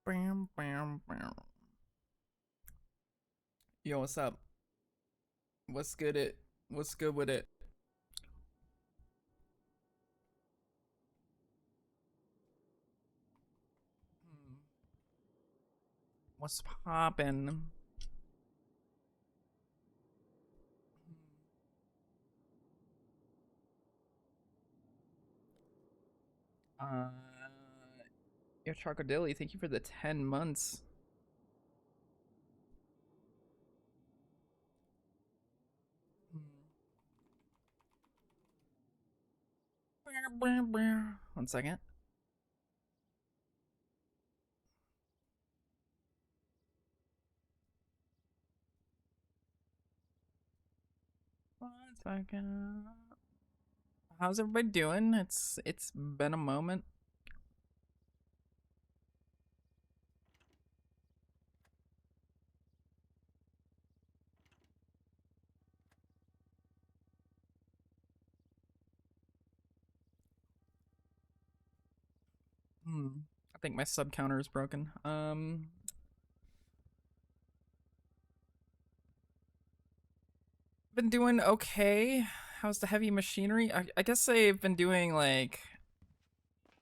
Bam, bam, bam. Yo, what's up? What's good it? What's good with it? Hmm. What's poppin'? Uh, Yo, Chocodilly, thank you for the 10 months. One second. One second. How's everybody doing? It's been a moment. I think my sub counter is broken. Been doing okay. How's the heavy machinery? I guess I've been doing like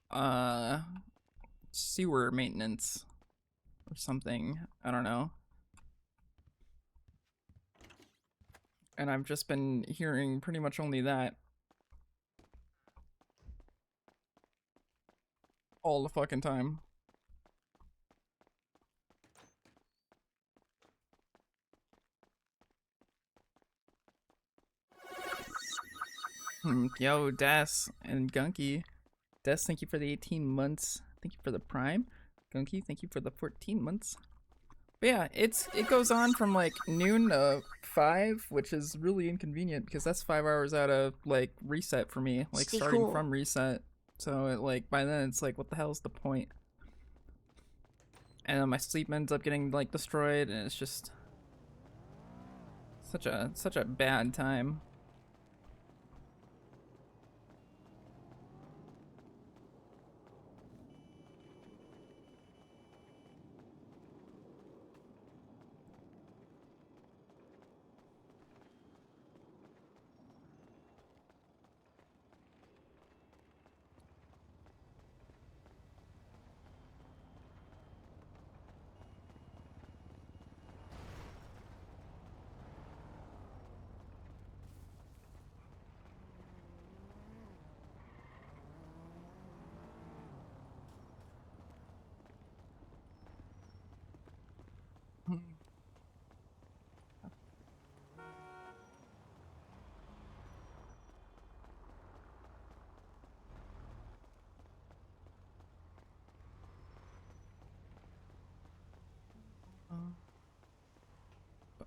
uh sewer maintenance or something. I don't know. And I've just been hearing pretty much only that all the fucking time. Yo, Des and Gunky. Des, thank you for the 18 months. Thank you for the Prime. Gunky, thank you for the 14 months. But yeah, it goes on from like noon to 5, which is really inconvenient because that's 5 hours out of like reset for me, like Stay starting cool. from reset. So it, like by then it's like, what the hell is the point? And then my sleep ends up getting like destroyed, and it's just such a bad time.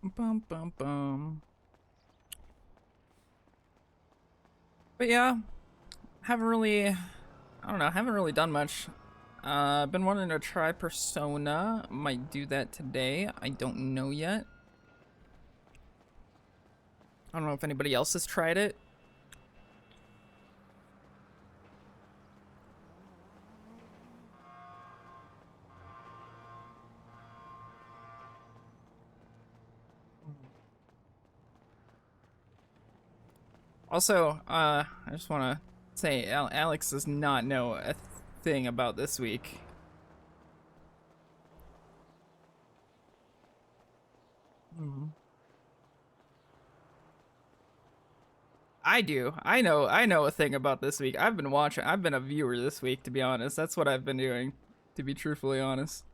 Bum, bum, bum, bum. But yeah, haven't really, I don't know, haven't really done much. I've been wanting to try Persona. Might do that today. I don't know yet. I don't know if anybody else has tried it. Also, I just want to say Alex does not know a thing about this week. I do. I know a thing about this week. I've been watching. I've been a viewer this week, to be honest. That's what I've been doing, to be truthfully honest.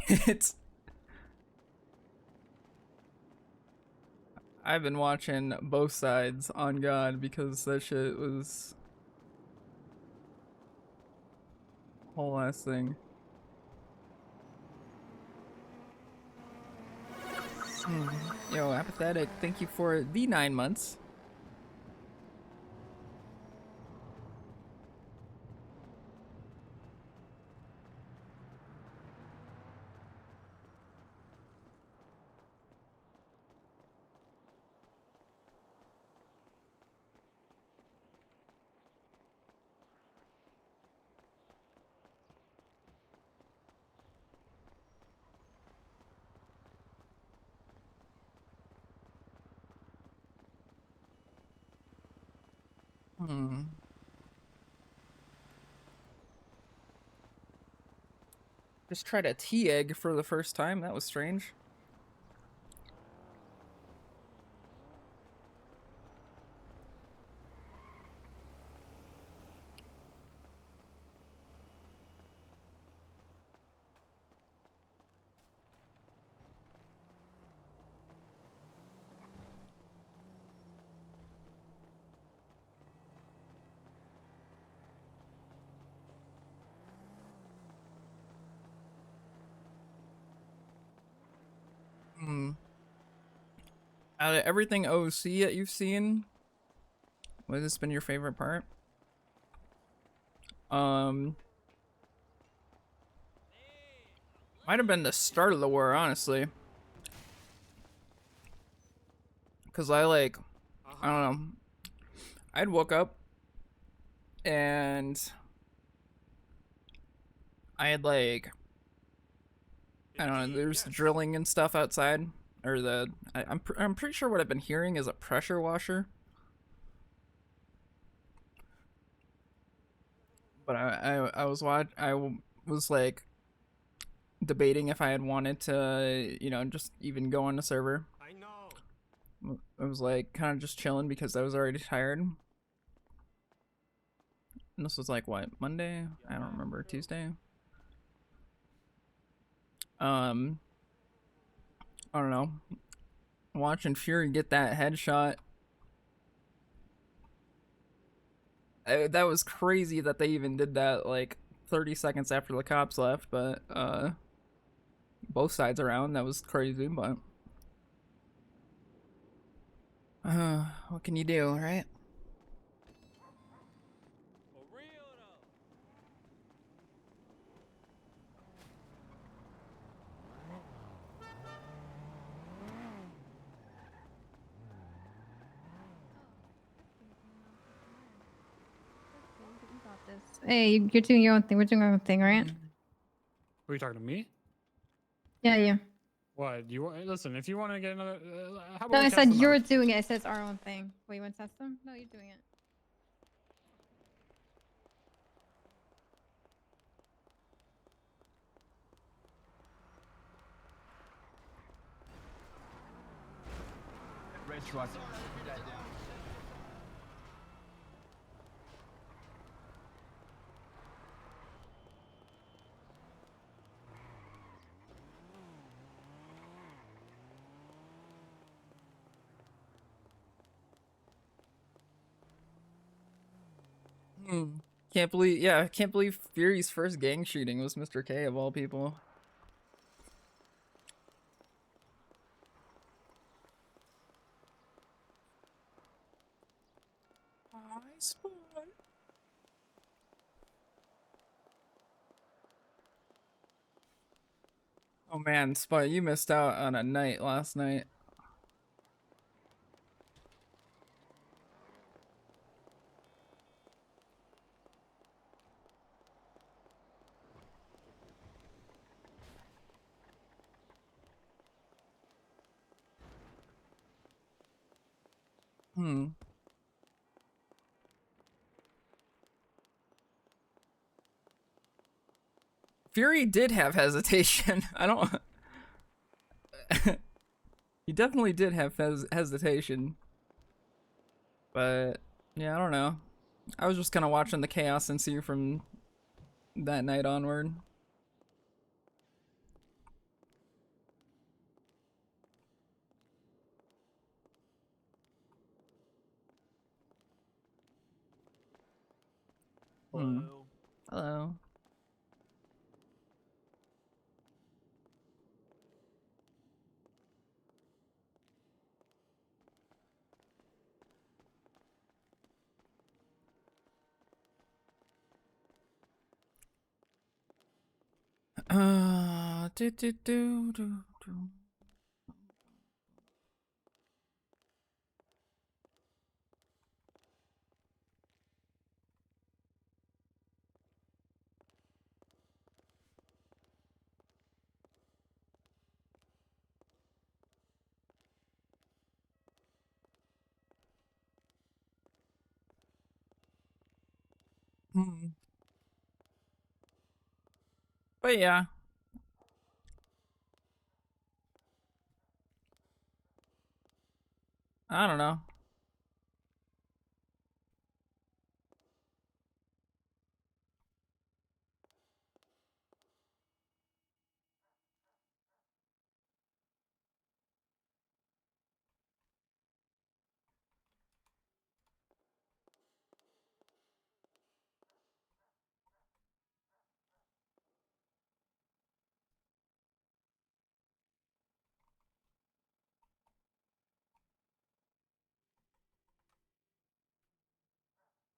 it's I've been watching both sides on God because that shit was a whole ass thing. Yo, apathetic. Thank you for the 9 months. Hmm. Just tried a tea egg for the first time. That was strange. Hmm. Out of everything OC that you've seen, what has been your favorite part? Um, might have been the start of the war, honestly. Cause I like, I don't know. I'd woke up and I had like, I don't know. There's drilling and stuff outside, or I'm pretty sure what I've been hearing is a pressure washer. But I was like debating if I had wanted to, just even go on the server. I know. I was like kind of just chilling because I was already tired. And this was like what, Monday? I don't remember. Tuesday. Um, I don't know. Watching Fury get that headshot. That was crazy that they even did that like 30 seconds after the cops left, but both sides around, that was crazy, but what can you do, right? For real though. Hey, you're doing your own thing. We're doing our own thing, right? Were you talking to me? Yeah, yeah. What you want? Listen, if you want to get another, how about No, we I test said them you're out? doing it. It says our own thing. Wait, you want to test them? No, you're doing it. Red truck. Hmm. Can't believe Fury's first gang shooting was Mr. K of all people. Hi, Spot. Oh man, Spot, you missed out on a night last night. Hmm. Fury did have hesitation. I don't. He definitely did have hesitation. But yeah, I don't know. I was just kind of watching the chaos ensue from that night onward. Hmm. Hello. Hello. Do do do do do. Hmm. But yeah. I don't know.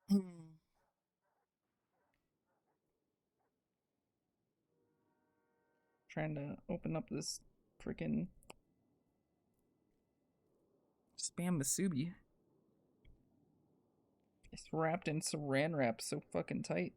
Hmm. Trying to open up this freaking spam masubi. It's wrapped in saran wrap so fucking tight.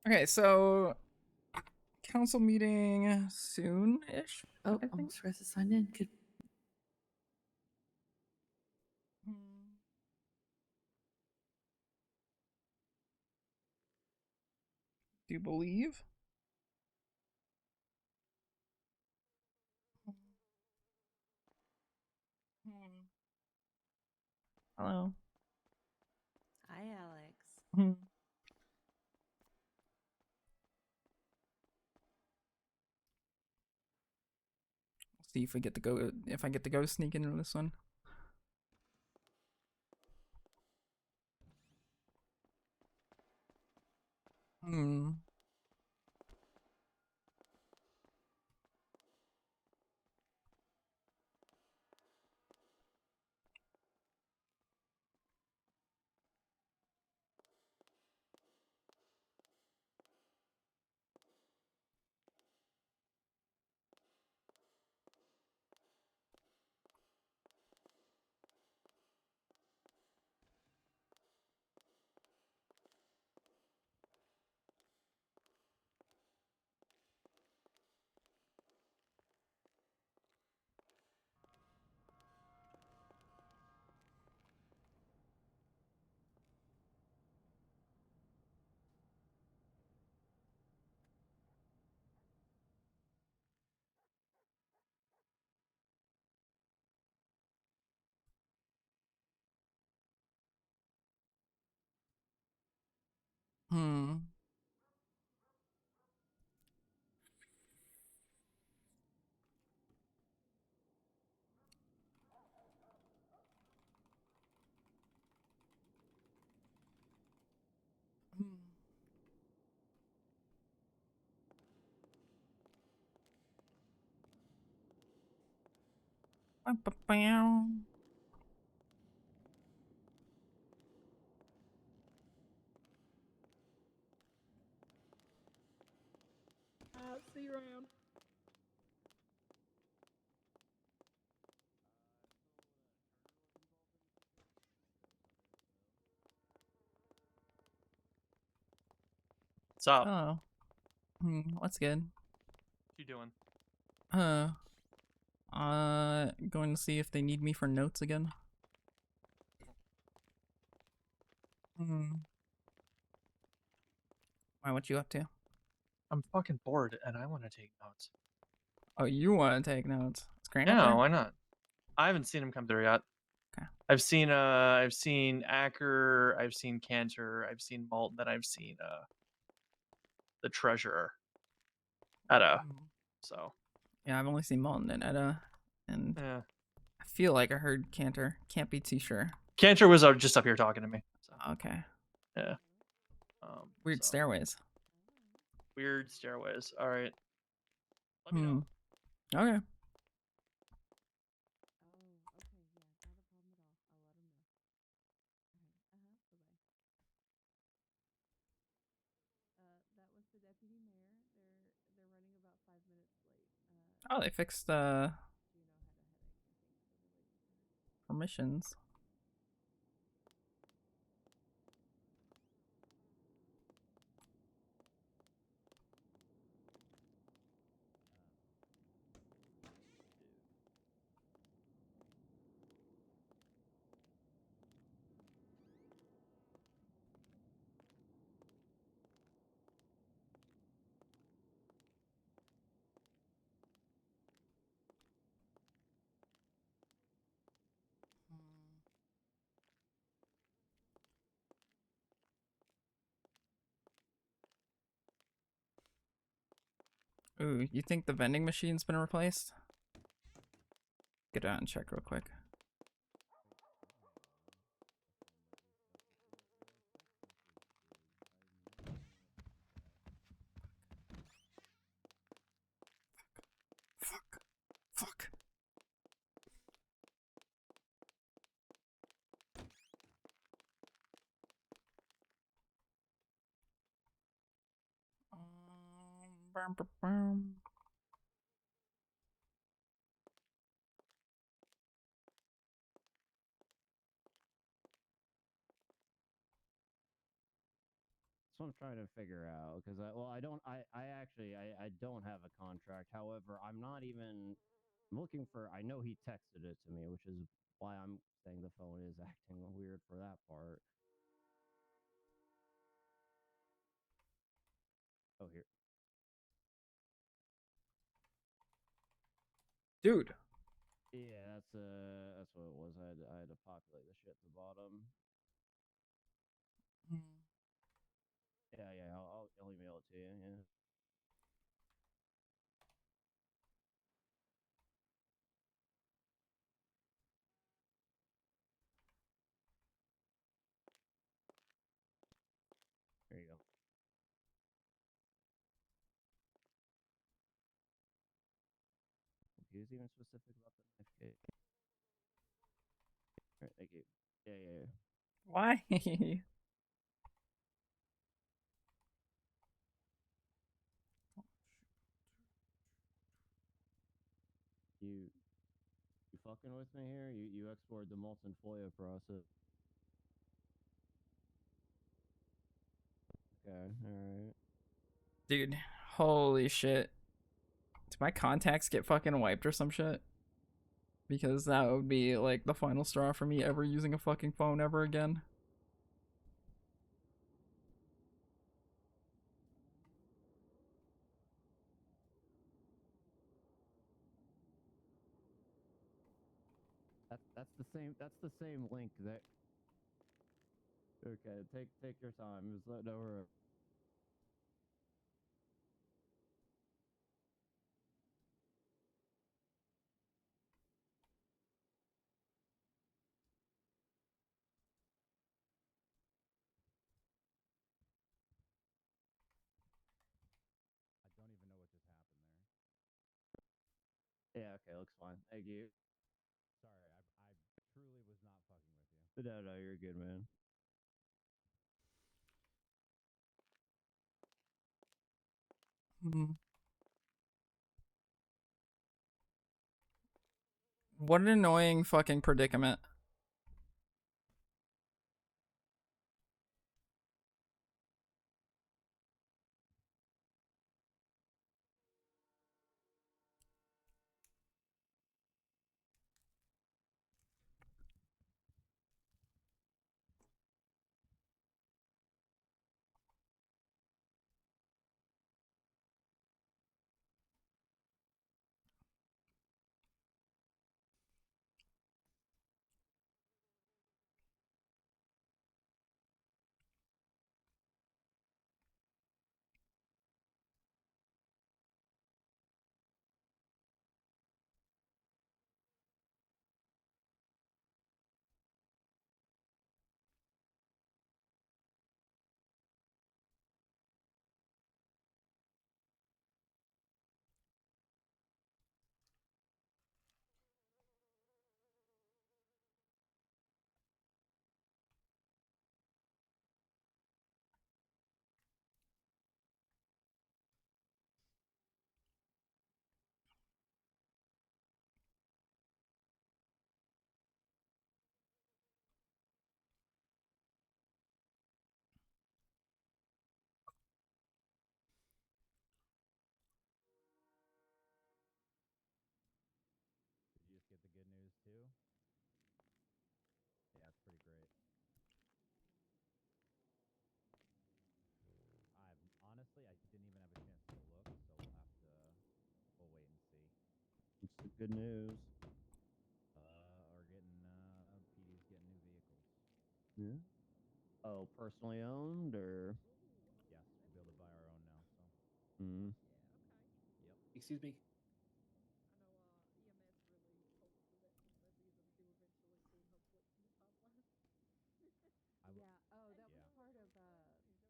Okay, so council meeting soon-ish. Oh, I think. almost forgot to sign in. Good. Do you believe? Hello. Hi, Alex. See if we get to go. If I get to go sneak into this one. Hmm. Hmm. Ba-ba-bow. See you around. What's up? Oh. What's good? What you doing? Going to see if they need me for notes again. Why, what you up to? I'm fucking bored and I want to take notes. Oh, you want to take notes? It's Grant up Yeah, there? why not? I haven't seen him come through yet. Okay. I've seen Acker, I've seen Cantor, I've seen Malt, then I've seen the Treasurer. Etta. So Yeah, I've only seen Malton and Etta, and yeah. I feel like I heard Cantor. Can't be too sure. Cantor was just up here talking to me. So Okay. yeah. Weird so, stairways. Weird stairways. Alright. Let me know. Okay. Oh, they fixed permissions. Ooh, you think the vending machine's been replaced? Get out and check real quick. Fuck. Bum, bum, bum. That's what I'm trying to figure out because I don't have a contract. However, I'm not even looking for. I know he texted it to me, which is why I'm saying the phone is acting weird for that part. Oh, here. Dude. Yeah, that's what it was. I had to populate the shit at the bottom. Yeah. I'll email it to you. Yeah. There you go. He was even specific about the knife cake. All right, thank you. Yeah. Why? You fucking with me here? You explored the molten FOIA process. Okay, alright. Dude, holy shit. Did my contacts get fucking wiped or some shit? Because that would be like the final straw for me ever using a fucking phone ever again. That's the same link that. Okay, take your time. Just let over. I don't even know what just happened there. Yeah, okay, looks fine. Thank you. Sorry, I truly was not fucking with you. No, you're good, man. What an annoying fucking predicament. Did you just get the good news too? Yeah, it's pretty great. Honestly, I didn't even have a chance to look, so we'll wait and see. It's the good news. PD's getting new vehicles. Yeah. Oh, personally owned or? Yes, we'll be able to buy our own now. So. Hmm. Yep. Excuse me. Yeah. Oh, that was part of the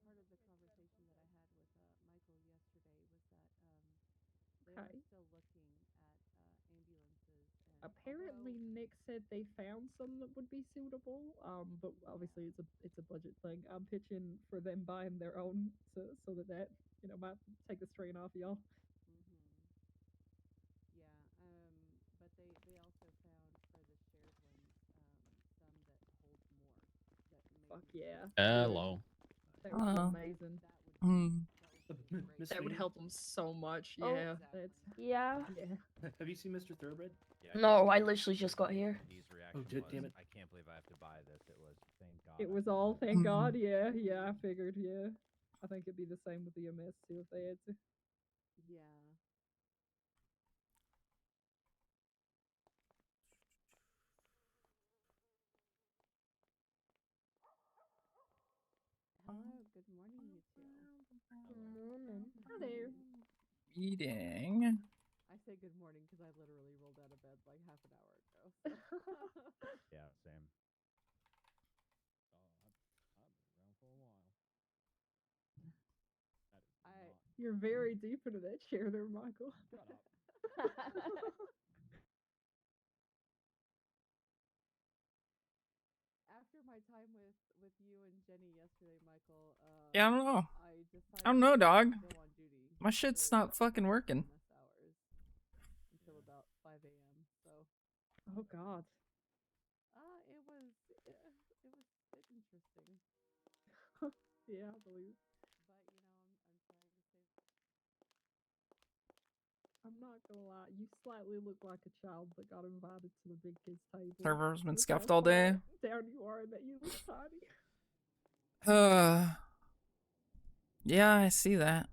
conversation that I had with Michael yesterday. Was that they are Okay. still looking at ambulances, and Apparently, Nick said they found some that would be suitable. But obviously it's a budget thing. I'm pitching for them buying their own, so that might take the strain off y'all. Yeah. But they also found for the shared ones some that hold more that maybe. Fuck yeah. Hello. That would be Hello. amazing. That would Hmm. be great. Miss That would Sweeney, help them so much. Oh, Yeah. Exactly. Yeah. Yeah. have you seen Mr. Thoroughbred? No, I literally just got here. Oh, damn it. I can't believe I have to buy this. It was thank God. It I was can all, buy this. thank God. Yeah, I figured. Yeah, I think it'd be the same with the EMS too if they had to. Yeah. Hello. Good morning, you two. Morning. Hi there. Eating. I say good morning because I literally rolled out of bed like half an hour ago. Yeah, same. I've been around for a while. That is not. You're very deep into that chair there, Michael. Shut up. After my time with you and Jenny yesterday, Michael. Yeah, I don't know. I decided I don't know, to dog. go on duty. My shit's for not fucking working. EMS hours until about 5 a.m. So. Oh God. It was interesting. Yeah, I believe. But I'm trying to save. I'm not gonna lie, you slightly look like a child that got invited to the big kids table. Server's been Look scuffed how all far day. down you are, and that you look tiny. Yeah, I see that.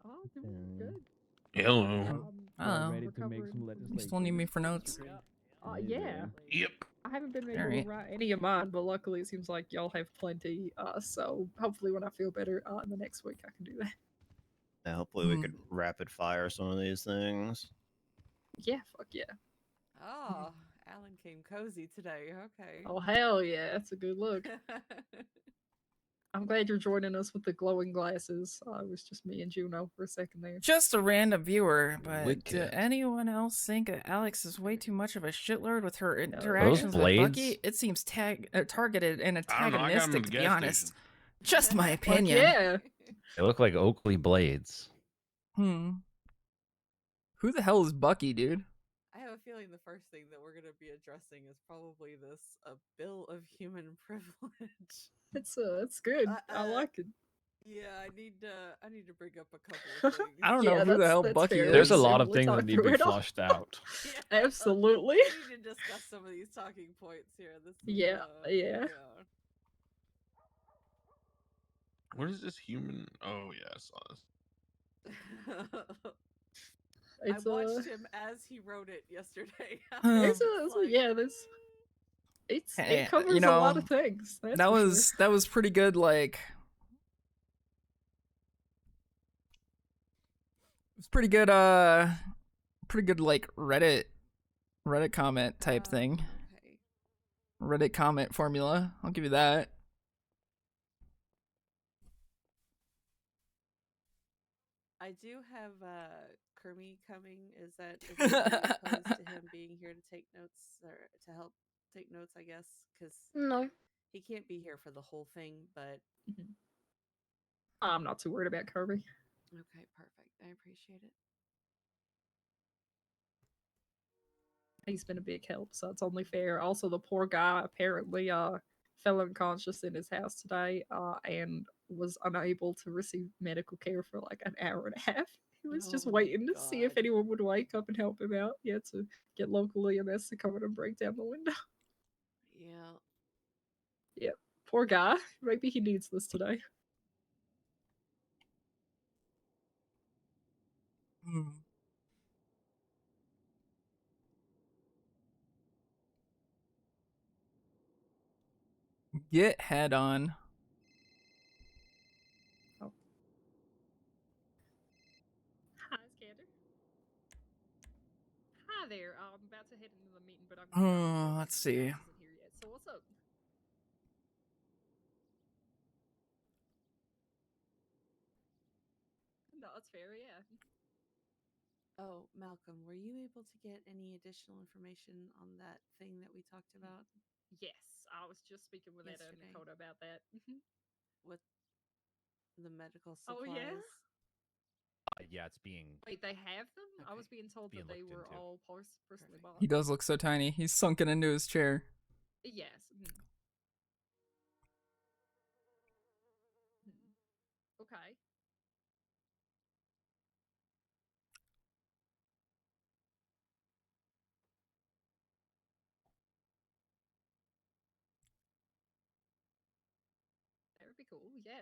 Oh, doing good. Hello. Oh. Ready to make some recovering from You legislation. still need me for notes? Yeah. Yep. I haven't been able Alright. to write any of mine, but luckily it seems like y'all have plenty. So hopefully when I feel better in the next week, I can do that. Yeah, hopefully we could rapid fire some of these things. Yeah, fuck yeah. Oh, Alan came cozy today. Okay. Oh hell yeah, that's a good look. I'm glad you're joining us with the glowing glasses. It was just me and Juno for a second there. Just a random viewer, but did Wicked. anyone else think that Alex is way too much of a shitlord with her Those interactions with blades? Bucky? It seems targeted and I don't know, I got 'em at antagonistic, the to be gas honest. station. Just my Fuck opinion. yeah. They look like Oakley blades. Who the hell is Bucky, dude? I have a feeling the first thing that we're going to be addressing is probably this bill of human privilege. It's good. I like it. Yeah, I need to bring up a couple of things. I don't know who the hell Bucky is. There's a lot Yeah, of we'll things talk that need to through be it all. flushed out. Yeah, Absolutely. we need to discuss some of these talking points here. This is, Yeah, yeah. What is this human? Oh yeah, I saw this. It's I watched him as he wrote it yesterday. yeah, it Eh, covers you a lot know, of things. That's that for was sure. that was pretty good. Like, it's pretty good. Pretty good. Like Reddit comment type thing. Okay. Reddit comment formula. I'll give you that. I do have Kermie coming. Is that opposed to him being here to take notes or to help take notes? I guess because No. he can't be here for the whole thing. But I'm not too worried about Kirby. okay, perfect. I appreciate it. He's been a big help, so it's only fair. Also, the poor guy apparently fell unconscious in his house today and was unable to receive medical care for like an hour and a half. He was just Oh, waiting to see if God. anyone would wake up and help him out. He had to get local EMS to come in and break down the window. Yeah. Yep. Poor guy. Maybe he needs this today. Get head on. Hi, Skander. Hi there. I'm about to head into the meeting, but I'm. Let's see. Isn't here yet. So what's up? No, it's fair. Yeah. Oh, Malcolm, were you able to get any additional information on that thing that we talked about? Yes, I was just speaking with Etta and Yesterday. Dakota about that. With the medical Oh supplies? yeah. Yeah, it's being. Wait, they have them? I was Okay. being told Being that they looked were into. all personally bought. He does look so tiny. He's sunken into his chair. Yes. Okay. That would be cool. Yeah.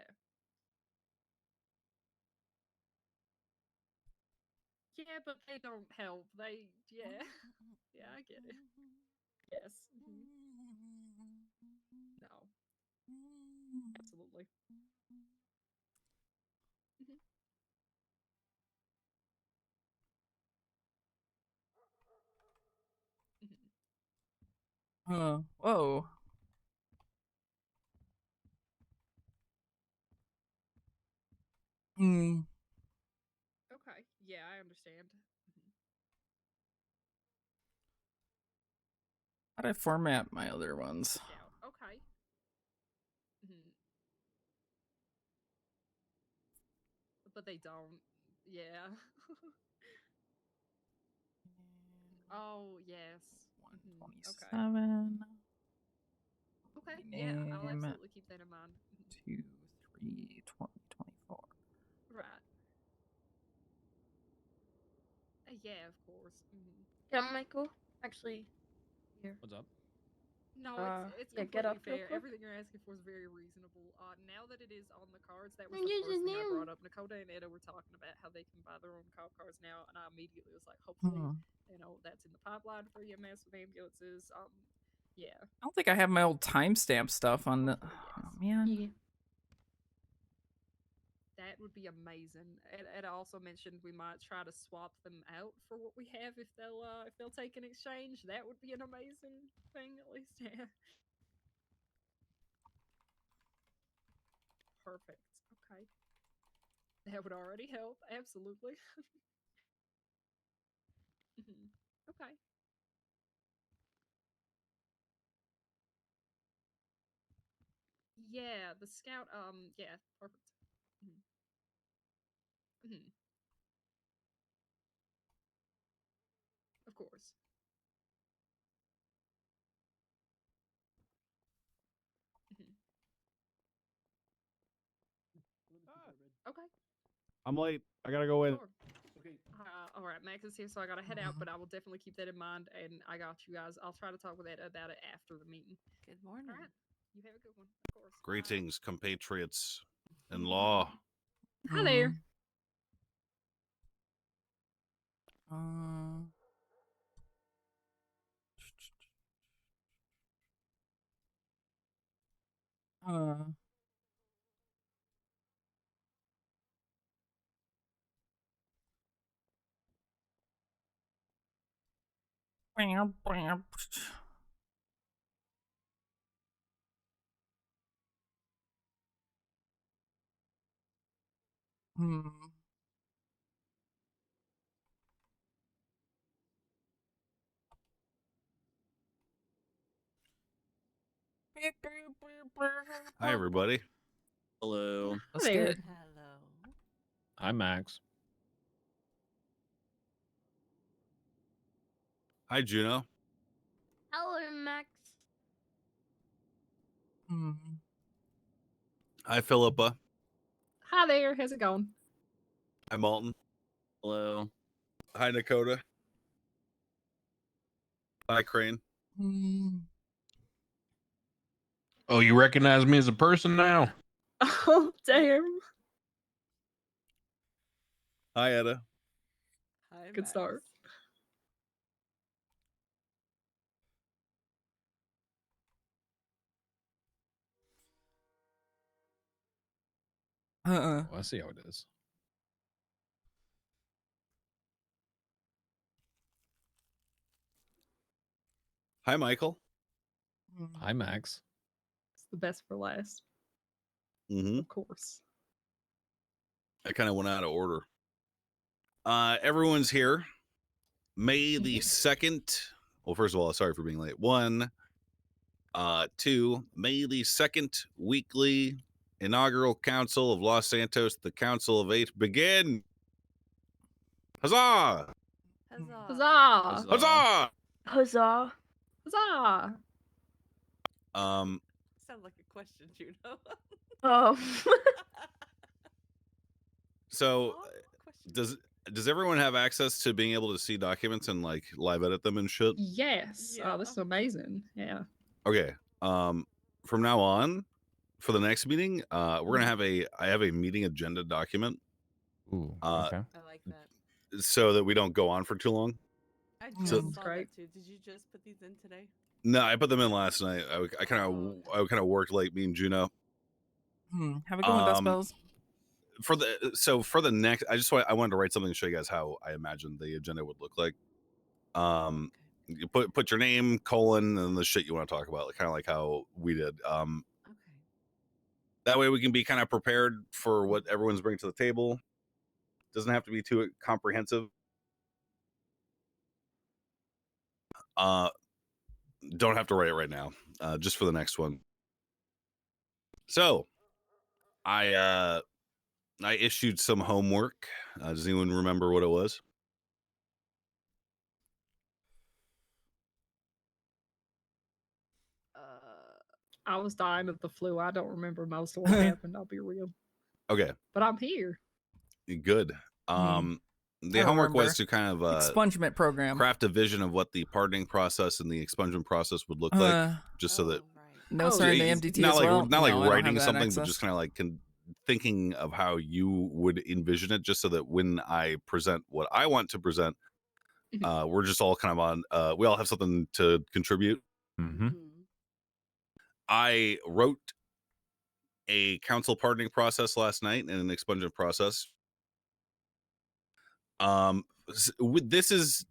Yeah, but they don't help. They, yeah. Yeah, I get it. Yes. No. Absolutely. Whoa. Hmm. Okay. Yeah, I understand. How'd I format my other ones? Yeah. Okay. But they don't. Yeah. Oh, yes. Okay. 127. Okay. Yeah, I'll Name absolutely keep that in mind. 2, 3, 2024. Right. Yeah, of course. Can Michael actually here? What's up? No, it's yeah, get completely up real fair. quick. Everything you're asking for is very reasonable. Now that it is on the cards, that was And the use first his thing I name. brought up. Dakota and Etta were talking about how they can buy their own cop cars now, and I immediately was like, hopefully, that's in the pipeline for EMS with ambulances. Yeah. I don't think I have my old timestamp stuff on the. Oh, man. Yeah. That would be amazing. Ed also mentioned we might try to swap them out for what we have if they'll take an exchange. That would be an amazing thing, at least. Yeah. Perfect. Okay. That would already help. Absolutely. Okay. Yeah, the scout. Yeah, perfect. Of course. Okay. I'm late. I gotta go in. Sure. Okay. All right, Max is here, so I gotta head out, but I will definitely keep that in mind, and I got you guys. I'll try to talk with Ed about it after the meeting. Good morning. All right. You have a good one, of course. Greetings, compatriots in law. Hi there. Hi, everybody. Hello. Let's get it. Hello. Hi, Max. Hi, Juno. Hello, Max. Hi, Philippa. Hi there. How's it going? Hi, Malton. Hello. Hi, Dakota. Hi, Crane. Oh, you recognize me as a person now? Oh, damn. Hi, Etta. Hi, Good start. Oh, I see how it is. Hi, Michael. Hi, Max. It's the best for last, Mm-hmm. of course. I kind of went out of order. Everyone's here. May the 2nd. Well, first of all, sorry for being late. 1, 2, May the 2nd weekly inaugural council of Los Santos, the Council of 8, begin. Huzzah! Huzzah! Huzzah! Huzzah! Huzzah. Huzzah! Sounds like a question, Juno. Oh. So Question. does everyone have access to being able to see documents and like live edit them and shit? Yes. Yeah. Oh, this is amazing. Yeah. Okay. From now on, for the next meeting, we're gonna have I have a meeting agenda document. Ooh. Okay. I like that. So that we don't go on for too long. I just So- saw Great. that too. Did you just put these in today? No, I put them in last night. I kind Oh, of worked late, me and Juno. Have a good one, Dust Bells. For the next, I wanted to write something to show you guys how I imagined the agenda would look like. You put your name, colon, and the shit you want to talk about, kind of like how we did. okay. That way we can be kind of prepared for what everyone's bringing to the table. Doesn't have to be too comprehensive. Don't have to write it right now. Just for the next one. So, I issued some homework. Does anyone remember what it was? I was dying of the flu. I don't remember most of what happened. I'll be real. Okay, But I'm here. good. The I homework was remember. to kind of Expungement program. craft a vision of what the pardoning process and the expungement process would look like, just so that No, Oh, sir, in the yeah, MDT not as like well. not No, I like don't have writing that something, but access. just kind of like thinking of how you would envision it, just so that when I present what I want to present, we're just all kind of on. We all have something to contribute. Mm-hmm. I wrote a council pardoning process last night and an expungement process. This is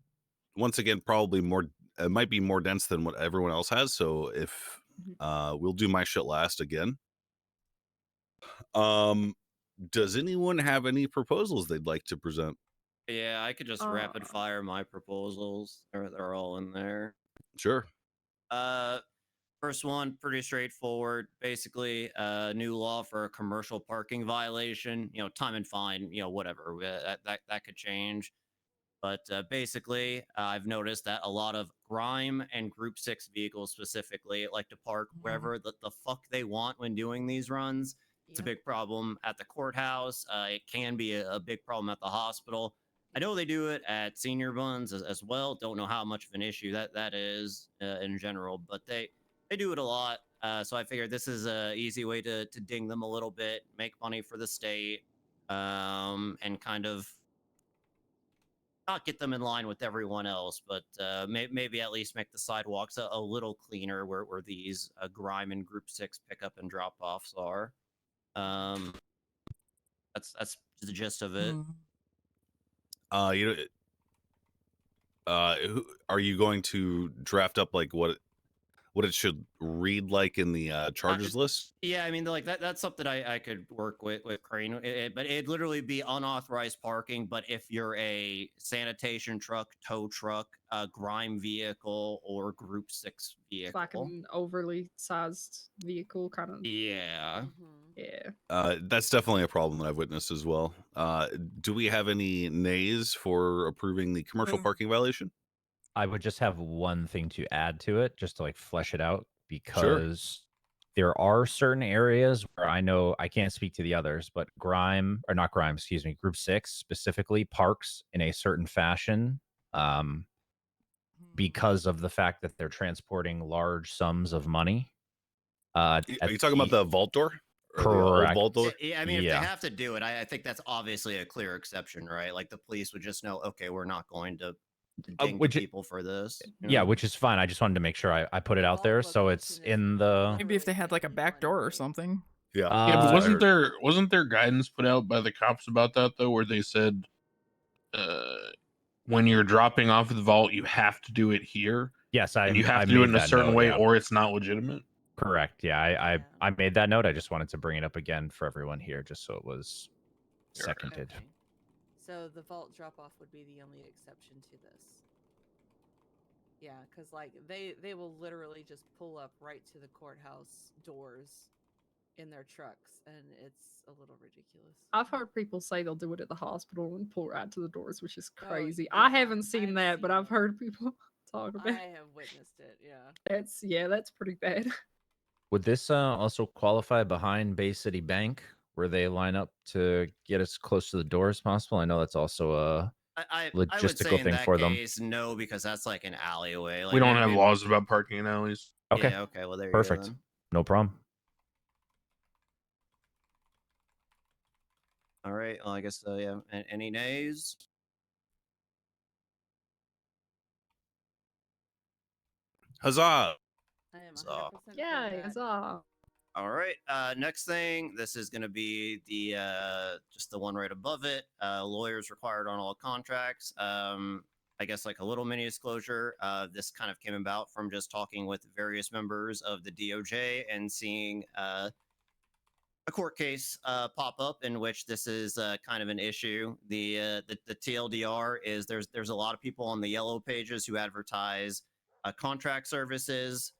once again probably more. It might be more dense than what everyone else has. So if we'll do my shit last again. Does anyone have any proposals they'd like to present? Yeah, I could just rapid fire my proposals. They're all in there. Sure. First one, pretty straightforward. Basically, new law for a commercial parking violation. You know, time and fine. You know, whatever. That could change. But basically, I've noticed that a lot of Grime and Group 6 vehicles specifically like to park wherever the fuck they want when doing these runs. It's a big problem at the courthouse. It can be a big problem at the hospital. I know they do it at senior buns as well. Don't know how much of an issue that is in general, but they do it a lot. So I figured this is an easy way to ding them a little bit, make money for the state, and kind of not get them in line with everyone else, but maybe at least make the sidewalks a little cleaner where these Grime and Group 6 pickup and drop offs are. That's the gist of it. Are you going to draft up like what it should read like in the charges list? Yeah, I mean, like that's something I could work with Crane, but it'd literally be unauthorized parking. But if you're a sanitation truck, tow truck, Grime vehicle, or Group 6 vehicle, It's like an overly sized vehicle, kind of. Yeah. Yeah. That's definitely a problem that I've witnessed as well. Do we have any nays for approving the commercial parking violation? I would just have one thing to add to it, just to like flesh it out, because there are certain areas where I know I can't speak to the others, but Group 6 specifically parks in a certain fashion because of the fact that they're transporting large sums of money. Are you talking about the vault door? Or the old Correct. vault door? Yeah, I mean, if they have to do it, I think that's obviously a clear exception, right? Like the police would just know, okay, we're not going to ding people for this. you Yeah, know? which is fine. I just wanted to make sure I put it out there so it's in the. Maybe if they had like a back door or something. Yeah. Yeah, but I wasn't heard. there guidance put out by the cops about that though, where they said when you're dropping off at the vault, you have to do it here, Yes, and you have I to do it made in a that certain note, way, yeah. or it's not legitimate. Correct. Yeah, Yeah. I made that note. I just wanted to bring it up again for everyone here, just so it was Right. seconded. Okay. So the vault drop off would be the only exception to this. Yeah, because like they will literally just pull up right to the courthouse doors in their trucks, and it's a little ridiculous. I've heard people say they'll do it at the hospital and pull right to the doors, which is Oh, crazy. yeah, I haven't seen I've that, but seen I've heard people talk about I have witnessed it. Yeah. that's pretty bad. Would this also qualify behind Bay City Bank, where they line up to get as close to the door as possible? I know that's also a I would say logistical in thing that for them. case, no, because that's like an alleyway. Like We don't have laws about parking in alleys. Okay. Yeah, okay, well there you Perfect. go then. No problem. All right. Well, I guess yeah. Any nays? Huzzah! I am 100% So, for Yeah, that. huzzah. all right. Next thing, this is gonna be the just the one right above it. Lawyers required on all contracts. I guess like a little mini disclosure. This kind of came about from just talking with various members of the DOJ and seeing a court case pop up in which this is kind of an issue. The TLDR is there's a lot of people on the yellow pages who advertise contract services.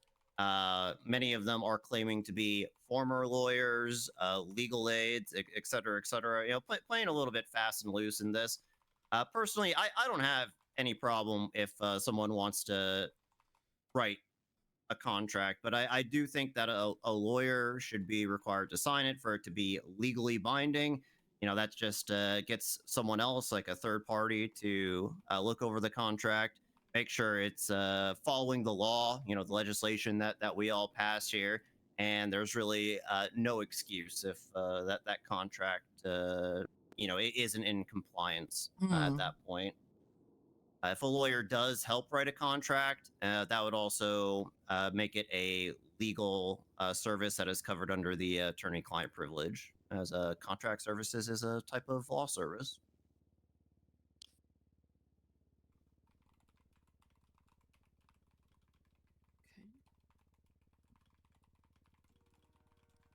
Many of them are claiming to be former lawyers, legal aids, et cetera, et cetera. You know, playing a little bit fast and loose in this. Personally, I don't have any problem if someone wants to write a contract, but I do think that a lawyer should be required to sign it for it to be legally binding. You know, that just gets someone else, like a third party, to look over the contract, make sure it's following the law, you know, the legislation that we all pass here. And there's really no excuse if that contract, you know, it isn't in compliance at that point. If a lawyer does help write a contract, that would also make it a legal service that is covered under the attorney-client privilege, as contract services is a type of law service.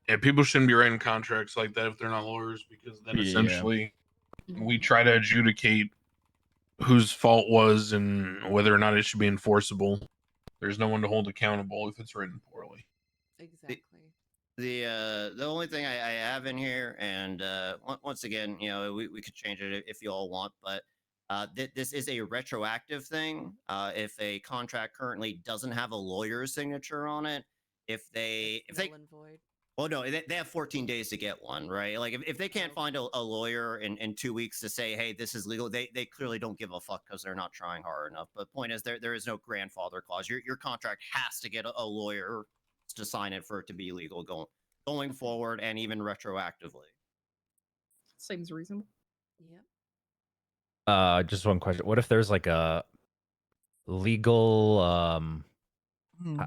Yeah, people shouldn't be writing contracts like that if they're not lawyers, because then essentially we try to adjudicate whose fault was and whether or not it should be enforceable. There's no one to hold accountable if it's written poorly. Exactly. The only thing I have in here, and once again, you know, we could change it if you all want, but this is a retroactive thing. If a contract currently doesn't have a lawyer's signature on it, if they null and void. well, no, they have 14 days to get one, right? Like if they can't find a lawyer in 2 weeks to say, hey, this is legal, they clearly don't give a fuck because they're not trying hard enough. But point is, there is no grandfather clause. Your contract has to get a lawyer to sign it for it to be legal going forward and even retroactively. Seems reasonable. Yep. Just one question. What if there's like a legal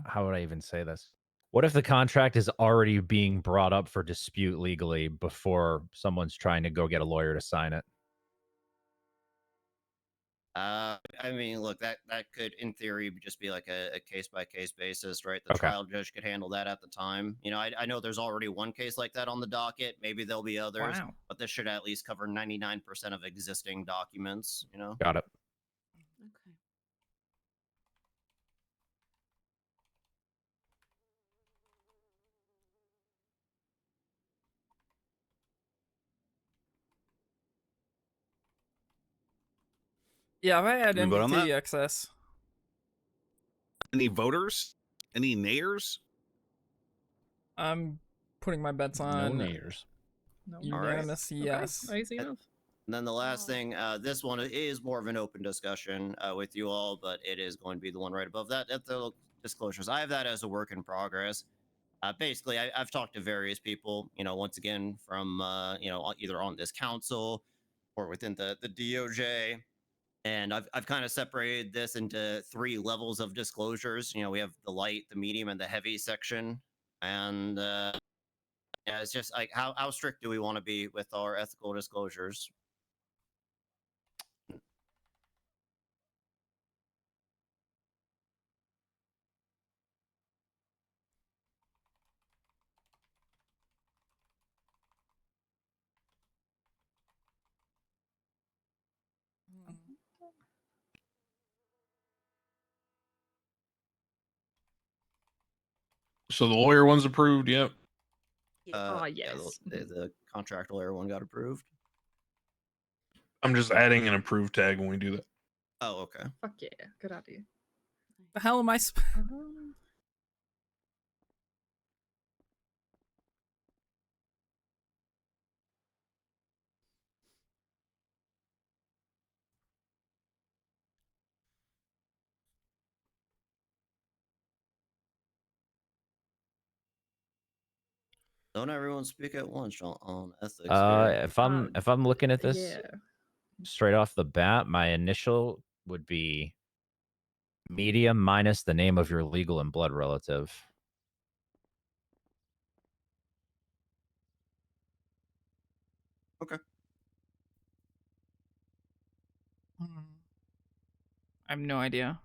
how would I even say this? What if the contract is already being brought up for dispute legally before someone's trying to go get a lawyer to sign it? I mean, look, that could, in theory, just be like a case by case basis, right? The trial judge could handle that at the time. You know, I know there's already one case like that on the docket. Maybe there'll be others, but this should at least cover 99% of existing documents. You know, Got it. Okay. Yeah, if I had We vote on NDT that? excess. Any voters? Any nayers? I'm putting my bets on nayers. unanimous yes. Okay, easy enough. And then the last thing, this one is more of an open discussion with you all, but it is going to be the one right above that. At the disclosures, I have that as a work in progress. Basically, I've talked to various people, you know, once again, from, you know, either on this council or within the DOJ. And I've kind of separated this into 3 levels of disclosures. You know, we have the light, the medium, and the heavy section. And Yeah, it's just like how strict do we want to be with our ethical disclosures? So the lawyer one's approved. Yep. Yeah, yes. the contract lawyer one got approved. I'm just adding an approved tag when we do that. Oh, okay. Fuck yeah, good idea. The hell am I? Don't everyone speak at once on ethics here. If I'm looking at this Yeah. straight off the bat, my initial would be medium minus the name of your legal and blood relative. Okay. I have no idea.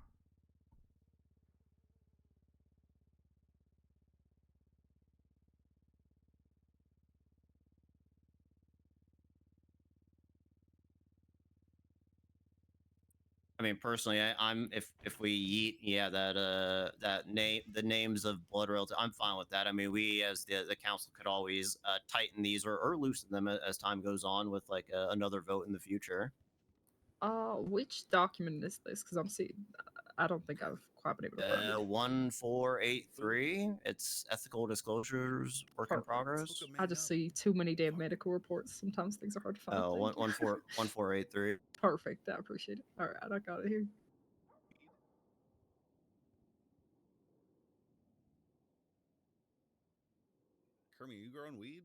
I mean, personally, I'm if we yeet, yeah, that name, the names of blood royalty, I'm fine with that. I mean, we as the council could always tighten these or loosen them as time goes on with like another vote in the future. Which document is this? Because I'm seeing. I don't think I've quite been able to find it. 1483. It's ethical disclosures, work in Perfect. progress. I just see too many damn medical reports. Sometimes things are hard to find. Oh, Thank you. 1483. Perfect. I appreciate it. All right, I got it here. Kermit, you growing weed?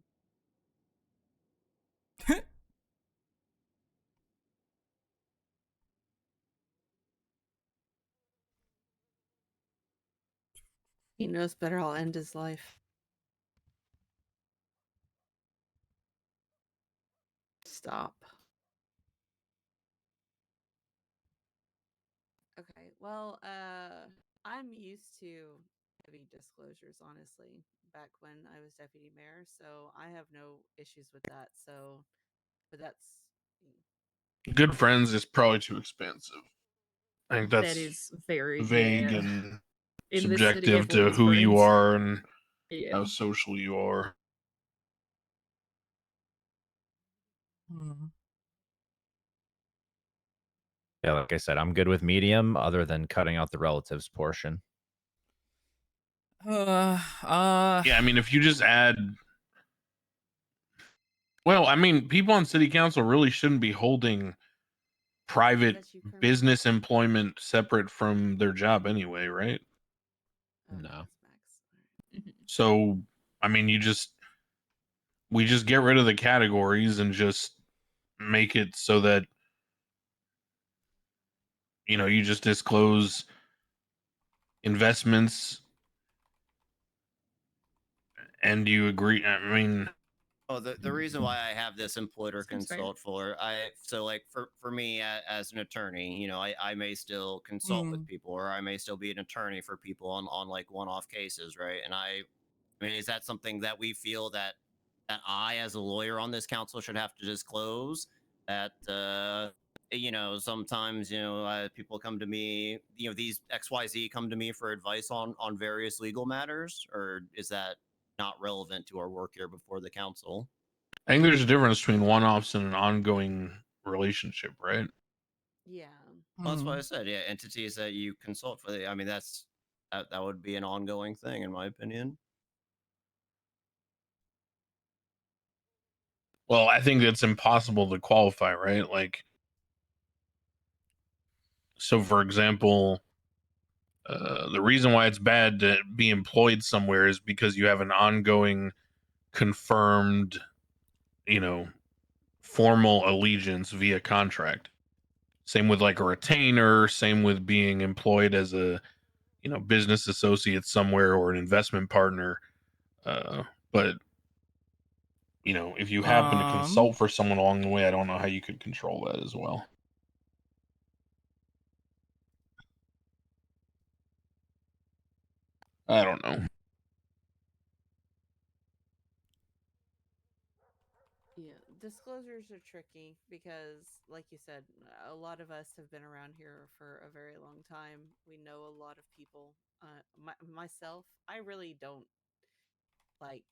He knows better. I'll end his life. Stop. Okay. Well, I'm used to heavy disclosures, honestly, back when I was deputy mayor, so I have no issues with that. So, but that's Good friends is probably too expensive. I think that's That is very vague yeah. and In this city, subjective to everyone's who you friends. are and Yeah. how social you are. Yeah, like I said, I'm good with medium, other than cutting out the relatives portion. Yeah, I mean, if you just add, well, I mean, people on city council really shouldn't be holding private business employment separate from their job anyway, right? No. So, I mean, we just get rid of the categories and just make it so that, you know, you just disclose investments and you agree. I mean, Oh, the reason why I have this employed or Seems fair. consult for, so like for me as an attorney, you know, I may still consult with people, or I may still be an attorney for people on like one-off cases, right? And I mean, is that something that we feel that I as a lawyer on this council should have to disclose? That you know, sometimes, you know, people come to me, you know, these XYZ come to me for advice on various legal matters, or is that not relevant to our work here before the council? I think there's a difference between one-offs and an ongoing relationship, right? yeah. Well, that's what I said. Yeah, entities that you consult for. I mean, that would be an ongoing thing, in my opinion. Well, I think it's impossible to qualify, right? Like, so for example, the reason why it's bad to be employed somewhere is because you have an ongoing, confirmed, you know, formal allegiance via contract. Same with like a retainer, same with being employed as a, you know, business associate somewhere or an investment partner. But you know, if you happen to Um, consult for someone along the way, I don't know how you could control that as well. I don't know. Yeah, disclosures are tricky because, like you said, a lot of us have been around here for a very long time. We know a lot of people. Myself, I really don't like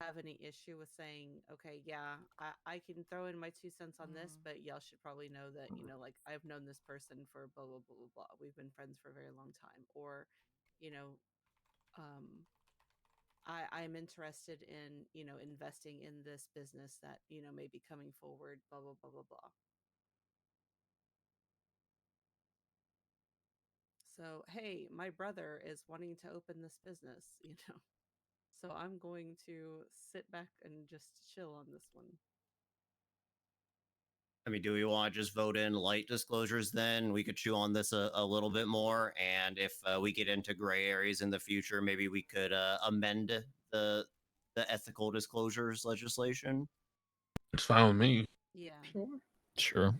have any issue with saying, okay, yeah, I can throw in my 2 cents on this, but y'all should probably know that, you know, like I've known this person for blah, blah, blah, blah, blah. We've been friends for a very long time. Or, you know, I'm interested in, you know, investing in this business that, you know, may be coming forward, blah, blah, blah, blah, blah. So, hey, my brother is wanting to open this business, you know. So I'm going to sit back and just chill on this one. I mean, do we want to just vote in light disclosures then? We could chew on this a little bit more. And if we get into gray areas in the future, maybe we could amend the ethical disclosures legislation. It's fine with me. Yeah. Sure. Sure.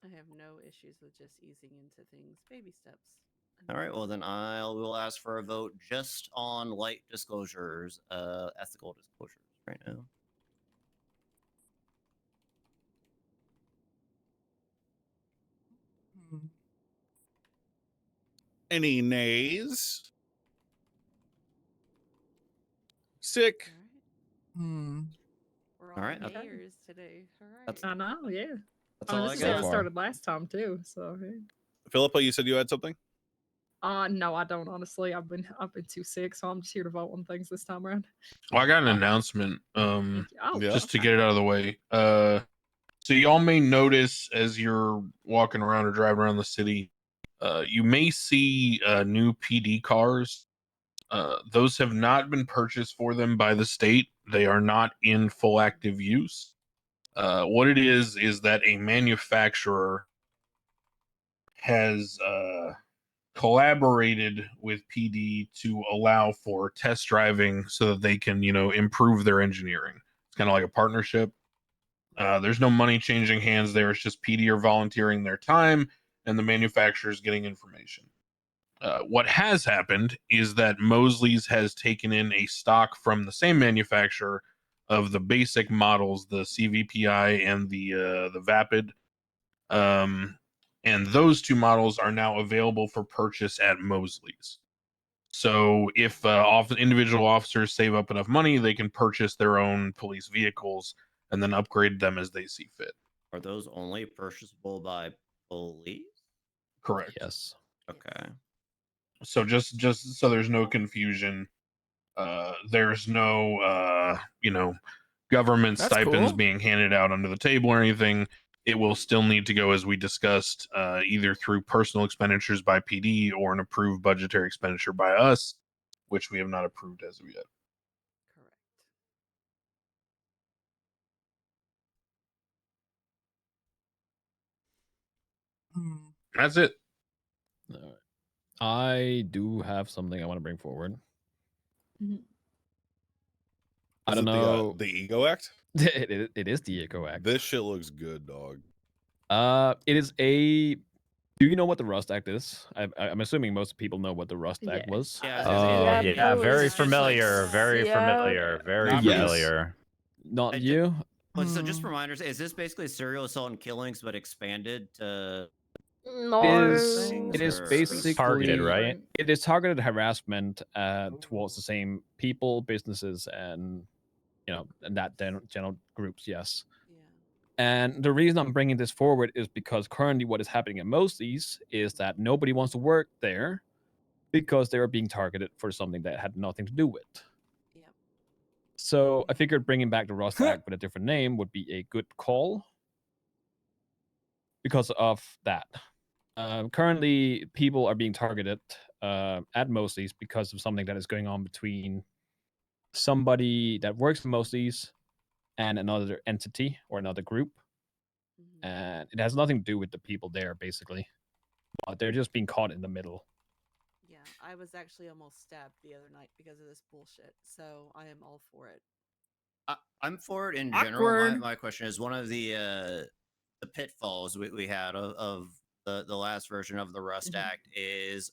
I have no issues with just easing into things, baby steps. All right, well then will ask for a vote just on light disclosures, ethical disclosures right now. Any nays? Sick. Hmm. We're All all right, nayers today. All right. I know, yeah. That's I mean, all this I is how got. it started last time too. So, yeah. Philippa, you said you had something? No, I don't. Honestly, I've been too sick, so I'm just here to vote on things this time around. Well, I got an announcement. Oh, Yeah. Just to get it out of the way. So y'all may notice as you're walking around or driving around the city, you may see new PD cars. Those have not been purchased for them by the state. They are not in full active use. What it is that a manufacturer has collaborated with PD to allow for test driving so that they can, you know, improve their engineering. It's kind of like a partnership. There's no money changing hands there. It's just PD are volunteering their time and the manufacturer is getting information. What has happened is that Mosley's has taken in a stock from the same manufacturer of the basic models, the CVPI and the Vapid. And those two models are now available for purchase at Mosley's. So if individual officers save up enough money, they can purchase their own police vehicles and then upgrade them as they see fit. Are those only purchasable by police? Correct. Yes. Okay. So just so there's no confusion, there's no government That's stipends cool. being handed out under the table or anything. It will still need to go, as we discussed, either through personal expenditures by PD or an approved budgetary expenditure by us, which we have not approved as of yet. Correct. That's it. I do have something I want to bring forward. I Is don't it know. The Ego Act? It is the Eco Act. This shit looks good, dog. It is a. Do you know what the Rust Act is? I'm assuming most people know what the Rust Act was. Yeah, very familiar, very familiar, very Yes. familiar. Not you. So just reminders, is this basically serial assault and killings but expanded to No. It is or- basically targeted, right? It is targeted harassment towards the same people, businesses, and and that general groups. Yes. And the reason I'm bringing this forward is because currently what is happening at Mosey's is that nobody wants to work there because they are being targeted for something that had nothing to do with. So I figured bringing back the Rust Act with a different name would be a good call because of that. Currently, people are being targeted at Mosey's because of something that is going on between somebody that works for Mosey's and another entity or another group. And it has nothing to do with the people there, basically. But they're just being caught in the middle. Yeah. I was actually almost stabbed the other night because of this bullshit. So I am all for it. I'm for it in general. Awkward. My question is one of the pitfalls we had of the last version of the Rust Act is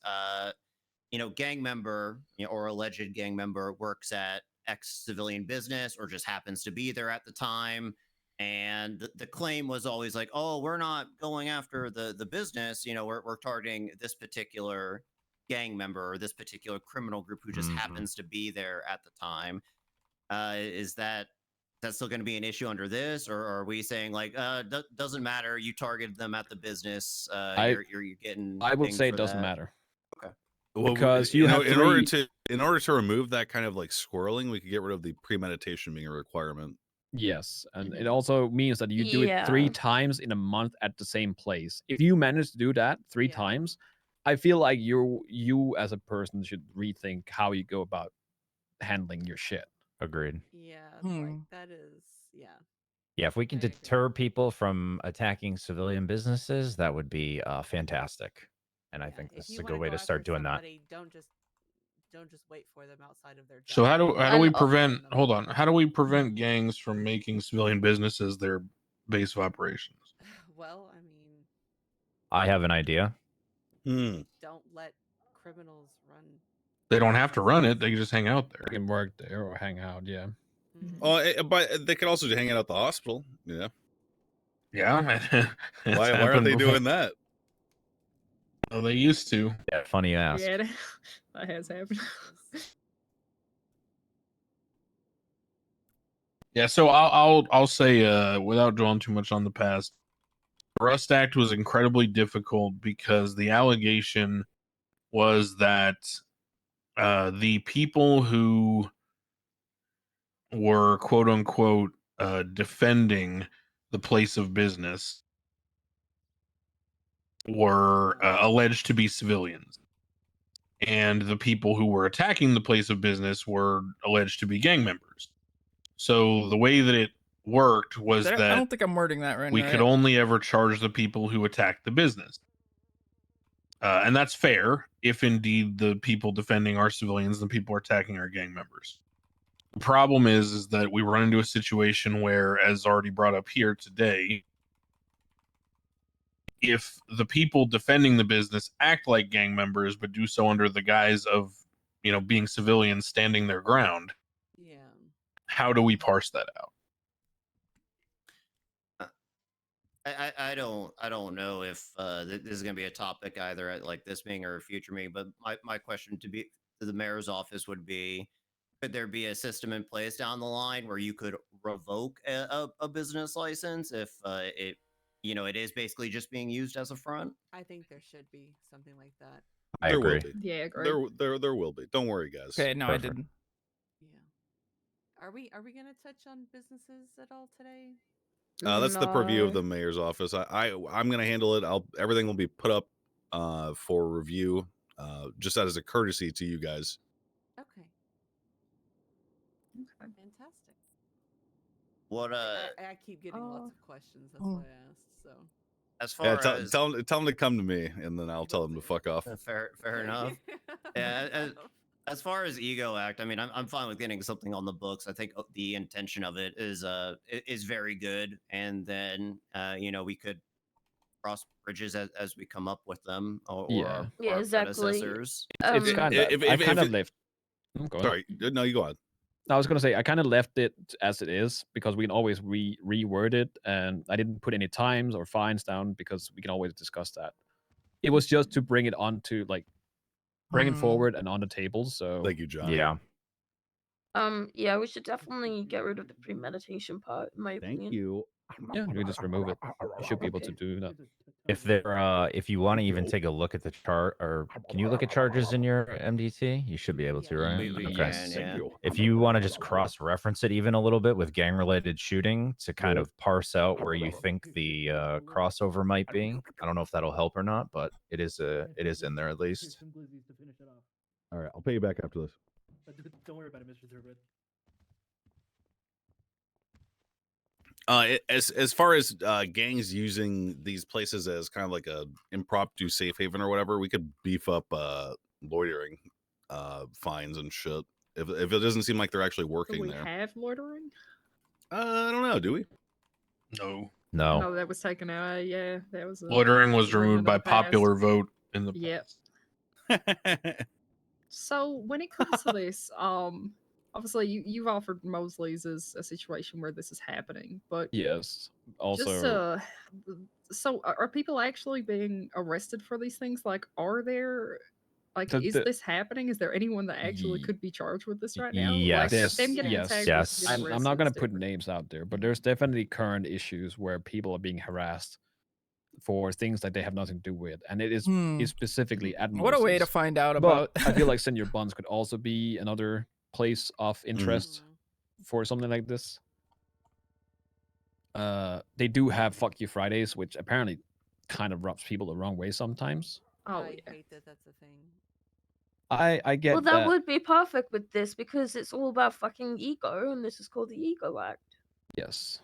gang member or alleged gang member works at X civilian business or just happens to be there at the time. And the claim was always like, oh, we're not going after the business. We're targeting this particular gang member or this particular criminal group who just happens to be there at the time. Is that still going to be an issue under this, or are we saying like doesn't matter, you targeted them at the business, you're getting I would things say for it doesn't that? matter. Okay. Well, Because you have in order to remove that kind of like squirreling, we could get rid of the premeditation being a requirement. Yes, and it also means that you do it 3 times in a month at the same place. If you manage to do that 3 times, I feel like you as a person should rethink how you go about handling your shit. Agreed. Yeah, like that is Yeah, if we can deter people from attacking civilian businesses, that would be fantastic. And I think this is a good way to start doing that. Don't just wait for them outside of their job. So how do we prevent? Hold on. How do we prevent gangs from making civilian businesses their base of operations? Well, I mean, I have an idea. don't let criminals run. They don't have to run it. They can just hang out there. They can work there or hang out. Yeah. Oh, but they could also just hang out at the hospital. Yeah. Yeah. Why aren't they doing that? Well, they used to. Yeah, funny you ask. Yeah, that has happened. Yeah, so I'll say without dwelling too much on the past, the Rust Act was incredibly difficult because the allegation was that the people who were quote unquote defending the place of business were alleged to be civilians, and the people who were attacking the place of business were alleged to be gang members. So the way that it worked was I that don't think I'm wording that right. we could only ever charge the people who attacked the business. And that's fair if indeed the people defending are civilians and the people attacking are gang members. The problem is that we run into a situation where, as already brought up here today, if the people defending the business act like gang members but do so under the guise of, being civilians standing their ground, how do we parse that out? I don't know if this is going to be a topic either at like this meeting or a future meeting, but my question to the mayor's office would be, could there be a system in place down the line where you could revoke a business license if it is basically just being used as a front? I think there should be something like that. I There agree. will be. Yeah, agree. There will be. Don't worry, guys. Okay, no, Perfect. I didn't. Are we gonna touch on businesses at all today? That's the purview of the mayor's office. I'm gonna handle it. Everything will be put up for review, just as a courtesy to you guys. Okay. Fantastic. What I keep getting lots of questions. That's why I asked. So. As far Yeah, as tell them to come to me, and then I'll tell them to fuck off. fair enough. Yeah. As far as Ego Act, I mean, I'm fine with getting something on the books. I think the intention of it is very good, and then we could cross bridges as we come up with them, or our predecessors. It's kind of. I kind of left. Sorry, no, you go on. I was gonna say I kind of left it as it is because we can always reword it, and I didn't put any times or fines down because we can always discuss that. It was just to bring it on to bring it forward and on the table. So thank you, John. Yeah. Yeah, we should definitely get rid of the premeditation part, in my opinion. you. Yeah, you can just remove it. You should be able to do that. If you want to even take a look at the chart, or can you look at charges in your MDT? You should be able to, right? We Okay. can, yeah. If you want to just cross-reference it even a little bit with gang-related shooting to kind of parse out where you think the crossover might be, I don't know if that'll help or not, but it is in there at least. All right, I'll pay you back after this. Don't worry about it, Mr. Thoroughbred. As far as gangs using these places as kind of like a impromptu safe haven or whatever, we could beef up loitering fines and shit. If it doesn't seem like they're actually Do working we there. have loitering? I don't know. Do we? No. No. No, that was taken out. Yeah, that was. Loitering was amendment removed in by the past. popular vote in the Yep. past. So when it comes to this, obviously you've offered Mosley's as a situation where this is happening, but Yes. Also, just so are people actually being arrested for these things? Like, are there, like, is this happening? Is there anyone that actually could be charged with this right now? Like, Yes. them getting yes. attacked versus getting I'm not arrested going is to put different. names out there, but there's definitely current issues where people are being harassed for things that they have nothing to do with, and it is specifically at What a way to Moses. find out But about. I feel like Senior Buns could also be another place of interest for something like this. They do have Fuck You Fridays, which apparently kind of rubs people the wrong way sometimes. Oh, I hate that that's a thing. I get Well, that would be perfect with this because it's all about fucking ego, and this is called the Ego Act. Yes.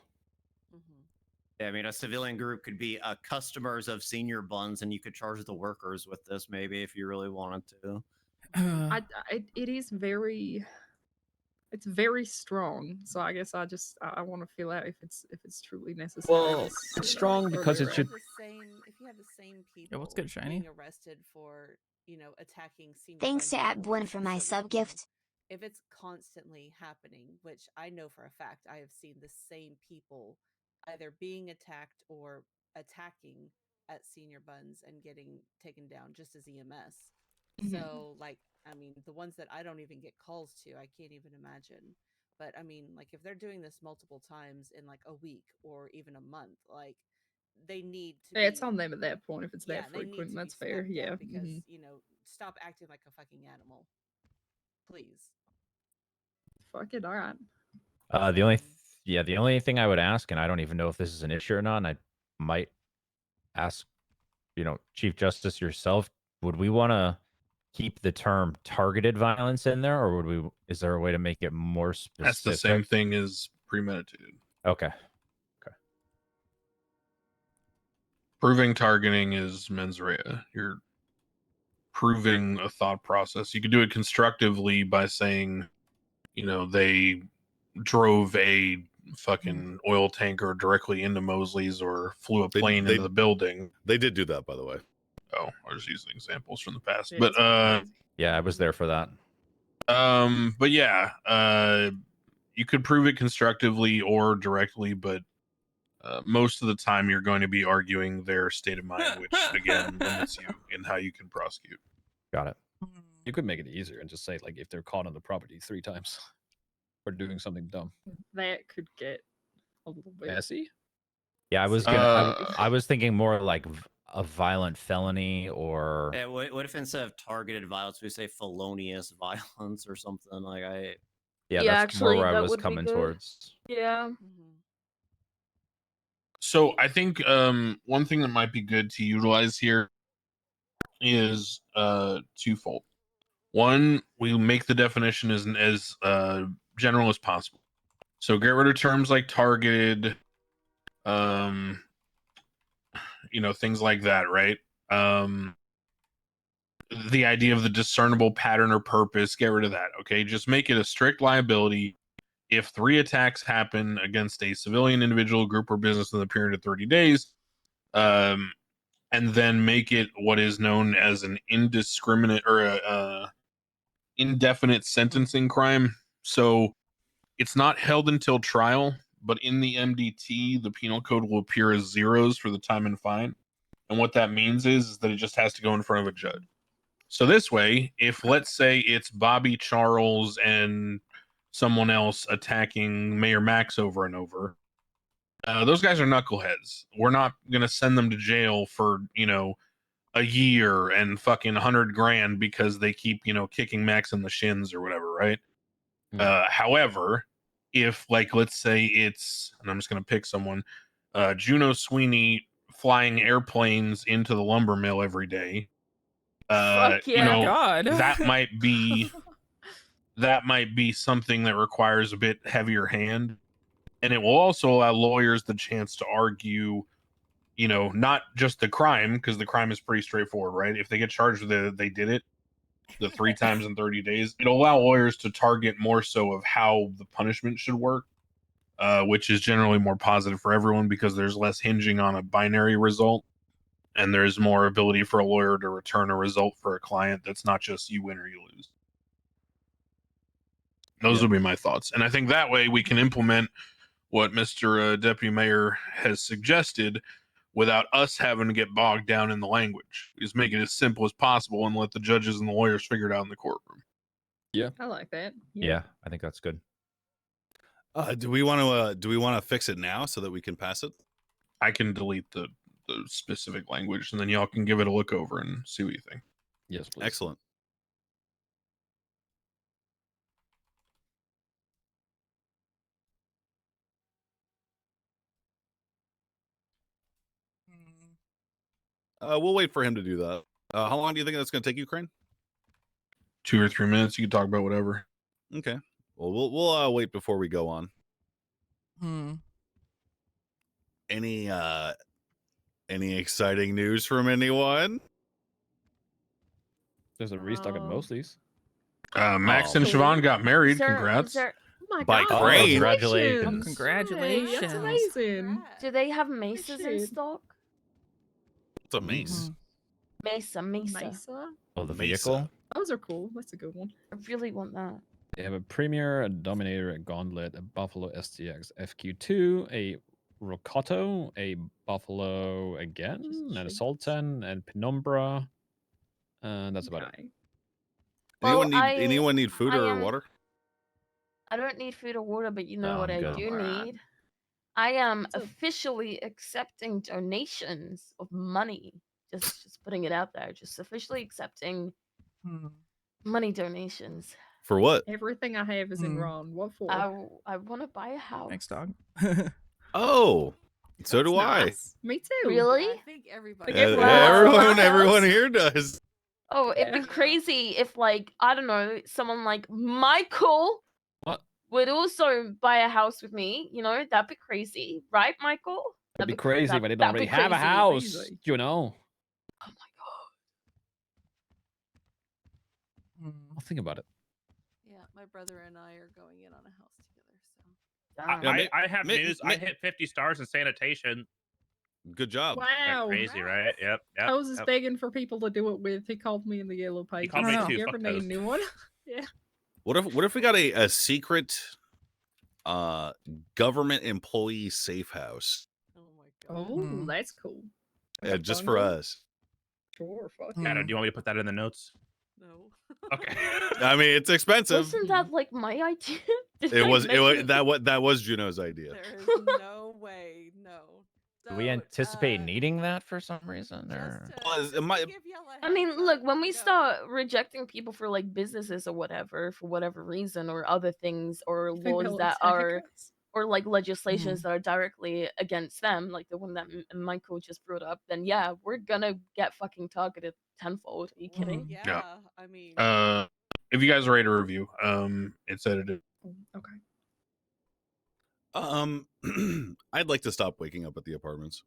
Yeah, I mean, a civilian group could be customers of Senior Buns, and you could charge the workers with this, maybe, if you really wanted to. It is very, it's very strong. So I guess I want to feel out if it's truly necessary. Well, it's strong because it should. If you have the same people what's good, Shiny? being arrested for, attacking Senior Thanks to Buns Ab1 for my sub gift. if it's constantly happening, which I know for a fact, I have seen the same people either being attacked or attacking at Senior Buns and getting taken down just as EMS. So, like, I mean, the ones that I don't even get calls to, I can't even imagine. But I mean, like, if they're doing this multiple times in like a week or even a month, like, they need to. Yeah, it's on them at that point if it's Yeah, that they need frequent. to be That's fair. snapped Yeah. up because stop acting like a fucking animal, please. Fuck it. All right. The only thing I would ask, and I don't even know if this is an issue or not, and I might ask, Chief Justice yourself, would we want to keep the term targeted violence in there, or is there a way to make it more specific? That's the same thing as premeditated. Okay. Proving targeting is mens rea. You're proving a thought process. You could do it constructively by saying, they drove a fucking oil tanker directly into Mosley's or flew a plane into the building. They did do that, by the way. Oh, I was using examples from the past. Yeah, But yeah, I was there for that. but yeah, you could prove it constructively or directly, but most of the time you're going to be arguing their state of mind, which again limits you in how you can prosecute. Got it. You could make it easier and just say, like, if they're caught on the property 3 times for doing something dumb. That could get a little bit messy. Yeah, I was gonna. I was thinking more like a violent felony or. Yeah, what if instead of targeted violence, we say felonious violence or something? Like Yeah, that's actually, more where I that was would be coming good. towards. Yeah. So I think one thing that might be good to utilize here is twofold. One, we make the definition as general as possible. So get rid of terms like targeted, things like that, right? The idea of the discernible pattern or purpose, get rid of that, okay? Just make it a strict liability. If 3 attacks happen against a civilian, individual, group, or business in the period of 30 days, and then make it what is known as an indiscriminate or indefinite sentencing crime. So it's not held until trial, but in the MDT, the penal code will appear as zeros for the time and fine. And what that means is that it just has to go in front of a judge. So this way, if let's say it's Bobby Charles and someone else attacking Mayor Max over and over, those guys are knuckleheads. We're not going to send them to jail for, a year and fucking $100,000 because they keep, kicking Max in the shins or whatever, right? However, if let's say it's, and I'm just going to pick someone, Juno Sweeney flying airplanes into the lumber mill every day, Fuck yeah. God. that might be something that requires a bit heavier hand, and it will also allow lawyers the chance to argue, not just the crime, because the crime is pretty straightforward, right? If they get charged with it, they did it. the 3 times in 30 days, it'll allow lawyers to target more so of how the punishment should work, which is generally more positive for everyone because there's less hinging on a binary result, and there's more ability for a lawyer to return a result for a client that's not just you win or you lose. Those would be my thoughts. And I think that way we can implement what Mr. Deputy Mayor has suggested without us having to get bogged down in the language. Just make it as simple as possible and let the judges and the lawyers figure it out in the courtroom. Yeah. I like that. Yeah, I think that's good. Do we want to fix it now so that we can pass it? I can delete the specific language and then y'all can give it a look over and see what you think. Yes, please. Excellent. We'll wait for him to do that. How long do you think that's going to take you, Crane? 2 or 3 minutes. You can talk about whatever. Okay. Well, we'll wait before we go on. Any exciting news from anyone? There's a restock at Mosley's. Max and Siobhan got married. Congrats. Oh my By god! Crane. Congratulations. Oh, congratulations. Hey, that's amazing. Do they have maces in shit. stock? It's a mace. Mesa. Mesa. Oh, the Mesa. vehicle? Those are cool. That's a good one. I really want that. They have a Premier, a Dominator, a Gauntlet, a Buffalo STX FQ2, a Rocotto, a Buffalo again, and a Sultan, and Penumbra. And that's about it. Anyone Well, anyone need food or water? I don't need food or water, but you know No, what I'm I good. do Alright. need? I am officially accepting donations of money. Just putting it out there. Just officially accepting money donations. For what? Everything I have is in Ron. What for? I want to buy a house. Thanks, dog. Oh, so do Nice. Me too. Really? I think everybody. Like everyone here does. Oh, it'd be crazy if, like, I don't know, someone like Michael would also buy a house with me. You know, that'd be crazy, right, Michael? That'd be crazy, but they don't that'd already be have a crazy. house, you know. Oh my god. I'll think about it. Yeah, my brother and I are going in on a house together. So. I have news. I hit 50 stars in sanitation. Good job. Wow. Crazy, right? Yep. Toes is begging for people to do it with. He called me in the yellow pages. called me If too, you ever fuck need a Toes. new one. Yeah. What if we got a secret government employee safe house? Oh, that's cool. Yeah, just for us. Sure. Fuck Adam, do you want me to put that in the notes? No. Okay. I mean, it's expensive. Wasn't that like my idea? That was Juno's idea. There is no way. No. Do we anticipate needing that for some reason, or? I mean, look, when we start rejecting people for like businesses or whatever, for whatever reason, or other things, or laws they'll that attack are, us? or like legislations that are directly against them, like the one that Michael just brought up, then yeah, we're gonna get fucking targeted tenfold. Are you kidding? Yeah. I mean. If you guys are ready to review, it's edited. Okay. I'd like to stop waking up at the apartments.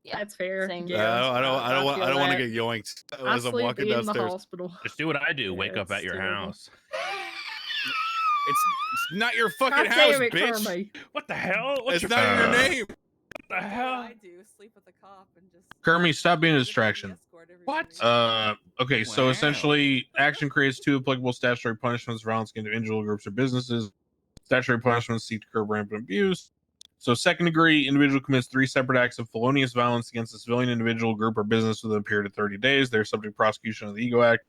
Yeah, that's fair. Same. Yeah, I don't want feel to that. get yoinked I as I'm sleep walking in the downstairs. hospital. Just do what I do. Yeah, Wake up it's at your terrible. house. It's not your fucking God house, damn it, bitch. Kermie. What the hell? What's It's your not your name. What the hell? I do sleep with the cop and just. Kermie, stop being a distraction. What? Okay, so Wow. essentially, action creates 2 applicable statutory punishments for violence against individual groups or businesses. Statutory punishments seek to curb rampant abuse. So, second degree, individual commits 3 separate acts of felonious violence against a civilian, individual, group, or business within a period of 30 days. They're subject to prosecution of the EGO Act.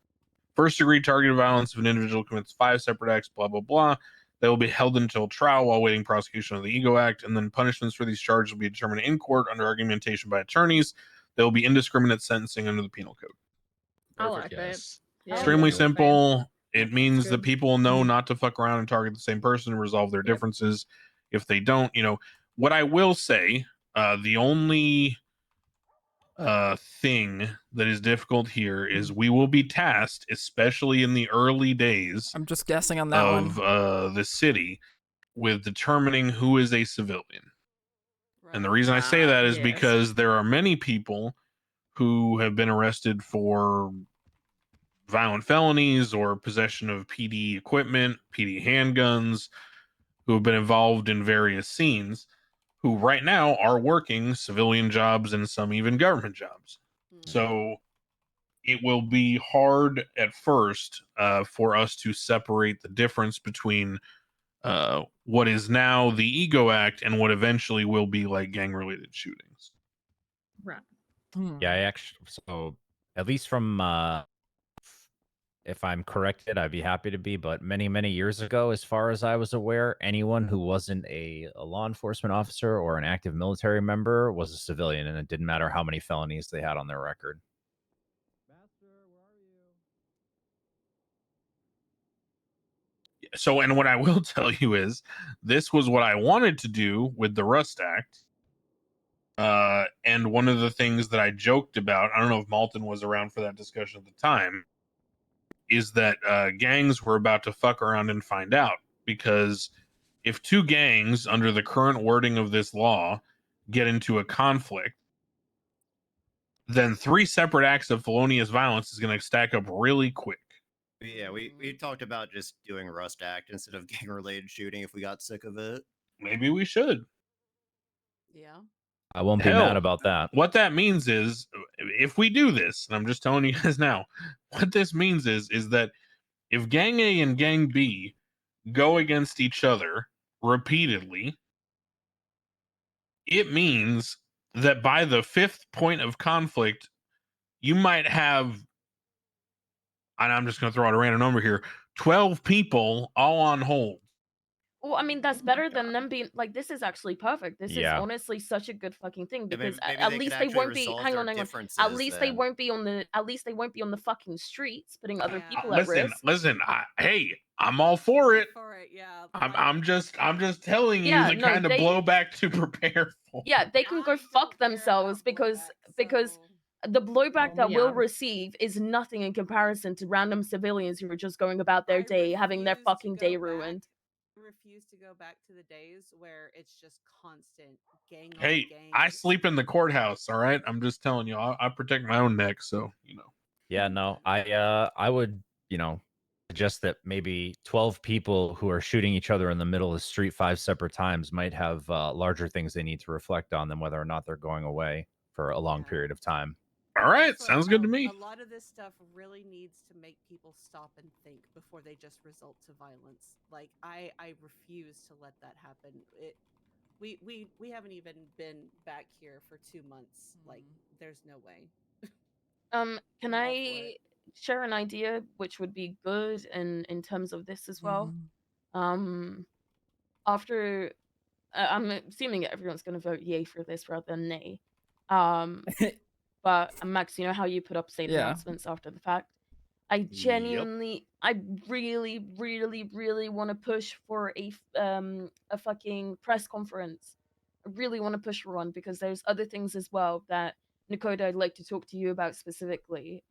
First degree targeted violence, if an individual commits 5 separate acts, blah, blah, blah. They will be held until trial while awaiting prosecution of the EGO Act, and then punishments for these charges will be determined in court under argumentation by attorneys. There will be indiscriminate sentencing under the penal code. I like that. Yeah, Extremely I'm a fan. simple. It means that good. people will know not to fuck around and target the same person and resolve their differences. If they don't, what I will say, the only thing that is difficult here is we will be tasked, especially in the early days I'm just guessing on that of one. the city, with determining who is a civilian. And the reason I say that is yes. because there are many people who have been arrested for violent felonies or possession of PD equipment, PD handguns, who have been involved in various scenes, who right now are working civilian jobs and some even government jobs. So it will be hard at first for us to separate the difference between what is now the Ego Act and what eventually will be like gang-related shootings. Right. Yeah, I actually, so at least from if I'm corrected, I'd be happy to be, but many, many years ago, as far as I was aware, anyone who wasn't a law enforcement officer or an active military member was a civilian, and it didn't matter how many felonies they had on their record. So, and what I will tell you is, this was what I wanted to do with the Rust Act. And one of the things that I joked about, I don't know if Malton was around for that discussion at the time, is that gangs were about to fuck around and find out. Because if two gangs, under the current wording of this law, get into a conflict, then 3 separate acts of felonious violence is going to stack up really quick. Yeah, we talked about just doing Rust Act instead of gang-related shooting if we got sick of it. Maybe we should. Yeah. I won't be mad about that. What that means is, if we do this, and I'm just telling you guys now, what this means is that if Gang A and Gang B go against each other repeatedly, it means that by the 5th point of conflict, you might have, and I'm just going to throw out a random number here, 12 people all on hold. Well, I mean, that's better than them being like, this is actually perfect. This is Yeah. honestly such a good fucking thing Yeah, because maybe at they least could they actually won't be. resolve Hang their on, hang on. At differences least they then. won't be on the. At least they won't be on the fucking streets, putting other people at Listen, risk. hey, I'm all for it. Yeah. I'm just telling you Yeah, the no, kind of they- blowback to prepare for. Yeah, they can go fuck themselves because the blowback that we'll receive is nothing in comparison to random civilians who are just going about their day, having their fucking day ruined. Refuse to go back to the days where it's just constant gang on Hey, gang. I sleep in the courthouse. All right, I'm just telling you, I protect my own neck. So Yeah, no, I would, suggest that maybe 12 people who are shooting each other in the middle of the street 5 separate times might have larger things they need to reflect on than whether or not they're going away for a long period of time. All right, Also, sounds good to me. A lot of this stuff really needs to make people stop and think before they just result to violence. Like I refuse to let that happen. We haven't even been back here for 2 months. Like there's no way. Can I share an idea which would be good in terms of this as well? After I'm assuming everyone's going to vote yay for this rather than nay. But Max, you know how you put up state Yeah. announcements after the fact? I genuinely, I really, really, really want to push for a fucking press conference. I really want to push for one because there's other things as well that Nakoda I'd like to talk to you about specifically.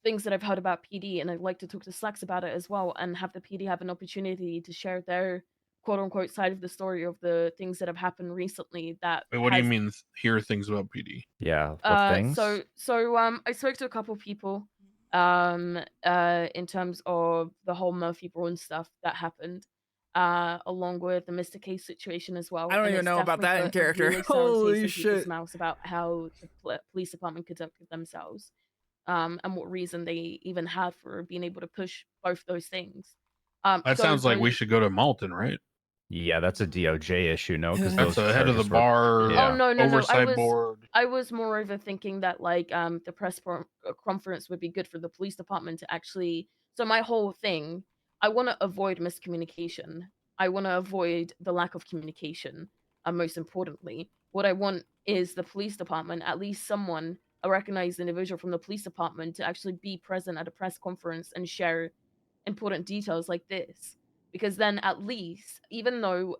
Things that I've heard about PD, and I'd like to talk to Slacks about it as well, and have the PD have an opportunity to share their quote unquote side of the story of the things that have happened recently. That Wait, what do you has- mean? Hear things about PD? Yeah, what things? So I spoke to a couple people in terms of the whole Murphy Braun stuff that happened, along with the Mr. Case situation as well. I don't and even it's know about definitely that in put a character. really sour taste Holy in people's shit. mouths about how the police department conducted themselves, and what reason they even had for being able to push both those things. That sounds like we should go to Malton, right? Yeah, that's a DOJ issue, no? Because That's the head of the bar. Yeah. Oh no, oversight board. I was moreover thinking that like the press conference would be good for the police department to actually. So my whole thing, I want to avoid miscommunication. I want to avoid the lack of communication. Most importantly, what I want is the police department, at least someone, a recognized individual from the police department, to actually be present at a press conference and share important details like this. Because then at least, even though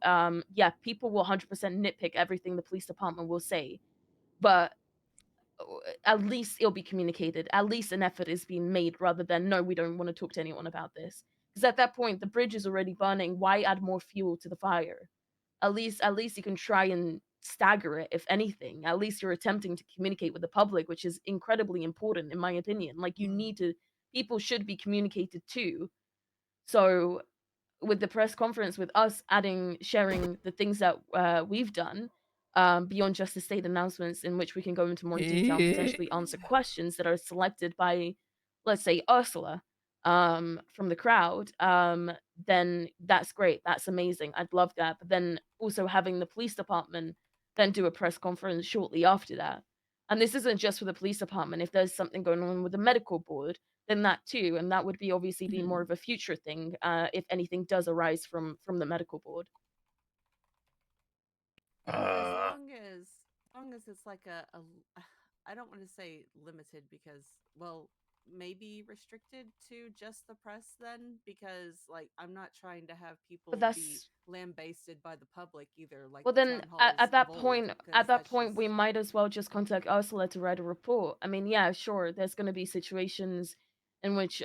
yeah, people will 100% nitpick everything the police department will say, but at least it'll be communicated. At least an effort is being made rather than, no, we don't want to talk to anyone about this. Because at that point the bridge is already burning. Why add more fuel to the fire? At least you can try and stagger it. If anything, at least you're attempting to communicate with the public, which is incredibly important in my opinion. Like, you need to people should be communicated to. So with the press conference, with us sharing the things that we've done, beyond just the state announcements, in which we can go into more detail and potentially answer questions that are selected by, let's say, Ursula, from the crowd, then that's great. That's amazing. I'd love that. But then also having the police department then do a press conference shortly after that. And this isn't just for the police department. If there's something going on with the medical board, then that too, and that would be obviously be more of a future thing, if anything does arise from the medical board. As long as it's like a I don't want to say limited, because, well, maybe restricted to just the press then, because like I'm not trying to have people be lambasted by the public either. Like, well, the then town at halls that of old, point, 'cause at that that's point, just- we might as well just contact Ursula to write a report. I mean, yeah, sure, there's going to be situations in which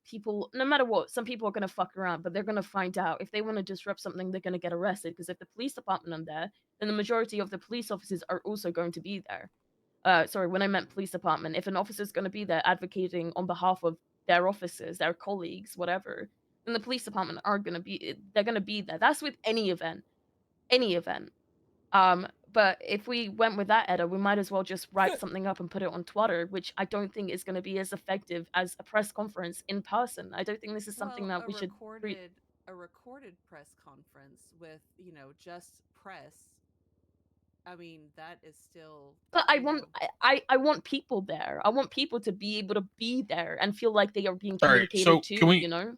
people, no matter what, some people are going to fuck around, but they're going to find out. If they want to disrupt something, they're going to get arrested, because if the police department are there, then the majority of the police officers are also going to be there. Sorry, when I meant police department, if an officer is going to be there advocating on behalf of their officers, their colleagues, whatever, then the police department are going to be, they're going to be there. That's with any event. But if we went with that, Edda, we might as well just write something up and put it on Twitter, which I don't think is going to be as effective as a press conference in person. I don't think this is something that we should treat. A recorded press conference with, just press. I mean, that is still. But I want people there. I want people to be able to be there and feel like they are being All right, communicated so to. can we? You know.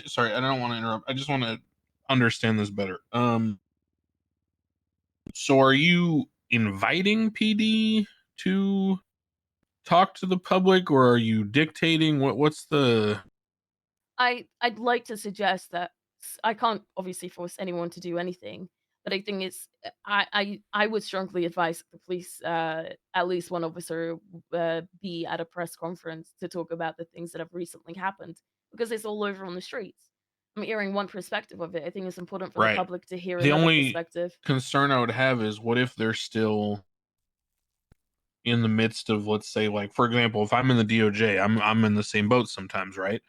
Sorry, I don't want to interrupt. I just want to understand this better. So are you inviting PD to talk to the public, or are you dictating? What's the? I'd like to suggest that I can't obviously force anyone to do anything, but I think it's I would strongly advise the police, at least one officer, be at a press conference to talk about the things that have recently happened, because it's all over on the streets. I'm hearing one perspective of it. I think it's important for the Right. public to hear The another only perspective. concern I would have is, what if they're still in the midst of, let's say, like, for example, if I'm in the DOJ, I'm in the same boat sometimes, right?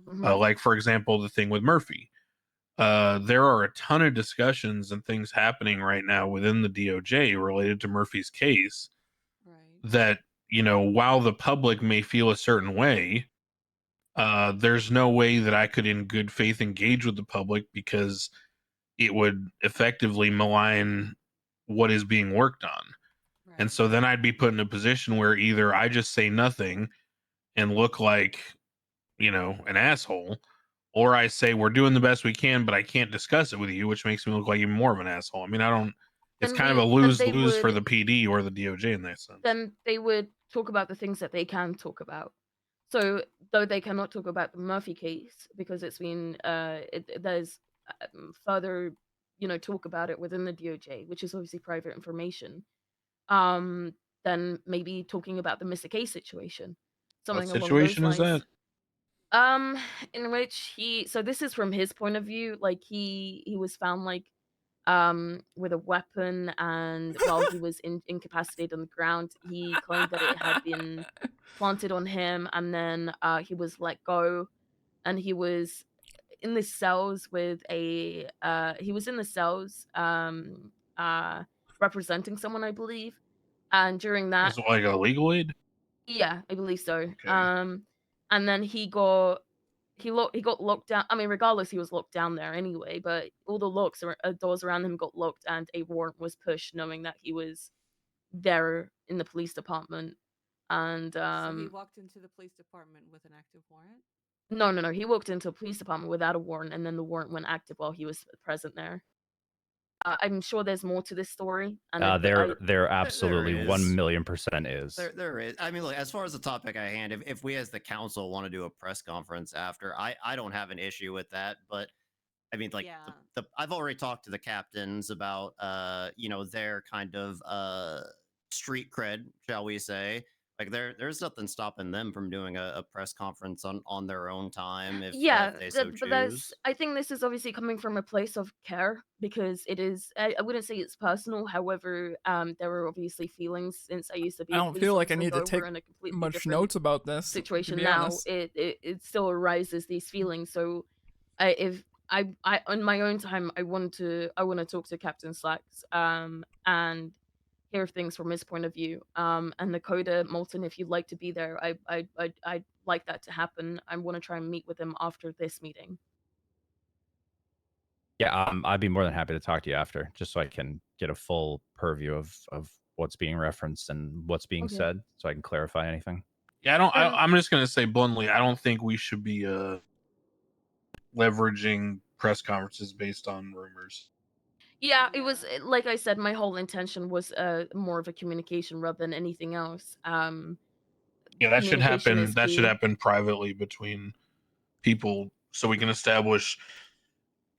Mhm. Like, for example, the thing with Murphy. There are a ton of discussions and things happening right now within the DOJ related to Murphy's case. That, while the public may feel a certain way, there's no way that I could in good faith engage with the public, because it would effectively malign what is being worked on. And so then I'd be put in a position where either I just say nothing and look like, an asshole, or I say we're doing the best we can, but I can't discuss it with you, which makes me look like even more of an asshole. I mean, it's Then kind of a they lose-lose for would- the PD or the DOJ in that sense. Then they would talk about the things that they can talk about. So, though they cannot talk about the Murphy case because it's been, there's further, talk about it within the DOJ, which is obviously private information. Then maybe talking about the Mr. K situation, something What along those situation is lines. that? In which so this is from his point of view, like he was found like with a weapon, and while he was incapacitated on the ground, he claimed that it had been planted on him, and then he was let go, and he was in the cells with a representing someone, I believe, and during that, Is it like a legal aid? yeah, I believe so. Okay. And then he got locked down. I mean, regardless, he was locked down there anyway. But all the doors around him got locked, and a warrant was pushed, knowing that he was there in the police department. And So he walked into the police department with an active warrant? no, he walked into a police department without a warrant, and then the warrant went active while he was present there. I'm sure there's more to this story, and there absolutely is. 1,000,000% is. There is. I mean, look, as far as the topic at hand, if we as the council want to do a press conference after, I don't have an issue with that. But I mean, like, I've already talked to the captains about, their kind of street cred, shall we say. Like there's nothing stopping them from doing a press conference on their own time if they so but choose. I think this is obviously coming from a place of care because it is. I wouldn't say it's personal. However, there are obviously feelings since I used to be I a don't police feel like I officer, need to though take we're in a completely much different notes about this. To situation be now. honest. It still arises these feelings. So, if I on my own time, I want to talk to Captain Slacks and hear things from his point of view. And Nakoda Molten, if you'd like to be there, I'd like that to happen. I want to try and meet with him after this meeting. Yeah, I'd be more than happy to talk to you after, just so I can get a full purview of what's being referenced and what's being Okay. said, so I can clarify anything. Yeah, I'm just gonna say bluntly, I don't think we should be leveraging press conferences based on rumors. Yeah, it was like I said, my whole intention was more of a communication rather than anything else. Yeah, that should Communication happen. is That should key. happen privately between people, so we can establish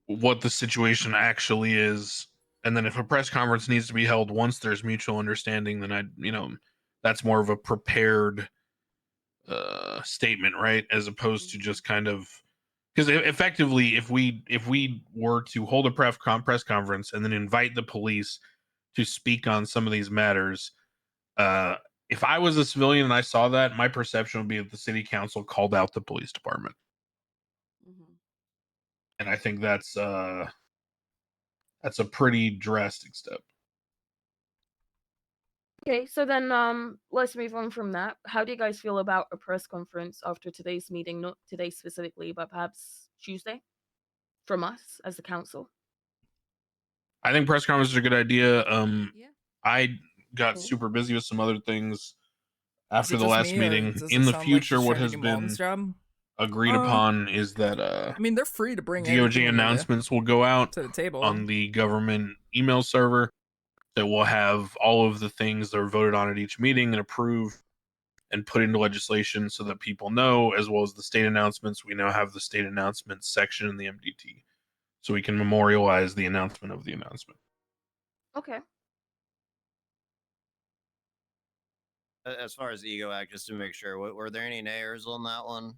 what the situation actually is. And then if a press conference needs to be held once there's mutual understanding, then that's more of a prepared statement, right? As opposed to just kind of, because effectively, if we were to hold a press conference and then invite the police to speak on some of these matters, if I was a civilian and I saw that, my perception would be that the city council called out the police department. And I think that's a pretty drastic step. Okay, so then let's move on from that. How do you guys feel about a press conference after today's meeting? Not today specifically, but perhaps Tuesday from us as the council. I think press conferences are a good idea. I got Cool. super busy with some other things Is after it the just last me, or meeting. does In it the sound like future, he's what trying to has do been Malden's job? agreed upon is that I mean, they're free to bring DOJ anything announcements will go out to the table. on the government email server that will have all of the things that are voted on at each meeting and approved and put into legislation so that people know, as well as the state announcements. We now have the state announcements section in the MDT, so we can memorialize the announcement of the announcement. Okay. As far as Ego Act, just to make sure, were there any nayers on that one?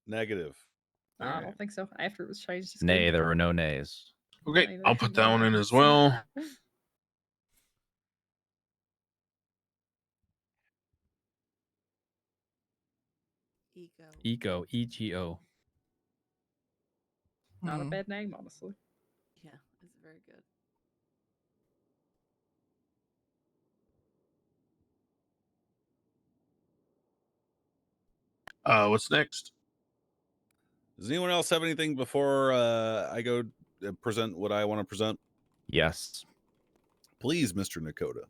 Negative. I don't think so. After it was changed. it's Nay, good. there were no nays. Okay, Nay, I'll there put were that no one in nays. as well. Ego, EGO. Not a bad name, honestly. Yeah, it's very good. What's next? Does anyone else have anything before I go present what I want to present? Yes. Please, Mr. Nakota.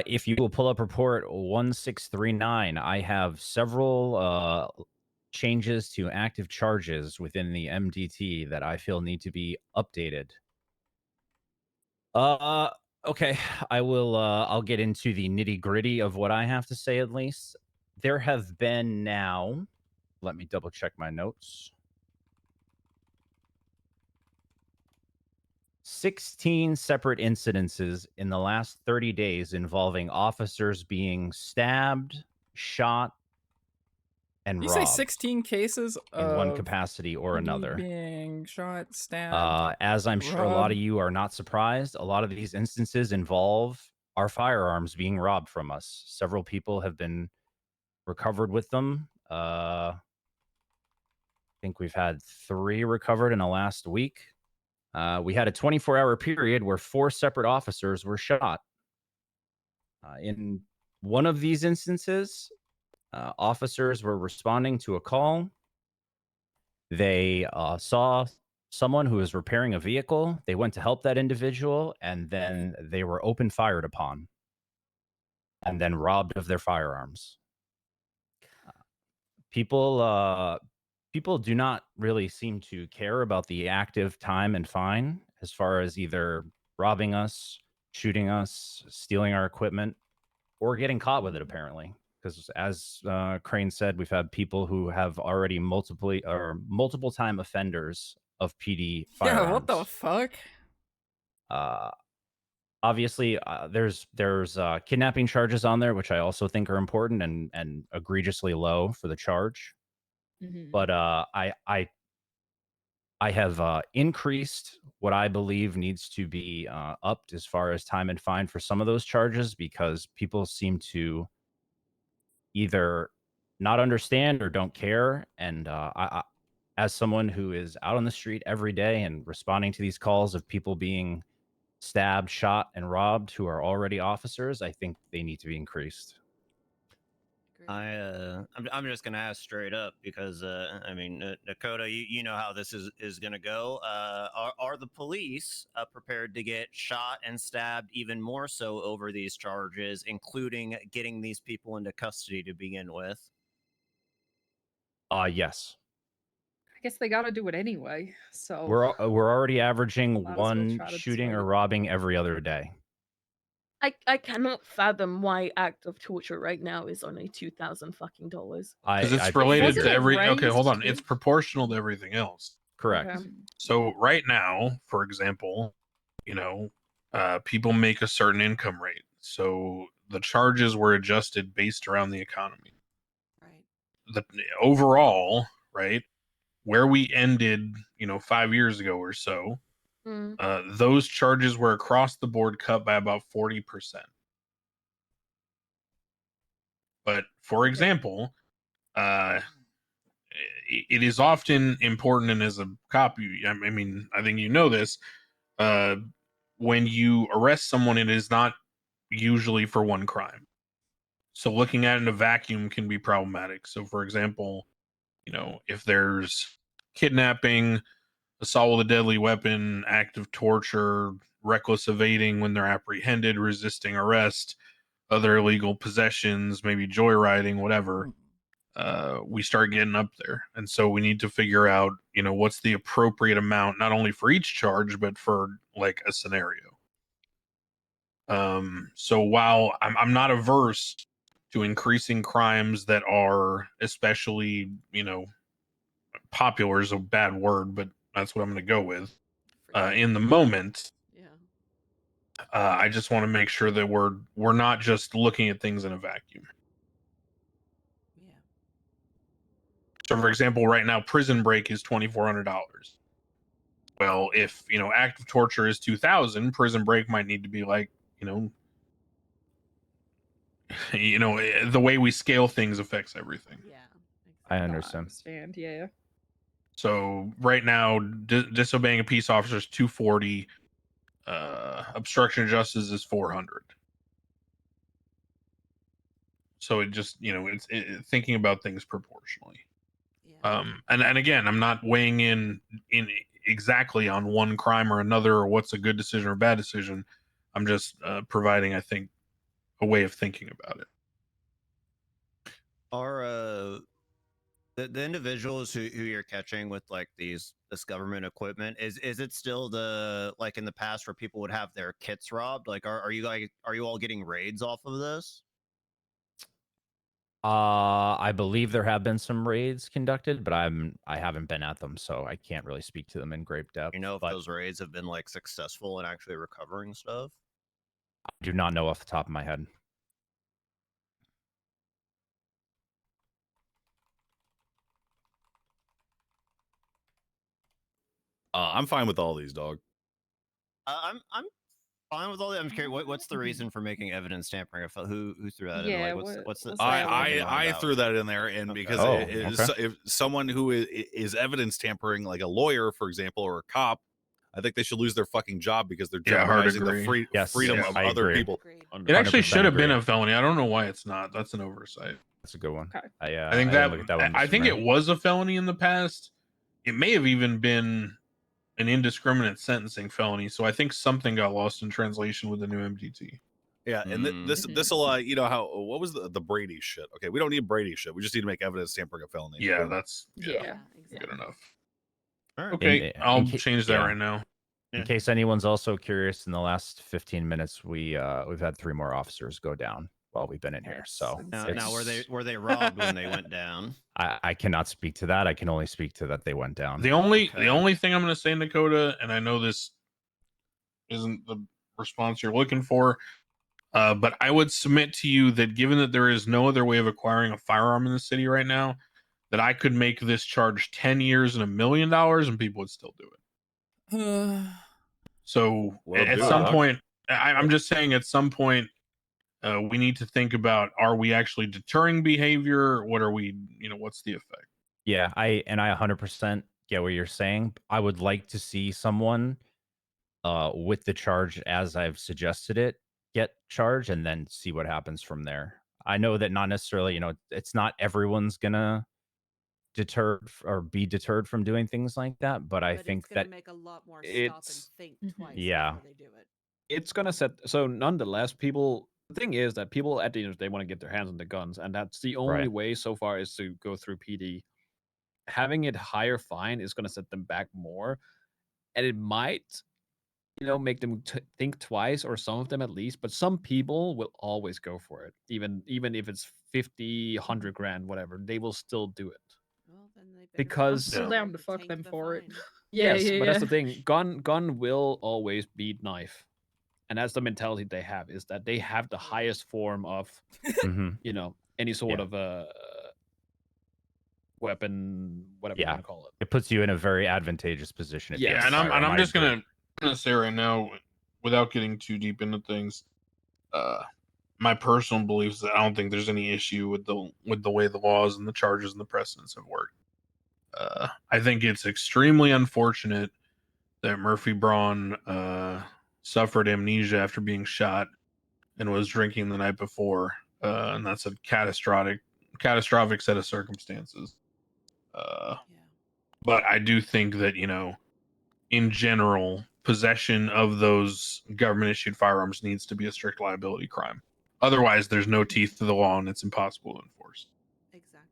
If you will pull up report 1639, I have several changes to active charges within the MDT that I feel need to be updated. Okay, I will I'll get into the nitty-gritty of what I have to say at least. There have been now, let me double check my notes. 16 separate incidences in the last 30 days involving officers being stabbed, shot, and You say robbed 16 cases in one of capacity or PD another. being shot, stabbed. As I'm sure a lot of robbed. you are not surprised, a lot of these instances involve our firearms being robbed from us. Several people have been recovered with them. I think we've had 3 recovered in the last week. We had a 24-hour period where 4 separate officers were shot. In one of these instances, officers were responding to a call. They saw someone who was repairing a vehicle. They went to help that individual, and then they were open fired upon and then robbed of their firearms. People do not really seem to care about the active time and fine as far as either robbing us, shooting us, stealing our equipment, or getting caught with it, apparently. Because as Crane said, we've had people who have already multiple time offenders of PD firearms. Yeah, what the fuck? obviously there's kidnapping charges on there, which I also think are important and egregiously low for the charge. But I have increased what I believe needs to be upped as far as time and fine for some of those charges, because people seem to either not understand or don't care. And as someone who is out on the street every day and responding to these calls of people being stabbed, shot, and robbed who are already officers, I think they need to be increased. I'm just gonna ask straight up because I mean Dakota, you know how this is gonna go. Are the police prepared to get shot and stabbed even more so over these charges, including getting these people into custody to begin with? Yes. I guess they got to do it anyway. So We're already averaging might as well one try to shooting dissuade or it. robbing every other day. I cannot fathom why act of torture right now is only $2,000 fucking dollars. Because it's related to every. Okay, hold on. It's proportional to everything else. Correct. So right now, for example, people make a certain income rate. So the charges were adjusted based around the economy. Right. The overall, right, where we ended, 5 years ago or so, those charges were across the board cut by about 40%. But for example, it is often important, and as a cop, I mean, I think you know this, when you arrest someone, it is not usually for one crime. So looking at it in a vacuum can be problematic. So for example, if there's kidnapping, assault with a deadly weapon, active torture, reckless evading when they're apprehended, resisting arrest, other illegal possessions, maybe joyriding, whatever, we start getting up there. And so we need to figure out, what's the appropriate amount, not only for each charge, but for like a scenario. So while I'm not averse to increasing crimes that are especially, popular is a bad word, but that's what I'm going to go with. In the moment, I just want to make sure that we're not just looking at things in a vacuum. So, for example, right now, prison break is $2,400. Well, if active torture is $2,000, prison break might need to be like, the way we scale things affects everything. Yeah, I understand. Understand, yeah. So right now, disobeying a peace officer is $240. Obstruction of justice is $400. So it just, it's thinking about things proportionally. And again, I'm not weighing in exactly on one crime or another, or what's a good decision or bad decision. I'm just providing, I think, a way of thinking about it. Are the individuals who you're catching with like this government equipment, is it still the like in the past where people would have their kits robbed? Like are you all getting raids off of this? I believe there have been some raids conducted, but I haven't been at them, so I can't really speak to them in great depth. You know if those raids have been like successful in actually recovering stuff? I do not know off the top of my head. I'm fine with all these, dog. I'm fine with all that. I'm curious, what's the reason for making evidence tampering? Who threw that in? Like, what's the? I threw that in there, and because if someone who is evidence tampering, like a lawyer, for example, or a cop, I think they should lose their fucking job because they're jeopardizing the freedom of other people. It actually should have been a felony. I don't know why it's not. That's an oversight. That's a good one. Okay. I think I think it was a felony in the past. It may have even been an indiscriminate sentencing felony. So I think something got lost in translation with the new MDT. Yeah, and this will how what was the Brady shit? Okay, we don't need Brady shit. We just need to make evidence tampering a felony. Yeah, that's yeah, good enough. All right. Okay, I'll change that right now. In case anyone's also curious, in the last 15 minutes, we've had 3 more officers go down while we've been in here. So now were they robbed when they went down? I cannot speak to that. I can only speak to that they went down. The only thing I'm going to say, Dakota, and I know this isn't the response you're looking for. But I would submit to you that given that there is no other way of acquiring a firearm in the city right now, that I could make this charge 10 years and $1 million and people would still do it. So Well, at do it, some Doc. point, I'm just saying at some point, we need to think about, are we actually deterring behavior? What are we, what's the effect? Yeah, I 100% get what you're saying. I would like to see someone with the charge as I've suggested it get charged and then see what happens from there. I know that not necessarily, it's not everyone's gonna be deterred from doing things like that, but I think it's gonna that make a lot more stop and It's think Mhm. twice Yeah. before they do it. it's gonna set. So nonetheless, people. The thing is that people at the end of the day want to get their hands on the guns, and that's the only Right. way so far is to go through PD. Having it higher fine is gonna set them back more, and it might, make them think twice, or some of them at least. But some people will always go for it, even if it's 50, 100 grand, whatever. They will still do it. Well, then they better be I'm Because still prepared down to fuck tank them the for it. fine. Yeah, yes, yeah, but that's yeah. the thing. Gun will always beat knife, and that's the mentality they have. Is that they have the highest form of, Mhm. any sort Yeah. of a weapon, whatever you Yeah. want to call it. It puts you in a very advantageous position if you Yes. have Yeah, and a I'm firearm. I just agree. gonna say right now, without getting too deep into things, my personal beliefs that I don't think there's any issue with the way the laws and the charges and the precedents have worked. I think it's extremely unfortunate that Murphy Braun suffered amnesia after being shot and was drinking the night before, and that's a catastrophic set of circumstances. But I do think that in general, possession of those government issued firearms needs to be a strict liability crime. Otherwise, there's no teeth to the law and it's impossible to enforce. Exactly.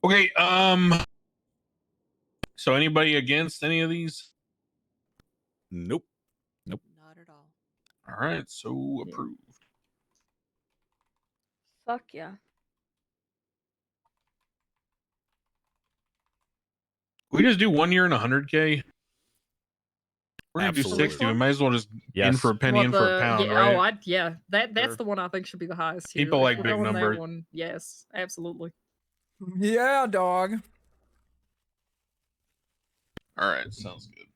Okay, so anybody against any of these? Nope. Nope. Not at all. All right, so approved. Fuck yeah. We just do 1 year and 100K. We're gonna do Absolutely. 60. We might as well just in Yes. for a penny, What in for a pound, yeah, right? that's Sure. the one I think should be the highest here. People If like we're big going that numbers. one, yes, absolutely. Yeah, dog. All right, sounds good.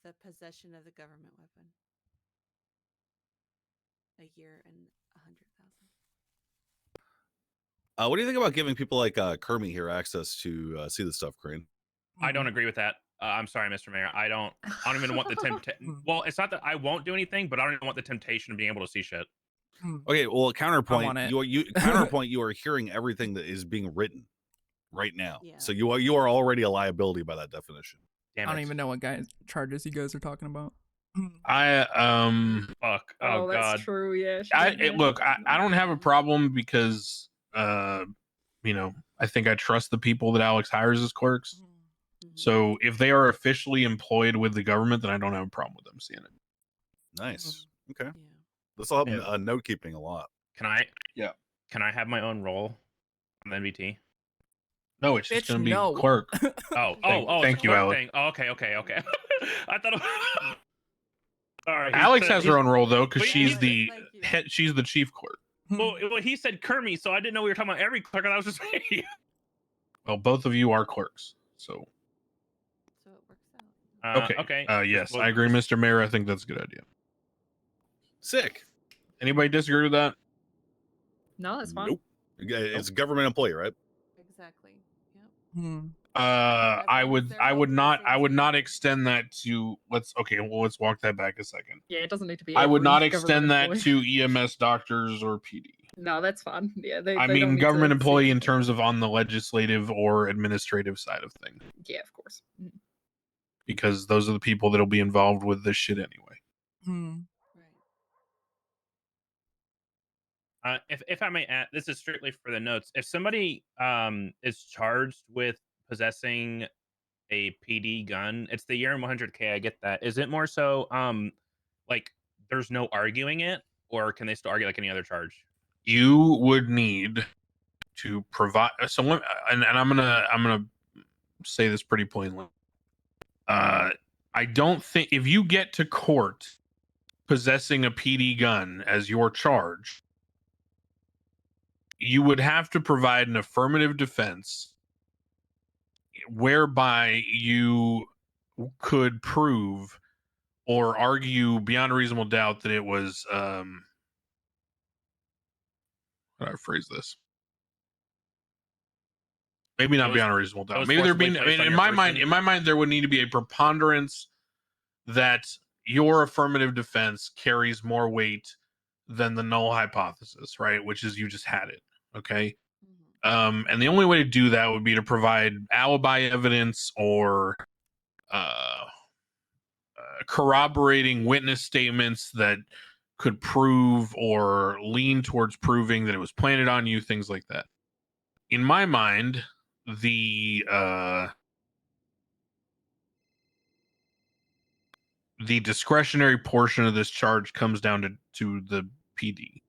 The possession of the government weapon. A year and 100,000. What do you think about giving people like Kermit here access to see the stuff, Crane? I don't agree with that. I'm sorry, Mr. Mayor. I don't even want the temptation. Well, it's not that I won't do anything, but I don't even want the temptation of being able to see shit. Okay, well, counterpoint. want it. Counterpoint. You are hearing everything that is being written right now, Yeah. so you are already a liability by that definition. Damn I it. don't even know what charges you guys are talking about. I Fuck. Oh, Oh, that's God. true. Yeah. look, I don't have a problem because I think I trust the people that Alex hires as clerks. So if they are officially employed with the government, then I don't have a problem with them seeing it. Nice. Okay. This will help note keeping a lot. Can I? Yeah. Can I have my own role on the NBT? No, it's just Bitch, going to be no. clerk. Oh, Thank it's you, clerk Alex. thing. Oh, okay. I thought. All right. Alex has her own role though, because But she's he- the head. She's the chief clerk. Well, he said Kermit, so I didn't know we were talking about every clerk. That was just me. Well, both of you are clerks, so. So it works out. Okay. Okay. Yes, Well, I agree, Mr. Mayor. I think that's a good idea. Sick. Anybody disagree with that? No, that's fine. Nope. It's a government employee, right? Exactly. Yep. I would not extend that to let's walk that back a second. Yeah, it doesn't need to be. I would every not government extend that employee. to EMS doctors or PD. No, that's fine. Yeah, they I don't mean need to government see employee in anything. terms of on the legislative or administrative side of things. Yeah, of course. Because those are the people that'll be involved with this shit anyway. If I may add, this is strictly for the notes. If somebody is charged with possessing a PD gun, it's the year and 100K. I get that. Is it more so like there's no arguing it, or can they still argue like any other charge? You would need to provide. So, and I'm gonna say this pretty plainly. I don't think if you get to court possessing a PD gun as your charge, you would have to provide an affirmative defense whereby you could prove or argue beyond a reasonable doubt that it was how do I phrase this? Maybe not beyond a reasonable doubt. Maybe there being, I mean, in my mind, there would need to be a preponderance that your affirmative defense carries more weight than the null hypothesis, right? Which is you just had it. Okay. And the only way to do that would be to provide alibi evidence or corroborating witness statements that could prove or lean towards proving that it was planted on you, things like that. In my mind, the discretionary portion of this charge comes down to the PD.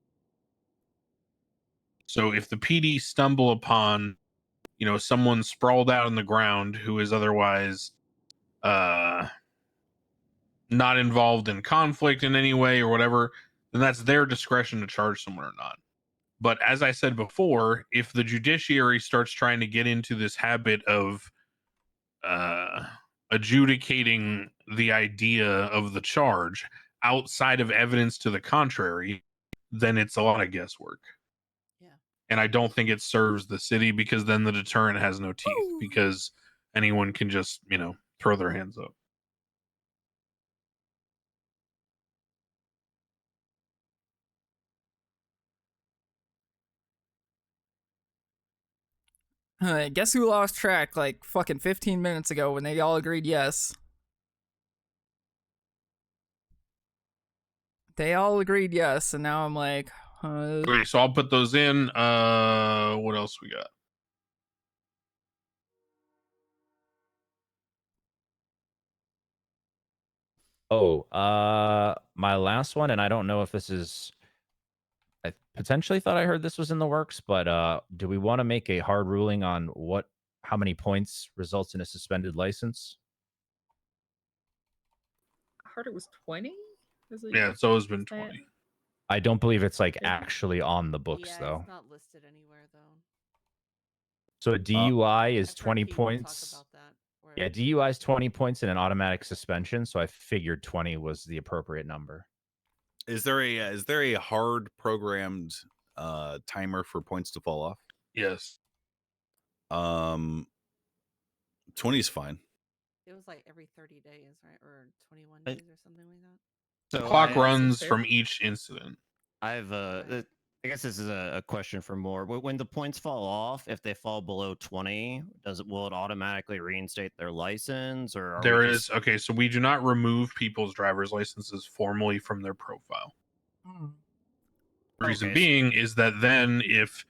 So if the PD stumble upon, someone sprawled out on the ground who is otherwise not involved in conflict in any way or whatever, then that's their discretion to charge someone or not. But as I said before, if the judiciary starts trying to get into this habit of adjudicating the idea of the charge outside of evidence to the contrary, then it's a lot of guesswork. Yeah. And I don't think it serves the city, because then the deterrent has no teeth, because anyone can just, throw their hands up. Guess who lost track like fucking 15 minutes ago when they all agreed yes? They all agreed yes, and now I'm like, Okay, so I'll put those in. What else we got? Oh, my last one, and I don't know if this is. I potentially thought I heard this was in the works, but do we want to make a hard ruling on how many points results in a suspended license? I heard it was 20. Yeah, it's always been 20. I don't believe it's like actually on the books though. It's not listed anywhere though. So a DUI is I've heard 20 people points. talk about that, where- Yeah, DUI is 20 points and an automatic suspension. So I figured 20 was the appropriate number. Is there a hard programmed timer for points to fall off? Yes. 20 is fine. It was like every 30 days, right? Or 21 days or something like that. The clock runs from each incident. I guess this is a question for more. When the points fall off, if they fall below 20, will it automatically reinstate their license, or Okay, so we do not remove people's driver's licenses formally from their profile. The reason being is that then if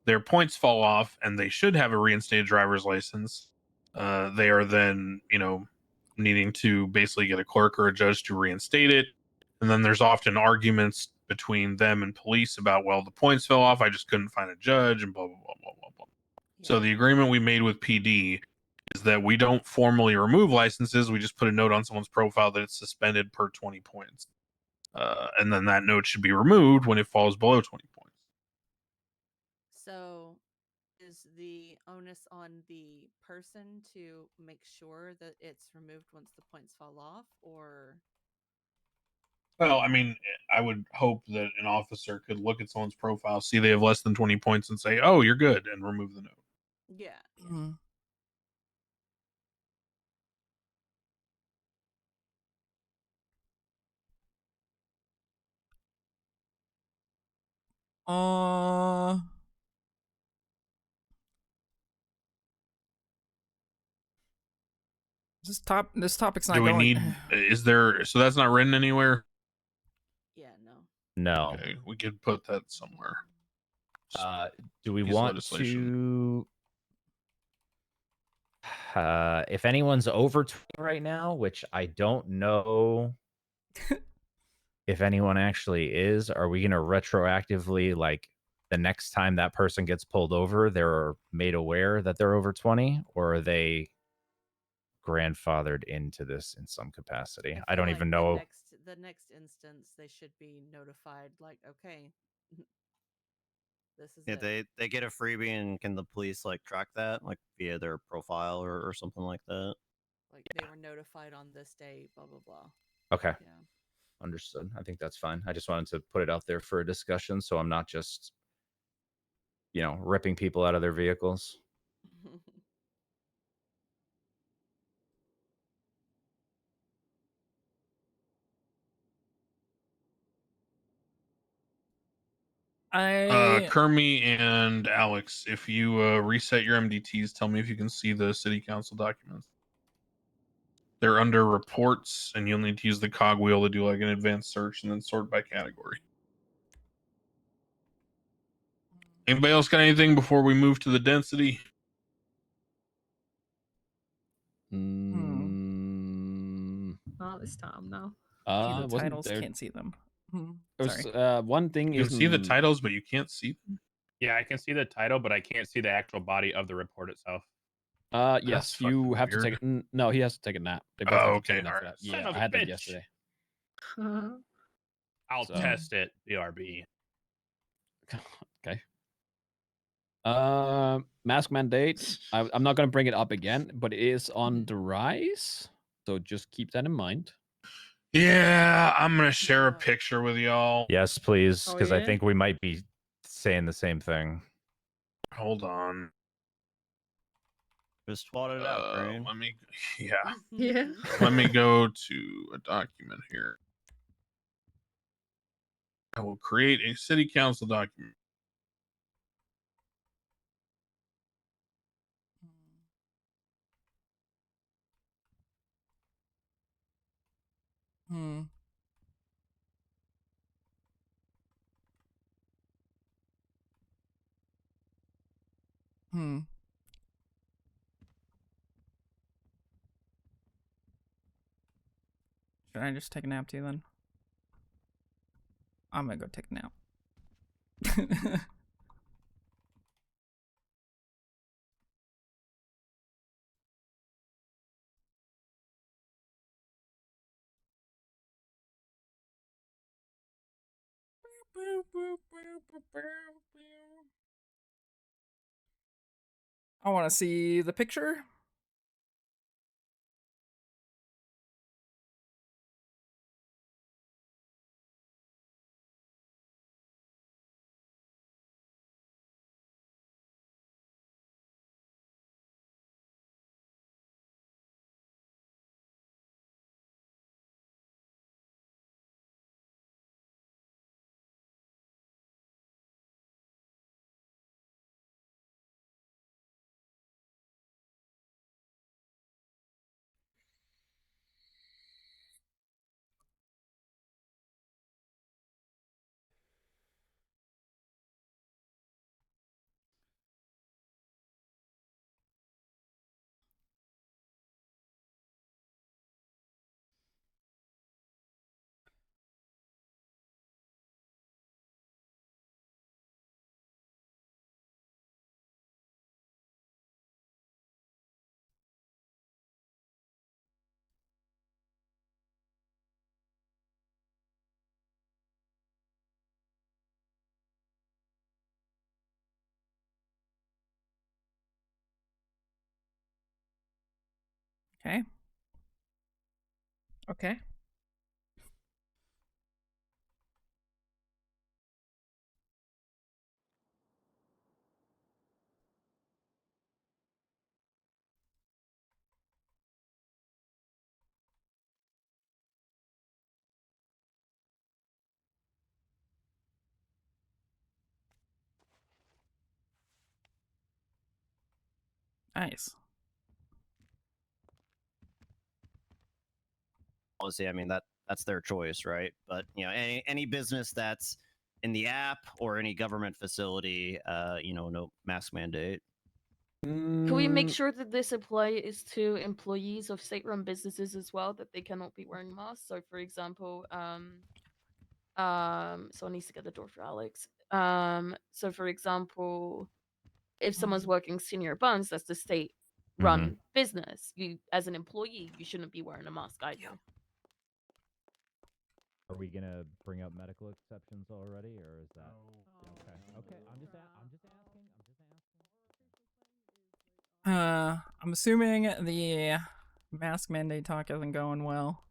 their points fall off and they should have a reinstated driver's license, they are then, needing to basically get a clerk or a judge to reinstate it. And then there's often arguments between them and police about, well, the points fell off, I just couldn't find a judge, and blah, blah, blah, blah, blah, blah. Yeah. So the agreement we made with PD is that we don't formally remove licenses. We just put a note on someone's profile that it's suspended per 20 points. And then that note should be removed when it falls below 20 points. So is the onus on the person to make sure that it's removed once the points fall off, or? Well, I mean, I would hope that an officer could look at someone's profile, see they have less than 20 points, and say, oh, you're good, and remove the note. Yeah. Mm-hmm. This topic's not Do we going. need? Is there? So that's not written anywhere. Yeah, no. No. Okay, we could put that somewhere. Do we want to? If anyone's over 20 right now, which I don't know if anyone actually is, are we going to retroactively like the next time that person gets pulled over, they're made aware that they're over 20, or are they grandfathered into this in some capacity? I feel don't like even know. The next instance, they should be notified. Like, okay, this is Yeah, it. they get a freebie, and can the police like track that like via their profile or something like that? Like they were notified on this day, blah blah blah. Okay. Yeah. Understood. I think that's fine. I just wanted to put it out there for a discussion so I'm not just, ripping people out of their vehicles. Kermie and Alex, if you reset your MDTs, tell me if you can see the city council documents. They're under reports, and you'll need to use the cogwheel to do like an advanced search and then sort by category. Anybody else got anything before we move to the density? Not this time, no. See the Wasn't titles, there? can't see them. There's Sorry. one thing You is can see the titles, but you can't see them. Yeah, I can see the title, but I can't see the actual body of the report itself. Yes, That's you fucking have to weird. take. No, he has to take a nap. They both Oh, have to take okay, a nap for alright. that. Son Yeah, of I a had that bitch. yesterday. I'll So- test it. BRB. Okay. Mask mandate. I'm not gonna bring it up again, but it is on the rise. So just keep that in mind. Yeah, I'm gonna share a picture with y'all. Yes, please, Oh, because I yeah? think we might be saying the same thing. Hold on. Just swat it out, Crane. Let me. Yeah. Yeah. Let me go to a document here. I will create a city council document. Hmm. Hmm. Should I just take a nap too then? I'm gonna go take a nap. I want to see the picture. Okay. Okay. Nice. Obviously, I mean that's their choice, right? But any business that's in the app or any government facility, no mask mandate. Can we make sure that this applies to employees of state-run businesses as well, that they cannot be wearing masks? So, for example, Someone needs to get the door for Alex. So for example, if someone's working senior buns, that's the state-run business. You, as an employee, you shouldn't be wearing a mask either. Are we gonna bring up medical exceptions already, or is that okay? Okay, I'm just asking. I'm assuming the mask mandate talk isn't going well.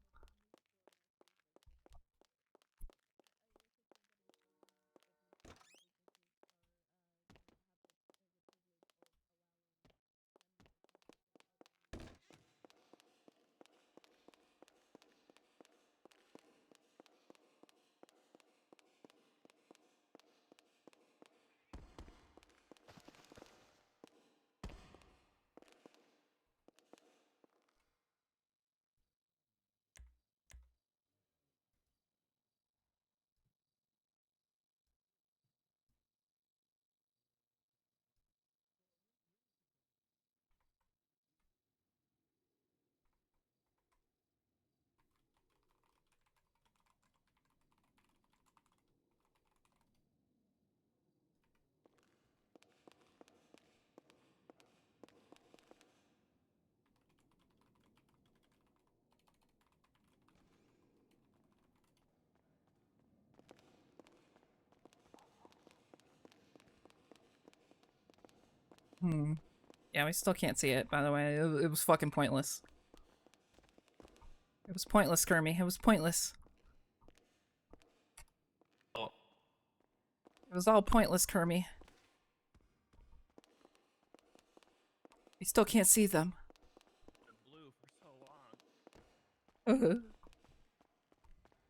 Yeah, we still can't see it, by the way. It was fucking pointless. It was pointless, Kermie. It was pointless. Oh. It was all pointless, Kermie. We still can't see them. Blue for so long. Uh-huh.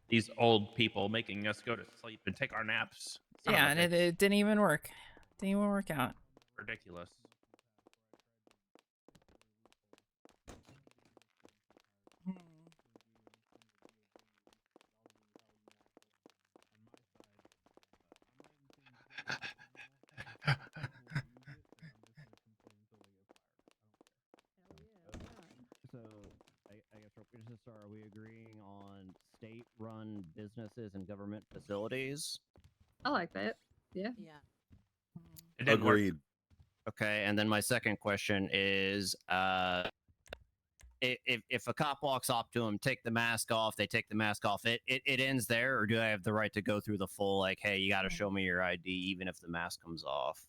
These old people making us go to sleep and take our naps. Son of Yeah, a and bitch. it didn't even work. Didn't even work out. Ridiculous. So, I guess are we agreeing on state-run businesses and government facilities? I like that. Yeah. Yeah. It didn't work. Agreed. Okay, and then my second question is, if a cop walks up to him, take the mask off, they take the mask off, it ends there, or do I have the right to go through the full, like, hey, you got to show me your ID even if the mask comes off?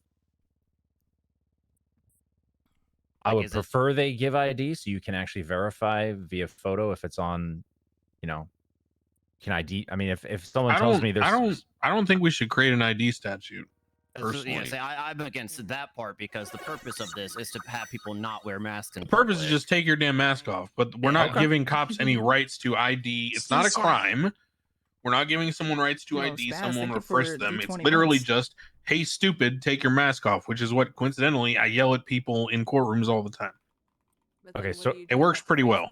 I Like, would is it- prefer they give ID so you can actually verify via photo if it's on, you know, can ID. I mean, if someone tells me there's, I don't think we should create an ID statute. So, Personally, yeah, see, I'm against that part because the purpose of this is to have people not wear masks in the purpose is public. just take your damn mask off. But we're Yeah. not Okay. giving cops any rights to ID. It's not a crime. We're not giving someone rights to Yo, ID Spaz, someone thank or you for frisk them. the It's 20 literally months. just, hey, stupid, take your mask off, which is what, coincidentally, I yell at people in courtrooms all the time. But Okay, then so what do you it do works about the pretty face well.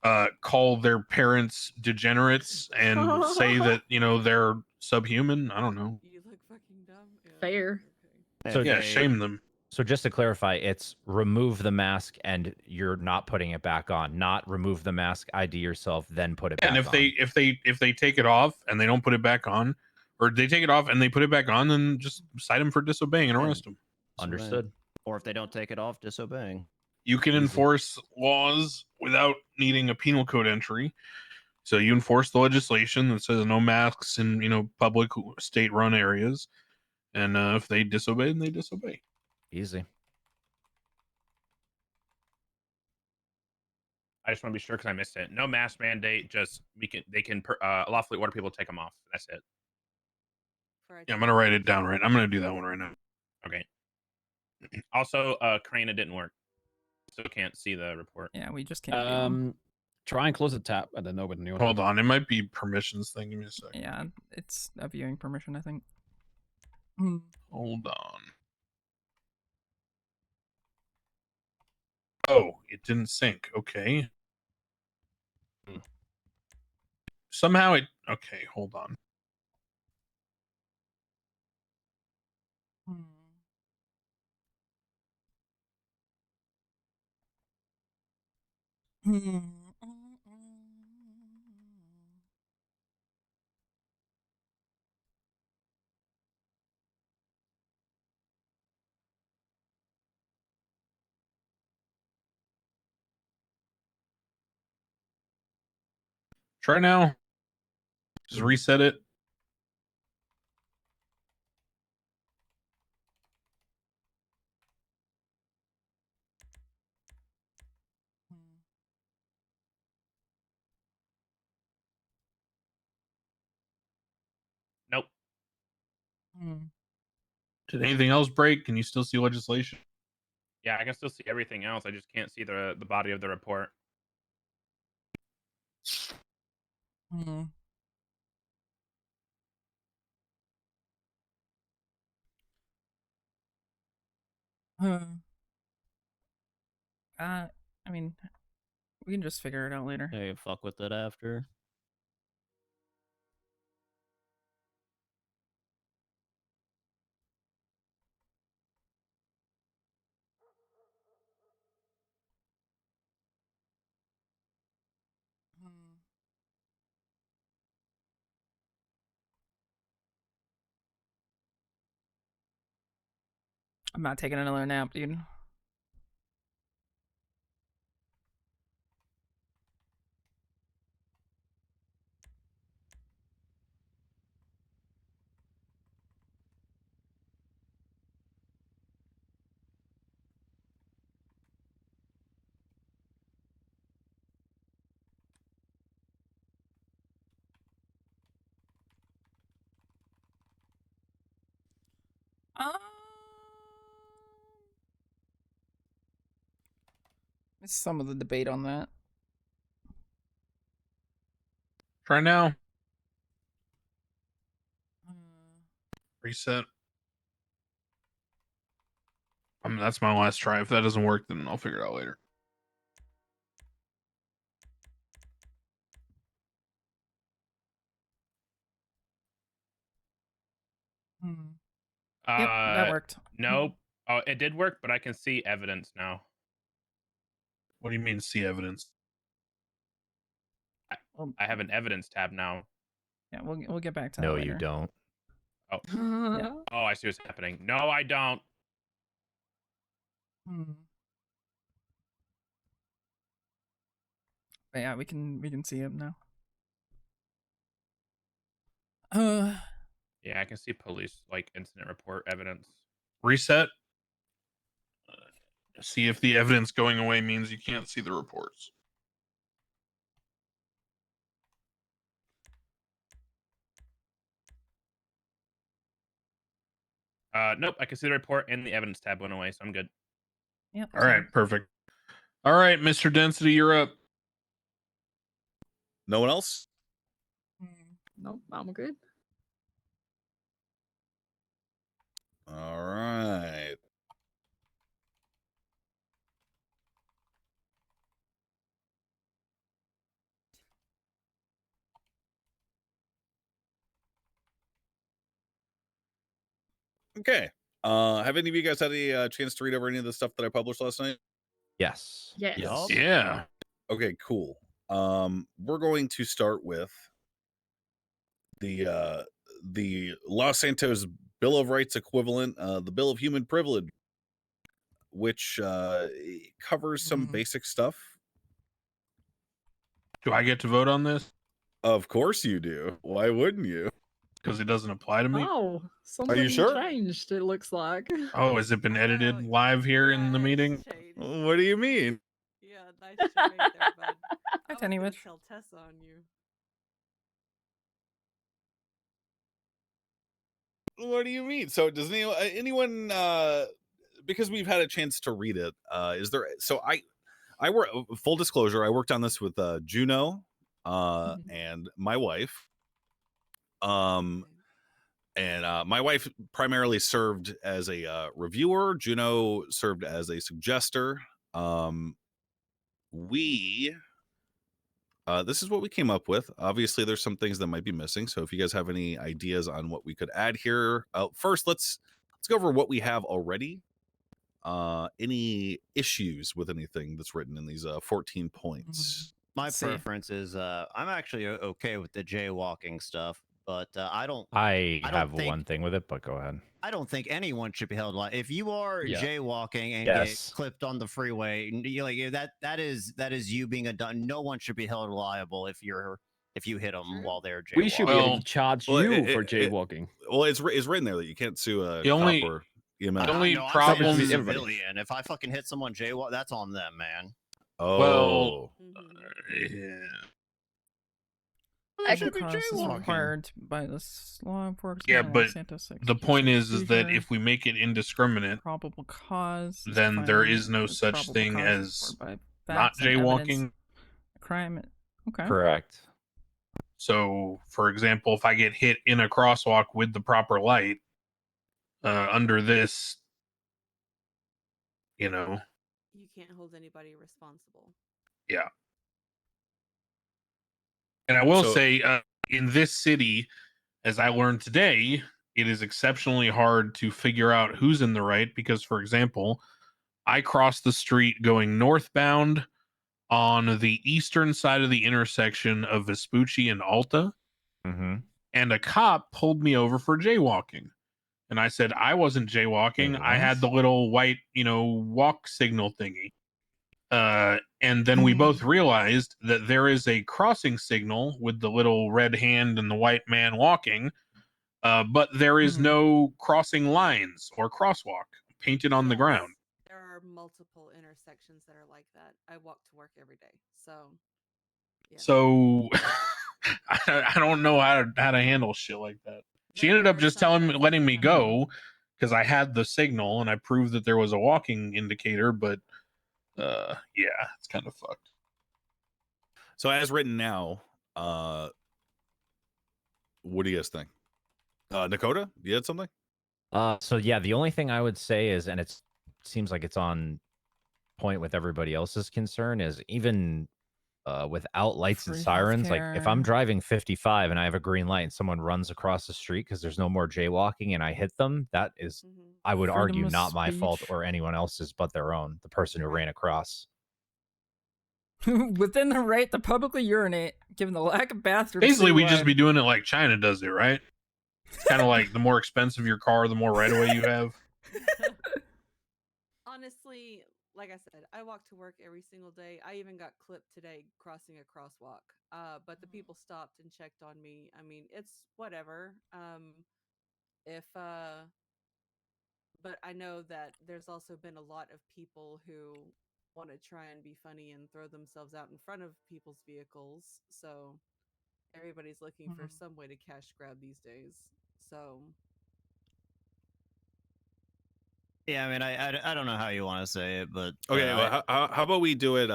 paint? Call their parents degenerates and say that, you know, they're subhuman. I don't know. You look fucking dumb. Yeah. Fair. So Yeah, shame them. So just to clarify, it's remove the mask and you're not putting it back on, not remove the mask, ID yourself, then put it back And on. if they take it off and they don't put it back on, or they take it off and they put it back on, then just cite them for disobeying and arrest them. Understood. Or if they don't take it off, disobeying. You can enforce laws without needing a penal code entry. So you enforce the legislation that says no masks in, you know, public state-run areas, and if they disobey, then they disobey. Easy. I just want to be sure because I missed it. No mask mandate. Just they can lawfully order people to take them off. That's it. Yeah, I'm gonna write it down right. I'm gonna do that one right now. Okay. Also, Crane, it didn't work. Still can't see the report. Yeah, we just can't view 'em. Try and close the tab and then open the new one. Hold on, it might be permissions thing. Give me a second. Yeah, it's a viewing permission, I think. Hold on. Oh, it didn't sync. Okay. Somehow it. Okay, hold on. Try now. Just reset it. Nope. Did anything else break? Can you still see legislation? Yeah, I can still see everything else. I just can't see the body of the report. I mean, we can just figure it out later. Yeah, you fuck with it after. I'm not taking another nap, dude. Missed some of the debate on that. Try now. Reset. That's my last try. If that doesn't work, then I'll figure it out later. Yep, that worked. Nope. Oh, it did work, but I can see evidence now. What do you mean see evidence? I have an evidence tab now. Yeah, we'll get back to that No, later. you don't. Oh. Yeah. Oh, I see what's happening. No, I don't. But yeah, we can see him now. Yeah, I can see police like incident report evidence. Reset. See if the evidence going away means you can't see the reports. Nope, I can see the report and the evidence tab went away, so I'm good. Yep. All right, perfect. All right, Mr. Density, you're up. No one else? Nope, I'm good. All right. Okay. Have any of you guys had a chance to read over any of the stuff that I published last night? Yes. Yes. Yeah. Okay, cool. We're going to start with the Los Santos Bill of Rights equivalent, the Bill of Human Privilege, which covers some basic stuff. Do I get to vote on this? Of course you do. Why wouldn't you? Because it doesn't apply to me. Oh, something sure? changed, it looks like. Oh, has it been edited live here in the meeting? What do you mean? Yeah, nice shade there, bud. I was Tenny gonna Witch. tell Tessa on you. What do you mean? So does anyone because we've had a chance to read it, is there so I work, full disclosure, I worked on this with Juno and my wife. And my wife primarily served as a reviewer. Juno served as a suggester. This is what we came up with. Obviously, there's some things that might be missing. So if you guys have any ideas on what we could add here, first let's go over what we have already. Any issues with anything that's written in these 14 points? My preference is I'm actually okay with the jaywalking stuff, but I don't have think, one thing with it, but go ahead. I don't think anyone should be held liable. If you are Yeah. jaywalking and Yes. get clipped on the freeway, you like that is you being a no one should be held liable if you're if you hit them while they're jaywalking. We should be able Well- to charge Well, you it- for it- jaywalking. Well, it's written there that you can't sue a The only- cop or EMS. the only no, I'm problem- saying as a Everybody. civilian. If I fucking hit someone jaywalk, that's on them, man. Oh, Well, Mhm. yeah. Probable cause is required by this law enforcement. Yeah, law, but Santa 6, the point is that exposure, if we make it indiscriminate, probable cause, is then there defined is no as such probable thing cause as supported by not facts and evidence. jaywalking. A crime. Okay. Correct. So, for example, if I get hit in a crosswalk with the proper light, under this, you know, You can't hold anybody responsible. yeah. And I will So- say, in this city, as I learned today, it is exceptionally hard to figure out who's in the right because, for example, I crossed the street going northbound on the eastern side of the intersection of Vespucci and Alta, Mm-hmm. and a cop pulled me over for jaywalking. And I said I wasn't jaywalking. I had the little white, walk signal thingy. And then we both realized that there is a crossing signal with the little red hand and the white man walking, but there is no crossing lines or crosswalk painted on the ground. There are multiple intersections that are like that. I walk to work every day, so yeah. So I don't know how to handle shit like that. She ended up just letting me go because I had the signal and I proved that there was a walking indicator, but yeah, it's kind of fucked. So as written now, what do you guys think? Dakota, you had something? So yeah, the only thing I would say is, and it seems like it's on point with everybody else's concern, is even without lights and Free sirens, like if I'm healthcare. driving 55 and I have a green light and someone runs across the street because there's no more jaywalking and I hit them, that is, I would Freedom argue, of not my fault speech. or anyone else's but their own, the person who ran across. Within the right to publicly urinate, given the lack of bathrooms. Basically, we just citywide. be doing it like China does it, right? It's kind of like the more expensive your car, the more right away you have. Honestly, like I said, I walk to work every single day. I even got clipped today crossing a crosswalk. But the people stopped and checked on me. I mean, it's whatever. But I know that there's also been a lot of people who want to try and be funny and throw themselves out in front of people's vehicles. So everybody's looking for some way to cash grab these days. So Yeah, I mean, I don't know how you want to say it, but Okay, well, how about we do it?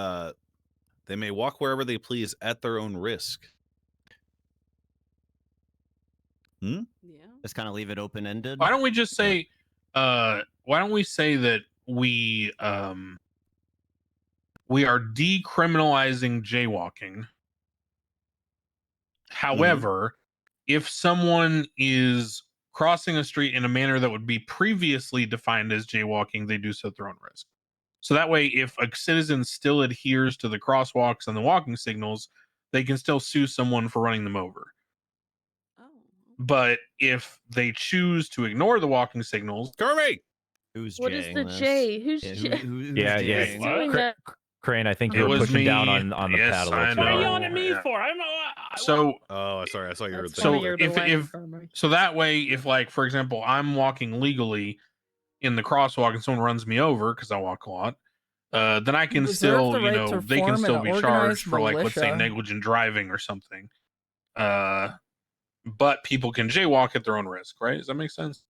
They may walk wherever they please at their own risk. yeah, just kind of leave it open ended. Why don't we just say, why don't we say that we are decriminalizing jaywalking. However, if someone is crossing a street in a manner that would be previously defined as jaywalking, they do so at their own risk. So that way, if a citizen still adheres to the crosswalks and the walking signals, they can still sue someone for running them over. But if they choose to ignore the walking signals, Kirby, who's What is the J? Who's J? Yeah, Who's doing that? Crane, I think It you were was pushing down me. on the Yes, paddle. I as know. well. What are you yelling at me Yeah. for? So oh, sorry, I saw you were That's so funnier to laugh, if Carmi. so that way, if like for example, I'm walking legally in the crosswalk and someone runs me over because I walk a lot, then I can reserve still, the right to they can form still an be charged organized for like let's say militia. negligent driving or something. But people can jaywalk at their own risk, right? Does that make sense?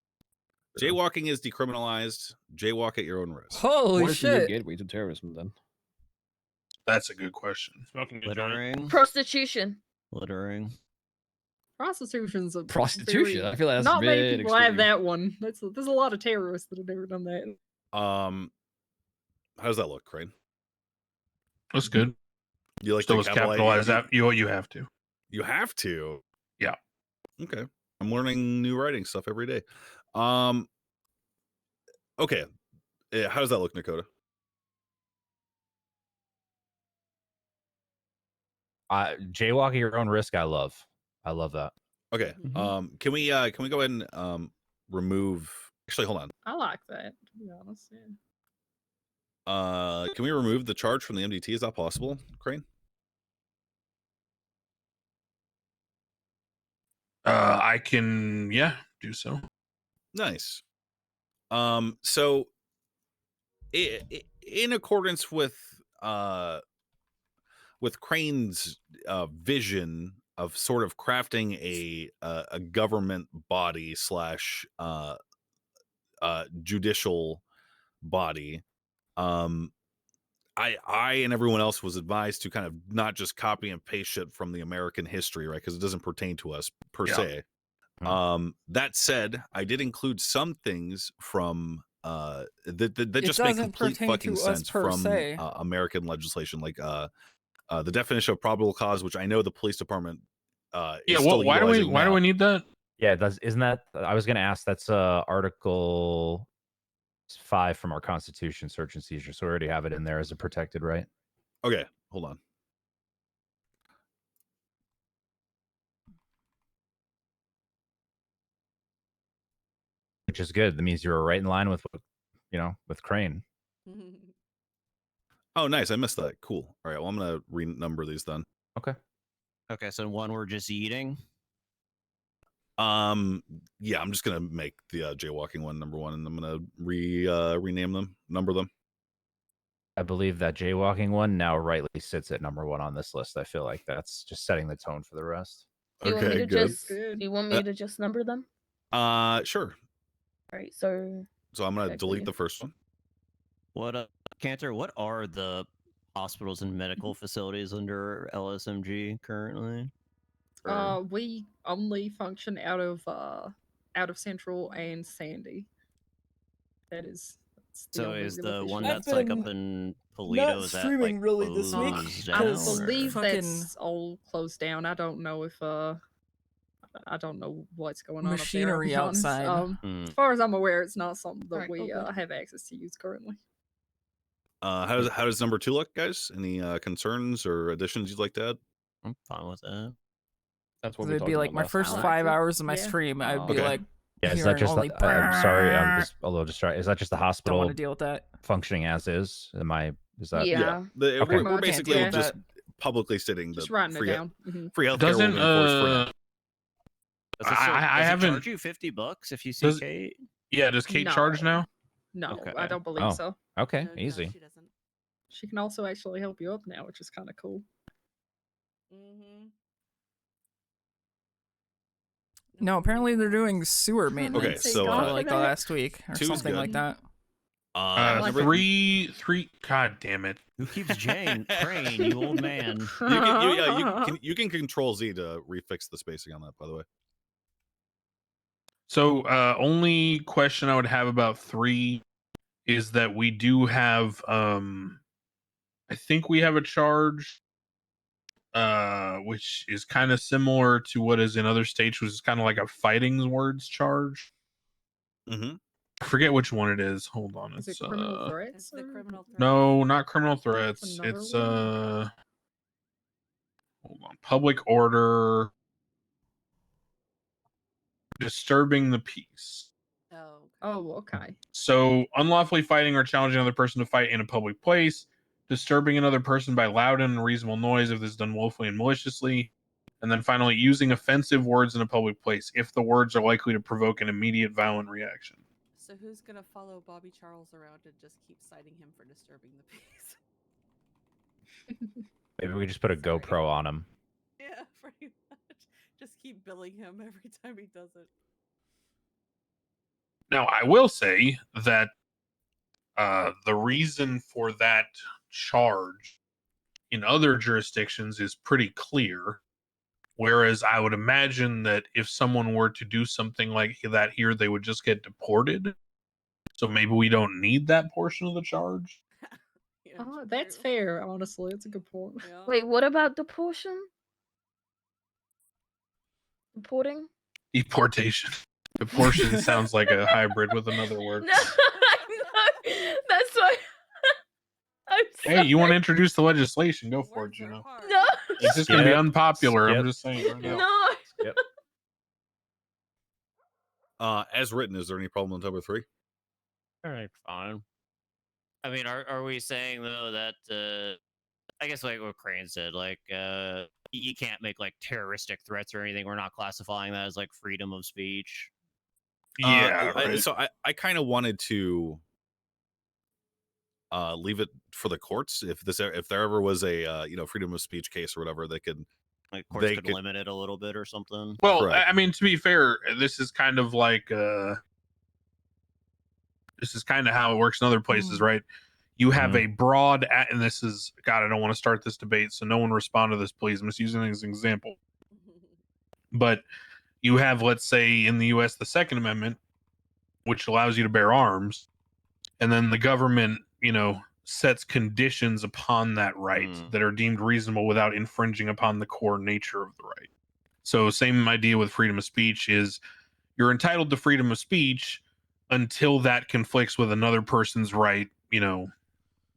Jaywalking is decriminalized. Jaywalk at your own risk. Holy What is the new shit. gateway to terrorism then? That's a good question. Smoking a joint. Littering. Prostitution. Littering. Prostitution's a Prostitution? very- I feel like that's a not many bit people have extreme. that one. There's a lot of terrorists that have never done that. How does that look, Crane? That's good. You like Still to was capitalized. That you have to. You have to. Yeah. Okay. I'm learning new writing stuff every day. Okay. How does that look, Dakota? Jaywalking at your own risk. I love that. Okay. Can we go ahead and remove? Actually, hold on. I like that, to be honest. Yeah. Can we remove the charge from the MDT? Is that possible, Crane? I can, do so. Nice. So in accordance with Crane's vision of sort of crafting a government body slash judicial body, I and everyone else was advised to kind of not just copy and paste shit from the American history, right? Because it doesn't pertain to us per se. That said, I did include some things from that just make doesn't complete pertain fucking to us sense per from se. American legislation, like the definition of probable cause, which I know the police department is still why do utilizing now. we need that? Yeah, isn't that? I was going to ask. That's Article 5 from our Constitution, search and seizure. So we already have it in there as a protected right. Okay, hold on. Which is good. That means you were right in line with, with Crane. Oh, nice. I missed that. Cool. All right. Well, I'm gonna renumber these then. Okay. Okay, so one we're just eating. Yeah, I'm just gonna make the jaywalking one number 1, and I'm gonna rename them, number them. I believe that jaywalking one now rightly sits at number 1 on this list. I feel like that's just setting the tone for the rest. Do you want me to good. do you want me to just number them? Sure. All right, so I'm gonna Exactly. delete the first one. What Cantor, what are the hospitals and medical facilities under LSMG currently? We only function out of Central and Sandy. That's the So only is real the one official- that's like up in Polito, is that like really this week. closed I down, believe or- that's all closed down. I don't know if I don't know what's going on Machinery up there, I'll be honest. outside. As far as I'm aware, it's not something that Alright, we all good. have access to use currently. How does number 2 look, guys? Any concerns or additions you'd like to add? I'm fine with that. That's what So we it'd talked be like about my last first time. 5 hours of my Yeah. stream. I'd be Okay. like, Yeah, is that hearing just? only I'm sorry, I'm brrrr. just a little distracted. Is that just the Don't want hospital to deal with that. functioning as is? Is that? Yeah. The, Okay. we're Can't basically deal with just that. publicly stating Just the writing it free down. Mhm. free healthcare will Doesn't be enforced for now. Does it, still, I does it haven't. charge you $50 if you see Does- Kate? Yeah, does Kate charge No. now? No, Okay. I don't believe Oh. so. Okay, No, easy. she doesn't. She can also actually help you up now, which is kind of cool. Mm-hmm. No, apparently they're doing sewer maintenance so, for like the that. last week or Two's something good. like that. like number it. Three. God damn it! Who keeps Jane? Crane, you old man. you can control Z to refix the spacing on that, by the way. So, only question I would have about 3 is that we do have, I think we have a charge, which is kind of similar to what is in other states, which is kind of like a fighting words charge. Mm-hmm. I forget which one it is. Hold on, Is it's it criminal threats? It's the or- criminal threat. no, not criminal threats. Another It's one? hold on, public order, disturbing the peace. Oh. Oh, okay. So, unlawfully fighting or challenging another person to fight in a public place, disturbing another person by loud and unreasonable noise if this is done willfully and maliciously, and then finally using offensive words in a public place if the words are likely to provoke an immediate violent reaction. So who's gonna follow Bobby Charles around and just keep citing him for disturbing the peace? Maybe we just put a Sorry. GoPro on him. Yeah, pretty much. Just keep billing him every time he does it. Now, I will say that the reason for that charge in other jurisdictions is pretty clear. Whereas I would imagine that if someone were to do something like that here, they would just get deported. So maybe we don't need that portion of the charge. Yeah, Oh, that's fair, honestly. It's a good point. Yeah. Wait, what about the portion? Deporting? Deportation. Deportation sounds like a hybrid with another word. No, I know. That's why. I'm Hey, you want to sorry. introduce the legislation? Go for it, Words are Juno. hard. No. It's just going to be Skip. unpopular. I'm Skip. just saying right now. No. Yep. As written, is there any problem on number 3? All right, fine. I mean, are we saying though that I guess like what Crane said, like you can't make like terroristic threats or anything. We're not classifying that as like freedom of speech. Yeah, right. So I kind of wanted to leave it for the courts if there ever was a freedom of speech case or whatever, they could courts could limit it a little bit or something. Well, Correct. I mean, to be fair, this is kind of like this is kind of how it works in other places, right? You have a broad, and this is, God, I don't want to start this debate, so no one respond to this, please. I'm just using it as an example. But you have, let's say, in the U.S., the Second Amendment, which allows you to bear arms, and then the government, sets conditions upon that right that are deemed reasonable without infringing upon the core nature of the right. So same idea with freedom of speech is you're entitled to freedom of speech until that conflicts with another person's right,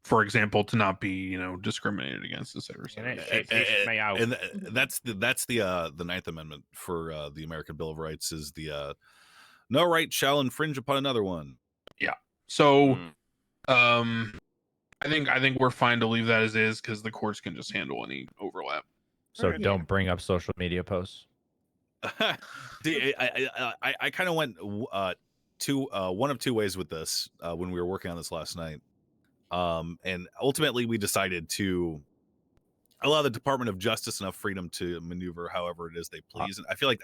for example, to not be, discriminated against, et cetera, et cetera. And that's the Ninth Amendment for the American Bill of Rights is the no right shall infringe upon another one. Yeah. So I think we're fine to leave that as is because the courts can just handle any overlap. So don't bring up social media posts. I kind of went one of two ways with this when we were working on this last night, and ultimately we decided to allow the Department of Justice enough freedom to maneuver however it is they please. And I feel like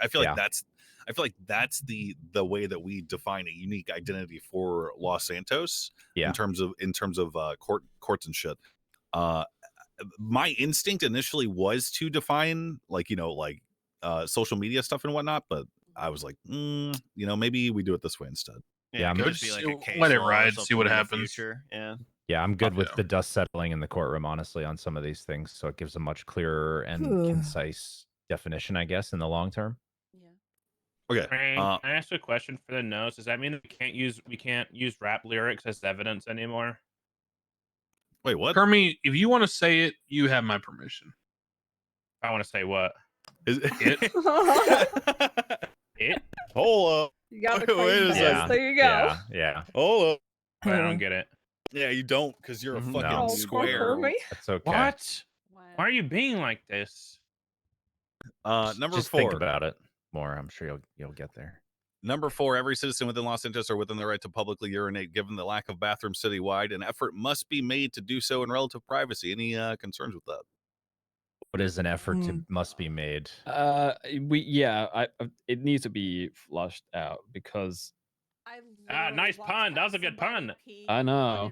that's the way that we define a unique identity for Los Santos in terms of courts and shit. My instinct initially was to define social media stuff and whatnot, but I was like, maybe we do it this way instead. Yeah, I'm just be like a case let it law or ride, see something what in the happens. future. Yeah, I'm good with the dust settling in the courtroom, honestly, on some of these things. So it gives a much clearer and concise definition, I guess, in the long term. Okay. Frank, can I ask a question for the notes? Does that mean we can't use rap lyrics as evidence anymore? Wait, what? Kermie, if you want to say it, you have my permission. I want to say what? It? It? Hold up. You got the Wait claim a back. second. There you go. Yeah. Hold up. I don't get it. Yeah, you don't because you're a fucking No. square. That's okay. What? Why are you being like this? Number Just 4. think about it more. I'm sure you'll get there. Number 4, every citizen within Los Santos are within the right to publicly urinate. Given the lack of bathrooms citywide, an effort must be made to do so in relative privacy. Any concerns with that? What is an effort must be made? It needs to be flushed out because Nice pun. That was a good pun. I know.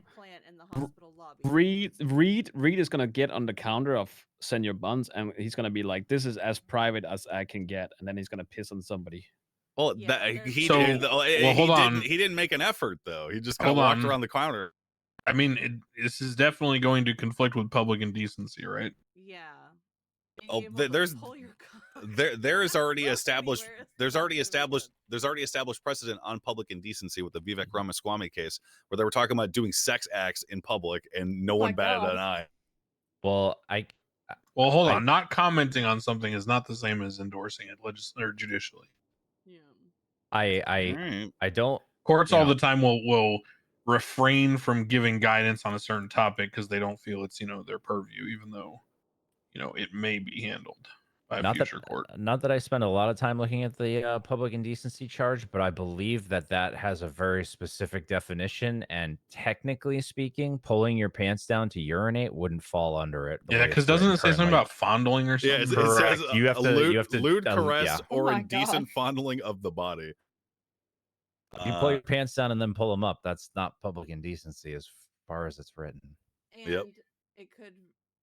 Reed is gonna get on the counter of send your buns, and he's gonna be like, "This is as private as I can get," and then he's gonna piss on somebody. Well, hold on. He didn't make an effort though. He just kind of walked around the counter. I mean, this is definitely going to conflict with public indecency, right? Yeah. Oh, there is already established. There's already established precedent on public indecency with the Vivek Ramaswamy case, where they were talking about doing sex acts in public, and no one batted an eye. Well, hold on. Not commenting on something is not the same as endorsing it or judicially. I don't. Courts all the time will refrain from giving guidance on a certain topic because they don't feel it's their purview, even though it may be handled by a future court. Not that I spend a lot of time looking at the public indecency charge, but I believe that has a very specific definition, and technically speaking, pulling your pants down to urinate wouldn't fall under it. Yeah, because doesn't it say something about fondling or something? Yeah, it says you have to lewd caress yeah. or indecent fondling of the body. If you pull your pants down and then pull them up, that's not public indecency as far as it's written. And it could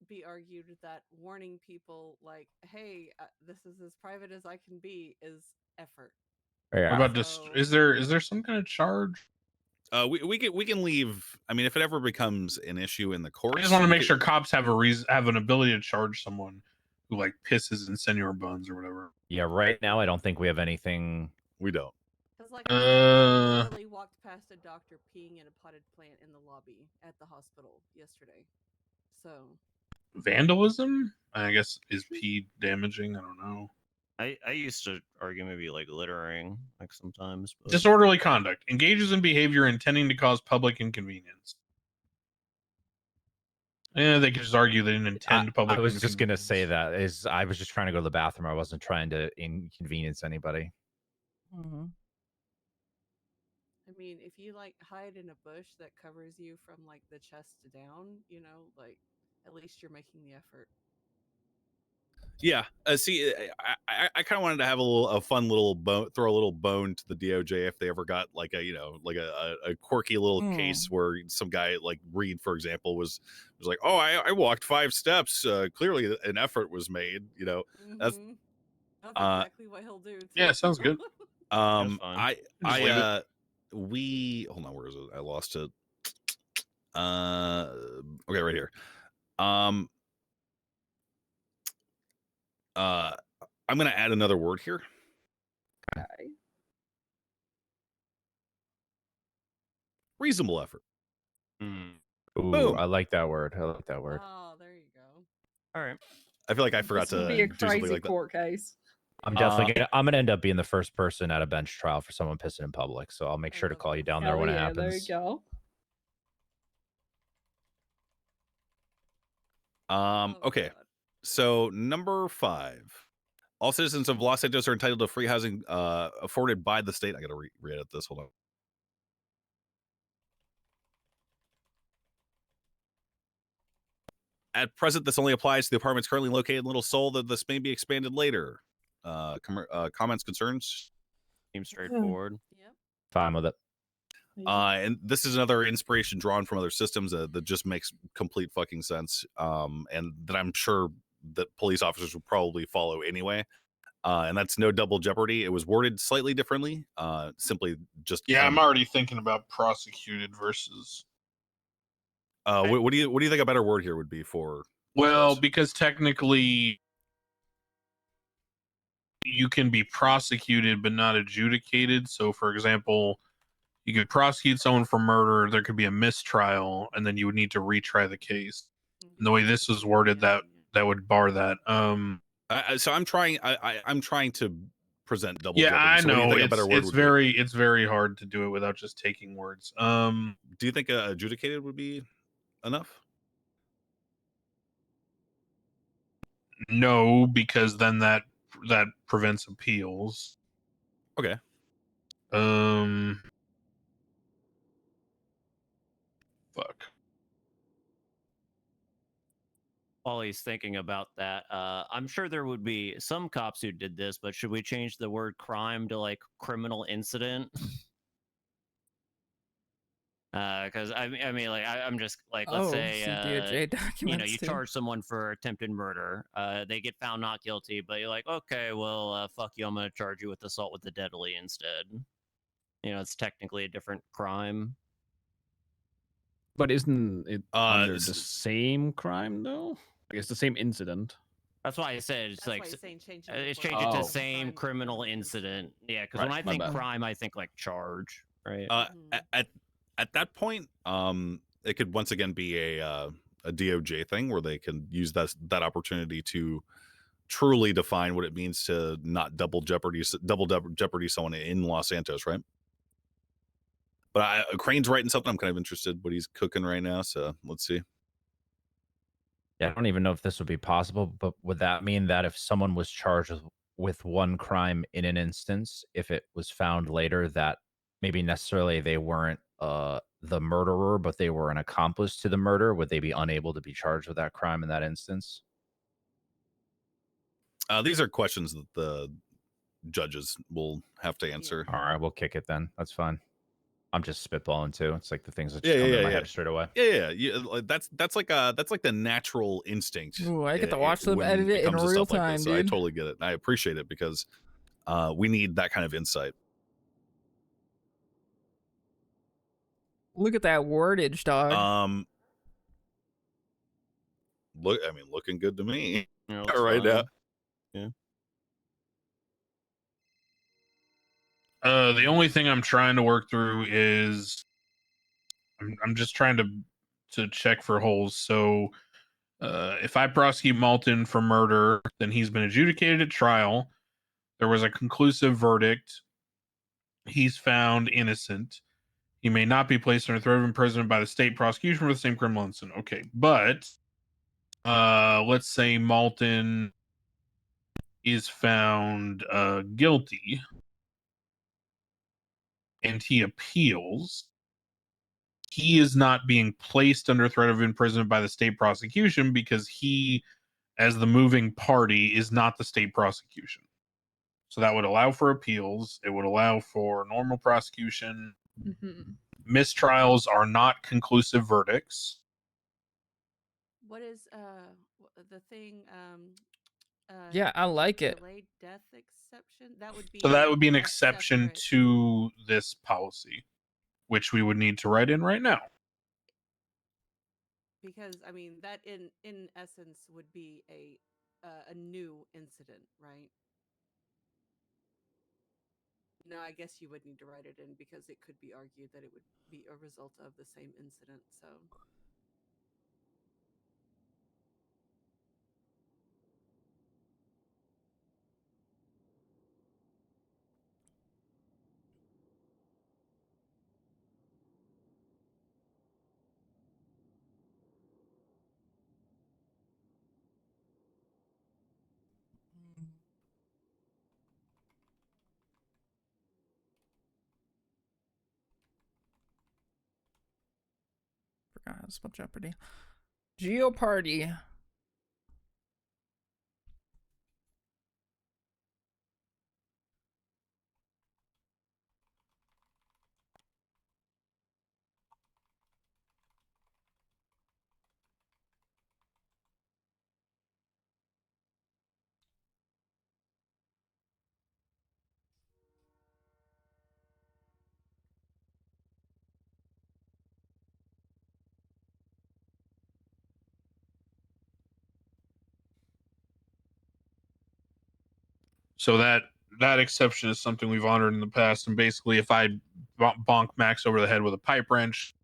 be argued that warning people like, hey, this is as private as I can be is effort. What about is there some kind of charge? We can leave. I mean, if it ever becomes an issue in the courts, I just want to make sure cops have an ability to charge someone who like pisses and send your buns or whatever. Yeah, right now I don't think we have anything. We don't. Because like I literally walked past a doctor peeing in a potted plant in the lobby at the hospital yesterday. So vandalism, I guess, is pee damaging. I don't know. I used to argue maybe like littering, like sometimes. But... Disorderly conduct engages in behavior intending to cause public inconvenience. They could just argue they didn't intend public. I was just gonna say inconvenience. that I was just trying to go to the bathroom. I wasn't trying to inconvenience anybody. Mm-hmm. I mean, if you like hide in a bush that covers you from like the chest down, like at least you're making the effort. Yeah. See, I kind of wanted to have a fun little bone, throw a little bone to the DOJ if they ever got like a quirky little case where some guy like Reed, for example, was like, oh, I walked 5 steps. Clearly, an effort was made. That's exactly what he'll do. Too. Yeah, sounds good. fine. Just leave it. We hold on. Where is it? I lost it. Okay, right here. I'm gonna add another word here. Okay. Reasonable effort. Ooh, Boom. I like that word. I like that word. Oh, there you go. All right. I feel like I forgot This would to be a do something crazy like that. court case. I'm definitely I'm gonna end up being the first person at a bench trial for someone pissing in public. So I'll make sure to call you down there Hell when it yeah, happens. there you go. Okay. So number 5. All citizens of Los Santos are entitled to free housing afforded by the state. I gotta re-edit this. Hold on. At present, this only applies to the apartments currently located in Little Seoul, though this may be expanded later. Comments, concerns? Seems straightforward. Yep. Fine with it. And this is another inspiration drawn from other systems that just makes complete fucking sense. And that I'm sure that police officers would probably follow anyway. And that's no double jeopardy. It was worded slightly differently. Simply just Yeah, I'm already thinking about prosecuted versus. What do you think a better word here would be for? Well, because technically you can be prosecuted but not adjudicated. So, for example, you could prosecute someone for murder, there could be a mistrial, and then you would need to retry the case. And the way this is worded, that would bar that. So I'm trying. I'm trying to present double. Yeah, jeopardy. I So what do you know think a better word would be? it's very hard to do it without just taking words. Do you think adjudicated would be enough? No, because then that prevents appeals. Okay. Fuck. While he's thinking about that, I'm sure there would be some cops who did this, but should we change the word crime to like criminal incident? Because I mean, like I'm just like, let's say, some DOJ documents you too. charge someone for attempted murder, they get found not guilty, but you're like, okay, well, fuck you, I'm gonna charge you with assault with the deadly instead. It's technically a different crime. But isn't it under the same crime though? I guess the same incident. That's why I said it's That's like why he's saying change it it's before change it to Oh. same criminal incident. Yeah, because Right, when I my think bad. crime, I think like charge, right? At that point, it could once again be a DOJ thing where they can use that opportunity to truly define what it means to not double jeopardy someone in Los Santos, right? But Crane's writing something. I'm kind of interested what he's cooking right now. So let's see. Yeah, I don't even know if this would be possible, but would that mean that if someone was charged with one crime in an instance, if it was found later that maybe necessarily they weren't the murderer, but they were an accomplice to the murder, would they be unable to be charged with that crime in that instance? These are questions that the judges will have to answer. All right, we'll kick it then. That's fine. I'm just spitballing too. It's like the things that Yeah, just come in yeah, my yeah. head straight away. Yeah. That's like the natural instinct. Ooh, I get to watch them when edit it in comes to real stuff like time, this. So I dude. totally get it. I appreciate it because we need that kind of insight. Look at that wordage, dog. Looking good to me. Yeah, right now. Yeah. The only thing I'm trying to work through is I'm just trying to check for holes. So if I prosecute Malton for murder, then he's been adjudicated at trial. There was a conclusive verdict. He's found innocent. He may not be placed under threat of imprisonment by the state prosecution for the same criminal incident. Okay, but let's say Malton is found guilty and he appeals, he is not being placed under threat of imprisonment by the state prosecution because he, as the moving party, is not the state prosecution. So that would allow for appeals. It would allow for normal prosecution. Mistrials are not conclusive verdicts. What is the thing? Yeah, I like it. Delayed death exception. That would be. So that would be an a exception separate- to this policy, which we would need to write in right now. Because I mean that in essence would be a new incident, right? No, I guess you would need to write it in because it could be argued that it would be a result of the same incident. So. Forgot how to spell Jeopardy. Geopardy. So that exception is something we've honored in the past. And basically, if I bonk Max over the head with a pipe wrench,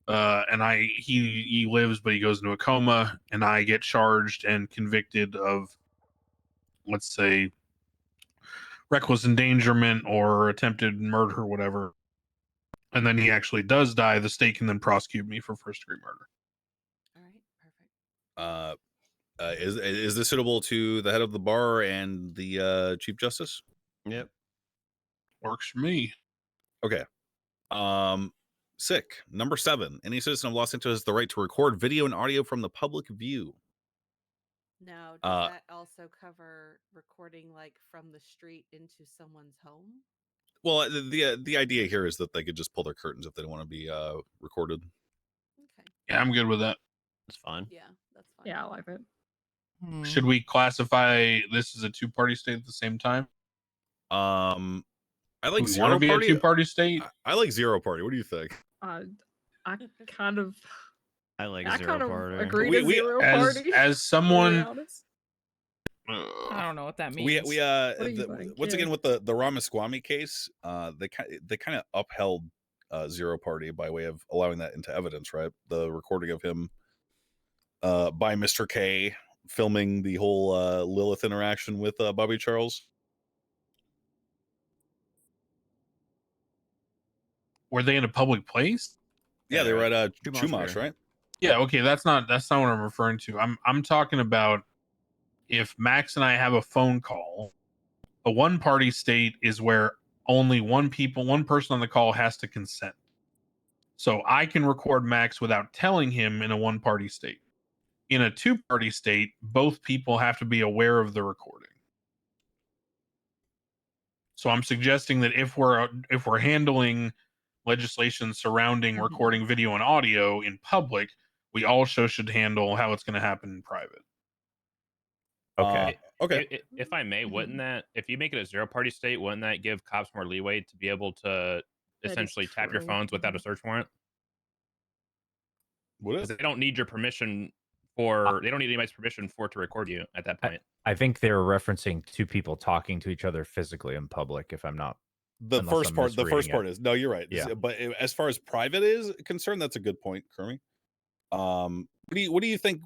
and he lives, but he goes into a coma, and I get charged and convicted of, let's say, reckless endangerment or attempted murder or whatever, and then he actually does die, the state can then prosecute me for first-degree murder. All right, perfect. Is this suitable to the head of the bar and the Chief Justice? Yep. Works for me. Okay. Sick. Number 7. Any citizen of Los Santos has the right to record video and audio from the public view. Now, does that also cover recording like from the street into someone's home? Well, the idea here is that they could just pull their curtains if they don't want to be recorded. Okay. Yeah, I'm good with that. That's fine. Yeah, that's fine. Yeah, I like it. Should we classify this as a two-party state at the same time? I like we zero want to be party. a two-party state. I like zero party. What do you think? I kind of. I like I zero kind of party. agree to zero as party. as to be someone. honest. I don't know what that means. What do you think? Once Yeah. again with the Ramaswamy case, they kind of upheld zero party by way of allowing that into evidence, right? The recording of him by Mr. K filming the whole Lilith interaction with Bobby Charles. Were they in a public place? Yeah, they were at Chumash Chumash, Beer. right? Yeah, okay, that's not what I'm referring to. I'm talking about if Max and I have a phone call, a one-party state is where only one person on the call has to consent. So I can record Max without telling him in a one-party state. In a two-party state, both people have to be aware of the recording. So I'm suggesting that if we're handling legislation surrounding recording video and audio in public, we also should handle how it's going to happen in private. Okay. Okay. If I may, wouldn't that, if you make it a zero party state, wouldn't that give cops more leeway to be able to is essentially tap your true. phones without a search warrant? Would Because they don't need your permission they don't need anybody's permission for it to record you at that point. I think they were referencing two people talking to each other physically in public. If I'm not, The unless first I'm part misreading it. is no, you're right. Yeah. But as far as private is concerned, that's a good point, Kermie. What do you think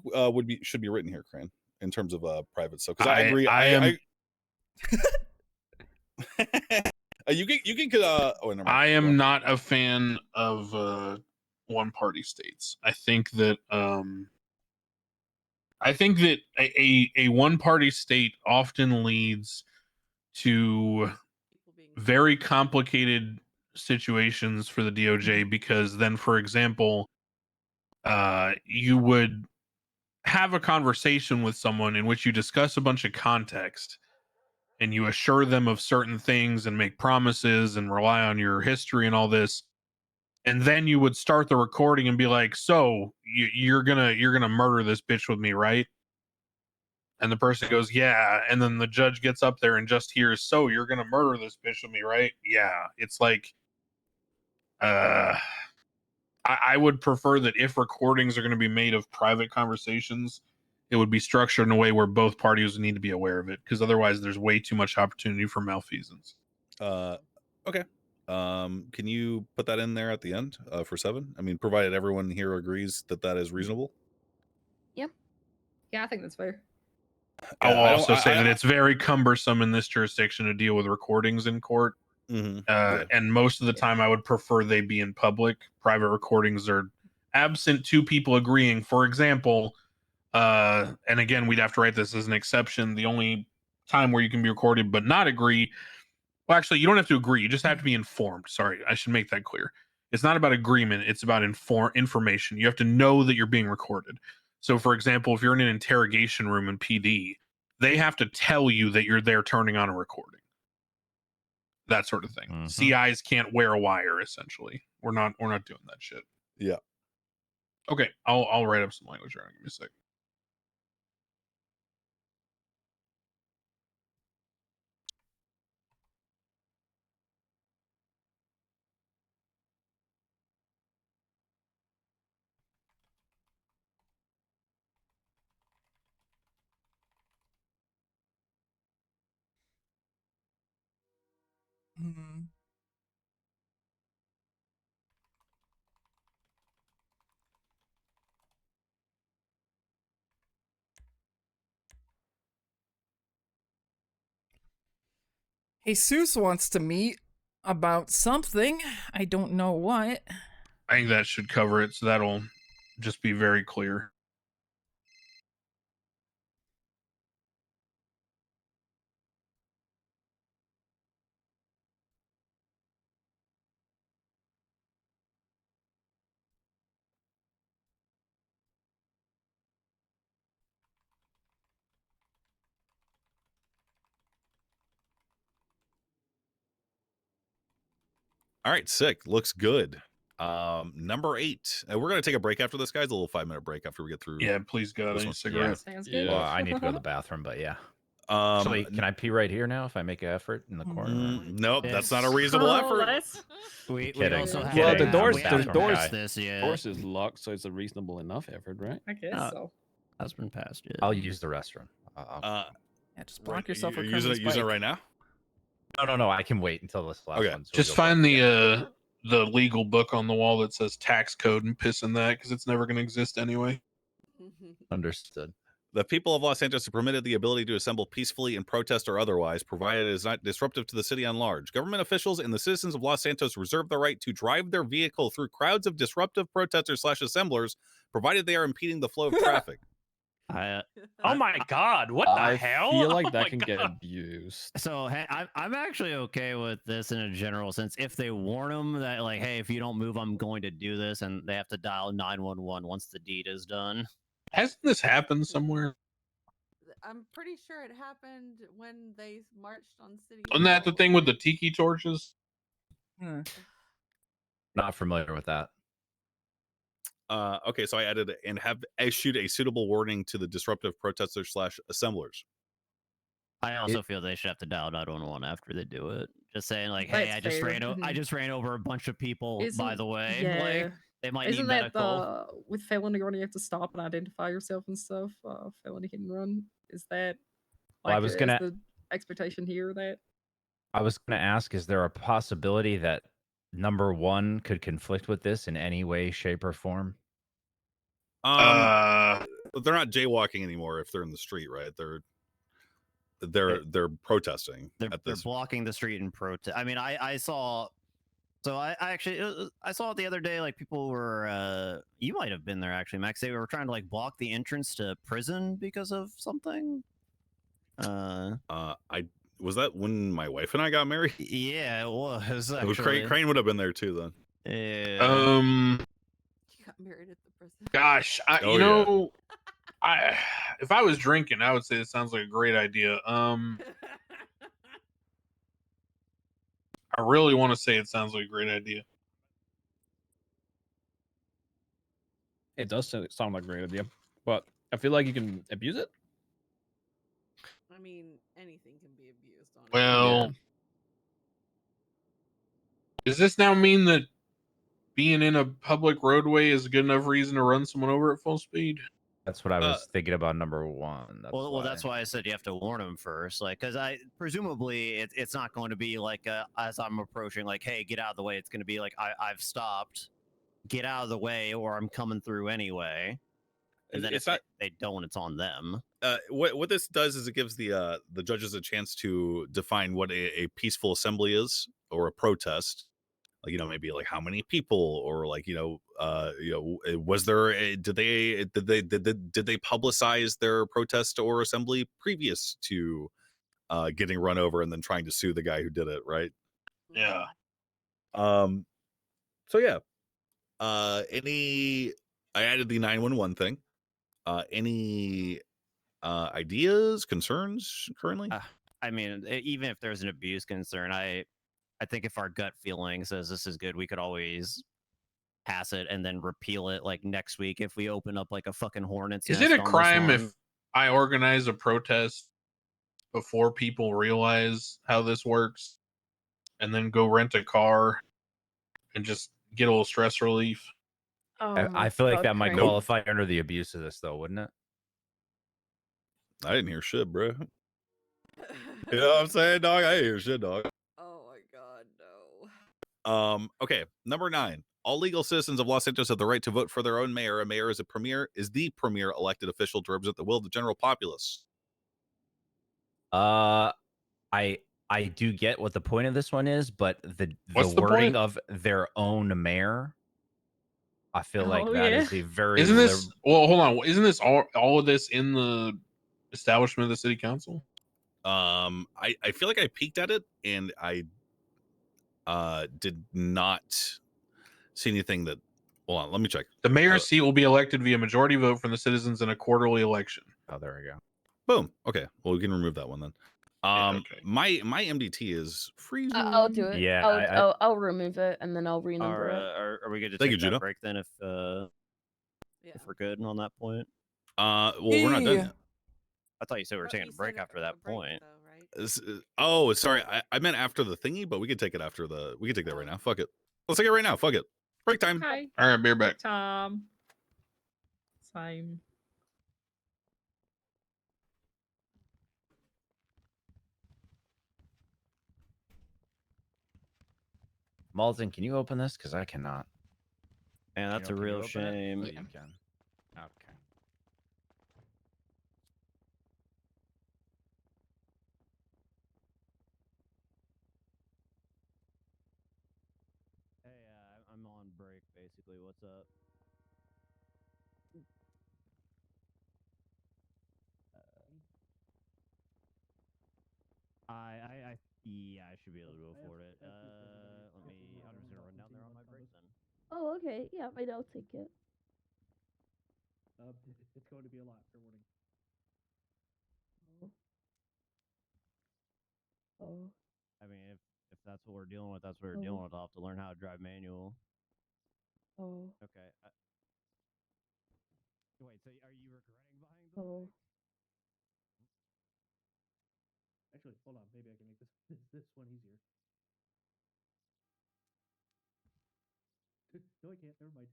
should be written here, Crane, in terms of private stuff? Because I agree. I am. You can oh, never mind. I Go am on. not a fan of one-party states. I think that I think that a one-party state often leads to very complicated situations for the DOJ because then, for example, you would have a conversation with someone in which you discuss a bunch of context and you assure them of certain things and make promises and rely on your history and all this, and then you would start the recording and be like, so you're gonna murder this bitch with me, right? And the person goes, yeah. And then the judge gets up there and just hears, so you're gonna murder this bitch with me, right? Yeah. It's like, I would prefer that if recordings are going to be made of private conversations, it would be structured in a way where both parties need to be aware of it, because otherwise there's way too much opportunity for malfeasance. Okay. Can you put that in there at the end for 7? I mean, provided everyone here agrees that that is reasonable. Yep. Yeah, I think that's fair. I'll I don't- also say I- that it's very cumbersome in this jurisdiction to deal with recordings in court. And most of the time I would prefer they be in public. Private recordings are absent two people agreeing. For example, and again, we'd have to write this as an exception. The only time where you can be recorded but not agree, well, actually, you don't have to agree. You just have to be informed. Sorry, I should make that clear. It's not about agreement. It's about information. You have to know that you're being recorded. So, for example, if you're in an interrogation room in PD, they have to tell you that you're there turning on a recording. That sort of thing. CIs can't wear a wire. Essentially, we're not doing that shit. Yeah. Okay, I'll write up some language around. Give me a sec. Jesus wants to meet about something. I don't know what. I think that should cover it. So that'll just be very clear. All right, sick. Looks good. Number 8. We're gonna take a break after this, guys. A little 5-minute break after we get through. Yeah, please God, this I need one. a cigarette. Sounds good. Well, I need to go to the bathroom, but yeah. Actually, can I pee right here now if I make an effort in the corner? Nope, that's not a reasonable effort. We Kidding. also have Well, to the doors, we the haven't doors, passed this yet. doors is locked, so it's a reasonable enough effort, right? I guess so. That's been passed yet. I'll use the restroom. Yeah, just block yourself You're with using it Kermit's bike. right now. No. I can wait until this last Okay. one. So Just we'll go find back. the legal book on the wall that says tax code and piss in that, because it's never going to exist anyway. Understood. The people of Los Santos are permitted the ability to assemble peacefully in protest or otherwise, provided it is not disruptive to the city on large. Government officials and the citizens of Los Santos reserve the right to drive their vehicle through crowds of disruptive protesters/assemblers, provided they are impeding the flow of traffic. Oh my God! What the I hell? feel like Oh that my can get God. abused. So hey, I'm actually okay with this in a general sense. If they warn them that like, hey, if you don't move, I'm going to do this, and they have to dial 911 once the deed is done. Hasn't this happened somewhere? I'm pretty sure it happened when they marched on City Wasn't that the Hall. thing with the tiki torches? Not familiar with that. Okay, so I added and have issued a suitable warning to the disruptive protesters/assemblers. I also feel they should have to dial 911 after they do it. Just saying like, That's hey, I fair. just ran over a bunch of people. By Isn't- the way, yeah. like they might Isn't need that medical. with felony run you have to stop and identify yourself and stuff? Felony hit and run. Is that Well, I like was is gonna- the expectation here that I was going to ask, is there a possibility that number 1 could conflict with this in any way, shape, or form? They're not jaywalking anymore if they're in the street, right? They're protesting They're at this. blocking the street and protest. I mean, I saw So I actually I saw it the other day. Like people were, you might have been there actually, Max. They were trying to like block the entrance to prison because of something. I was that when my wife and I got married. Yeah, it was Well, actually. Crane would have been there too then. Yeah. You got married at the prison. Gosh, Oh, you yeah. know, if I was drinking, I would say it sounds like a great idea. I really want to say it sounds like a great idea. It does sound like a great idea, but I feel like you can abuse it. I mean, anything can be abused on. Well, does this now mean that being in a public roadway is a good enough reason to run someone over at full speed? That's what I was thinking about number one. That's Well, that's why I said you have to warn them first, like, because I presumably it's not going to be like as I'm approaching, like, hey, get out of the way. It's going to be like I've stopped, get out of the way, or I'm coming through anyway. And then It's if not- they don't, it's on them. What this does is it gives the judges a chance to define what a peaceful assembly is or a protest. Like, you know, maybe like how many people, or like, was there did they publicize their protest or assembly previous to getting run over and then trying to sue the guy who did it, right? Yeah. So yeah. I added the 911 thing. Any ideas, concerns currently? I mean, even if there's an abuse concern, I think if our gut feeling says this is good, we could always pass it and then repeal it like next week if we open up like a fucking hornet's Is nest it a on this crime one. if I organize a protest before people realize how this works and then go rent a car and just get a little stress relief? I feel like that might qualify under the abuse of this, though, wouldn't it? I didn't hear shit, bro. You know what I'm saying, dog? I didn't hear shit, dog. Oh my god, no. Okay, number 9. All legal citizens of Los Santos have the right to vote for their own mayor. A mayor is the premier elected official to represent the will of the general populace. I do get what the point of this one is, but the What's the wording point? of their own mayor, I feel like that is a very Isn't this well, hold on, isn't this all of this in the establishment of the city council? I feel like I peeked at it and I did not see anything that. Hold on, let me check. The mayor's seat will be elected via majority vote from the citizens in a quarterly election. Oh, there we go. Boom. Okay. Well, we can remove that one then. Okay. My MDT is freezing. I'll do it. Yeah, I'll remove it and then I'll renumber it. Are we good to Thank take you, that Juno. break then if we're good on that point? Well, we're not done yet. I thought you said we were taking a break after that point. Oh, sorry. I meant after the thingy, but we could take it after the. We could take that right now. Fuck it. Let's take it right now. Fuck it. Break time. Okay. All right, beer back. Time. Same. Malton, can you open this? Because I cannot. Man, that's Can a you real open it? shame. Oh, you can. Okay. Hey, I'm on break, basically. What's up? Yeah, I should be able to afford it. I'm just gonna run down there on my break then. Oh, okay. Yeah, maybe I'll take it. It's going to be a lot. Fair warning. Oh. I mean, if that's what we're dealing with, that's what we're dealing with. I'll have to learn how to drive manual. Oh. Okay. Wait, so are you regretting buying the Oh. Actually, hold on. Maybe I can make this one easier. No, I can't. Never mind.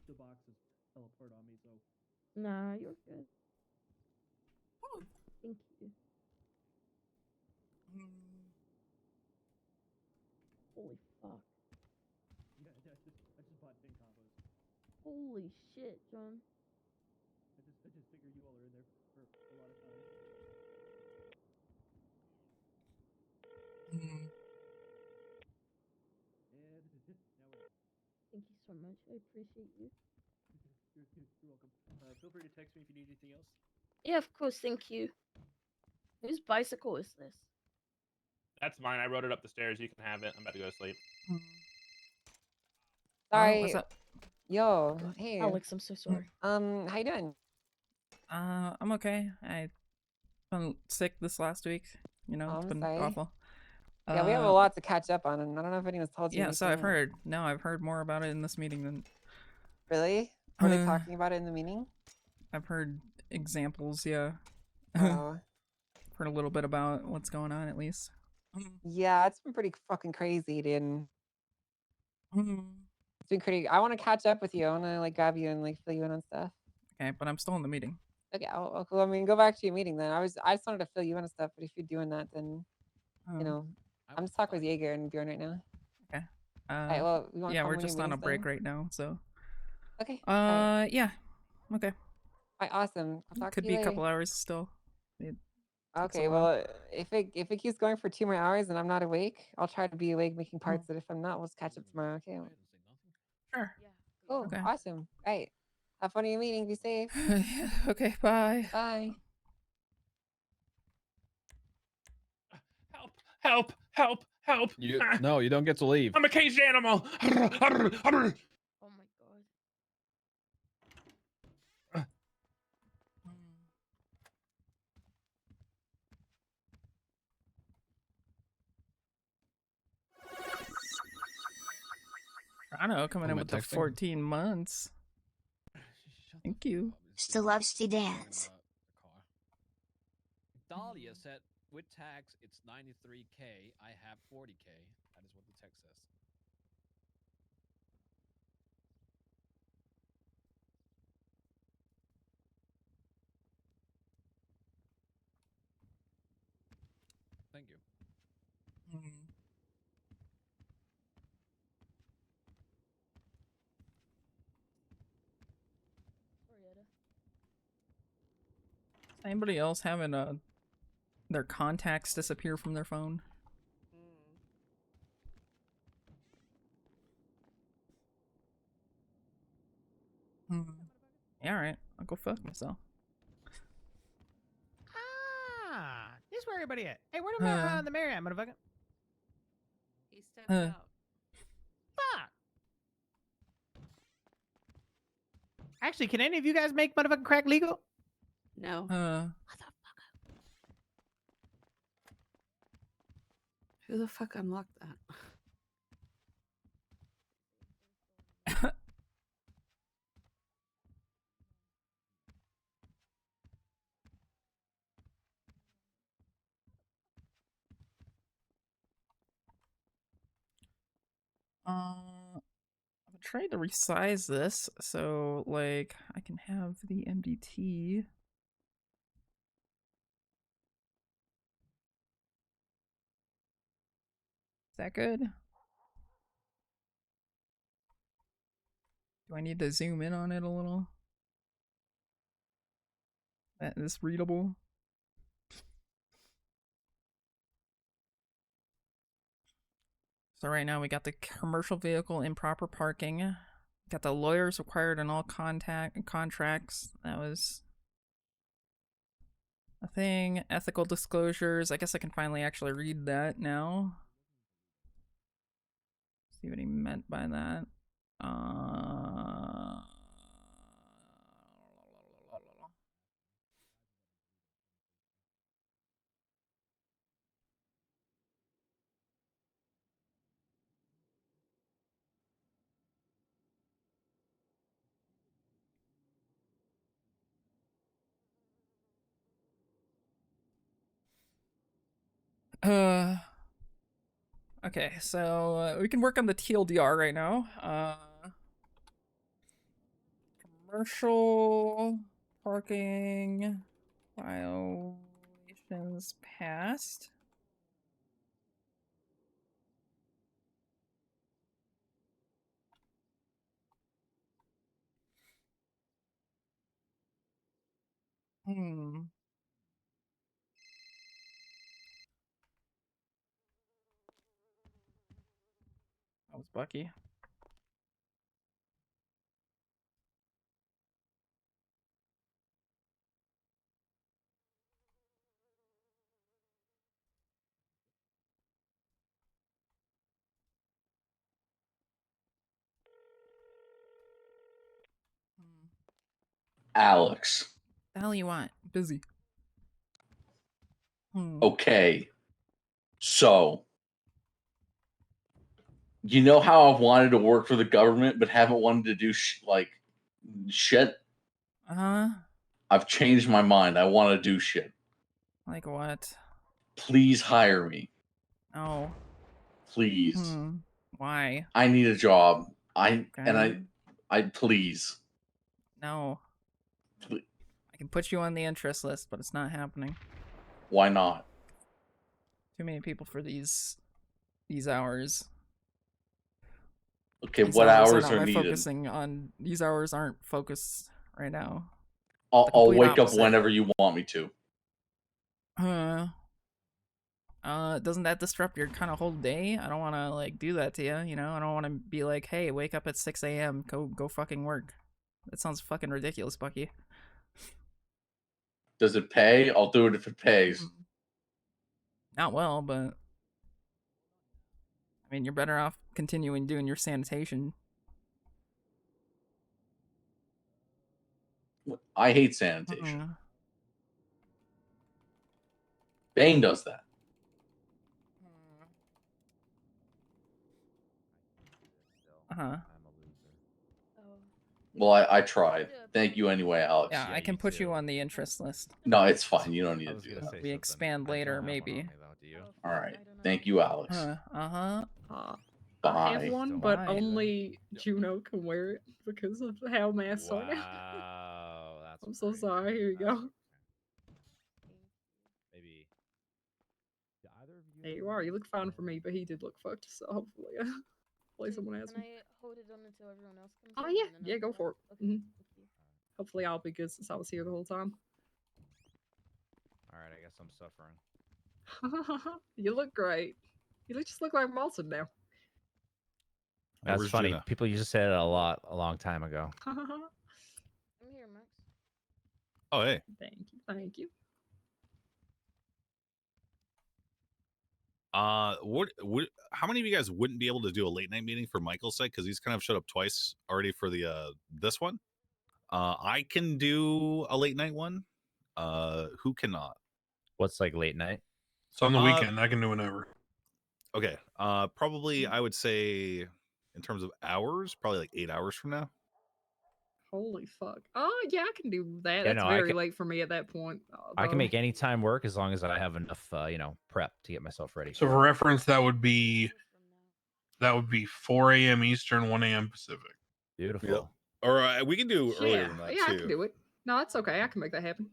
The boxes fell apart on me, so. Nah, you're good. Thank you. Holy fuck. Yeah, I just bought 10 combos. Holy shit, John. I just figured you all are in there for a lot of time. Thank you so much. I appreciate you. You're welcome. Feel free to text me if you need anything else. Yeah, of course. Thank you. Whose bicycle is this? That's mine. I rode it up the stairs. You can have it. I'm about to go to sleep. Well, what's Sorry. up? Yo, hey. Alex, I'm so sorry. How you doing? I'm okay. I've been sick this last week. You know, it's I'm been sorry. awful. Yeah, we have a lot to catch up on, and I don't know if anyone's told you Yeah, so I've anything. heard. No, I've heard more about it in this meeting than. Really? Were they talking about it in the meeting? I've heard examples. Yeah. Oh. Heard a little bit about what's going on, at least. Yeah, it's been pretty fucking crazy, dude. Mm-hmm. It's been crazy. I want to catch up with you. I want to like grab you and like fill you in on stuff. Okay, but I'm still in the meeting. Okay, well, I mean, go back to your meeting then. I just wanted to fill you in on stuff, but if you're doing that, then you know, I'm just talking with Jaeger and Bjorn right now. Okay. Alright, well, we want to Yeah, come we're when your just on a meeting's break done? right now, so. Okay. Yeah. Okay. Alright, awesome. I'll talk Could to be you a later. couple hours still. It takes a Okay, while. well, if it keeps going for 2 more hours and I'm not awake, I'll try to be awake making parts. But if I'm not, we'll just catch up tomorrow. Okay. Sure. Cool. Okay. Awesome. Right. Have fun in your meeting. Be safe. Okay. Bye. Bye. Help! Help! Help! Help! You no, you don't get to leave. I'm a caged animal. Oh my god. I don't know, coming Am in I with the texting? 14 months. Thank you. Still loves to dance. Dahlia said, with tax, it's 93K. I have 40K. That is what the text says. Thank you. Anybody else having their contacts disappear from their phone? Yeah, alright. I'll go fuck myself. Ah, this is where everybody at. Hey, where the mayor at, motherfucker? He stepped out. Fuck. Actually, can any of you guys make motherfucking crack legal? No. Who the fuck unlocked that? I've tried to resize this so like I can have the MDT. Is that good? Do I need to zoom in on it a little? That is readable. So right now we got the commercial vehicle improper parking. Got the lawyers required in all contracts. That was a thing. Ethical disclosures. I guess I can finally actually read that now. See what he meant by that. Okay, so we can work on the TLDR right now. Commercial parking violations passed. was Bucky. Alex. The hell you want? Busy. Okay. So, you know how I've wanted to work for the government but haven't wanted to do shit? Uh-huh. I've changed my mind. I want to do shit. Like what? Please hire me. No. Please. Why? I need a job. I Okay. please. No. I can put you on the interest list, but it's not happening. Why not? Too many people for these hours. Okay, These what hours hours not are my needed? focusing on. These hours aren't focused right now. I'll The complete wake up opposite. whenever you want me to. Doesn't that disrupt your kind of whole day? I don't want to like do that to you, you know? I don't want to be like, hey, wake up at 6 a.m. Go fucking work. That sounds fucking ridiculous, Bucky. Does it pay? I'll do it if it pays. Not well, but I mean, you're better off continuing doing your sanitation. I hate sanitation. Bane does that. Well, I tried. Thank you anyway, Alex. Yeah, I can put you on the interest list. No, it's fine. You don't need to do that. We expand later, maybe. All right. Thank you, Alex. Uh-huh. I have Bye. one, but only Juno can wear it because of how masks are now. Wow, that's I'm so sorry. Here you go. maybe. There you are. You look fine for me, but he did look fucked. So hopefully, hopefully someone has Can me. I hold it on until everyone else comes Oh in, yeah, and then yeah, I'll go go for it. back? Okay, thank you. Hopefully I'll be good since I was here the whole time. All right, I guess I'm suffering. You look great. You just look like Molson now. That's Where's funny. Gina? People used to say that a long time ago. I'm here, Max. Oh, hey. Thank you. Thank you. How many of you guys wouldn't be able to do a late night meeting for Michael's sake? Because he's kind of showed up twice already for the this one. I can do a late night one. Who cannot? What's like late night? It's on the weekend. I can do whenever. Okay. Probably I would say in terms of hours, probably like 8 hours from now. Holy fuck. Oh yeah, I can do that. Yeah, That's no, I very can- late for me at that point. I can though. make any time work as long as I have enough, prep to get myself ready. So for reference, that would be 4 a.m. Eastern, 1 a.m. Pacific. Beautiful. Yep. Or we can do earlier Yeah, than that yeah, too. I can do it. No, it's okay. I can make that happen.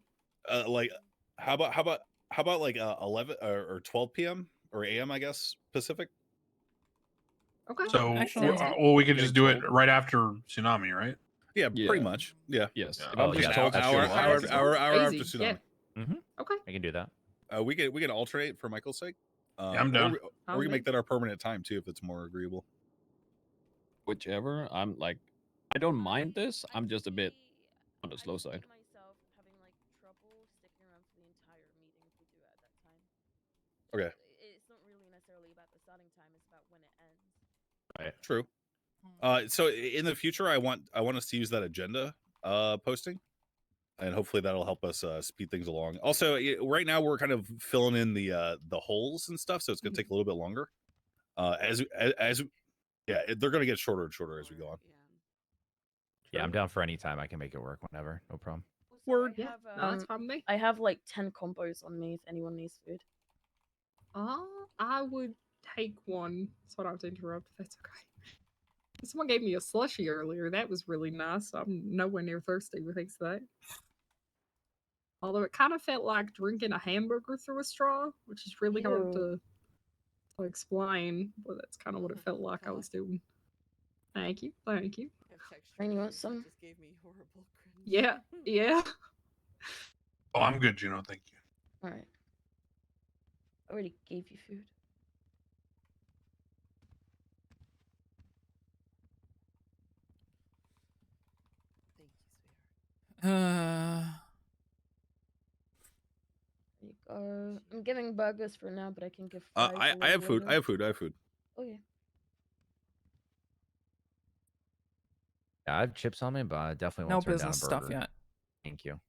Like how about like 11 or 12 p.m. or a.m. I guess Pacific. Okay. So, Actually, we could Getting just do it told. right after tsunami, right? Yeah, pretty much. Yeah. Yes. Yeah. If I'm Oh, just yeah, told that's hour true. after Easy, tsunami. yeah. Mm-hmm. Okay. I can do that. We can alternate for Michael's sake. Yeah, I'm down. Or we can make that our permanent time too if it's more agreeable. whichever. I'm like, I don't mind this. I'm just a bit on the slow side. Myself having like trouble sticking around for the entire meeting if we do it at that time. Okay. It's not really necessarily about the starting time; it's about when it ends. Right. True. So in the future, I want us to use that agenda posting, and hopefully that'll help us speed things along. Also, right now we're kind of filling in the holes and stuff, so it's going to take a little bit longer. As they're going to get shorter and shorter as we go on. Yeah, I'm down for any time. I can make it work whenever. No problem. Word. I Yeah. have, No, that's fine with me. I have like 10 combos on me if anyone needs food. I would take one. So I don't have to interrupt. If that's okay. Someone gave me a slushie earlier. That was really nice. I'm nowhere near thirsty thanks to that. Although it kind of felt like drinking a hamburger through a straw, which is really hard to explain, but that's kind of what it felt like I was doing. Thank you. Thank you. Rain, you want some? Just gave me horrible cringe. Yeah. Yeah. Oh, I'm good, Juno. Thank you. All right. I already gave you food. There you go. I'm giving burgers for now, but I can give fries. a I little have food. later. I have food. I have food. Okay. Yeah, I have chips on me, but I definitely No want to turn down a business stuff burger. yet. Thank you.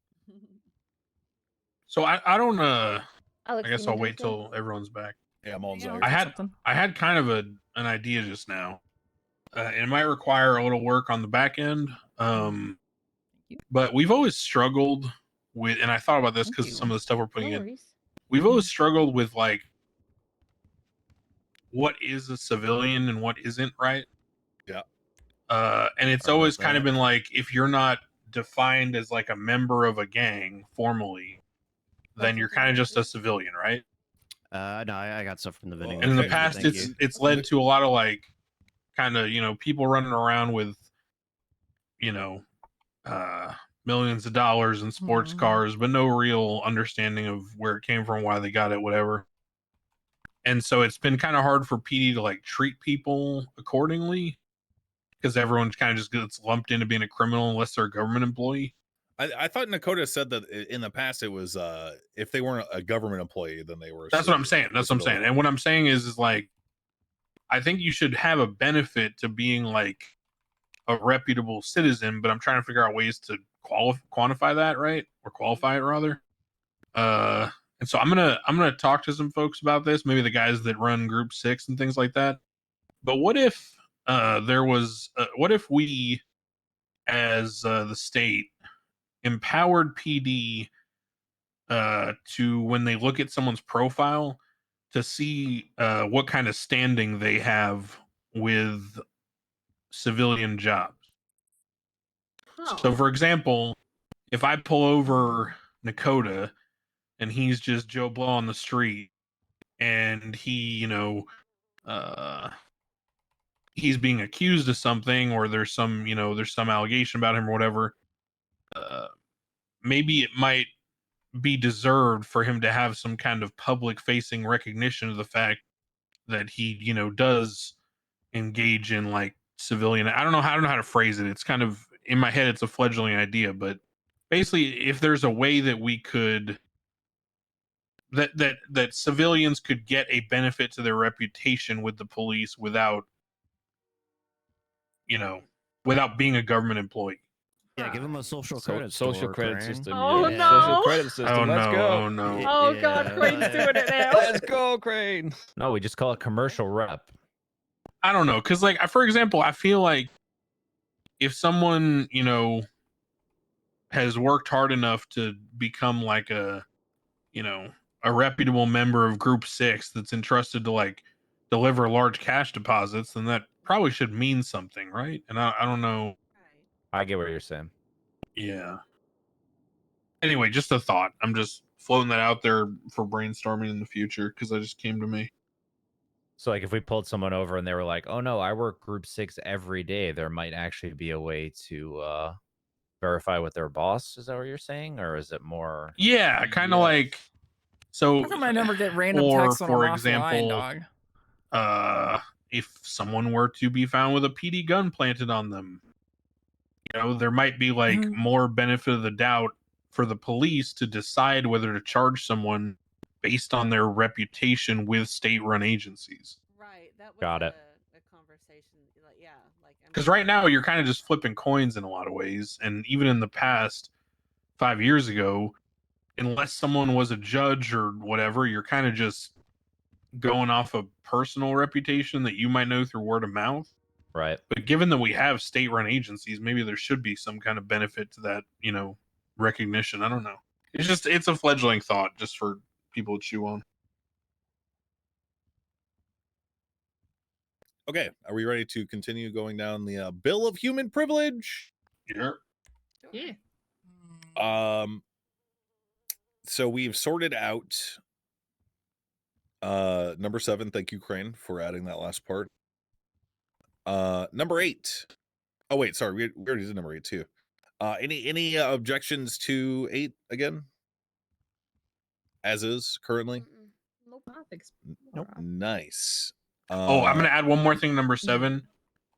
So I don't Alex, I do guess you I'll need wait anything? till everyone's back. Yeah, I'm all Yeah, Zach. I'll get something. I had kind of an idea just now. It might require a little work on the back end. But we've always struggled with, and I thought about this Thank because you. some of the stuff we're putting No in. worries. We've always struggled with like what is a civilian and what isn't, right? Yeah. And it's Sorry about always kind of that. been like if you're not defined as like a member of a gang formally, then you're kind of just a civilian, right? No, I got stuff from the vending And in the machine. past, Thank you. it's led to a lot of like kind of people running around with millions of dollars in sports cars, but no real understanding of where it came from, why they got it, whatever. And so it's been kind of hard for PD to like treat people accordingly because everyone kind of just gets lumped into being a criminal unless they're a government employee. I thought Nakota said that in the past it was if they weren't a government employee, then they were. That's what I'm saying. That's what I'm saying. And what I'm saying is like, I think you should have a benefit to being like a reputable citizen, but I'm trying to figure out ways to quantify that, right? Or qualify it rather. And so I'm gonna talk to some folks about this, maybe the guys that run Group 6 and things like that. But what if what if we as the state empowered PD to, when they look at someone's profile, to see what kind of standing they have with civilian jobs. So, for example, if I pull over Nakota and he's just Joe Blow on the street, and he, he's being accused of something, or there's some allegation about him or whatever, maybe it might be deserved for him to have some kind of public facing recognition of the fact that he, does engage in like civilian. I don't know how to phrase it. It's kind of in my head. It's a fledgling idea, but basically, if there's a way that we could that civilians could get a benefit to their reputation with the police without without being a government employee. Yeah, give them a social So- credit social score, credit Crane. system. Oh, yeah. no. Social credit system. Oh Let's no! go. Oh no! Oh god, Crane's doing it now. Let's go, Crane. No, we just call it commercial rep. I don't know, because like for example, I feel like if someone has worked hard enough to become like a reputable member of Group 6 that's entrusted to like deliver large cash deposits, then that probably should mean something, right? And I don't know. I get what you're saying. Yeah. Anyway, just a thought. I'm just floating that out there for brainstorming in the future because that just came to me. So like if we pulled someone over and they were like, "Oh no, I work Group 6 every day," there might actually be a way to verify with their boss. Is that what you're saying, or is it more? Yeah, kind of like so. How come I never get random or texts when for I'm example, offline, dog? If someone were to be found with a PD gun planted on them, there might be like more benefit of the doubt for the police to decide whether to charge someone based on their reputation with state-run agencies. Right. That was Got it. a conversation. Like, yeah. Like, Because right now you're kind of just flipping coins in a lot of ways, and even in the past 5 years ago, unless someone was a judge or whatever, you're kind of just going off a personal reputation that you might know through word of mouth. Right. But given that we have state-run agencies, maybe there should be some kind of benefit to that, recognition. I don't know. It's a fledgling thought just for people to chew on. Okay, are we ready to continue going down the Bill of Human Privilege? Yeah. Yeah. So we've sorted out number 7. Thank you, Crane, for adding that last part. Number 8. Oh wait, sorry, we already did number 8 too. Any objections to 8 again? As is currently? Nope. I think Nope. Nice. I'm gonna add one more thing, number 7,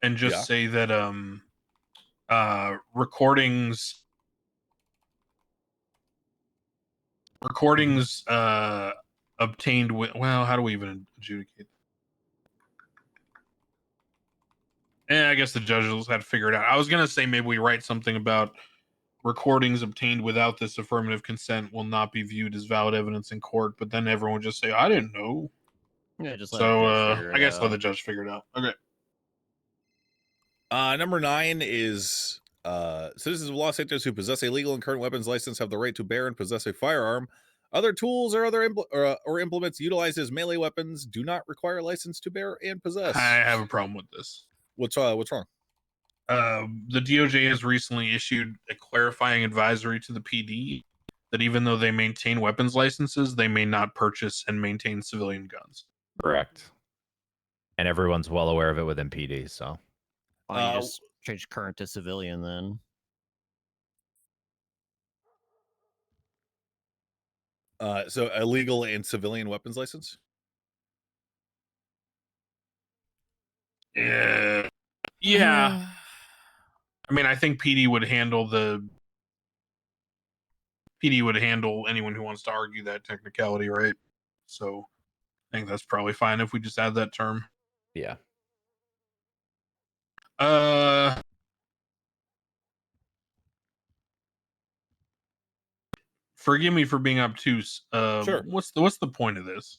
and just Yeah. say that recordings recordings obtained with, well, how do we even adjudicate? I guess the judges had to figure it out. I was gonna say maybe we write something about recordings obtained without this affirmative consent will not be viewed as valid evidence in court, but then everyone would just say, I didn't know. Yeah, just let So the judge figure I it guess let out. the judge figure it out. Okay. Number 9 is citizens of Los Santos who possess a legal and current weapons license have the right to bear and possess a firearm. Other tools or other or implements utilized as melee weapons do not require a license to bear and possess. I have a problem with this. What's wrong? The DOJ has recently issued a clarifying advisory to the PD that even though they maintain weapons licenses, they may not purchase and maintain civilian guns. Correct. And everyone's well aware of it within PD, so. Why don't you just change current to civilian then? So illegal and civilian weapons license? Yeah. Yeah. I mean, I think PD would handle anyone who wants to argue that technicality, right? So I think that's probably fine if we just add that term. Yeah. Forgive me for being obtuse. Sure. What's the point of this?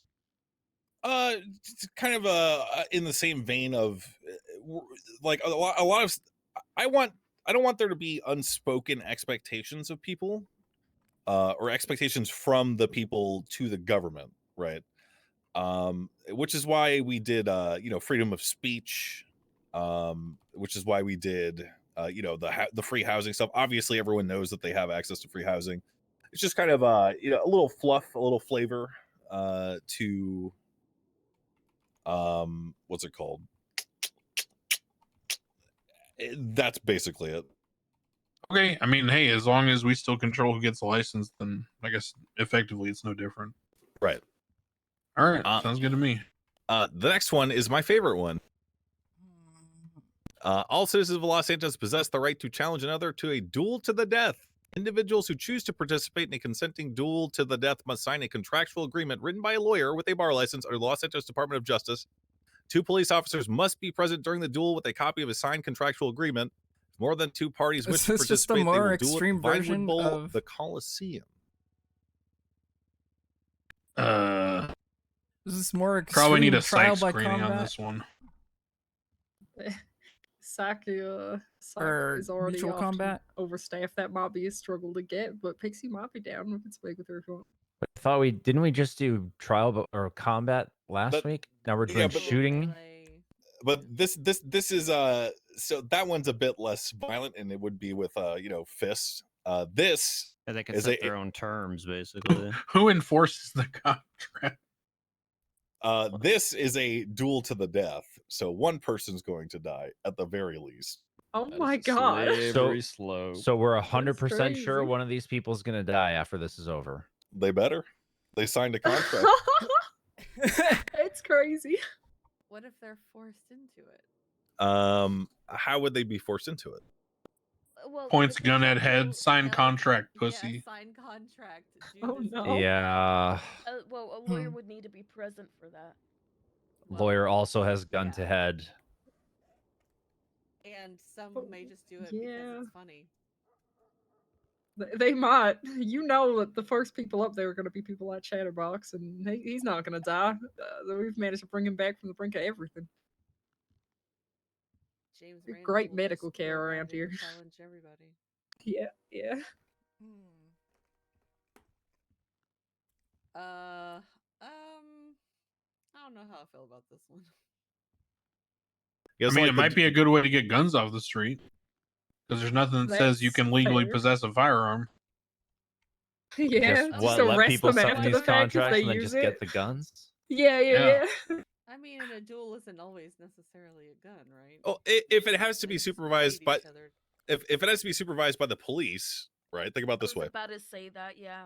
It's kind of in the same vein of like a lot of I don't want there to be unspoken expectations of people or expectations from the people to the government, right? Which is why we did freedom of speech, which is why we did the free housing stuff. Obviously everyone knows that they have access to free housing. It's just kind of a little fluff, a little flavor to what's it called? That's basically it. Okay, I mean, hey, as long as we still control who gets the license, then I guess effectively it's no different. Right. All right, sounds good to me. The next one is my favorite one. All citizens of Los Santos possess the right to challenge another to a duel to the death. Individuals who choose to participate in a consenting duel to the death must sign a contractual agreement written by a lawyer with a bar license or the Los Santos Department of Justice. 2 police officers must be present during the duel with a copy of a signed contractual agreement. If more than 2 parties wish to Is this just a participate, they more will duel at extreme the Vinewood version Bowl, of the Coliseum. Is this more extreme Probably need a trial psych by screening combat? on this one. Saki Or is already mutual often combat? overstaffed. That might be a struggle to get, but Pixie might be down. We can speak with her if you want. I thought didn't we just do trial or combat last week? Now we're doing shooting. But this is so that one's a bit less violent, and it would be with fists. This And they can is set their own terms, basically. Who enforces the contract? This is a duel to the death, so one person's going to die at the very least. Oh my god. So we're 100% sure crazy. one of these people's gonna die after this is over. They better. They signed a contract. It's crazy. What if they're forced into it? How would they be forced into it? Well, Points, gun at head, signed contract, pussy. Yeah, signed contract. Oh no. Yeah. Well, a lawyer would need to be present for that. Lawyer also has gun to head. And some may just do it yeah. because it's funny. They might. You know that the first people up there are going to be people like Chatterbox, and he's not going to die. We've managed to bring him back from the brink of everything. James Great medical care around here. Challenge everybody. Yeah, yeah. I don't know how I feel about this one. I mean, it might be a good way to get guns off the street. Because there's nothing that says you can legally fair. possess a firearm. Yeah, just let arrest people them sign after these the fact if contracts they and then use just it. get the guns. Yeah. I mean, a duel isn't always necessarily a gun, right? Oh, if it has to be supervised by, if it has to be supervised by the police, right? Think about it this way. About to say that, yeah.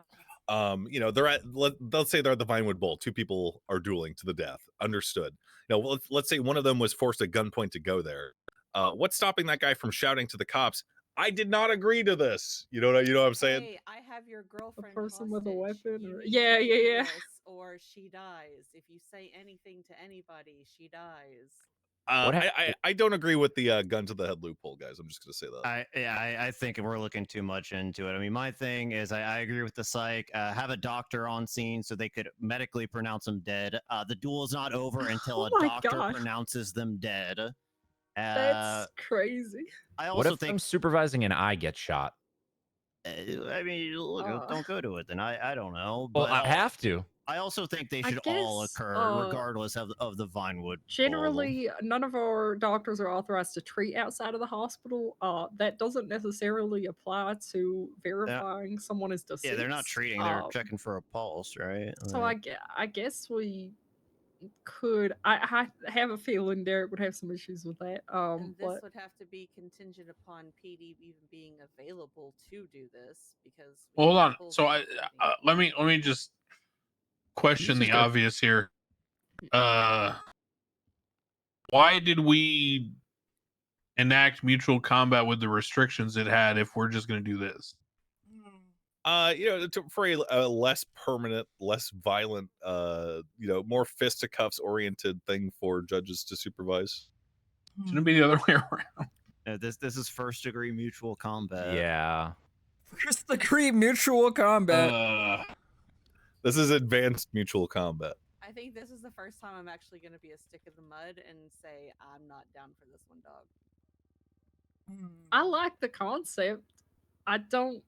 They're at let's say they're at the Vinewood Bowl. 2 people are dueling to the death. Understood. Let's say one of them was forced at gunpoint to go there. What's stopping that guy from shouting to the cops, I did not agree to this. You know what I'm saying? Hey, I have your girlfriend person with a hostage. weapon. You Or... need Yeah, to yeah, do yeah. this, or she dies. If you say anything to anybody, she dies. I don't agree with the gun to the head loophole, guys. I'm just gonna say that. I think we're looking too much into it. I mean, my thing is, I agree with the psych. Have a doctor on scene so they could medically pronounce them dead. The duel is not over until Oh a my doctor gosh. pronounces them dead. That's crazy. I What also if think. I'm supervising and I get shot? I mean, look, don't go to it then. I don't know. Well, But I have to. I also think they I should all guess, occur regardless of the Vinewood. Generally, none of our doctors are authorized to treat outside of the hospital. That doesn't necessarily apply to verifying someone is deceased. Yeah, they're not treating; they're checking for a pulse, right? So Like- I guess we could. I have a feeling Derek would have some issues with that. And this But would have to be contingent upon PD even being available to do this, because Well, hold on. pull So let me just question the obvious here. Why did we enact mutual combat with the restrictions it had if we're just going to do this? For a less permanent, less violent, more fisticuffs oriented thing for judges to supervise. Shouldn't it be the other way around? This is first degree mutual combat. Yeah. First degree mutual combat. This is advanced mutual combat. I think this is the first time I'm actually going to be a stick in the mud and say I'm not down for this one, dog. I like the concept. I don't.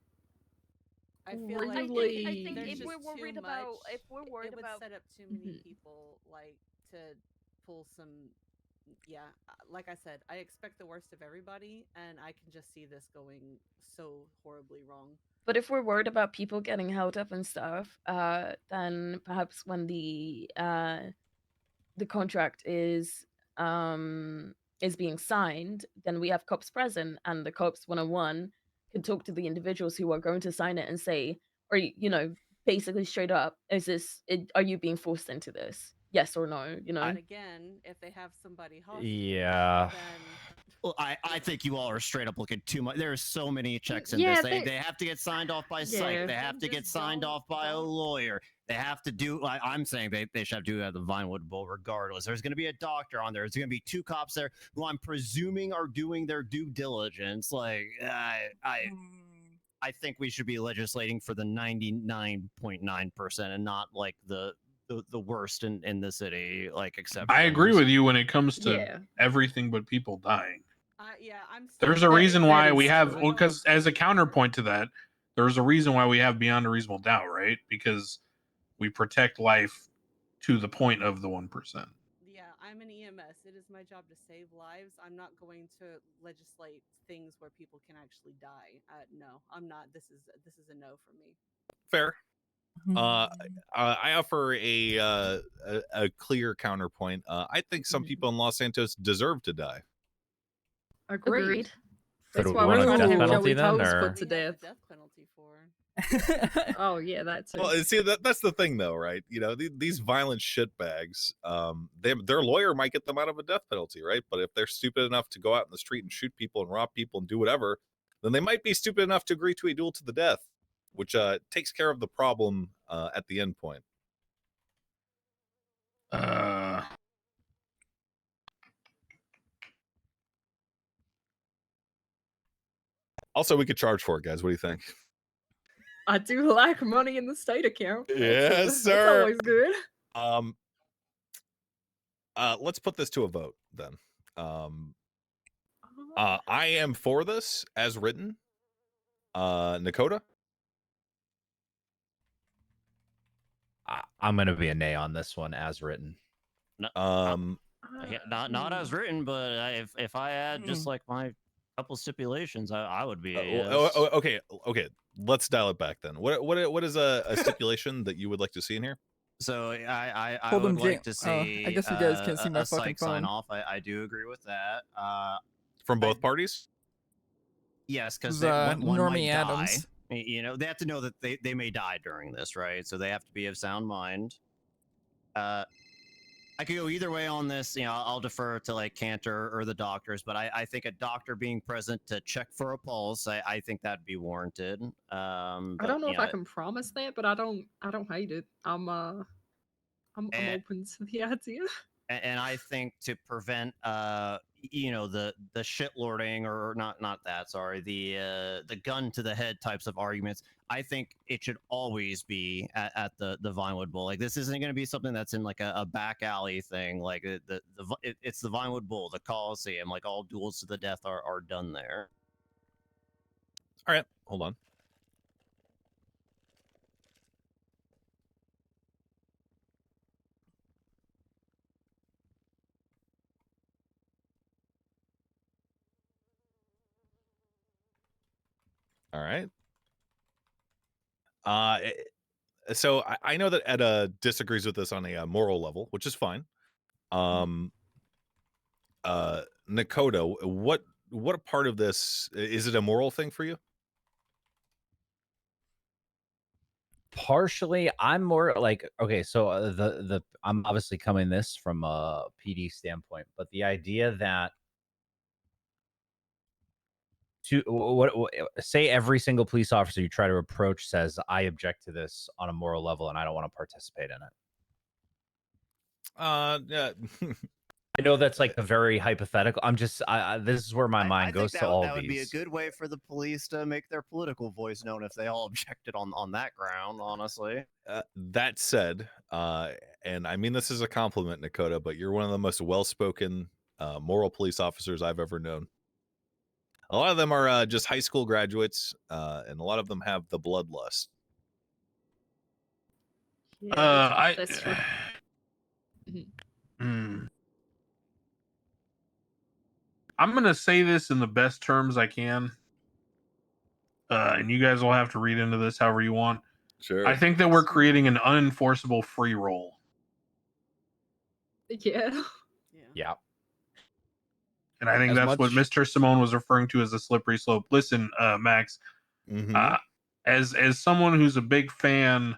I feel like really. I think if we're worried about it would set up too many people like to pull some. Yeah, like I said, I expect the worst of everybody, and I can just see this going so horribly wrong. But if we're worried about people getting held up and stuff, then perhaps when the contract is being signed, then we have cops present, and the cops 101 can talk to the individuals who are going to sign it and say, or basically straight up, are you being forced into this? Yes or no? And again, if they have somebody hostage, Yeah. then Well, I think you all are straight up looking too much. There are so many checks in Yeah, this. They have to get signed off by psych. They have to get signed off by a lawyer. They have to do. I'm saying they should have to do that at the Vinewood Bowl regardless. There's going to be a doctor on there. There's going to be 2 cops there who I'm presuming are doing their due diligence. Like I think we should be legislating for the 99.9% and not like the worst in the city, like except I agree with you when it comes to everything but people dying. Yeah, There's a reason why we have, because as a counterpoint to that, there's a reason why we have beyond a reasonable doubt, right? Because we protect life to the point of the 1%. Yeah, I'm an EMS. It is my job to save lives. I'm not going to legislate things where people can actually die. No, I'm not. This is a no for me. Fair. I offer a clear counterpoint. I think some people in Los Santos deserve to die. Agreed. So That's do why we we're want a going to death have penalty Joey then, Toes or- put to death. Death penalty for. Oh yeah, that's it. Well, see, that's the thing, though, right? These violent shitbags, their lawyer might get them out of a death penalty, right? But if they're stupid enough to go out in the street and shoot people and rob people and do whatever, then they might be stupid enough to agree to a duel to the death, which takes care of the problem at the end point. Also, we could charge for it, guys. What do you think? I do like money in the state account. Yes, That's sir. always good. Let's put this to a vote then. I am for this as written. Nakota? I'm gonna be a nay on this one as written. Not as written, but if I had just like my couple stipulations, I would be. Okay. Let's dial it back then. What is a stipulation that you would like to see in here? So I Hold would him, like Jake. to see. I guess you guys can't see my a fucking psych sign phone. off. I do agree with that. From both parties? Yes, because This is, one Normie might Adams. die. They have to know that they may die during this, right? So they have to be of sound mind. I could go either way on this. I'll defer to like Cantor or the doctors, but I think a doctor being present to check for a pulse, I think that'd be warranted. I don't know if I can promise that, but I don't hate it. I'm open to the idea. And I think to prevent the shit lording or not that, sorry, the gun to the head types of arguments, I think it should always be at the Vinewood Bull. Like, this isn't going to be something that's in like a back alley thing. Like it's the Vinewood Bull, the Coliseum. Like, all duels to the death are done there. All right, hold on. All right. So I know that Edda disagrees with this on a moral level, which is fine. Nakoda, what part of this is it a moral thing for you? Partially, I'm more like, okay, so the I'm obviously coming this from a PD standpoint, but the idea that what say every single police officer you try to approach says, I object to this on a moral level and I don't want to participate in it. Yeah. I know that's like a very hypothetical. I'm just this is where my mind I goes think to all that would these. be a good way for the police to make their political voice known if they all objected on that ground, honestly. That said, and I mean this is a compliment, Nakoda, but you're one of the most well-spoken, moral police officers I've ever known. A lot of them are just high school graduates, and a lot of them have the bloodlust. Yeah, that's true. I'm gonna say this in the best terms I can, and you guys will have to read into this however you want. Sure. I think that we're creating an unenforceable free roll. Yeah. Yeah. And I think As that's what much- Mr. Simone was referring to as a slippery slope. Listen, Max, as someone who's a big fan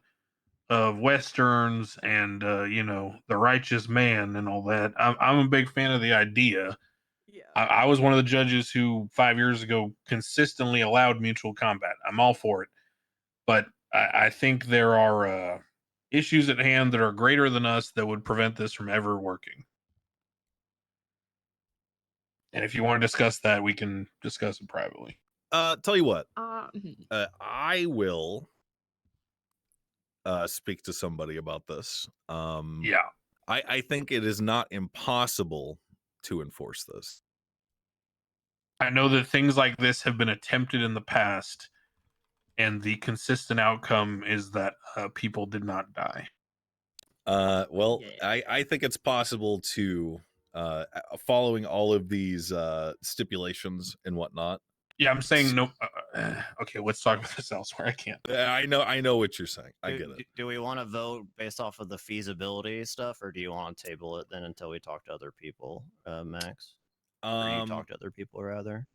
of Westerns and the righteous man and all that, I'm a big fan of the idea. Yeah. I was one of the judges who 5 years ago consistently allowed mutual combat. I'm all for it. But I think there are issues at hand that are greater than us that would prevent this from ever working. And if you want to discuss that, we can discuss it privately. Tell you what, mhm. I will speak to somebody about this. Yeah. I think it is not impossible to enforce this. I know that things like this have been attempted in the past, and the consistent outcome is that people did not die. Well, I think it's possible to, following all of these stipulations and whatnot. Yeah, I'm saying no. Okay, let's talk about this elsewhere. I can't. I know what you're saying. I get it. Do we want to vote based off of the feasibility stuff, or do you want to table it then until we talk to other people, Max? Or you talk to other people rather?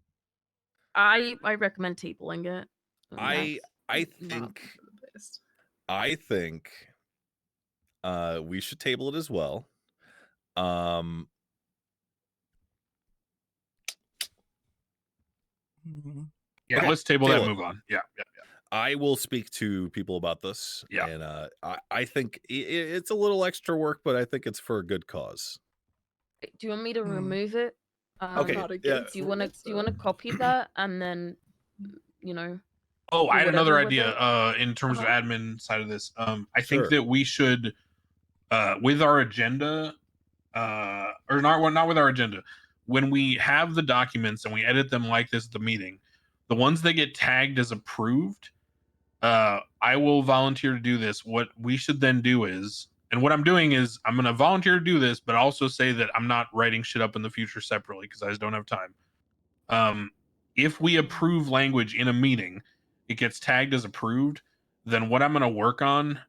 I recommend tabling it. I think we should table it as well. Yeah, Okay, let's table that table and it. move on. Yeah. I will speak to people about this. Yeah. And I think it's a little extra work, but I think it's for a good cause. Do you want me to remove it? Okay, yeah. Do you want to copy that and then, Oh, I do had another whatever with idea it? in terms of admin side of this. I think Sure. that we should, with our agenda, or not with our agenda, when we have the documents and we edit them like this at the meeting, the ones that get tagged as approved, I will volunteer to do this. What we should then do is, and what I'm doing is, I'm going to volunteer to do this, but also say that I'm not writing shit up in the future separately because I just don't have time. If we approve language in a meeting, it gets tagged as approved, then what I'm going to work on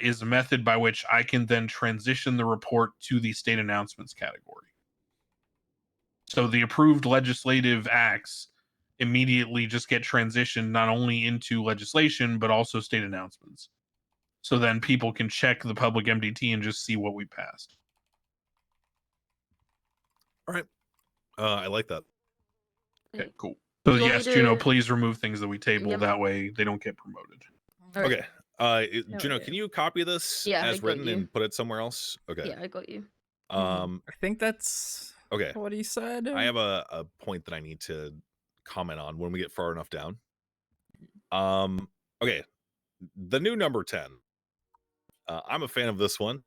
is a method by which I can then transition the report to the state announcements category. So the approved legislative acts immediately just get transitioned not only into legislation, but also state announcements. So then people can check the public MDT and just see what we passed. All right. I like that. Okay, cool. So You want me yes, Juno, to- please remove things that we table. Yep. That way they don't get promoted. All right. Okay. Juno, can you copy this Yeah, I as got written you. and put it somewhere else? Okay. Yeah, I got you. Um. I think that's Okay. what he said. I have a point that I need to comment on when we get far enough down. Okay. The new number 10. I'm a fan of this one.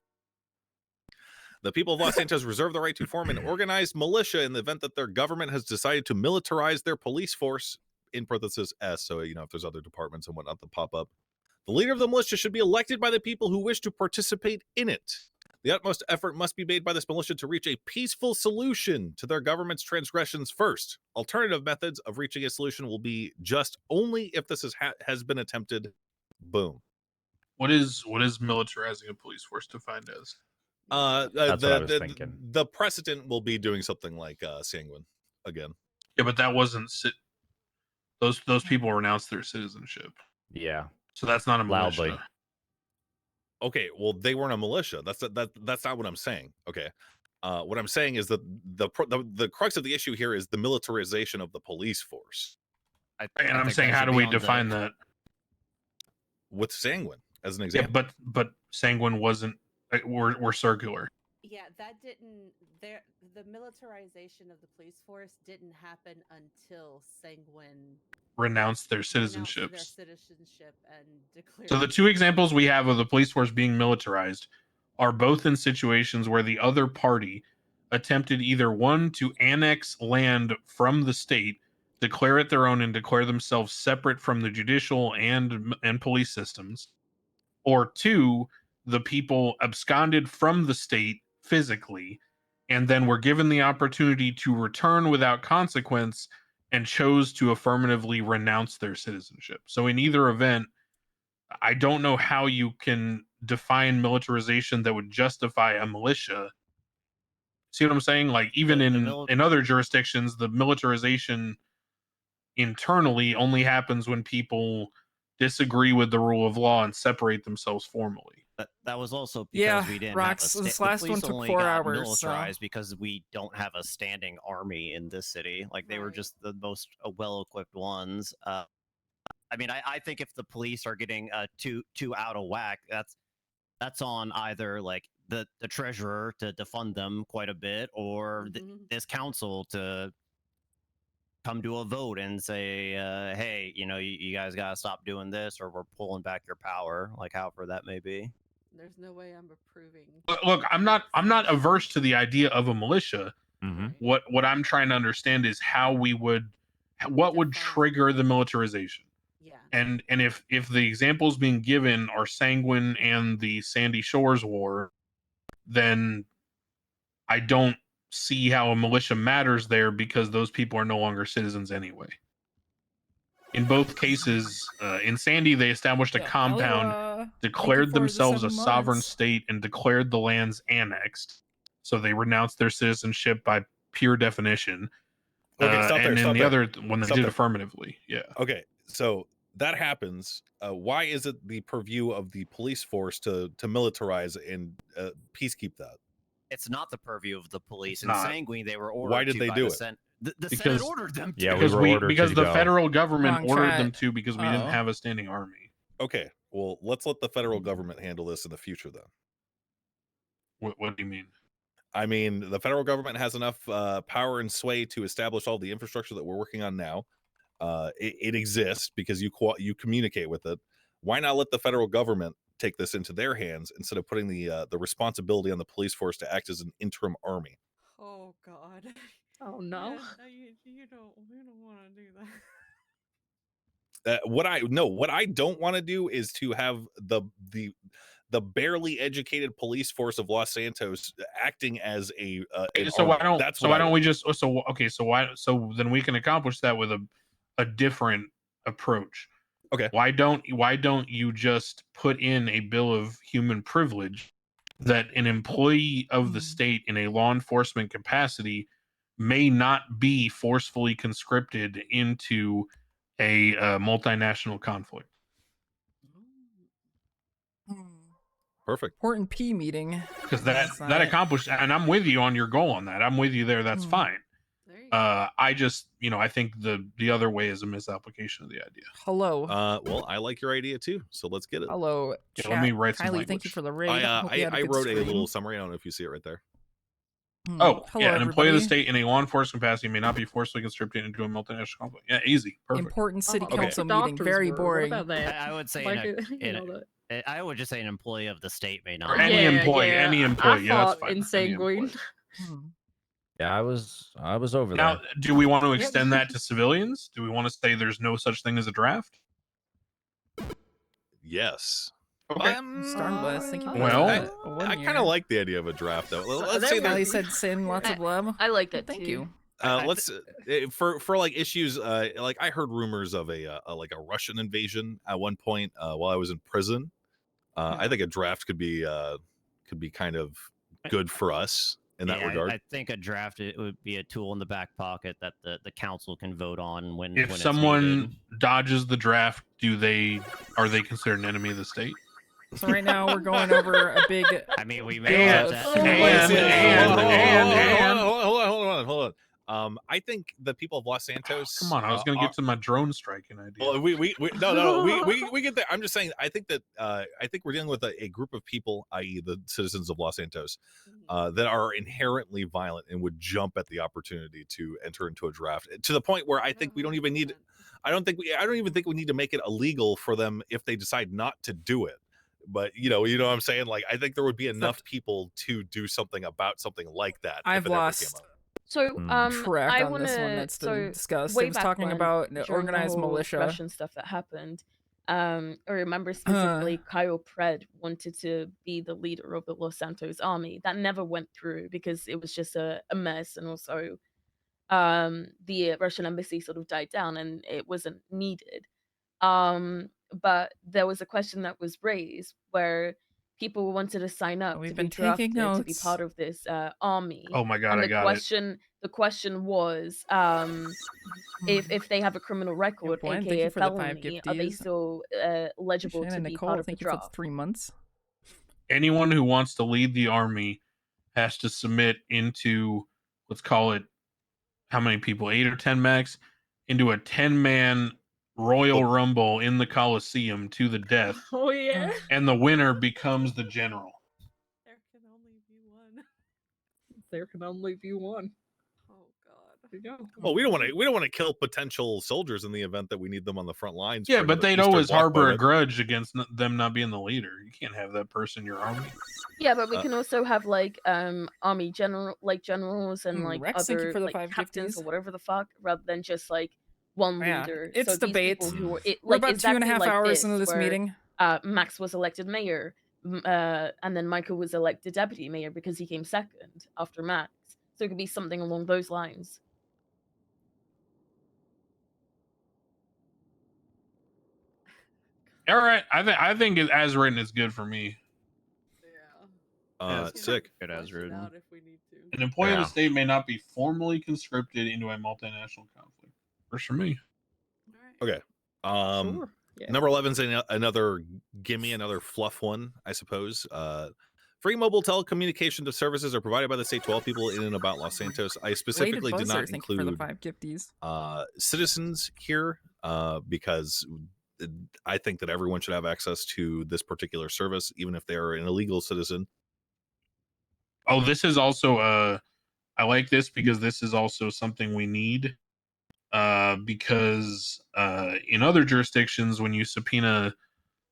The people of Los Santos reserve the right to form an organized militia in the event that their government has decided to militarize their police force, in parentheses S, so if there's other departments and whatnot that pop up. The leader of the militia should be elected by the people who wish to participate in it. The utmost effort must be made by this militia to reach a peaceful solution to their government's transgressions first. Alternative methods of reaching a solution will be just only if this has been attempted. Boom. What is militarizing a police force defined as? That's what I was thinking. The precedent will be doing something like Sanguine again. Yeah, but that wasn't those people renounced their citizenship. Yeah. So that's not a militia. Loudly. Okay, well they weren't a militia. That's not what I'm saying. Okay. What I'm saying is that the crux of the issue here is the militarization of the police force. And I'm saying, how do we define that? With Sanguine as an Yeah, example. but Sanguine wasn't. We're circular. Yeah, that didn't. The militarization of the police force didn't happen until Sanguine Renounced their renounced citizenships. their citizenship and declared. So the two examples we have of the police force being militarized are both in situations where the other party attempted either one to annex land from the state, declare it their own, and declare themselves separate from the judicial and police systems, or two, the people absconded from the state physically and then were given the opportunity to return without consequence and chose to affirmatively renounce their citizenship. So in either event, I don't know how you can define militarization that would justify a militia. See what I'm saying? Like even in other jurisdictions, the militarization internally only happens when people disagree with the rule of law and separate themselves formally. That was also because Yeah, we didn't Rox, have a this the last one police took only 4 got hours, so- militarized because we don't have a standing army in this city. Like they were just the most well-equipped ones. I mean, I think if the police are getting too out of whack, that's on either like the treasurer to defund them quite a bit, or this council to come to a vote and say, hey, you guys gotta stop doing this, or we're pulling back your power, like however that may be. There's no way I'm approving. Look, I'm not averse to the idea of a militia. What I'm trying to understand is what would trigger the militarization. Yeah. And if the examples being given are Sanguine and the Sandy Shores War, then I don't see how a militia matters there because those people are no longer citizens anyway. In both cases, in Sandy, they established a compound, declared themselves a sovereign state, and declared the lands annexed. So they renounced their citizenship by pure definition. Okay, stop there. And Stop in the there. other one, they Stop did there. affirmatively. Yeah. Okay, so that happens. Why is it the purview of the police force to militarize and peacekeep that? It's not the purview of the police. In not. Sanguine, they were ordered Why did to they by do the it? Senate. The Because- Senate ordered them to. Yeah, because the federal government Wrong ordered chat. them to because we didn't Uh-oh. have a standing army. Okay, well, let's let the federal government handle this in the future then. What do you mean? I mean, the federal government has enough power and sway to establish all the infrastructure that we're working on now. It exists because you communicate with it. Why not let the federal government take this into their hands instead of putting the responsibility on the police force to act as an interim army? Oh God. Oh no. You don't want to do that. What I don't want to do is to have the barely educated police force of Los Santos acting as a an So why army. don't That's so what why I don't want. we just so then we can accomplish that with a different approach. Okay. Why don't you just put in a bill of human privilege that an employee of the state in a law enforcement capacity may not be forcefully conscripted into a multinational conflict? Perfect. Important P meeting. Because that accomplished, and I'm with you on your goal on that. I'm with you there. That's fine. I just, I think the other way is a misapplication of the idea. Hello. Well, I like your idea too, so let's get it. Hello. Yeah, Chat. let me write some Kylie, language. thank you for the raid. I wrote a little summary. I don't know if you see it right there. Oh, Hello, yeah, an employee of the everybody. state in a law enforcement capacity may not be forcibly conscripted into a multinational conflict. Yeah, easy. Perfect. Important city Okay. council What meeting. doctors Very were? boring. What about that? I would say Like, I would just say an employee of the state may not. Or any employee. Any employee. Yeah, that's fine. in Sanguine. Yeah, I was over Now, there. do we want to extend that to civilians? Do we want to say there's no such thing as a draft? Yes. Okay. Stormblast, thank you for I kind of like the idea of a draft though. Let's say Kylie that. said sin, lots of love. I like that Thank too. you. Let's for like issues like I heard rumors of a like a Russian invasion at one point while I was in prison. I think a draft could be kind of good for us in that regard. I think a draft it would be a tool in the back pocket that the council can vote on when If it's someone needed. dodges the draft, are they considered an enemy of the state? So right now we're going over a big. I mean, we may may have have Hold on. I think the people of Los Santos. Come on, I was going to get to my drone striking idea. Well, we get there. I'm just saying. I think that we're dealing with a group of people, i.e., the citizens of Los Santos, that are inherently violent and would jump at the opportunity to enter into a draft to the point where I think we don't even need. I don't even think we need to make it illegal for them if they decide not to do it. But you know what I'm saying? Like, I think there would be enough people to do something about something like that. I've lost. So track I on want this one to that's been discussed. way It was back talking when, about during the organized whole militia. Russian stuff that happened. I remember specifically Kyle Pred wanted to be the leader of the Los Santos army. That never went through because it was just a mess, and also the Russian embassy sort of died down and it wasn't needed. But there was a question that was raised where people wanted to sign up We've to been be drafted taking to be notes. part of this army. Oh my God, and I the got question the question was if they have a criminal record, Blaine, thank aka you a for the 5 felony, are they gifties. still eligible Shannon to be Nicole, part of the thank you for the draft? 3 months. Anyone who wants to lead the army has to submit into, let's call it, how many people, 8 or 10 max, into a 10-man Royal Rumble in the Coliseum to the death. Oh yeah. And the winner becomes the general. There can only be one. There can only be one. Oh God. There you go. Well, we don't want to kill potential soldiers in the event that we need them on the front lines. Yeah, for but another they'd Eastern always Bloc harbor a moment. grudge against them not being the leader. You can't have that person in your army. Yeah, but we can also have like army generals and like Rex, thank you other for the like 5 captains gifties. or whatever the fuck, rather than just like one Yeah, leader. it's so these debates. people who were We're like about exactly 2.5 like hours into this where, meeting. Max was elected mayor, and then Michael was elected deputy mayor because he came second after Max. So it could be something along those lines. All right, I think it, as written is good for me. Sick. Good as written. If we need to. An employee of Yeah. the state may not be formally conscripted into a multinational conflict. Works for me. Okay. Sure. Yeah. Number 11's another gimme, another fluff one, I suppose. Free mobile telecommunication services are provided by the state to all people in and about Los Santos. I specifically did not Thank you for the include 5 gifties. citizens here because I think that everyone should have access to this particular service, even if they are an illegal citizen. Oh, this is also I like this because this is also something we need. Because in other jurisdictions, when you subpoena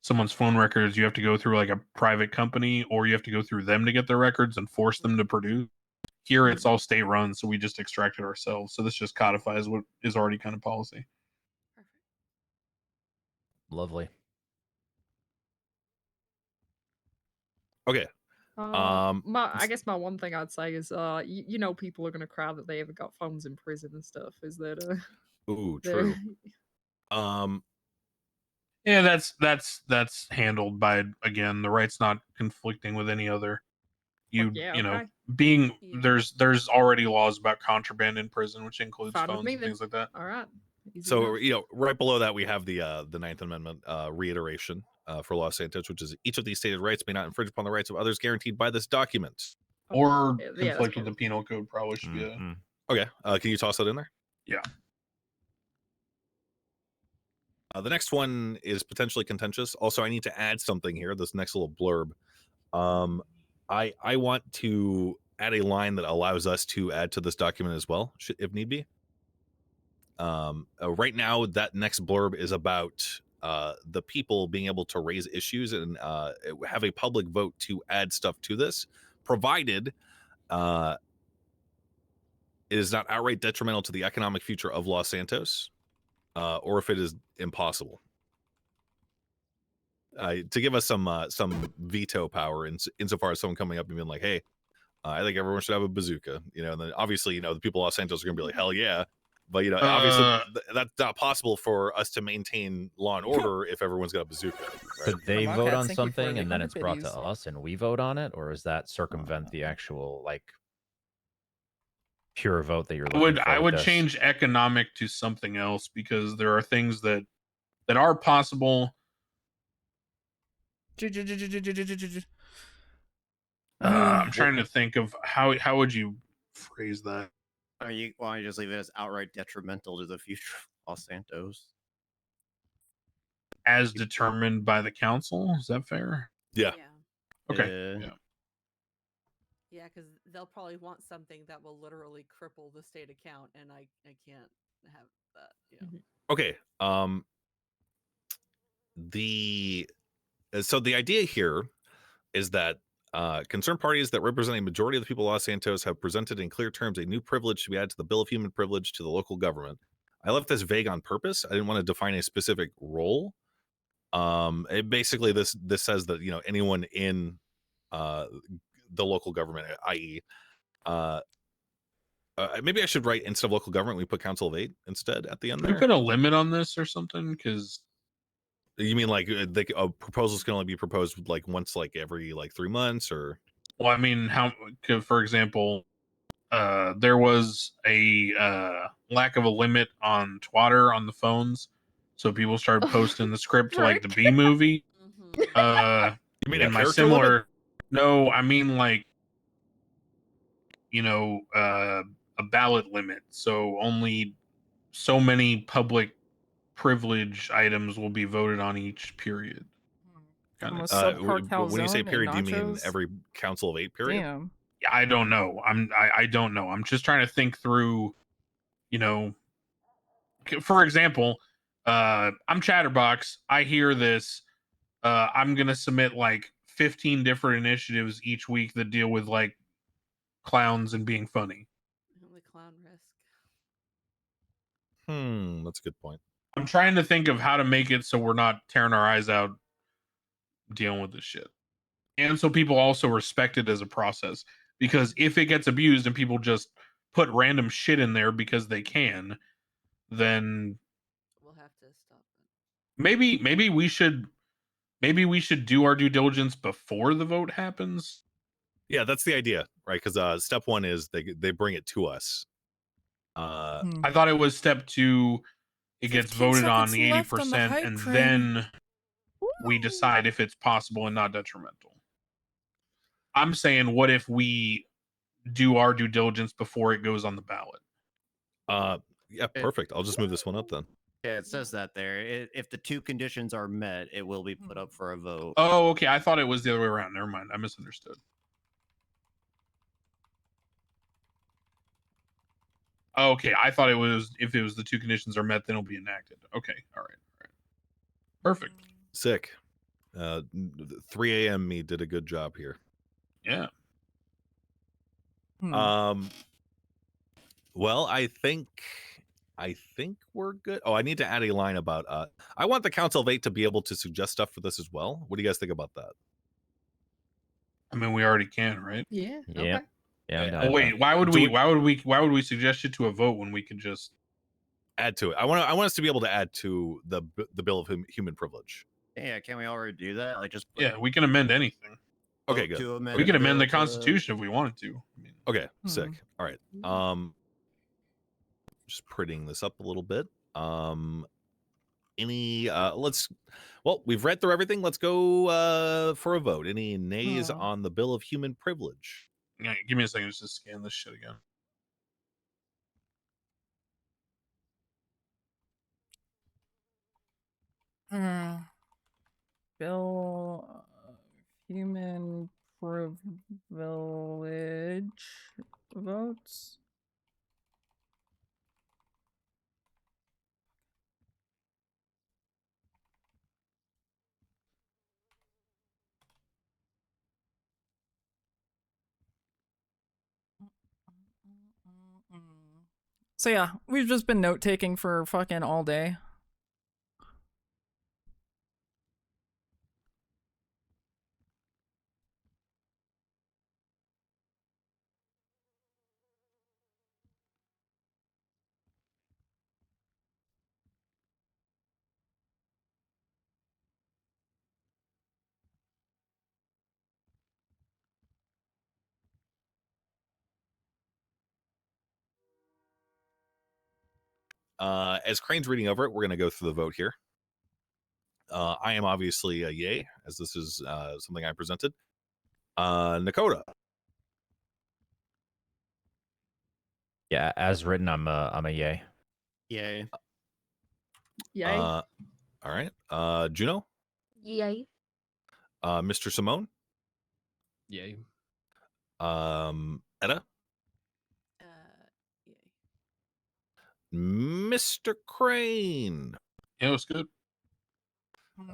someone's phone records, you have to go through like a private company, or you have to go through them to get their records and force them to produce. Here, it's all state run, so we just extract it ourselves. So this just codifies what is already kind of policy. Lovely. Okay. I guess my one thing I'd say is, you know, people are gonna cry that they haven't got phones in prison and stuff. Is that Ooh, they're- true. Yeah, that's handled by, again, the right's not conflicting with any other. You know, okay. being there's already laws about contraband in prison, which includes Fine with phones me and then. things like that. All right. Easy So enough. you know, right below that we have the Ninth Amendment reiteration. for Los Santos, which is each of these stated rights may not infringe upon the rights of others guaranteed by this document. Or Yeah, that's conflict with the penal code probably should be a. Okay, can you toss that in there? Yeah. The next one is potentially contentious. Also, I need to add something here. This next little blurb. I want to add a line that allows us to add to this document as well, if need be. Right now, that next blurb is about the people being able to raise issues and have a public vote to add stuff to this, provided it is not outright detrimental to the economic future of Los Santos, or if it is impossible. To give us some veto power insofar as someone coming up and being like, "Hey, I think everyone should have a bazooka," and then obviously, the people of Los Santos are going to be like, "Hell yeah." But obviously that's not possible for us to maintain law and order if everyone's got a bazooka. Right? Could they Come on, vote Cats, on thank you for something the and then 100 it's brought to biddies. us and we vote on it, or is that circumvent the actual pure vote that you're looking for? I would with this? change economic to something else because there are things that are possible. I'm trying to think of how would you phrase that. Why don't you just leave it as outright detrimental to the future of Los Santos? As determined by the council. Is that fair? Yeah. Okay. Yeah. Yeah, because they'll probably want something that will literally cripple the state account, and I can't have that. Okay. So the idea here is that concerned parties that represent a majority of the people of Los Santos have presented in clear terms a new privilege to be added to the Bill of Human Privilege to the local government. I left this vague on purpose. I didn't want to define a specific role. Basically this says that anyone in the local government, i.e. Maybe I should write, instead of local government, we put Council of 8 instead at the end Can there. we put a limit on this or something? Because you mean like a proposals can only be proposed once every 3 months, or? Well, I mean, for example, there was a lack of a limit on Twitter on the phones, so people started posting the script like the B movie. You mean a my character similar? limit? No, I mean a ballot limit. So only so many public privilege items will be voted on each period. From a subpar When you say calzone period, do you and mean nachos? every Council of 8 period? Damn. Yeah, I don't know. I don't know. I'm just trying to think through. For example, I'm Chatterbox. I hear this. I'm gonna submit 15 different initiatives each week that deal with clowns and being funny. The clown risk. That's a good point. I'm trying to think of how to make it so we're not tearing our eyes out dealing with this shit. And so people also respect it as a process. Because if it gets abused and people just put random shit in there because they can, then we'll have to stop it. Maybe we should do our due diligence before the vote happens. Yeah, that's the idea, right? Because step 1 is they bring it to us. I thought it was step 2. It gets voted on the 80%, and then we decide if it's possible and not detrimental. I'm saying, what if we do our due diligence before it goes on the ballot? Yeah, perfect. I'll just move this one up then. Yeah, it says that there. If the 2 conditions are met, it will be put up for a vote. Oh, okay. I thought it was the other way around. Never mind. I misunderstood. Okay, I thought it was if it was the 2 conditions are met, then it'll be enacted. Okay, all right. Perfect. Sick. 3 a.m. me did a good job here. Yeah. Well, I think we're good. Oh, I need to add a line about I want the Council of 8 to be able to suggest stuff for this as well. What do you guys think about that? I mean, we already can, right? Yeah. Yeah. Yeah. Oh wait, why would we suggest it to a vote when we could just add to it? I want us to be able to add to the Bill of Human Privilege. Yeah, can we already do that? Just yeah, we can amend anything. Okay, good. We could amend the Constitution if we wanted to. Okay, sick. All right. Just printing this up a little bit. Any we've read through everything. Let's go for a vote. Any nays on the Bill of Human Privilege? Yeah, give me a second just to scan this shit again. Bill of Human Privilege votes. So yeah, we've just been note taking for fucking all day. As Crane's reading over it, we're going to go through the vote here. I am obviously a yay, as this is something I presented. Nakota. Yeah, as written, I'm a yay. Yay. Yay. All right. Juno. Yay. Mr. Simone. Yay. Etta. Yay. Mr. Crane. Yeah, it was good.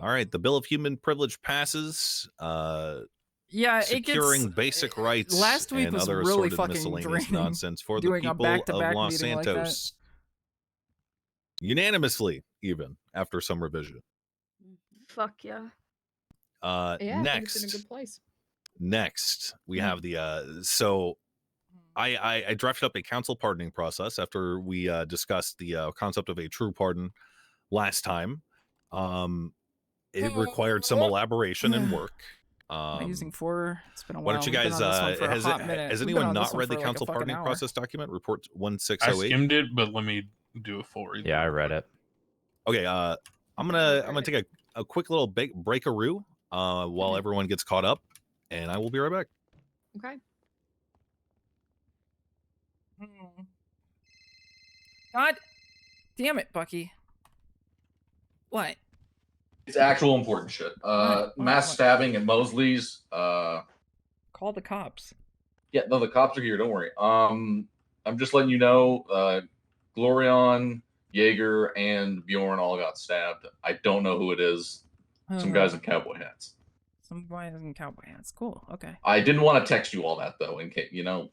All right, the Bill of Human Privilege passes. Yeah, securing it gets basic rights last week and was other really assorted fucking miscellaneous draining. nonsense for the Doing a people of back-to-back Los meeting like that. Santos. Unanimously, even after some revision. Fuck yeah. Yeah, I think it's in a Next, good place. we have the so I drafted up a council pardoning process after we discussed the concept of a true pardon last time. It required some elaboration and work. Am I using 4? It's been a Why while. don't you We've been guys on this one for a hot minute. has We've been anyone on this not one read for the like a council fucking pardoning hour. process document, report I 1608? skimmed it, but let me do a full read. Yeah, I read it. Okay, I'm gonna take a quick little breakaroo while everyone gets caught up, and I will be right back. Okay. God damn it, Bucky. What? It's actual important shit. Mass stabbing at Mosley's. Call the cops. Yeah, no, the cops are here. Don't worry. I'm just letting you know. Glorion, Jaeger, and Bjorn all got stabbed. I don't know who it is. Some guys in cowboy hats. Some guys in cowboy hats. Cool. Okay. I didn't want to text you all that though, in case you know.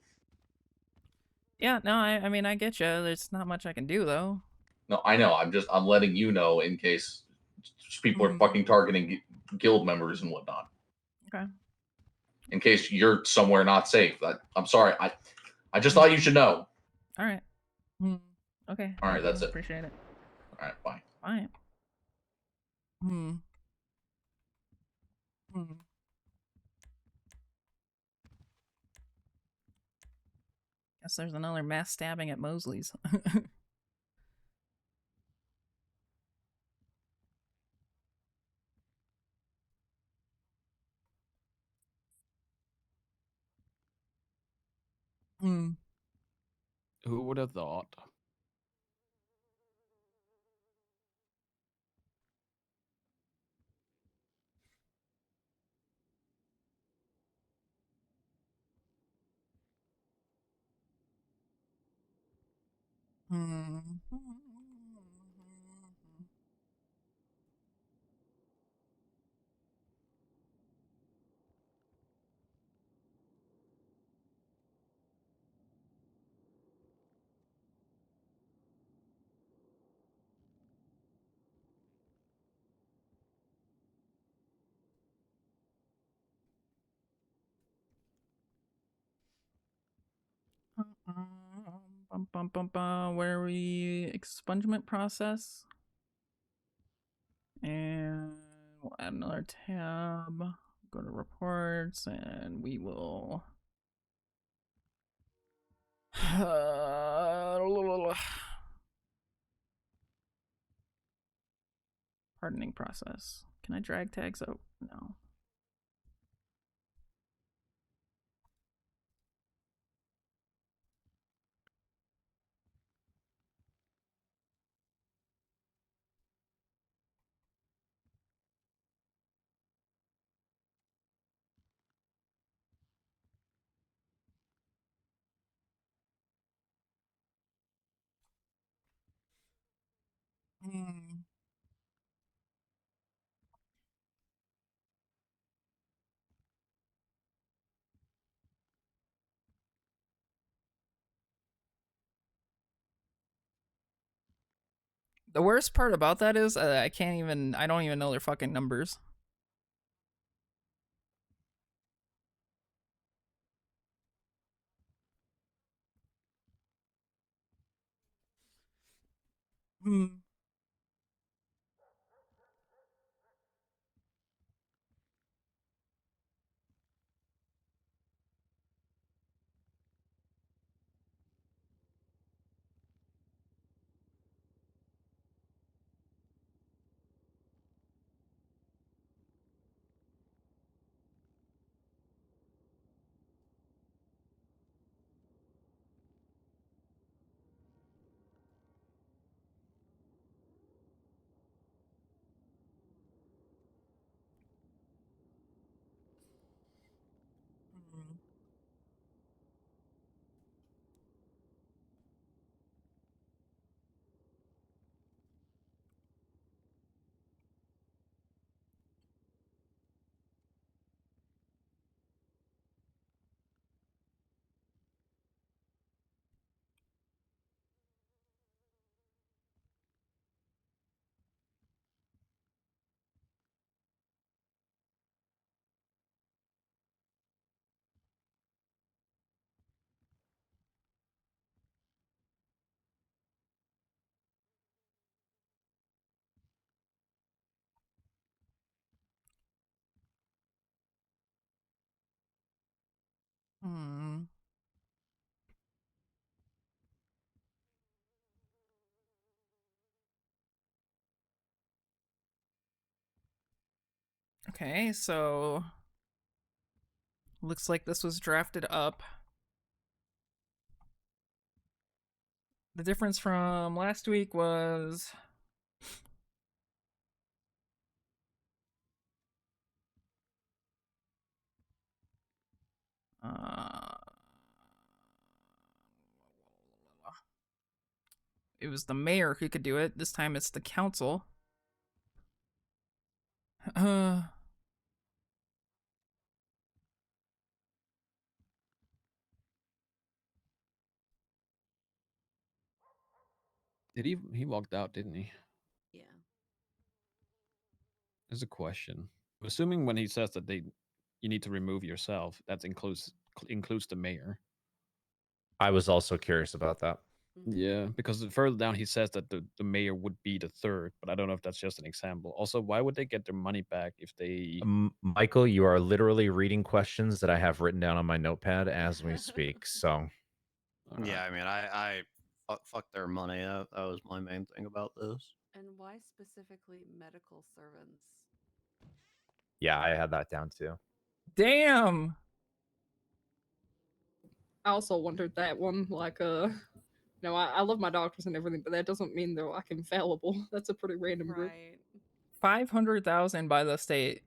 Yeah. No. I mean, I get you. There's not much I can do though. No, I know. I'm letting you know in case people are fucking targeting guild members and whatnot. Okay. In case you're somewhere not safe. I'm sorry. I just thought you should know. All right. Okay. All right, that's it. Appreciate it. All right, bye. Bye. Guess there's another mass stabbing at Mosley's. Who would have thought? Where are we? Expungement process. And we'll add another tab. Go to reports, and we will. Pardoning process. Can I drag tags out? No. Hmm. The worst part about that is I don't even know their fucking numbers. Hmm. Hmm. Okay, so looks like this was drafted up. The difference from last week was it was the mayor who could do it. This time it's the council. Did he walked out, didn't he? Yeah. There's a question. I'm assuming when he says that you need to remove yourself, that includes the mayor. I was also curious about that. Yeah, because further down he says that the mayor would be the third, but I don't know if that's just an example. Also, why would they get their money back if they? Michael, you are literally reading questions that I have written down on my notepad as we speak. So, Yeah, I mean, I fuck their money. That was my main thing about this. And why specifically medical servants? yeah, I had that down too. Damn. I also wondered that one. Like, I love my doctors and everything, but that doesn't mean they're like infallible. That's a pretty random group. Right. 500,000 by the state.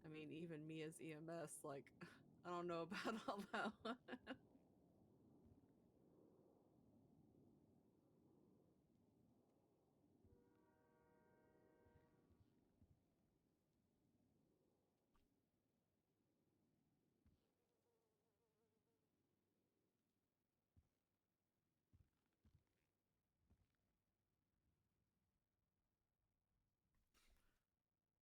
I mean, even me as EMS, like, I don't know about all that one.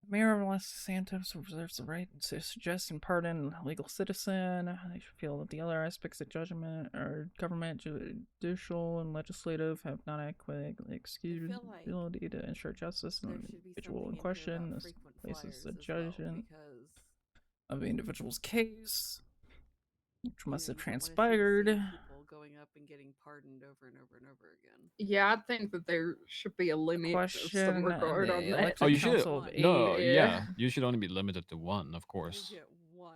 Mayor of Los Santos reserves the right to suggest and pardon a legal citizen. They should feel that the other aspects of judgment or government, judicial, and legislative have not adequately excused the like ability to ensure justice in there the should be individual something in in here question. about This frequent places flyers the as well, judgment because of the individual's case, which must have you don't wanna shoot the same transpired. people going showing up and getting pardoned over and over and over again. Yeah, I think that there should be a limit of some Question, regard on the that. elected Oh, you should. council of No, eight. yeah, you should only be limited to one, of You course. get one.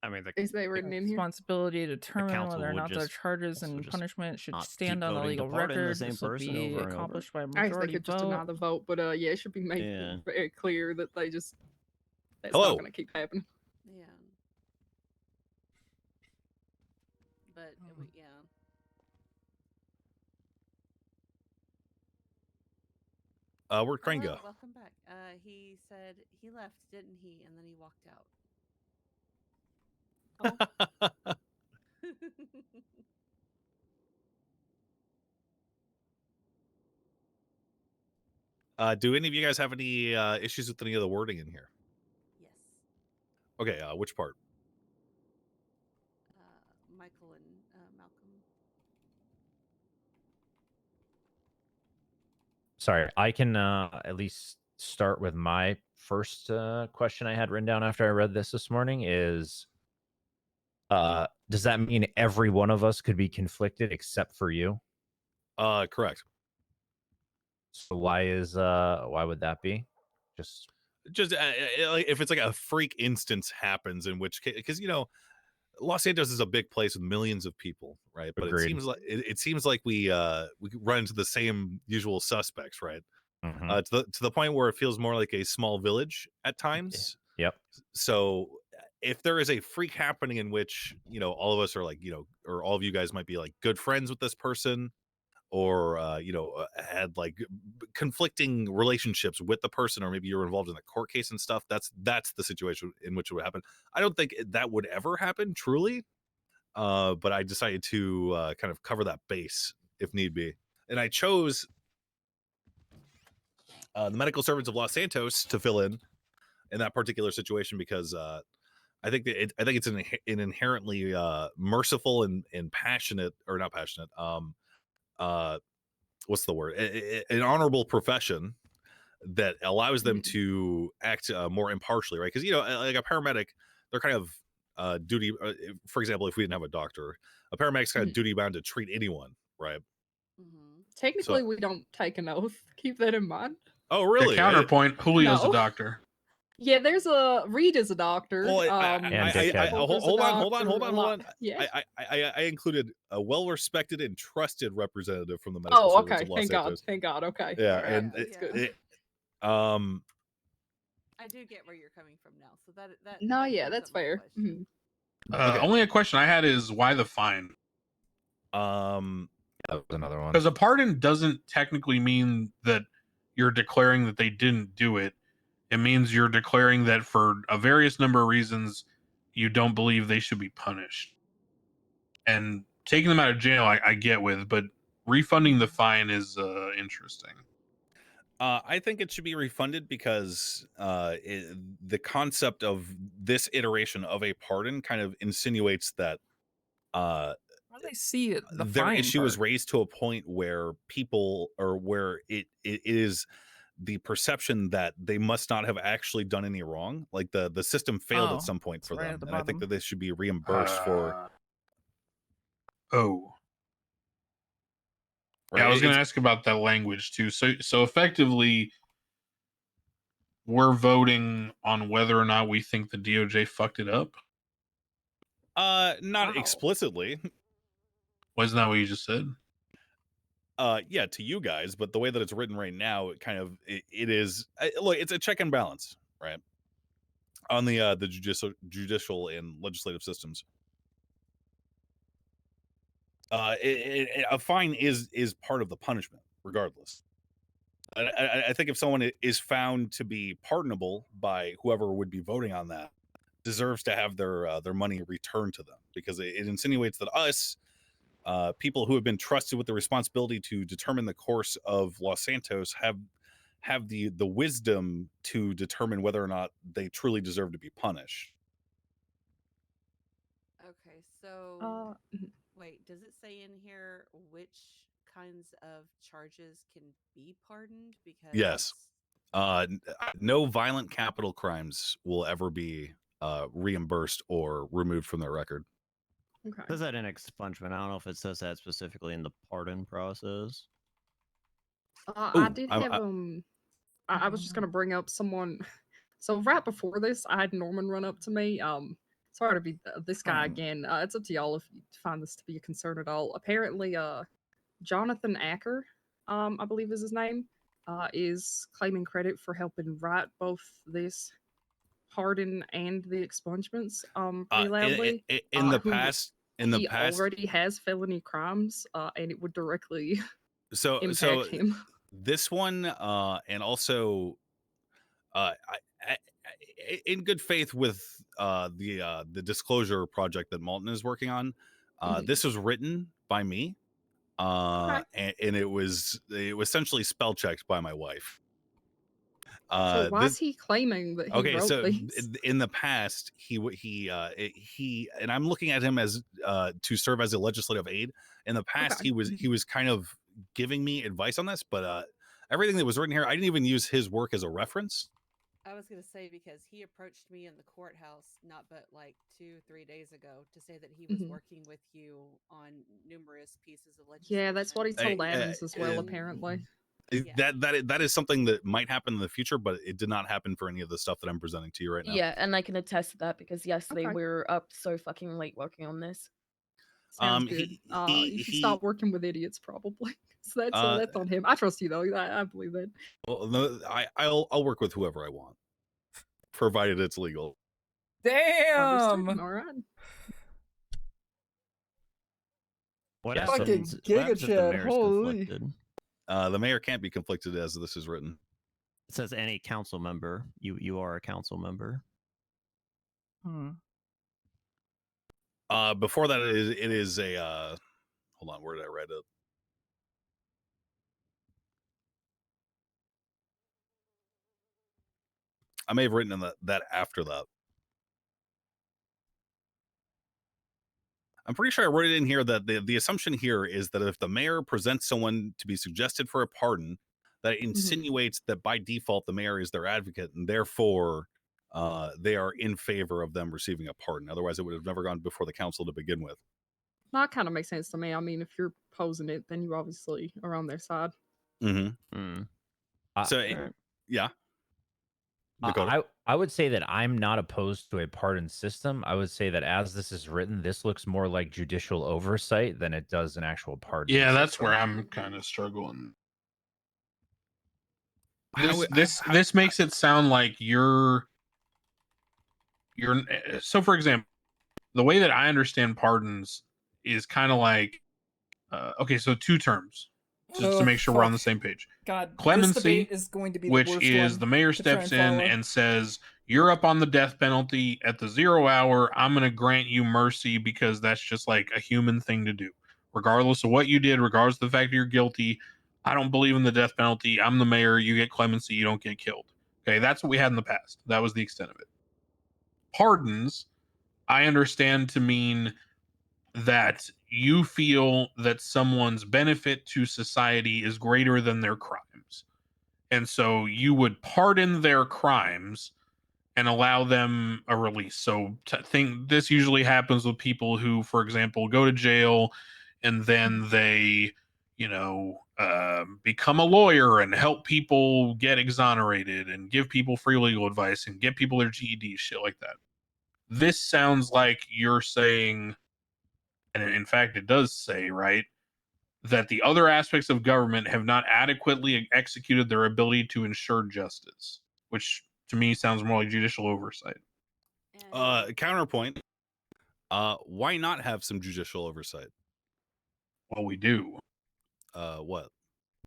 I mean, Is that written in here? Responsibility to determine council whether or would not the just charges also and just punishment should not stand keep on a voting to legal pardon the record. same This will person be over and over. accomplished by a I guess they majority could just vote. deny the vote, but yeah, it should be made Yeah. very clear that they just that's Hello. not going to keep happening. Yeah. But yeah. Where'd Crane Hello, go? welcome back. He said he left, didn't he? And then he walked out. Do any of you guys have any issues with any of the wording in here? Yes. Okay, which part? Michael and Malcolm. Sorry, I can at least start with my first question I had written down after I read this morning is does that mean every one of us could be conflicted except for you? Correct. So why would that be? Just if it's like a freak instance happens, in which case, because Los Santos is a big place with millions of people, right? But Agreed. it seems like we run into the same usual suspects, right? Mhm. To the point where it feels more like a small village at times. Yep. So if there is a freak happening in which all of us are like or all of you guys might be like good friends with this person, or had like conflicting relationships with the person, or maybe you're involved in the court case and stuff, that's the situation in which it would happen. I don't think that would ever happen truly, but I decided to kind of cover that base if need be, and I chose the medical servants of Los Santos to fill in that particular situation because I think it's an inherently merciful and passionate, or not passionate, what's the word, an honorable profession that allows them to act more impartially, right? Because like a paramedic, they're kind of duty, for example, if we didn't have a doctor, a paramedic's kind of duty bound to treat anyone, right? Technically, we don't take an oath. Keep that in mind. Oh, really? The counterpoint, Julio's No. a doctor. Yeah, there's a Reed is a doctor. Well, hold on. Yeah. I included a well-respected and trusted representative from the medical Oh, servants okay. of Los Thank God. Santos. Thank God. Okay. Yeah, All right. and That's good. I do get where you're coming from now. So that No, that yeah, clears that's up my fair. question. Mhm. Only a question I had is why the fine? That was another one. Because a pardon doesn't technically mean that you're declaring that they didn't do it. It means you're declaring that for a various number of reasons, you don't believe they should be punished. And taking them out of jail, I get with, but refunding the fine is interesting. I think it should be refunded because the concept of this iteration of a pardon kind of insinuates that How do they see it? The their fine issue is part? raised to a point where people, or where it is the perception that they must not have actually done any wrong. Like the system failed Oh, at some point it's for right them, at the and I think bottom. that they should be reimbursed for. Oh. Right? Yeah, I was going to It's- ask about that language too. So effectively, we're voting on whether or not we think the DOJ fucked it up. Not explicitly. Wasn't that what you just said? Yeah, to you guys, but the way that it's written right now, it kind of it is. Look, it's a check and balance, right? On the judicial and legislative systems. A fine is part of the punishment, regardless. I think if someone is found to be pardonable by whoever would be voting on that, deserves to have their money returned to them, because it insinuates that us, people who have been trusted with the responsibility to determine the course of Los Santos, have the wisdom to determine whether or not they truly deserve to be punished. Okay, so mhm. wait, does it say in here which kinds of charges can be pardoned? Because Yes. No violent capital crimes will ever be reimbursed or removed from their record. Okay. Says that in expungement. I don't know if it says that specifically in the pardon process. I did have I was just gonna bring up someone. So right before this, I had Norman run up to me. Sorry to be this guy again. It's up to y'all if you find this to be a concern at all. Apparently, Jonathan Acker, I believe is his name, is claiming credit for helping write both this pardon and the expungements pretty loudly. In the who past, he already has felony crimes, and it would directly impact him. this one, and also, in good faith with the disclosure project that Malton is working on, this was written by me, and it was essentially spell checked by my wife. So why is he claiming that he wrote so these? in the past, he and I'm looking at him as to serve as a legislative aid. In the past, he was kind of giving me advice on this, but everything that was written here, I didn't even use his work as a reference. I was gonna say, because he approached me in the courthouse not but like 2-3 days ago to say that he was working with you on numerous pieces of legislation. Yeah, that's what he told Adams as well, apparently. That is something that might happen in the future, but it did not happen for any of the stuff that I'm presenting to you right now. Yeah, and I can attest to that because yesterday we were up so fucking late working on this. Sounds good. You should stop working with idiots, probably. So that's on him. I trust you though. I believe that. Well, no, I'll work with whoever I want, provided it's legal. Damn. All right. What Yeah, Fucking Giga Chad, holy. The mayor can't be conflicted as this is written. It says any council member. You are a council member. Before that, it is a hold on, where did I write it? I may have written that after that. I'm pretty sure I wrote it in here that the assumption here is that if the mayor presents someone to be suggested for a pardon, that insinuates that by default the mayor is their advocate, and therefore they are in favor of them receiving a pardon. Otherwise, it would have never gone before the council to begin with. That kind of makes sense to me. I mean, if you're posing it, then you obviously are on their side. So, yeah. I would say that I'm not opposed to a pardon system. I would say that as this is written, this looks more like judicial oversight than it does an actual pardon. Yeah, that's where I'm kind of struggling. This makes it sound like you're so, for example, the way that I understand pardons is kind of like okay, so two terms just to make sure we're on the same page. God, clemency, this debate is going to be the which worst is one the mayor to try steps and in follow. and says, you're up on the death penalty at the 0 hour. I'm going to grant you mercy because that's just like a human thing to do. Regardless of what you did, regardless of the fact that you're guilty, I don't believe in the death penalty. I'm the mayor. You get clemency. You don't get killed. Okay, that's what we had in the past. That was the extent of it. Pardons, I understand to mean that you feel that someone's benefit to society is greater than their crimes. And so you would pardon their crimes and allow them a release. So think this usually happens with people who, for example, go to jail and then they, become a lawyer and help people get exonerated and give people free legal advice and get people their GED, shit like that. This sounds like you're saying, and in fact it does say, right, that the other aspects of government have not adequately executed their ability to ensure justice, which to me sounds more like judicial oversight. Counterpoint, why not have some judicial oversight? Well, we do. What?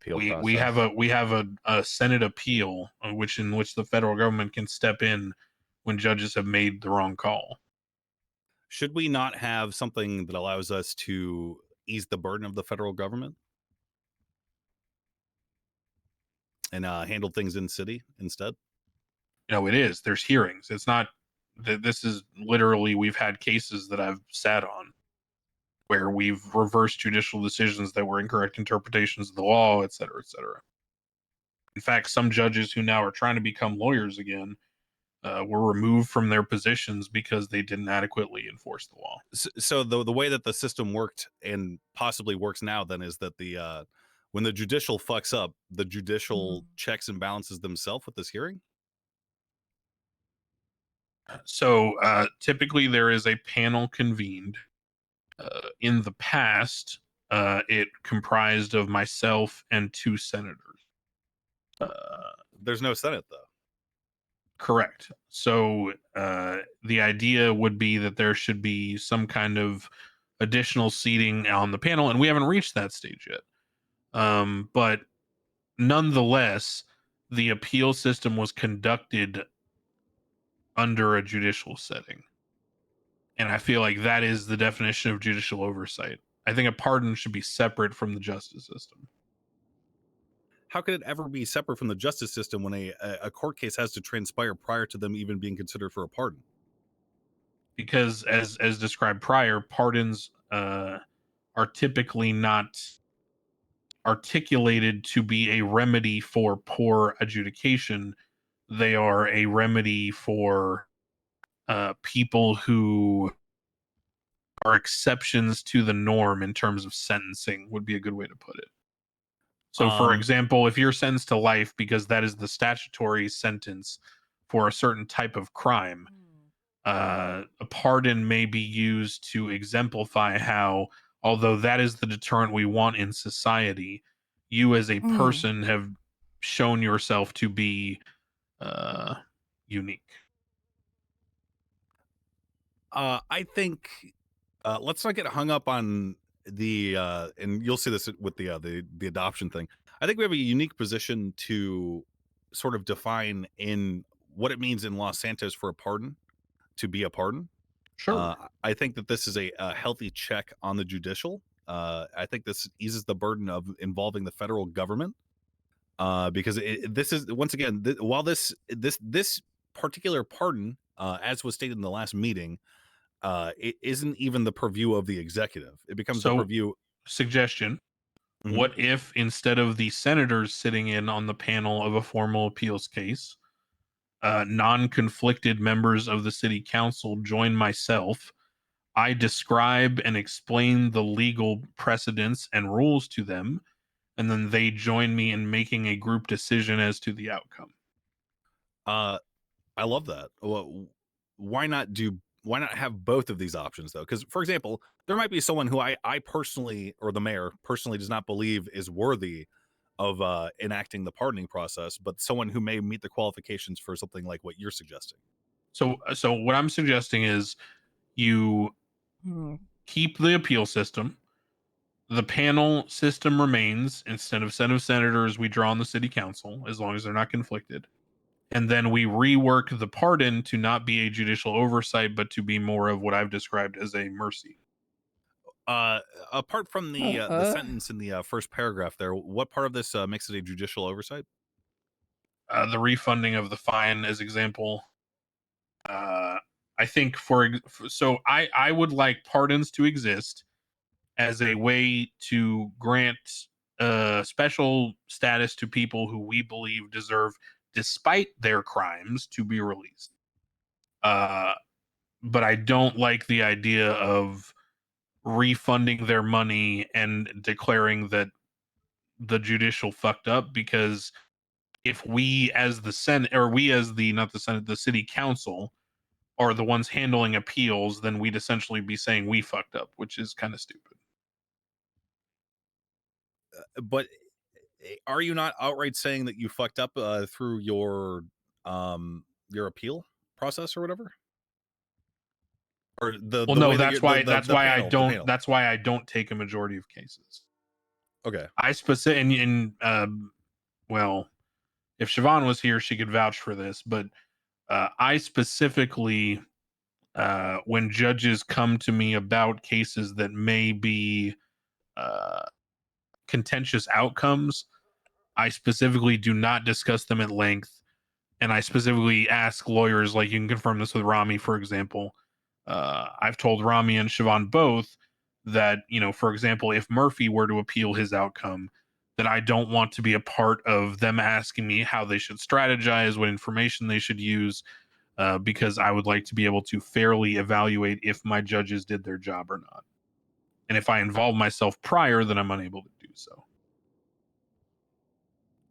We have a Senate appeal in which the federal government can step in when judges have made the wrong call. Should we not have something that allows us to ease the burden of the federal government and handle things in city instead? It is. There's hearings. It's not that this is literally, we've had cases that I've sat on where we've reversed judicial decisions that were incorrect interpretations of the law, et cetera, et cetera. In fact, some judges who now are trying to become lawyers again were removed from their positions because they didn't adequately enforce the law. So the way that the system worked and possibly works now then is that the when the judicial fucks up, the judicial checks and balances themselves with this hearing. So typically there is a panel convened. In the past, it comprised of myself and 2 senators. There's no Senate though. Correct. So the idea would be that there should be some kind of additional seating on the panel, and we haven't reached that stage yet. But nonetheless, the appeal system was conducted under a judicial setting. And I feel like that is the definition of judicial oversight. I think a pardon should be separate from the justice system. How could it ever be separate from the justice system when a court case has to transpire prior to them even being considered for a pardon? Because as described prior, pardons are typically not articulated to be a remedy for poor adjudication. They are a remedy for people who are exceptions to the norm in terms of sentencing, would be a good way to put it. So, for example, if you're sentenced to life because that is the statutory sentence for a certain type of crime, a pardon may be used to exemplify how, although that is the deterrent we want in society, you as a person have shown yourself to be unique. I think let's not get hung up on the and you'll see this with the adoption thing. I think we have a unique position to sort of define in what it means in Los Santos for a pardon to be a pardon. Sure. I think that this is a healthy check on the judicial. I think this eases the burden of involving the federal government because this is once again while this particular pardon, as was stated in the last meeting, it isn't even the purview of the executive. It becomes the purview. Suggestion. What if instead of the senators sitting in on the panel of a formal appeals case, non-conflicted members of the city council join myself? I describe and explain the legal precedents and rules to them, and then they join me in making a group decision as to the outcome. I love that. Well, why not have both of these options though? Because for example, there might be someone who I personally, or the mayor personally, does not believe is worthy of enacting the pardoning process, but someone who may meet the qualifications for something like what you're suggesting. So what I'm suggesting is you keep the appeal system. The panel system remains. Instead of senators, we draw on the city council as long as they're not conflicted. And then we rework the pardon to not be a judicial oversight, but to be more of what I've described as a mercy. Apart from the sentence in the first paragraph there, what part of this makes it a judicial oversight? The refunding of the fine, as example. I think so I would like pardons to exist as a way to grant special status to people who we believe deserve, despite their crimes, to be released. But I don't like the idea of refunding their money and declaring that the judicial fucked up, because if we as the Senate, or we as the, not the Senate, the city council are the ones handling appeals, then we'd essentially be saying we fucked up, which is kind of stupid. But are you not outright saying that you fucked up through your appeal process or whatever? Or that's why I don't take a majority of cases. Okay. Well, if Siobhan was here, she could vouch for this, but I specifically, when judges come to me about cases that may be contentious outcomes, I specifically do not discuss them at length. And I specifically ask lawyers, like you can confirm this with Rami, for example. I've told Rami and Siobhan both that, for example, if Murphy were to appeal his outcome, that I don't want to be a part of them asking me how they should strategize, what information they should use. because I would like to be able to fairly evaluate if my judges did their job or not. And if I involve myself prior, then I'm unable to do so.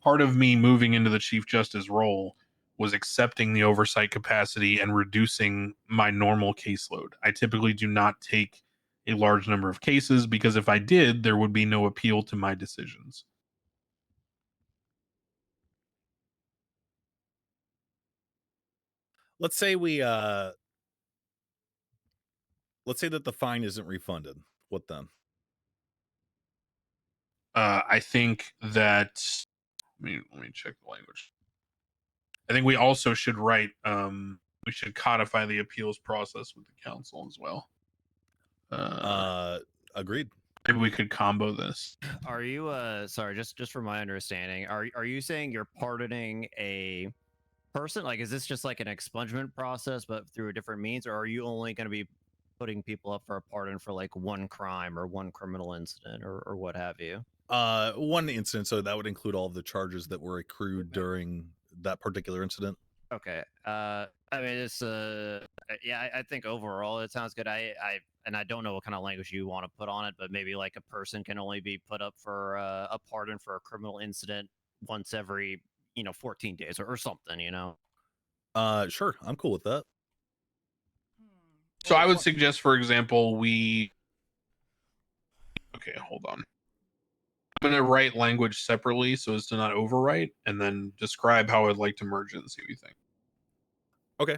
Part of me moving into the Chief Justice role was accepting the oversight capacity and reducing my normal caseload. I typically do not take a large number of cases because if I did, there would be no appeal to my decisions. Let's say let's say that the fine isn't refunded. What then? I think that let me check the language. I think we also should write we should codify the appeals process with the council as well. Agreed. Maybe we could combo this. Are you sorry, just for my understanding, are you saying you're pardoning a person? Like, is this just like an expungement process but through a different means, or are you only going to be putting people up for a pardon for like one crime or one criminal incident or what have you? One incident, so that would include all of the charges that were accrued during that particular incident. Okay. I mean, it's yeah, I think overall it sounds good. I don't know what kind of language you want to put on it, but maybe like a person can only be put up for a pardon for a criminal incident once every 14 days or something. Sure, I'm cool with that. So I would suggest, for example, okay, hold on. I'm going to write language separately so as to not overwrite, and then describe how I'd like to merge it and see what you think. Okay.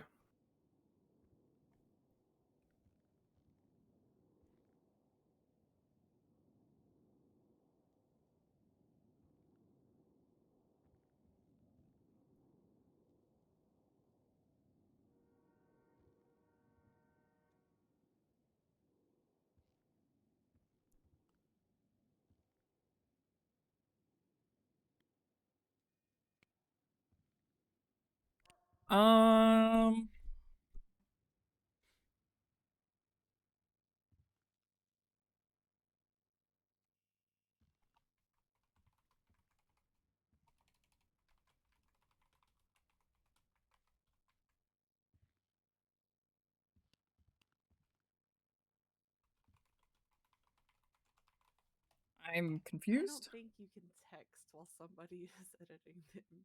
I'm I confused. don't think you can text while somebody is editing the MDT.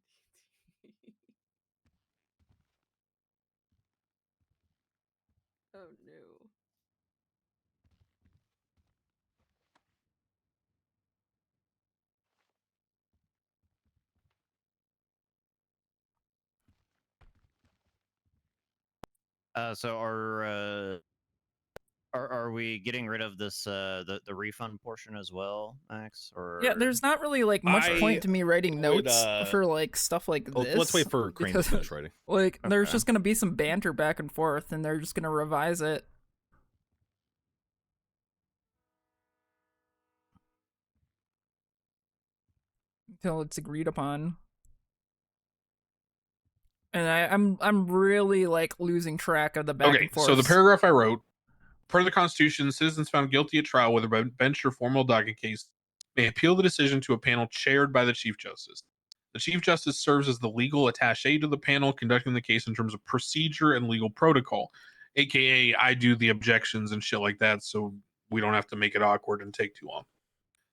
Oh no. So are we getting rid of this the refund portion as well, Max? Or Yeah, there's not really like much point to me writing would, notes for like stuff like this. Let's wait for Crane to because, finish writing. Like, there's Okay. just gonna be some banter back and forth, and they're just gonna revise it. Until it's agreed upon. And I'm really like losing track of the back Okay, and forth. so the paragraph I wrote, per the Constitution, citizens found guilty at trial, whether by bench or formal docket case, may appeal the decision to a panel chaired by the Chief Justice. The Chief Justice serves as the legal attaché to the panel, conducting the case in terms of procedure and legal protocol, aka I do the objections and shit like that, so we don't have to make it awkward and take too long.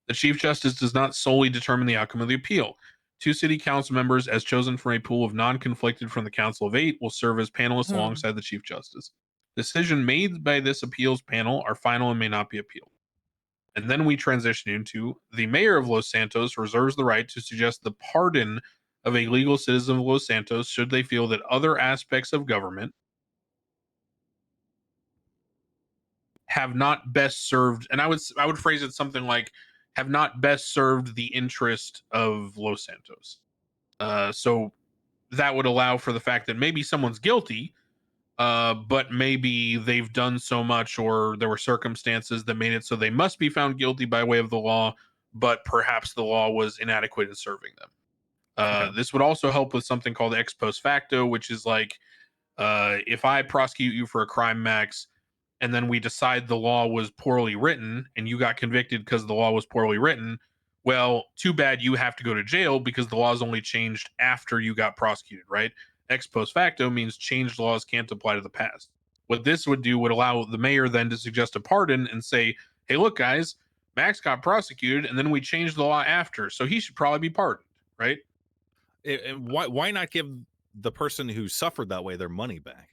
The Chief Justice does not solely determine the outcome of the appeal. 2 city council members, as chosen from a pool of non-conflicted from the Council of 8, will serve as panelists alongside the Chief Justice. Decisions made by this appeals panel are final and may not be appealed. And then we transition into the mayor of Los Santos reserves the right to suggest the pardon of a legal citizen of Los Santos should they feel that other aspects of government have not best served, and I would phrase it something like have not best served the interest of Los Santos. So that would allow for the fact that maybe someone's guilty, but maybe they've done so much or there were circumstances that made it so they must be found guilty by way of the law, but perhaps the law was inadequate in serving them. This would also help with something called ex post facto, which is like if I prosecute you for a crime, Max, and then we decide the law was poorly written and you got convicted because the law was poorly written, well, too bad you have to go to jail because the law is only changed after you got prosecuted, right? ex post facto means changed laws can't apply to the past. What this would do would allow the mayor then to suggest a pardon and say, hey, look, guys, Max got prosecuted and then we changed the law after, so he should probably be pardoned, right? Why not give the person who suffered that way their money back?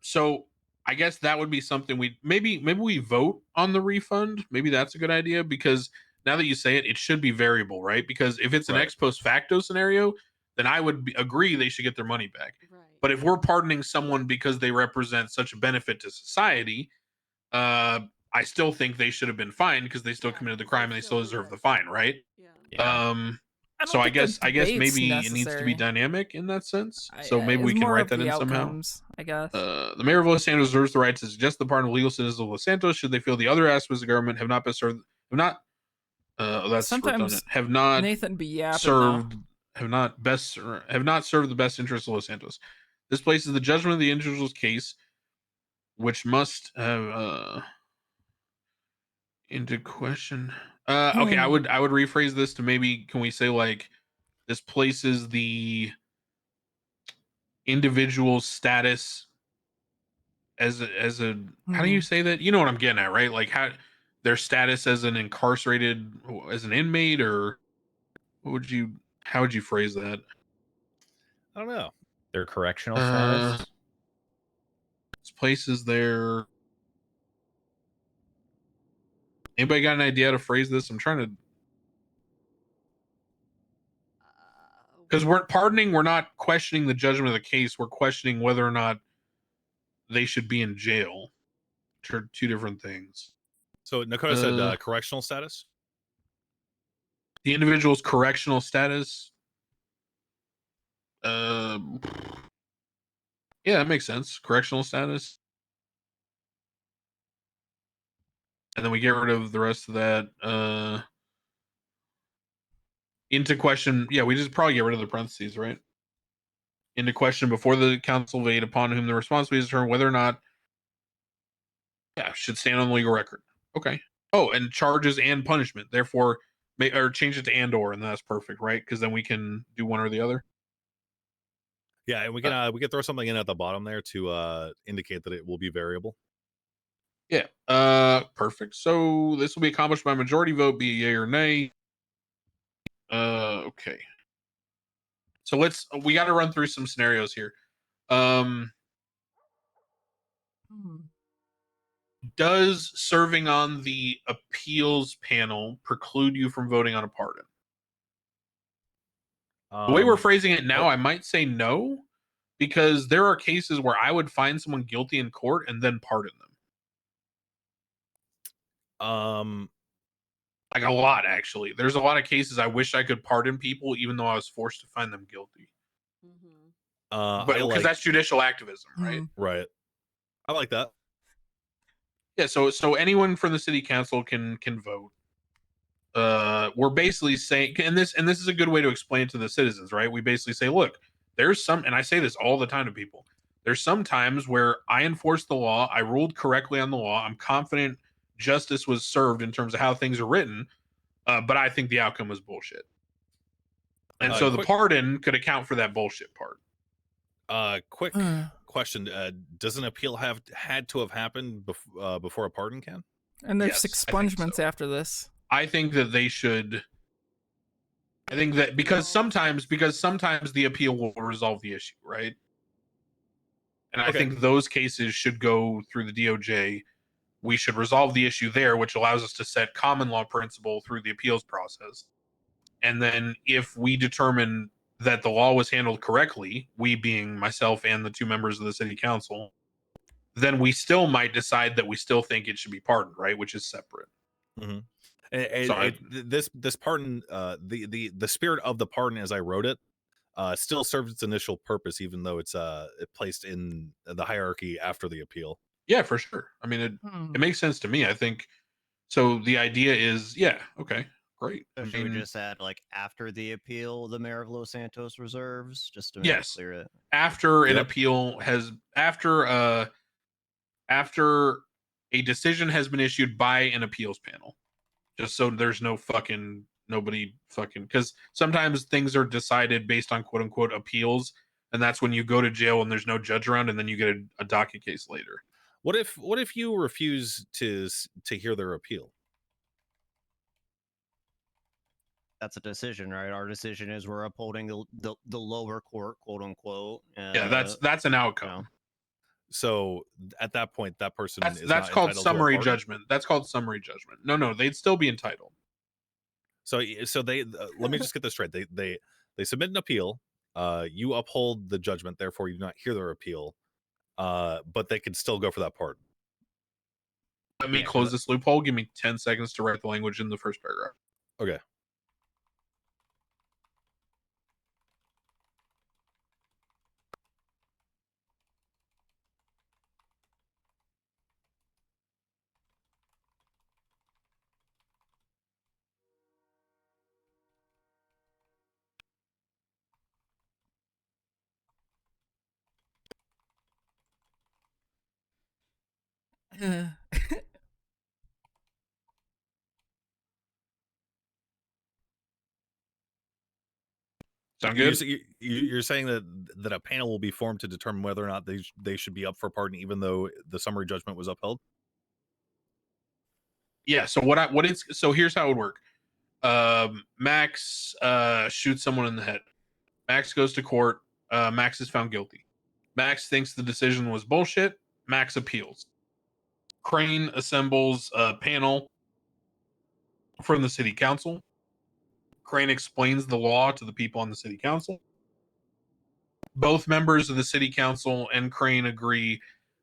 So I guess that would be something maybe we vote on the refund. Maybe that's a good idea, because now that you say it, it should be variable, right? Because if it's an ex post facto scenario, then I would agree they should get their money back. But if we're pardoning someone because they represent such a benefit to society, I still think they should have been fined because they still committed the crime and they still deserve the fine, right? So I guess maybe it needs to be dynamic in that sense. So maybe we can write that in somehow. I guess. The mayor of Los Santos reserves the right to suggest the pardon of legal citizens of Los Santos should they feel the other aspects of government have not been served, that's Sometimes redundant, have not Nathan be yapping served, now. have not served the best interests of Los Santos. This places the judgment of the individual's case, which must have into question. Okay, I would rephrase this to maybe, can we say like, this places the individual's status as a how do you say that? You know what I'm getting at, right? Like how their status as an incarcerated, as an inmate, or how would you phrase that? I don't know. Their correctional status. This places their. Anybody got an idea how to phrase this? I'm trying to. Because we're pardoning, we're not questioning the judgment of the case. We're questioning whether or not they should be in jail. Which are two different things. So Dakota said correctional status. The individual's correctional status. Yeah, that makes sense. Correctional status. And then we get rid of the rest of that. Into question. Yeah, we just probably get rid of the parentheses, right? Into question before the council vade upon whom the responsibility is determined whether or not should stand on the legal record. Okay. Oh, and charges and punishment. Therefore, or change it to and/or, and that's perfect, right? Because then we can do one or the other. Yeah, and we can throw something in at the bottom there to indicate that it will be variable. Yeah. Perfect. So this will be accomplished by majority vote, be it yay or nay. Okay. So we got to run through some scenarios here. Does serving on the appeals panel preclude you from voting on a pardon? The way we're phrasing it now, I might say no, because there are cases where I would find someone guilty in court and then pardon them. Like a lot, actually. There's a lot of cases I wish I could pardon people, even though I was forced to find them guilty. But because that's judicial activism, right? Right. I like that. Yeah. So anyone from the city council can vote. We're basically saying, and this is a good way to explain to the citizens, right? We basically say, look, there's some, and I say this all the time to people. There's some times where I enforced the law, I ruled correctly on the law, I'm confident justice was served in terms of how things are written, but I think the outcome was bullshit. And so the pardon could account for that bullshit part. Quick question: does an appeal had to have happened before a pardon can? And there's expungements after this. I think that they should. I think that because sometimes the appeal will resolve the issue, right? And I think those cases should go through the DOJ. We should resolve the issue there, which allows us to set common law principle through the appeals process. And then if we determine that the law was handled correctly, we being myself and the two members of the city council, then we still might decide that we still think it should be pardoned, right? Which is separate. Mm-hmm. This pardon, the spirit of the pardon, as I wrote it, still serves its initial purpose, even though it's placed in the hierarchy after the appeal. Yeah, for sure. I mean, it makes sense to me. I think so. The idea is, yeah, okay, great. So should we just add like after the appeal, the mayor of Los Santos reserves, just to make it clear it? After an appeal has after a decision has been issued by an appeals panel, just so there's no nobody fucking, because sometimes things are decided based on quote unquote appeals, and that's when you go to jail and there's no judge around, and then you get a docket case later. What if you refuse to hear their appeal? That's a decision, right? Our decision is we're upholding the lower court, quote unquote. Yeah, that's an outcome. You know. So at that point, that person is That's not called entitled to a summary pardon? judgment. That's called summary judgment. No, they'd still be entitled. So they let me just get this straight. They submit an appeal. You uphold the judgment, therefore you do not hear their appeal. But they could still go for that pardon. Let me close this loophole. Give me 10 seconds to write the language in the first paragraph. Okay. Sound good? You're saying that a panel will be formed to determine whether or not they should be up for pardon, even though the summary judgment was upheld? Yeah. So so here's how it would work. Max shoots someone in the head. Max goes to court. Max is found guilty. Max thinks the decision was bullshit. Max appeals. Crane assembles a panel from the city council. Crane explains the law to the people on the city council. Both members of the city council and Crane agree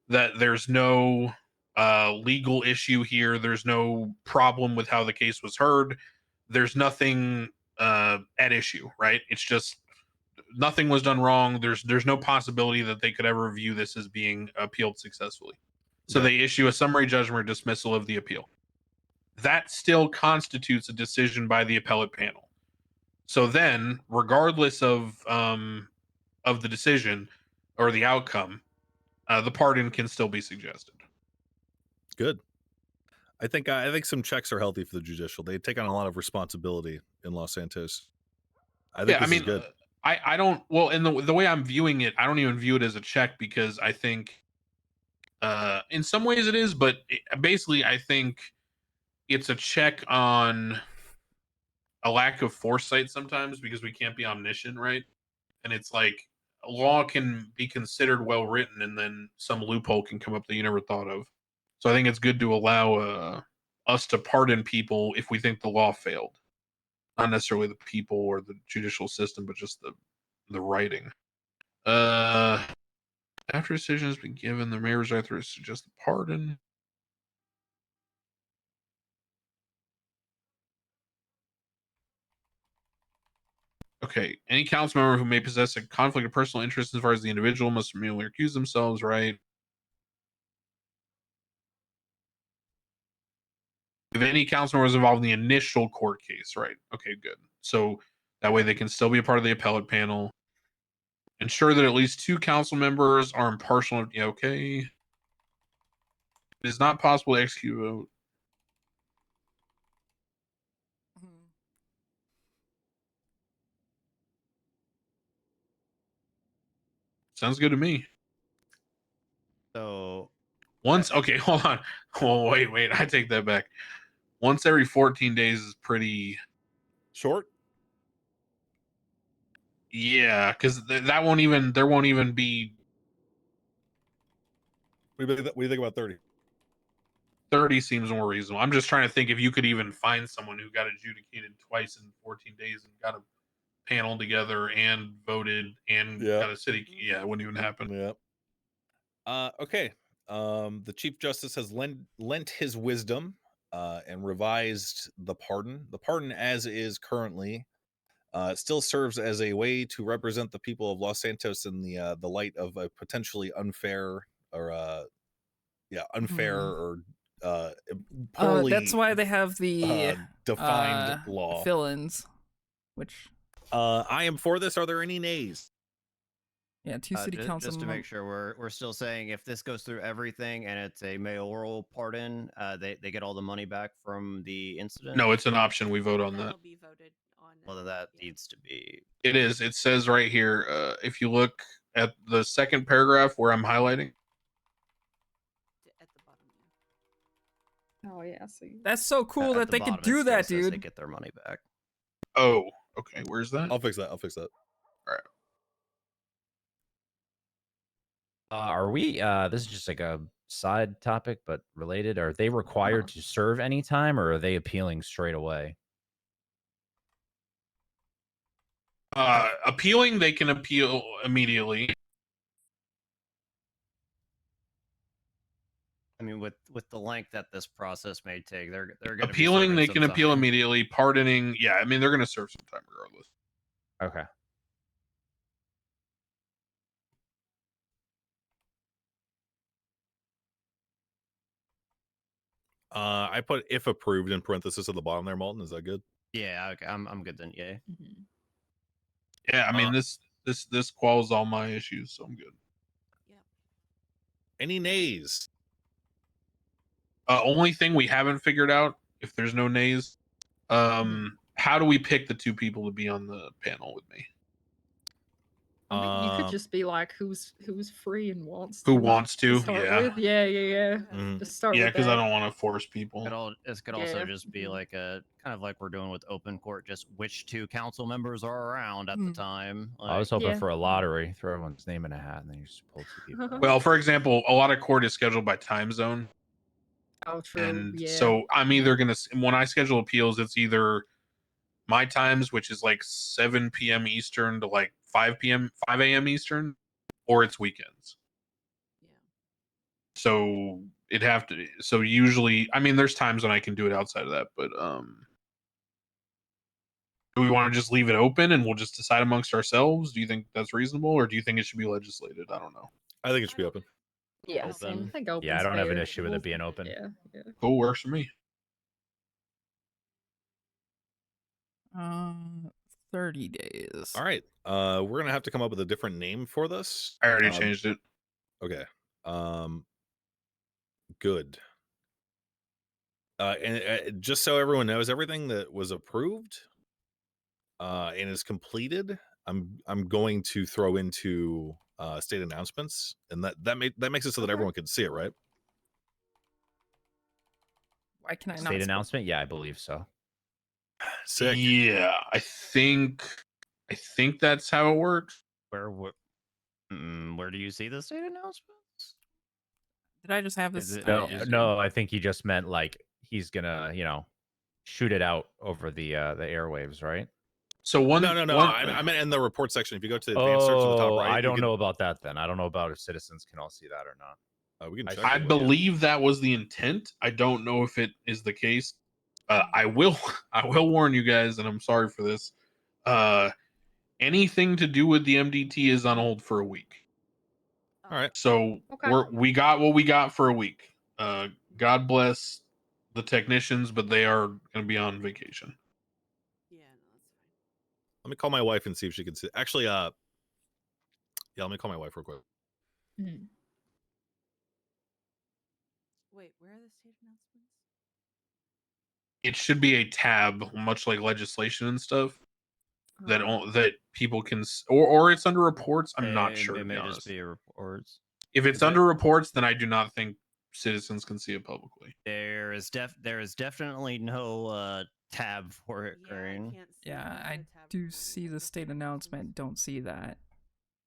that there's no legal issue here. There's no problem with how the case was heard. There's nothing at issue, right? It's just nothing was done wrong. There's no possibility that they could ever view this as being appealed successfully. So they issue a summary judgment or dismissal of the appeal. That still constitutes a decision by the appellate panel. So then, regardless of the decision or the outcome, the pardon can still be suggested. Good. I think some checks are healthy for the judicial. They take on a lot of responsibility in Los Santos. I think this is good. I don't, well, and the way I'm viewing it, I don't even view it as a check, because I think in some ways it is, but basically I think it's a check on a lack of foresight sometimes, because we can't be omniscient, right? And it's like a law can be considered well written, and then some loophole can come up that you never thought of. So I think it's good to allow us to pardon people if we think the law failed, not necessarily the people or the judicial system, but just the writing. After a decision has been given, the mayor's right to suggest the pardon. Okay, any council member who may possess a conflict of personal interest as far as the individual must immediately recuse themselves, right? If any council member was involved in the initial court case, right? Okay, good. So that way they can still be a part of the appellate panel. Ensure that at least 2 council members are impartial. Yeah, okay. It is not possible to execute a vote. Sounds good to me. So once, okay, hold on. Oh, wait, I take that back. Once every 14 days is pretty short. Yeah, because there won't even be. What do you think about 30? 30 seems more reasonable. I'm just trying to think if you could even find someone who got adjudicated twice in 14 days and got a panel together and voted and got a city. Yeah, it wouldn't even happen. Yeah. Okay. The Chief Justice has lent his wisdom and revised the pardon. The pardon, as is currently, still serves as a way to represent the people of Los Santos in the light of a potentially unfair or poorly that's why they have the defined law. fill-ins, which I am for this. Are there any nays? Yeah, 2 city council. Just to make sure we're still saying if this goes through everything and it's a mayoral pardon, they get all the money back from the incident. No, it's an option. We vote on that. That'll be voted on. Well, then that needs to be. It is. It says right here. If you look at the second paragraph where I'm highlighting. At the bottom. Oh yeah, see. That's so cool At that the they could bottom, it do still that, says They dude. get their money back. Oh, okay. Where's that? I'll fix that. All right. Are we? This is just like a side topic, but related. Are they required to serve any time, or are they appealing straight away? Appealing, they can appeal immediately. I mean, with the length that this process may take, they're going to Appealing, they be can appeal immediately. Pardoning, yeah, I mean they're going to serve some time regardless. Okay. I put if approved in parenthesis at the bottom there, Malton. Is that good? Yeah, okay. I'm good then. Yeah. Yeah, I mean this quells all my issues, so I'm good. Any nays? Only thing we haven't figured out, if there's no nays, how do we pick the 2 people to be on the panel with me? I mean, you could just be like, who's free and wants to. Who wants to? start Yeah. with. Yeah. Just start Yeah, with because I that. don't want to force people. This could also Yeah. just be like a kind of like we're doing with open court, just which 2 council members are around at the time. I was like- hoping for a lottery, throw everyone's name in a hat, and then you just pull 2 people. Well, for example, a lot of court is scheduled by time zone. Oh, true. And yeah. so I'm either going to, when I schedule appeals, it's either my times, which is like 7 p.m. Eastern to like 5 a.m. Eastern, or it's weekends. So so usually, I mean, there's times when I can do it outside of that, but do we want to just leave it open and we'll just decide amongst ourselves? Do you think that's reasonable, or do you think it should be legislated? I don't know. I think it should be open. Yeah, Open. I think Yeah, I don't have an fair. issue with it being open. Yeah. Cool, works for me. 30 days. All right. We're gonna have to come up with a different name for this. I already changed it. Okay. Good. And just so everyone knows, everything that was approved and is completed, I'm going to throw into state announcements, and that makes it so that everyone can see it, right? Why can I not? State announcement? Yeah, I believe so. Sick. Yeah, I think that's how it works. Where do you see the state announcements? Did I just have this? No, I think he just meant like he's gonna, shoot it out over the airwaves, right? So one. No. I meant in the report section. If you go to the advanced search at the top right, I you don't can- know about that then. I don't know about if citizens can all see that or not. We can check I it, but believe that was the intent. I don't know if it is the case. I will warn you guys, and I'm sorry for this. Anything to do with the MDT is on hold for a week. All right. So Okay. we got what we got for a week. God bless the technicians, but they are going to be on vacation. Let me call my wife and see if she can see. Actually, yeah, let me call my wife real quick. Wait, where are the state announcements? It should be a tab, much like legislation and stuff, that people can, or it's under reports. I'm not sure. It To be may honest. just be reports. If it's under reports, then I do not think citizens can see it publicly. There is definitely no tab for it, Green. Yeah, I do see the state announcement. Don't see that.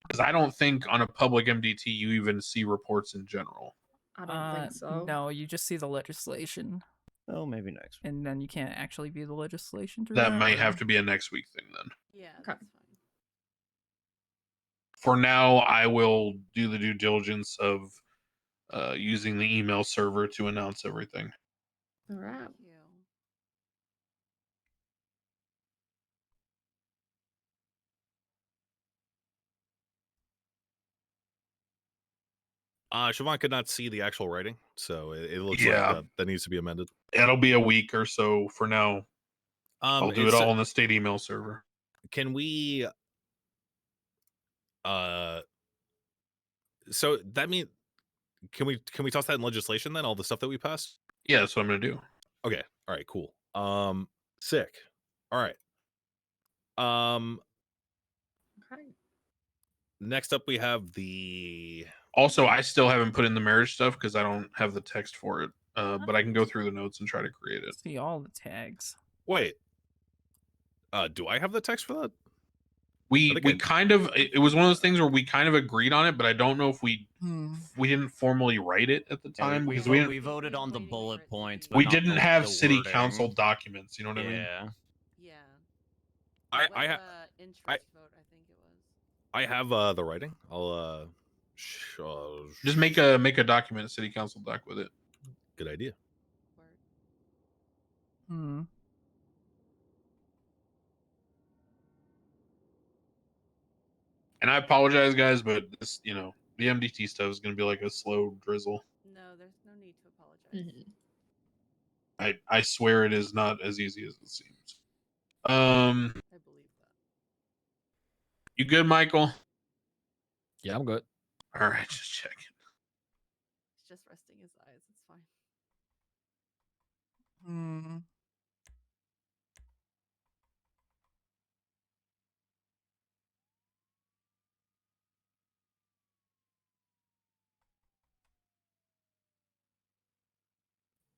Because I don't think on a public MDT you even see reports in general. I don't think so. No, you just see the legislation. Oh, maybe next week. And then you can't actually view the legislation through That might have to be a next week thing then. Yeah. Okay. For now, I will do the due diligence of using the email server to announce everything. All right. Siobhan could not see the actual writing, so it looks Yeah. like that needs to be amended. It'll be a week or so for now. I'll do it all on the state email server. Can we So that means can we toss that in legislation then? All the stuff that we passed. Yeah, that's what I'm gonna do. Okay. All right. Cool. Sick. All right. Okay. Next up, we have the. Also, I still haven't put in the marriage stuff because I don't have the text for it. But I can go through the notes and try to create it. See all the tags. Wait. Do I have the text for that? We kind of it was one of those things where we kind of agreed on it, but I don't know if we didn't formally write it at the time because we voted on the bullet points. But we not didn't the- have the city wording. council documents. You know what I mean? Yeah. Yeah. I have. Interest vote, I think it was. I have the writing. I'll Just make a document, a city council doc with it. Good idea. Hmm. And I apologize, guys, but this, the MDT stuff is going to be like a slow drizzle. No, there's no need to apologize. I swear it is not as easy as it seems. I believe that. You good, Michael? Yeah, I'm good. All right, just checking. He's just resting his eyes. It's fine. Hmm.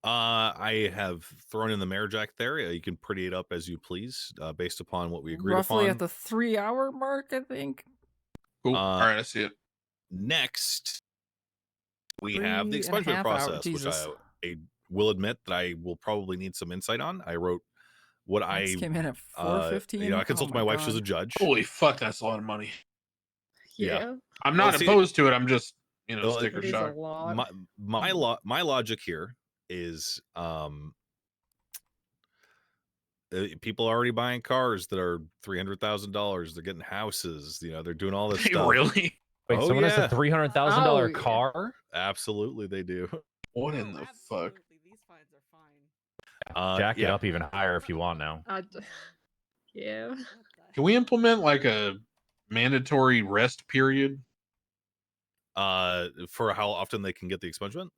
I have thrown in the marriage act there. You can pretty it up as you please, based upon what we agreed Roughly upon. at the 3-hour mark, I think. Cool. All right, I see it. Next, we have the 3.5 expungement hours. process, which Jesus. I will admit that I will probably need some insight on. I wrote what This came in at 4:15. I consulted Oh my my wife; she's a God. judge. Holy fuck, that's a lot of money. Yeah. I'm not opposed to it. I'm just, sticker It is a shock. lot. My logic here is people are already buying cars that are $300,000. They're getting houses. They're doing all this stuff. Really? Wait, Oh, someone has yeah. a $300,000 car? Absolutely, they do. What in the fuck? These fines are fine. Jack it up even higher if you want now. Yeah. Can we implement like a mandatory rest period? For how often they can get the expungement?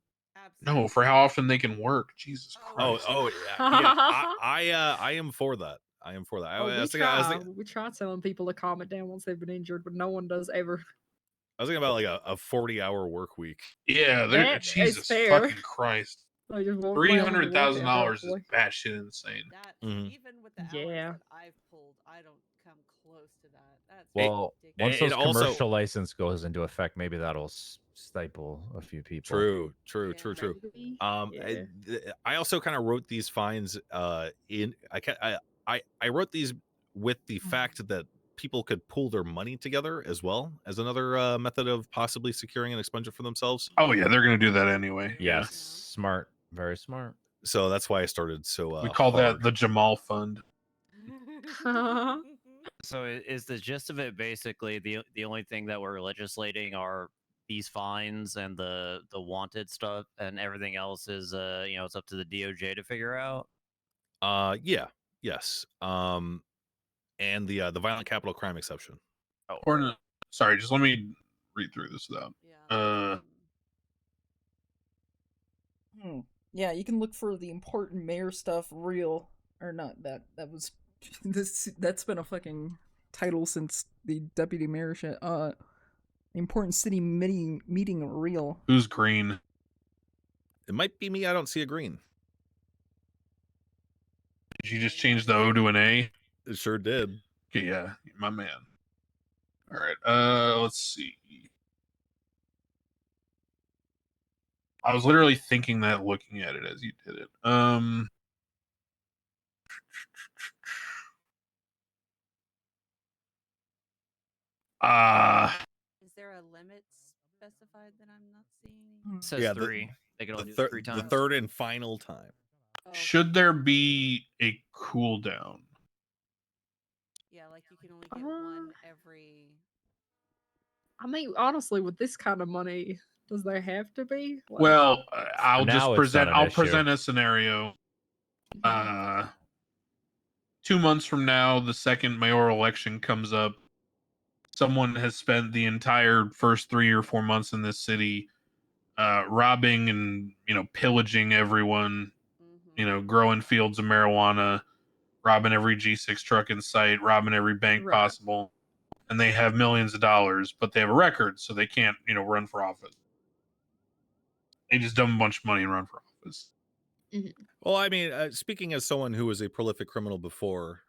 No, for how often they can work. Jesus Christ. Oh yeah. I am for that. I am for that. We try telling people to calm it down once they've been injured, but no one does ever. I was thinking about like a 40-hour work week. Yeah, That is Jesus fair. fucking Christ. Like, just won't let 'em work it, $300,000 is hopefully. batshit insane. Even with the hours that I've pulled, I don't come close to that. That's Well, once it those also- commercial license goes into effect, maybe that'll stifle a few people. True. I also kind of wrote these fines in. I wrote these with the fact that people could pool their money together as well as another method of possibly securing an expungement for themselves. Oh yeah, they're gonna do that anyway. Yes, smart, very smart. So that's why I started so. We call hard. that the Jamal Fund. So is the gist of it basically the only thing that we're legislating are these fines and the wanted stuff, and everything else is it's up to the DOJ to figure out? Yes. And the violent capital crime exception. Sorry, just let me read through this without. Yeah, you can look for the important mayor stuff. Real or not? That was that's been a fucking title since the deputy mayor shit. Important city meeting real. Who's green? It might be me. I don't see a green. Did you just change the O to an A? It sure did. Okay, yeah, my man. All right. Let's see. I was literally thinking that looking at it as you did it. Is there a limit specified that I'm not seeing? It says 3. They can only do it 3 times. The third and final time. Should there be a cooldown? Yeah, like you can only get one every. I mean, honestly, with this kind of money, does there have to be? Like, Well, I'll Now just it's present. not an I'll issue. present a scenario. 2 months from now, the second mayoral election comes up. someone has spent the entire first 3 or 4 months in this city robbing and pillaging everyone, growing fields of marijuana, robbing every G6 truck in sight, robbing every bank Right. possible, and they have millions of dollars, but they have a record, so they can't run for office. They just dump a bunch of money and run for office. Well, I mean, speaking as someone who was a prolific criminal before,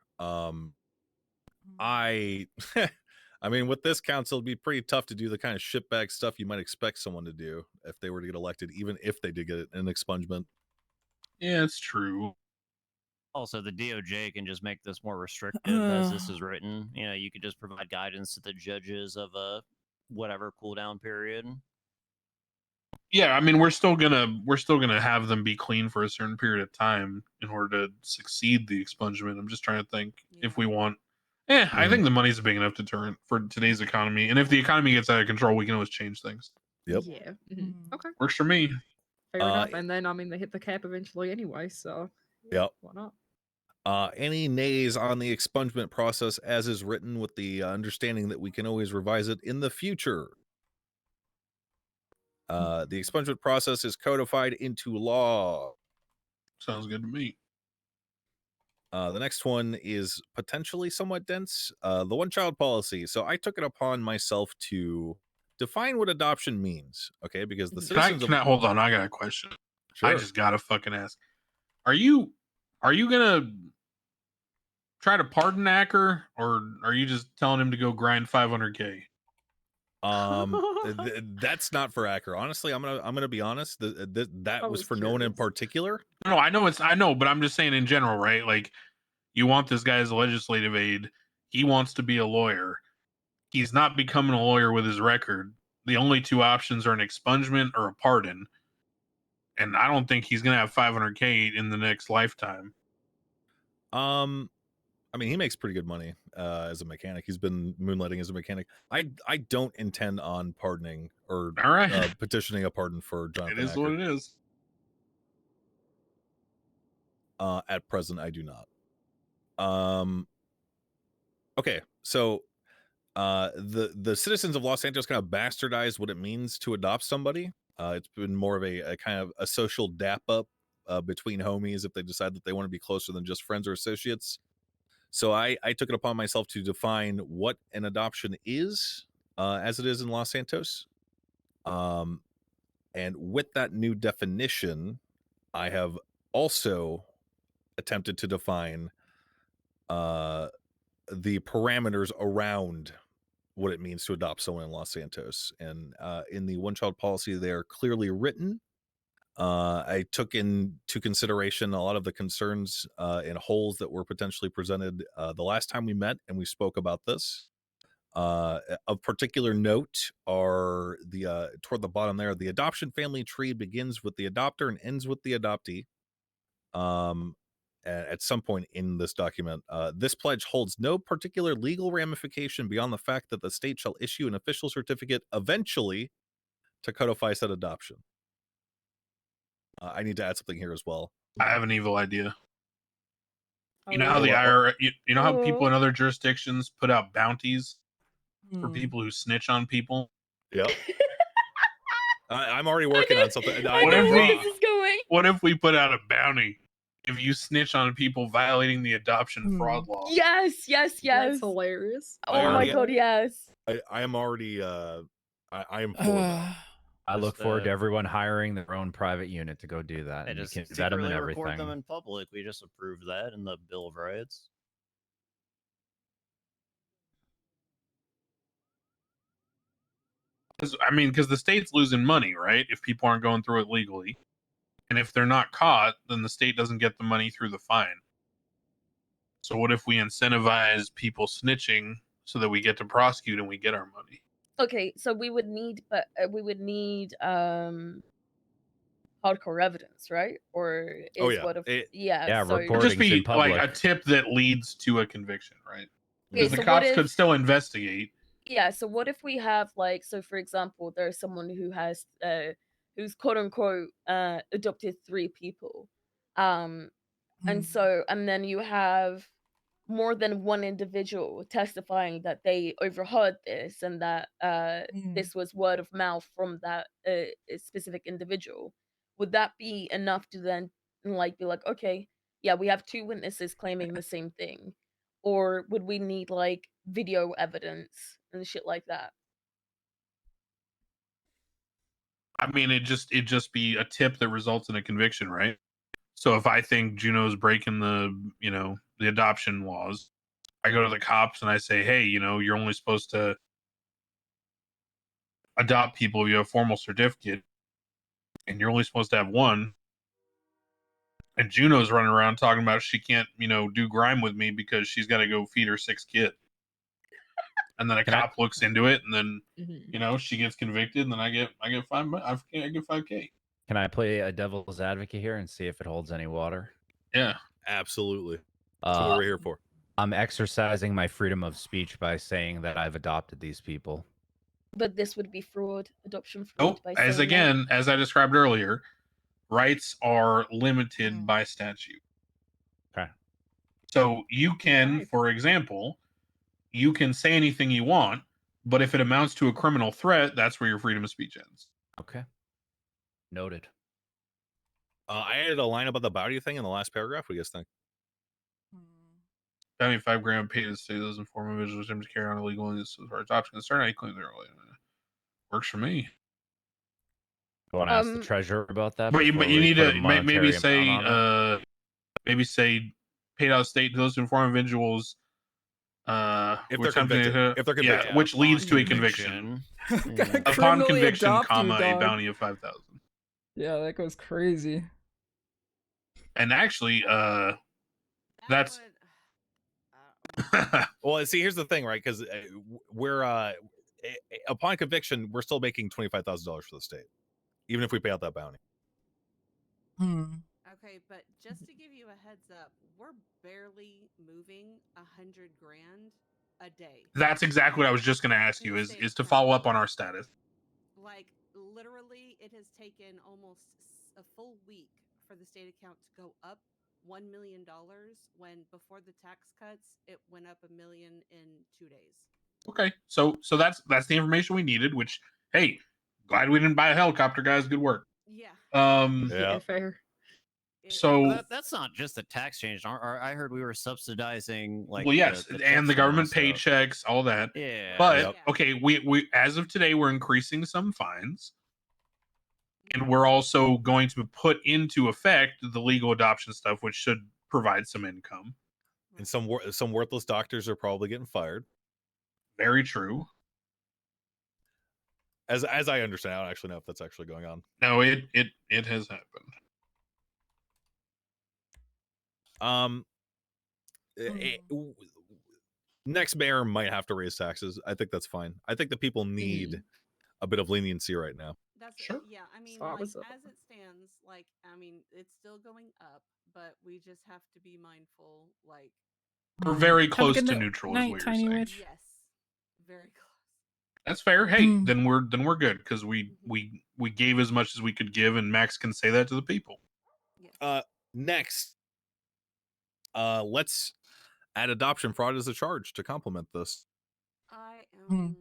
I I mean, with this council, it'd be pretty tough to do the kind of shitbag stuff you might expect someone to do if they were to get elected, even if they did get an expungement. Yeah, it's true. Also, the DOJ can just make this more restrictive as this is written. You could just provide guidance to the judges of a whatever cooldown period. Yeah, I mean, we're still gonna have them be clean for a certain period of time in order to succeed the expungement. I'm just trying to think if we want. I think the money's a big enough deterrent for today's economy, and if the economy gets out of control, we can always change things. Yep. Yeah. Okay. Works for me. Fair enough. And then, I mean, they hit the cap eventually anyway, so Yep. why not? Any nays on the expungement process as is written, with the understanding that we can always revise it in the future? The expungement process is codified into law. Sounds good to me. The next one is potentially somewhat dense. The one-child policy. So I took it upon myself to define what adoption means. Okay, because the citizens Can I hold on? I got a question. Sure. I just gotta fucking ask. Are you gonna try to pardon Acker, or are you just telling him to go grind 500K? That's not for Acker. Honestly, I'm gonna be honest. That was for no one in particular. No, I know, but I'm just saying in general, right? Like, you want this guy as a legislative aide. He wants to be a lawyer. He's not becoming a lawyer with his record. The only two options are an expungement or a pardon. And I don't think he's gonna have 500K in the next lifetime. I mean, he makes pretty good money as a mechanic. He's been moonlighting as a mechanic. I don't intend on pardoning or petitioning a pardon for Jonathan. It is what it is. At present, I do not. Okay, so the citizens of Los Santos kind of bastardized what it means to adopt somebody. It's been more of a kind of a social dap up between homies if they decide that they want to be closer than just friends or associates. So I took it upon myself to define what an adoption is, as it is in Los Santos. And with that new definition, I have also attempted to define the parameters around what it means to adopt someone in Los Santos. And in the one-child policy, they are clearly written. I took into consideration a lot of the concerns and holes that were potentially presented the last time we met and we spoke about this. Of particular note are the toward the bottom there, the adoption family tree begins with the adopter and ends with the adoptee. At some point in this document, this pledge holds no particular legal ramification beyond the fact that the state shall issue an official certificate eventually to codify said adoption. I need to add something here as well. I have an evil idea. You know how the IRS, you know how people in other jurisdictions put out bounties for people who snitch on people? Yep. I'm already working on something. What if we put out a bounty if you snitch on people violating the adoption fraud law? Yes. That's hilarious. Oh my god, yes. I am already I am for that. I look forward to everyone hiring their own private unit to go do that. And And you just can vet them and secretly record everything. them in public. We just approved that in the Bill of Rights. Because the state's losing money, right? If people aren't going through it legally. And if they're not caught, then the state doesn't get the money through the fine. So what if we incentivize people snitching so that we get to prosecute and we get our money? Okay, so we would need hardcore evidence, right? Or is what if so It'd just be like a tip that leads to a conviction, right? Okay, Because the so cops what could if- still investigate. Yeah, so what if we have so for example, there's someone who has who's quote unquote adopted 3 people. And then you have more than one individual testifying that they overheard this and that this was word of mouth from that specific individual, would that be enough to then like be like, okay, yeah, we have 2 witnesses claiming the same thing, or would we need like video evidence and shit like that? I mean, it just be a tip that results in a conviction, right? So if I think Juno's breaking the adoption laws, I go to the cops and I say, hey, you're only supposed to adopt people if you have a formal certificate, and you're only supposed to have one. And Juno's running around talking about she can't, do grime with me because she's got to go feed her 6 kids. And then a cop looks into it, and then she gets convicted, and then I get $5K. Can I play a devil's advocate here and see if it holds any water? Yeah, absolutely. That's what we're here for. I'm exercising my freedom of speech by saying that I've adopted these people. But this would be fraud, adoption fraud. Nope. By As saying again, as I described earlier, rights are limited by statute. Okay. So you can, for example, you can say anything you want, but if it amounts to a criminal threat, that's where your freedom of speech ends. Okay. Noted. I added a line about the bounty thing in the last paragraph. What do you guys think? Bounty $5,000 paid to the state doesn't form a visual to carry on illegally as far as adoption concerned. I claim they're works for me. You want to ask the treasurer about that? But you need to maybe say paid out of state to those informed individuals. If they're convicted, which leads to a conviction. Upon conviction, comma, a bounty of 5,000. Yeah, that goes crazy. And actually, that's. Well, see, here's the thing, right? Because we're upon conviction, we're still making $25,000 for the state, even if we pay out that bounty. Okay, but just to give you a heads up, we're barely moving $100,000 a day. That's exactly what I was just going to ask you is to follow up on our status. Like literally, it has taken almost a full week for the state account to go up $1 million when before the tax cuts it went up $1 million in 2 days. Okay, so that's the information we needed. Which, hey, glad we didn't buy a helicopter, guys. Good work. Yeah. Yeah. Fair. So that's not just the tax change. I heard we were subsidizing like. Well, yes, the and the checks government also. paychecks, all that. Yeah. But okay, we as of today we're increasing some fines, and we're also going to put into effect the legal adoption stuff, which should provide some income. And some worthless doctors are probably getting fired. Very true. As I understand, I don't actually know if that's actually going on. No, it has happened. Next mayor might have to raise taxes. I think that's fine. I think the people need a bit of leniency right now. That's sure. Yeah, I mean, like, as it stands, like, I mean, it's still going up, but we just have to be mindful. Like, we're very close to neutral, is what you're saying. Yes, very close. That's fair. Hey, then we're good because we gave as much as we could give, and Max can say that to the people. Next, let's add adoption fraud as a charge to complement this. I am.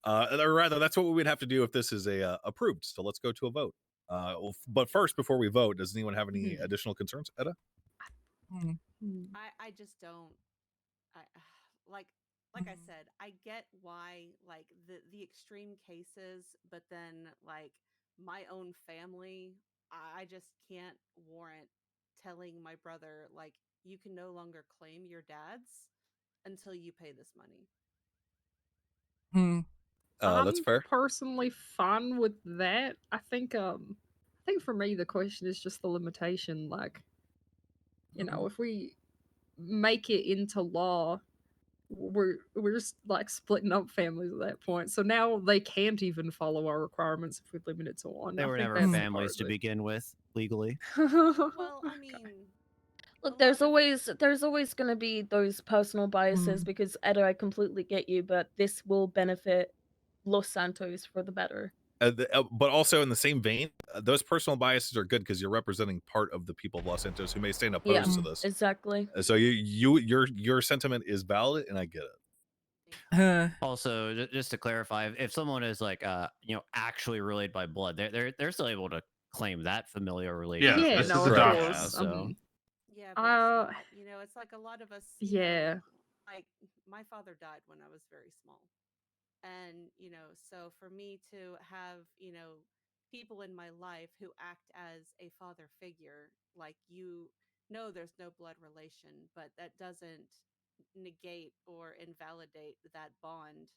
Or rather, that's what we would have to do if this is approved. So let's go to a vote. But first, before we vote, does anyone have any additional concerns, Edda? I just don't. Like I said, I get why like the extreme cases, but then like my own family, I just can't warrant telling my brother like you can no longer claim your dad's until you pay this money. That's fair. Personally fine with that. I think for me the question is just the limitation. Like, you know, if we make it into law, we're just like splitting up families at that point. So now they can't even follow our requirements if we limit it to one. They I were think never that's the families part to that- begin with legally. Well, I mean, Look, there's always going to be those personal biases because Edo, I completely get you, but this will benefit Los Santos for the better. But also in the same vein, those personal biases are good because you're representing part of the people of Los Santos who may stand opposed to this. Exactly. So your sentiment is valid, and I get it. Also, just to clarify, if someone is like actually related by blood, they're still able to claim that familial relationship. Yeah, this no, is of adoption. course. So Yeah, but it's like a lot of us. Yeah. Like my father died when I was very small, and so for me to have people in my life who act as a father figure, like there's no blood relation, but that doesn't negate or invalidate that bond,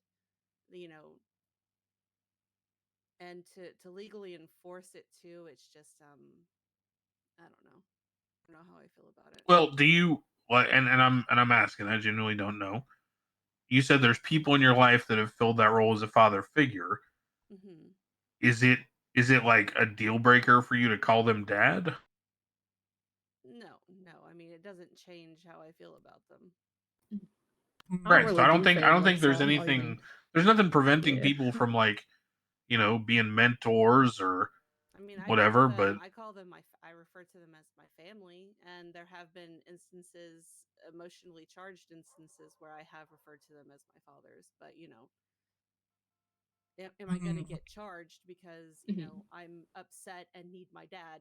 and to legally enforce it too. It's just I don't know. I don't know how I feel about it. Well, do you? Well, and I'm asking. I genuinely don't know. You said there's people in your life that have filled that role as a father figure. Mm-hmm. Is it like a deal breaker for you to call them dad? No. I mean, it doesn't change how I feel about them. Right. So I don't think there's so anything. There's nothing preventing Yeah. people from like, being mentors or I mean, whatever. But I call them I refer to them as my family, and there have been instances, emotionally charged instances, where I have referred to them as my fathers. But am I going to get charged because I'm upset and need my dad?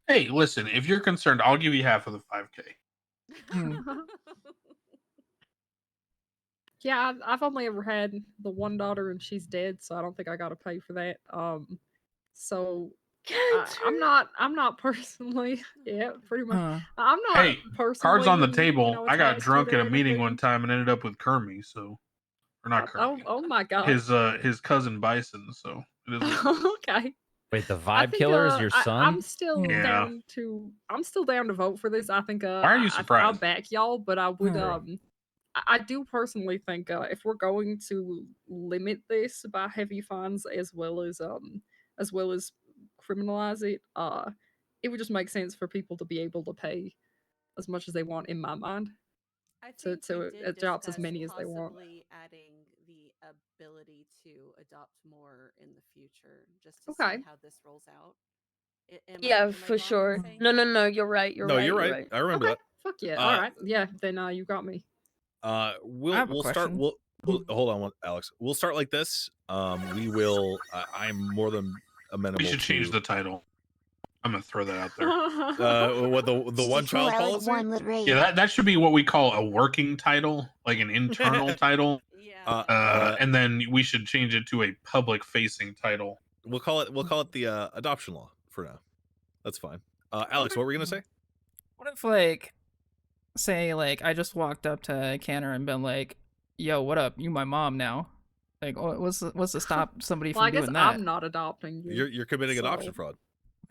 hey, listen, if you're concerned, I'll give you half of the 5K. Yeah, I've only ever had the one daughter, and she's dead, so I don't think I got to pay for that. So I'm not personally, yeah, pretty much. I'm not Hey, personally. cards on the even, table. I got attached to drunk it at or a meeting anything. one time and ended up with Kermie. So, or not Kermie. Oh my god. His cousin Bison. So it is. What it is. Okay. Wait, the I vibe think, killer is your son? I'm still Yeah. down to. I'm still down to vote for this. I think. Why are you I'll surprised? back y'all, but I would. True. I do personally think if we're going to limit this by heavy fines as well as criminalize it, it would just make sense for people to be able to pay as much as they want. In my mind, I to think we did adopt as discuss many as they want. possibly adding the ability to adopt more in the future, just to Okay. see how this rolls out. Yeah, for sure. No, you're right. You're No, right. you're You're right. right. I remember that. Fuck yeah. All right. Yeah. Then you got me. We'll start. We'll hold on, Alex. We'll start like this. We will. I'm more than amenable. We should change to, the title. I'm gonna throw that out there. What the one child policy? Yeah, that should be what we call a working title, like an internal title. And then we should change it to a public facing title. We'll call it the adoption law for now. That's fine. Alex, what were you gonna say? What if say I just walked up to Canner and been like, "Yo, what up? You my mom now." Like, what's to stop somebody Well, from I guess doing that? I'm not adopting you. You're committing adoption fraud.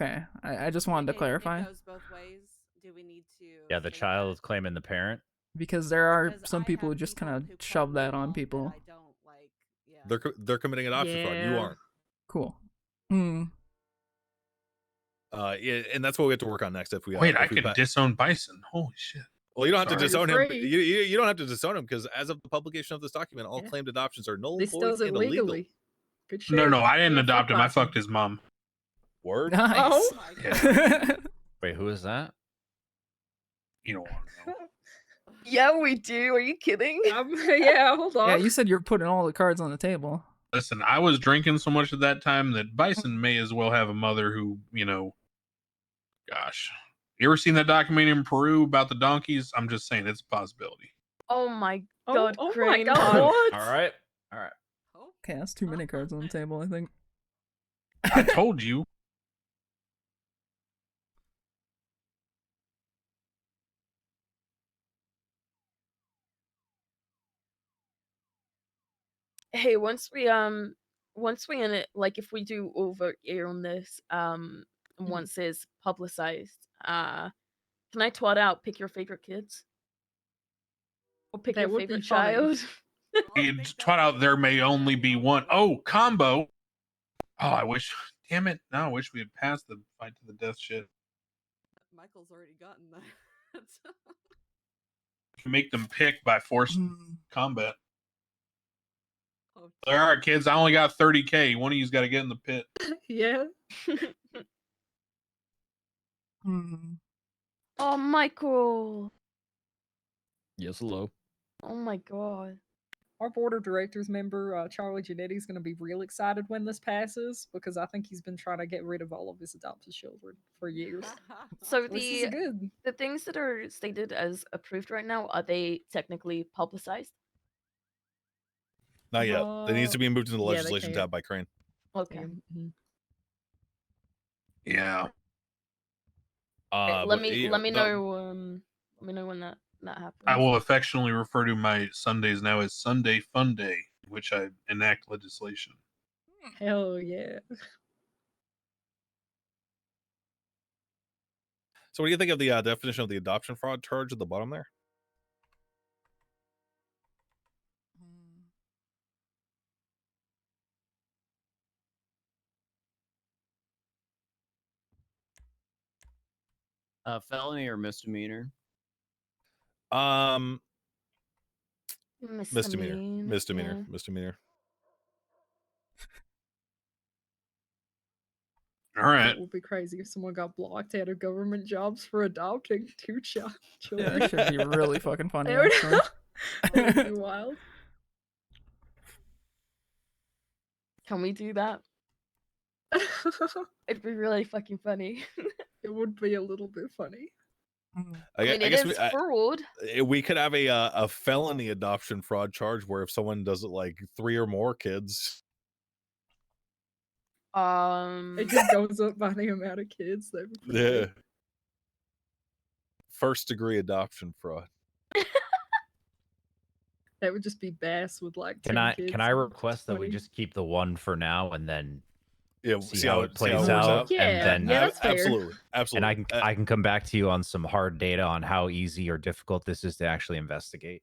Okay, I just wanted to clarify. It goes both ways. Do we need to? Yeah, the child is claiming the parent. Because there are some people who just kind of shove that on people. I don't like. Yeah. They're committing adoption fraud. You aren't. Cool. Yeah, and that's what we have to work on next. If we Wait, I if we could disown Bison. Holy shit. Well, you don't have to Sorry. disown You're him. free. You don't have to disown him because as of the publication of this document, all claimed adoptions are null, This void, does it and illegal. legally. Good shit. No, I didn't Yeah, adopt fuck him. I Bison. fucked his mom. Word. Nice. Oh. Yeah. Wait, who is that? You don't want to know. Yeah, we do. Are you kidding? Yeah, hold on. Yeah, you said you're putting all the cards on the table. Listen, I was drinking so much at that time that Bison may as well have a mother who, gosh. You ever seen that documentary in Peru about the donkeys? I'm just saying it's a possibility. Oh my god, oh my Crane. God. What? All right. Okay, that's too many cards on the table, I think. I told you. Hey, once we in it, like if we do over air on this, once it's publicized, can I twat out pick your favorite kids? Or pick That your would be favorite funny. child? It's taught out there may only be one. Oh, combo. Oh, I wish. Damn it. No, I wish we had passed the fight to the death shit. Michael's already gotten that. You can make them pick by forced combat. Oh, All right, kids, I only got 30K. One of you's got to get in the pit. Yeah. Oh, Michael. Yes, hello. Oh my god. Our board of directors member, Charlie Giannetti, is going to be real excited when this passes because I think he's been trying to get rid of all of his adopted children for years. So This is good. the things that are stated as approved right now, are they technically publicized? Not yet. They needs to be moved into the yeah, they legislation can. tab by Crane. Okay. Yeah. Let me know when that happens. I will affectionately refer to my Sundays now as Sunday Fun Day, in which I enact legislation. Hell yeah. So, what do you think of the definition of the adoption fraud charge at the bottom there? Felony or misdemeanor? Misdemeanor. Yeah. Misdemeanor. All right. It would be crazy if someone got blocked out of government jobs for adopting two Yeah, children. that should be really fucking funny, That would- actually. that would be wild. Can we do that? It'd be really fucking funny. It would be a little bit funny. I mean, it is fraud. We could have a felony adoption fraud charge where if someone does it like 3 or more kids. It just goes up by the amount of kids. That would be Yeah. great. First degree adoption fraud. That would just be Bass with like 10 kids. Can I request that we 20. just keep the one for now and then see how how it it plays works out, out? Yeah, and then yeah, that's fair. Absolutely. And I can come back to you on some hard data on how easy or difficult this is to actually investigate.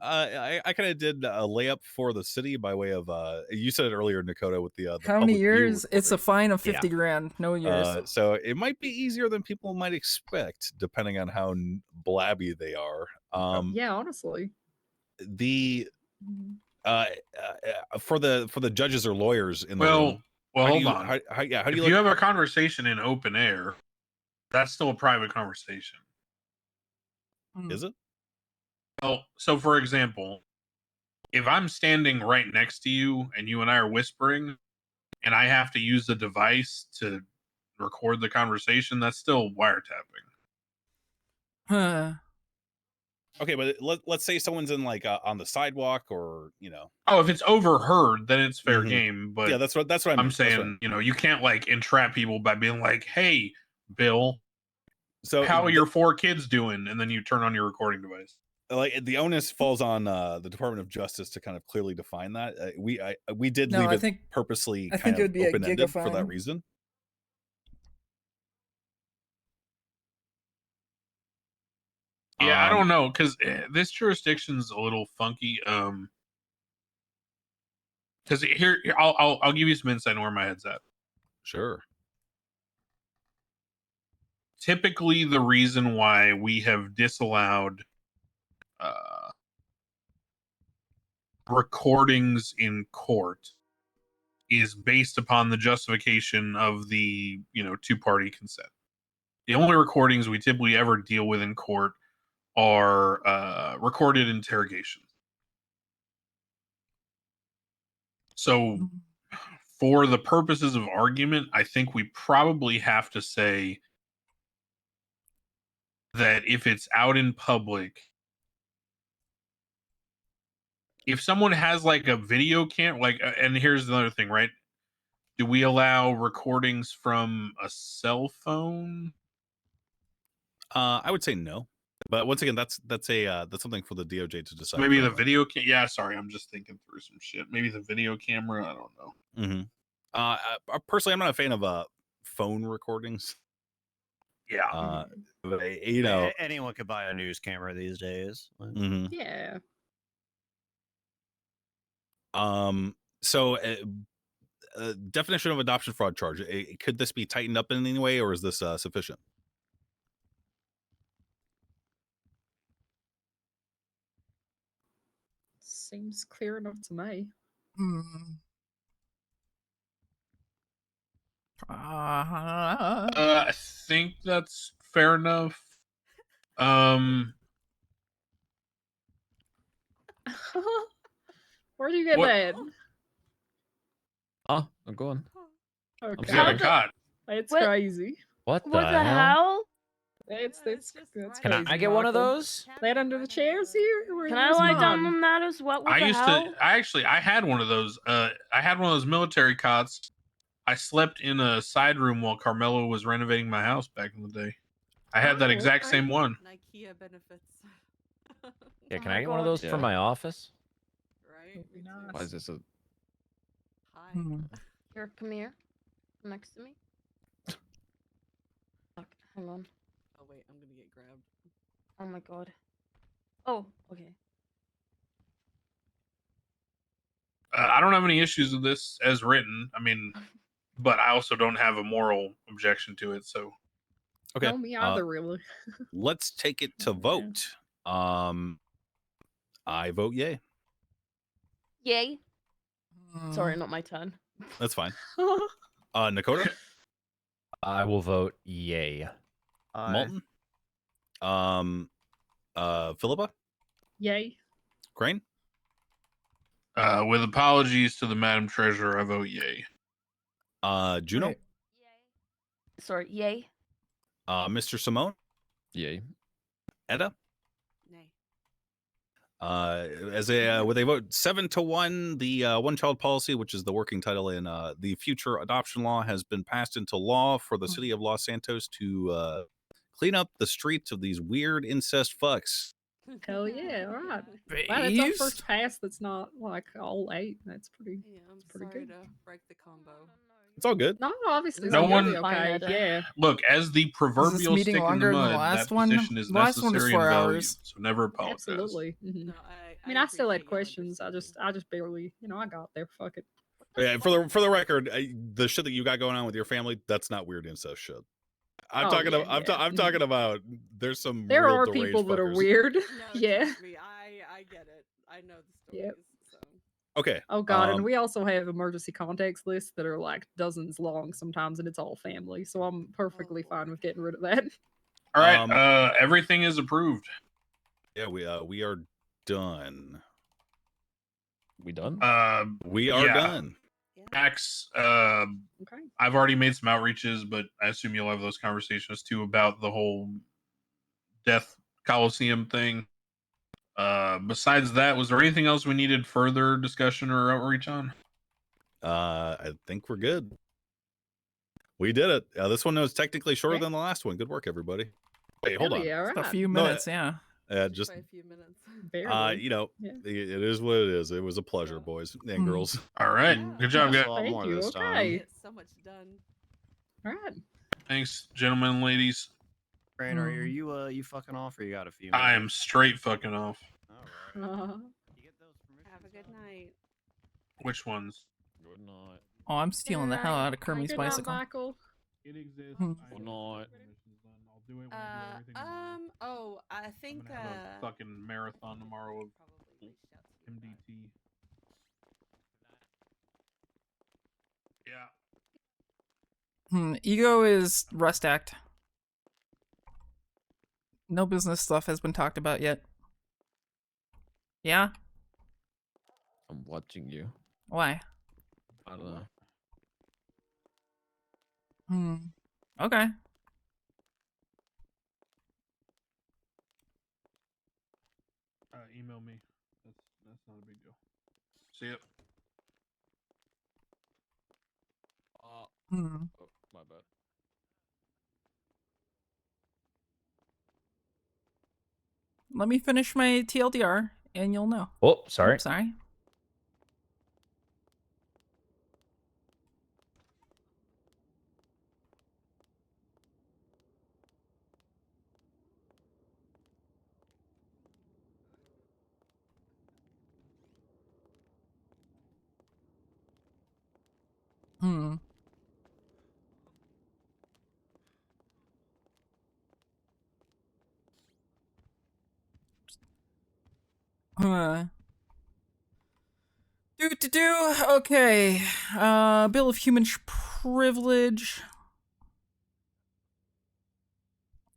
I kind of did a layup for the city by way of you said it earlier, Dakota, with the How many public view years? It's a fine of Yeah. 50 grand. No years. So it might be easier than people might expect, depending on how blabby they are. Yeah, honestly. The for the judges or lawyers in the Well, room. well, how do hold you- on. How do If you you look? have a conversation in open air, that's still a private conversation. Is it? Well, so for example, if I'm standing right next to you and you and I are whispering, and I have to use the device to record the conversation, that's still wiretapping. Huh. Okay, but let's say someone's in like on the sidewalk, or Oh, if it's overheard, then it's fair Mhm. game. But Yeah, that's what I mean. I'm That's what I saying, you can't like entrap people by being like, "Hey, Bill, So how are your 4 kids doing?" And then you turn on your recording device. like the onus falls on the Department of Justice to kind of clearly define that. We did No, leave I it think- purposely I kind think it of would be a open-ended for that gigafine. reason. Yeah, I don't know, because this jurisdiction's a little funky. Because here, I'll give you some insight on where my head's at. Sure. Typically, the reason why we have disallowed recordings in court is based upon the justification of the 2-party consent. The only recordings we typically ever deal with in court are recorded interrogations. So, for the purposes of argument, I think we probably have to say that if it's out in public, if someone has like a video cam, and here's another thing, right? Do we allow recordings from a cell phone? I would say no, but once again, that's something for the DOJ to decide. Maybe the currently. video yeah, sorry, I'm just thinking through some shit. Maybe the video camera, I don't know. Mm-hmm. Personally, I'm not a fan of phone recordings. Yeah. But, Anyone could buy a news camera these days. Mhm. Yeah. So definition of adoption fraud charge. Could this be tightened up in any way, or is this sufficient? Seems clear enough to me. Hmm. I think that's fair enough. Where do you get What- that? Oh, I'm going. Okay. He's got a cot. It's What- crazy. What What the hell? That's Can crazy. I get one of Michael. those? That under the chairs here? Where Can you I lie down respond? on that as well? What I the used hell? to. I had one of those. I had one of those military cots. I slept in a side room while Carmelo was renovating my house back in the day. I had that Oh, exact okay. same one. IKEA benefits. Yeah, Oh can my I get one of God. those for my office? Right? Me too. Why is this a? Hi. Hmm. Here, come here. Come next to me. Fuck, hang on. Oh wait, I'm gonna get grabbed. Oh my God. Oh, okay. I don't have any issues with this as written. I mean, but I also don't have a moral objection to it. So Okay. No, me either, really. Let's take it to vote. I vote yay. Yay. Sorry, not my turn. That's fine. Nakota? I will vote yay. Malton? Philippa? Yay. Crane? with apologies to the Madam Treasurer, I vote yay. Juno? Wait. Sorry, yay. Mr. Simone? Yay. Edda? Nay. As a with a vote 7-1, the one-child policy, which is the working title in the future adoption law, has been passed into law for the city of Los Santos to clean up the streets of these weird incest fucks. Hell yeah, all right. Wow, that's our first pass that's not like all 8. That's pretty, Yeah, I'm pretty sorry good. to break the combo. It's all good. No, obviously, No it's one- really okay. Yeah. Look, as the Is this proverbial meeting stick in the longer than the mud, last that one? position is The last one was necessary 4 and valued. hours. So never apologize. Absolutely. Mhm. No, I mean, I still had questions. I just barely, I got there. Fuck it. Yeah, for the record, the shit that you got going on with your family, that's not weird incest shit. I'm Oh, talking yeah, about yeah. I'm talking about there's some There real are deranged people that are fuckers. weird. No, Yeah. trust me, I get it. I know the stories. Yep. So. Okay. Oh god, and we also have emergency contacts lists that are like dozens long sometimes, and it's all family. So I'm perfectly fine with getting rid of that. All right, everything is approved. Yeah, we are done. We done? We are done. Max, Okay. I've already made some outreaches, but I assume you'll have those conversations too about the whole Death Coliseum thing. Besides that, was there anything else we needed further discussion or outreach on? I think we're good. We did it. This one was technically shorter than the last one. Good work, everybody. Wait, hold Hell on. yeah, all Just a right. few minutes, yeah. Just By a few minutes. Barely. it is what it is. It was a pleasure, boys and girls. All right, good job, guys. Thank you. Okay. Get so much done. All right. Thanks, gentlemen and ladies. Crane, are you fucking off, or you got a few? I am straight fucking off. Uh, Have a good night. Which ones? Good night. Oh, I'm stealing the hell out of Kermit's good night, bicycle. Michael. It exists. Hmm. I Good know night. I'll do it when I do everything tomorrow. Oh, I think. I'm gonna have a fucking marathon tomorrow of MDT. Yeah. Ego is Rust Act. No business stuff has been talked about yet. Yeah? I'm watching you. Why? I don't know. Okay. Email me. That's not a big deal. See ya. Oh, my bad. Let me finish my TLDR and you'll know. Oh, sorry. Oops, sorry. Do. Okay. Bill of Human Privilege.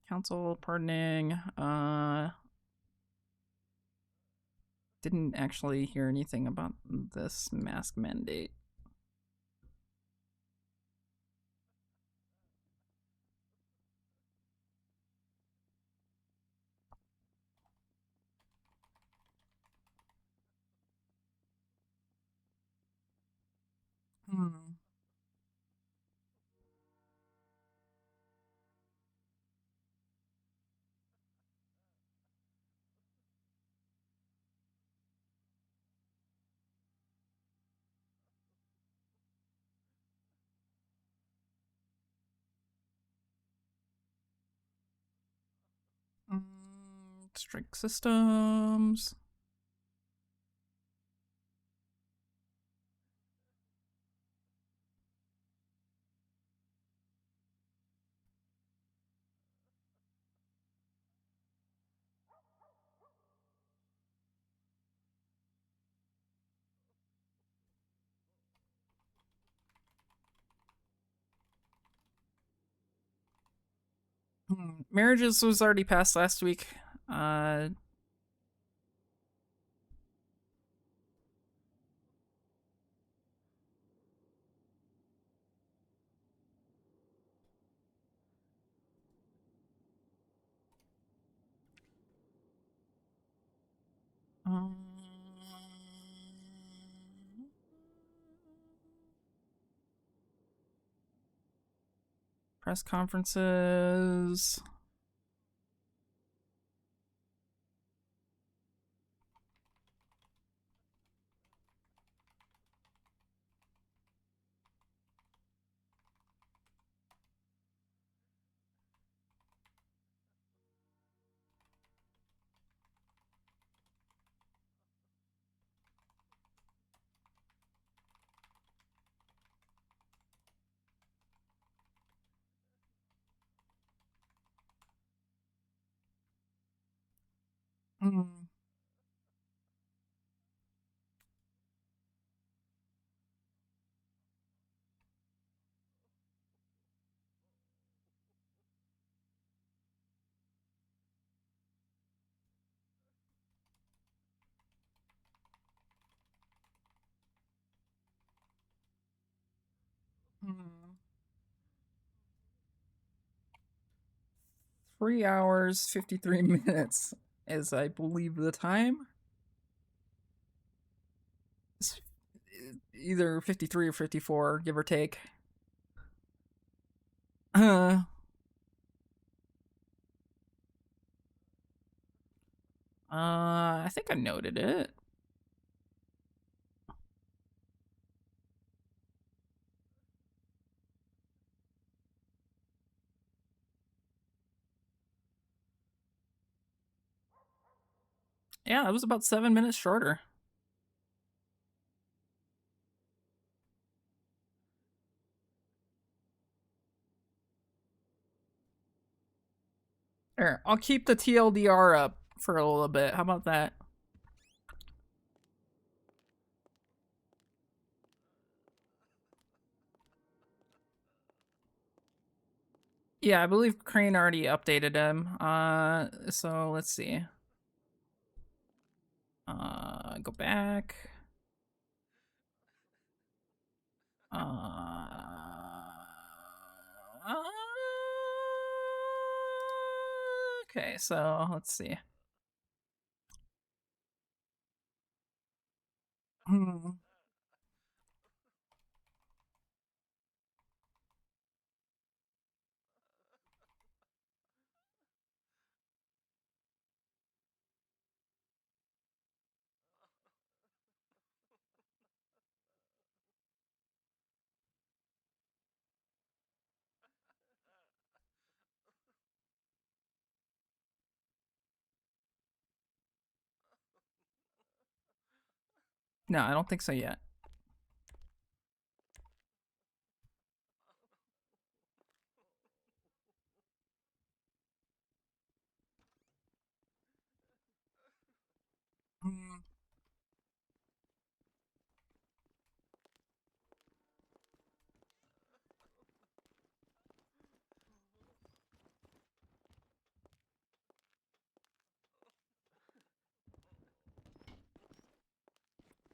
Council pardoning. Didn't actually hear anything about this mask mandate. Hmm. Strike systems. Marriages was already passed last week. Press conferences. Hmm. Hmm. 3 hours, 53 minutes, as I believe the time. It's either 53 or 54, give or take. I think I noted it. Yeah, it was about 7 minutes shorter. Here, I'll keep the TLDR up for a little bit. How about that? Yeah, I believe Crane already updated him. So let's see. Go back. Okay, so let's see. Hmm. No, I don't think so yet. Hmm.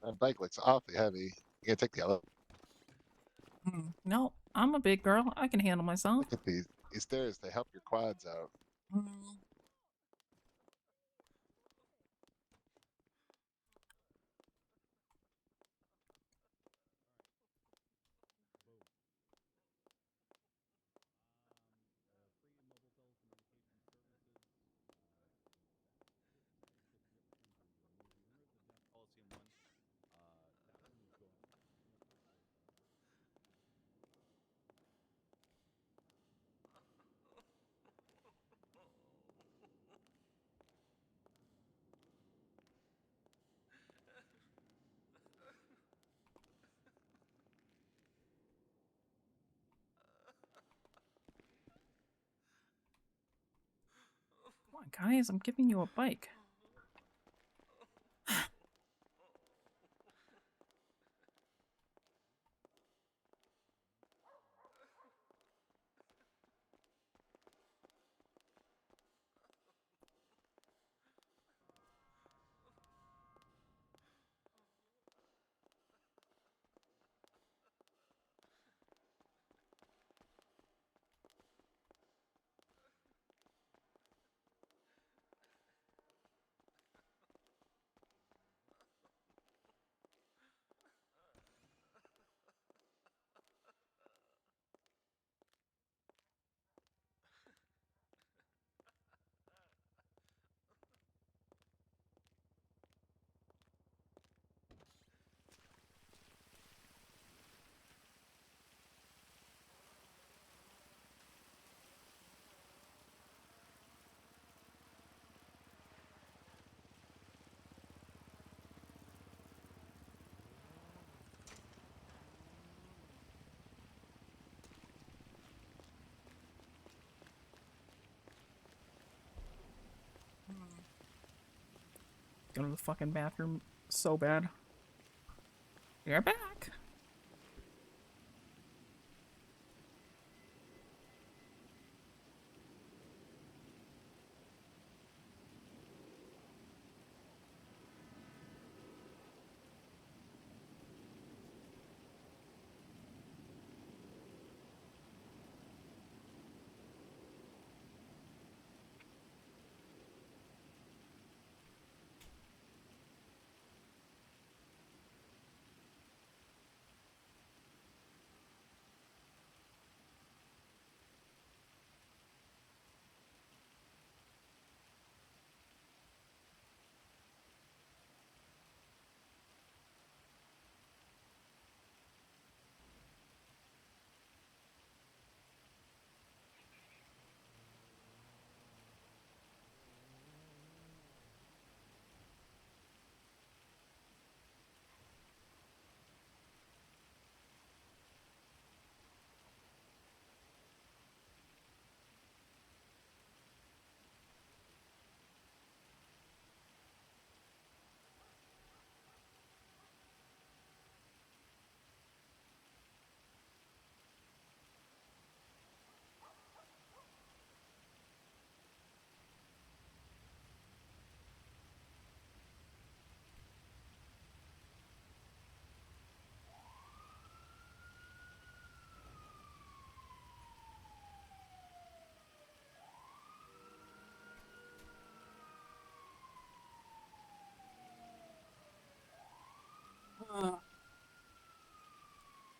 That bike looks awfully heavy. You gotta take the elevator. No, I'm a big girl. I can handle myself. Look at these stairs. They help your quads out. Come on, guys, I'm giving you a bike. Go to the fucking bathroom so bad. You're back.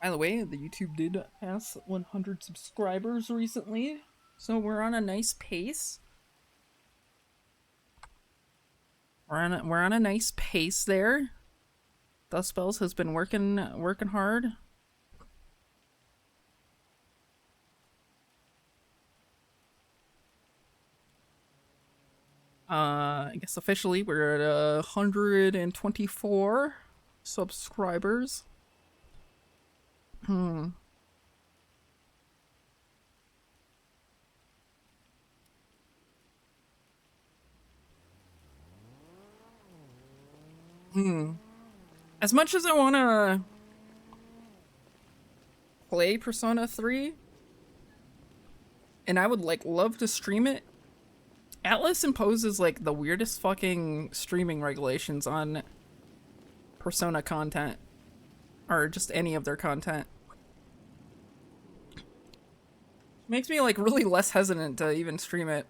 By the way, the YouTube did pass 100 subscribers recently, so we're on a nice pace. We're on a nice pace there. Dust Spells has been working hard. I guess officially we're at 124 subscribers. Hmm. As much as I want to play Persona 3, and I would love to stream it, Atlas imposes the weirdest fucking streaming regulations on Persona content or just any of their content. Makes me like really less hesitant to even stream it.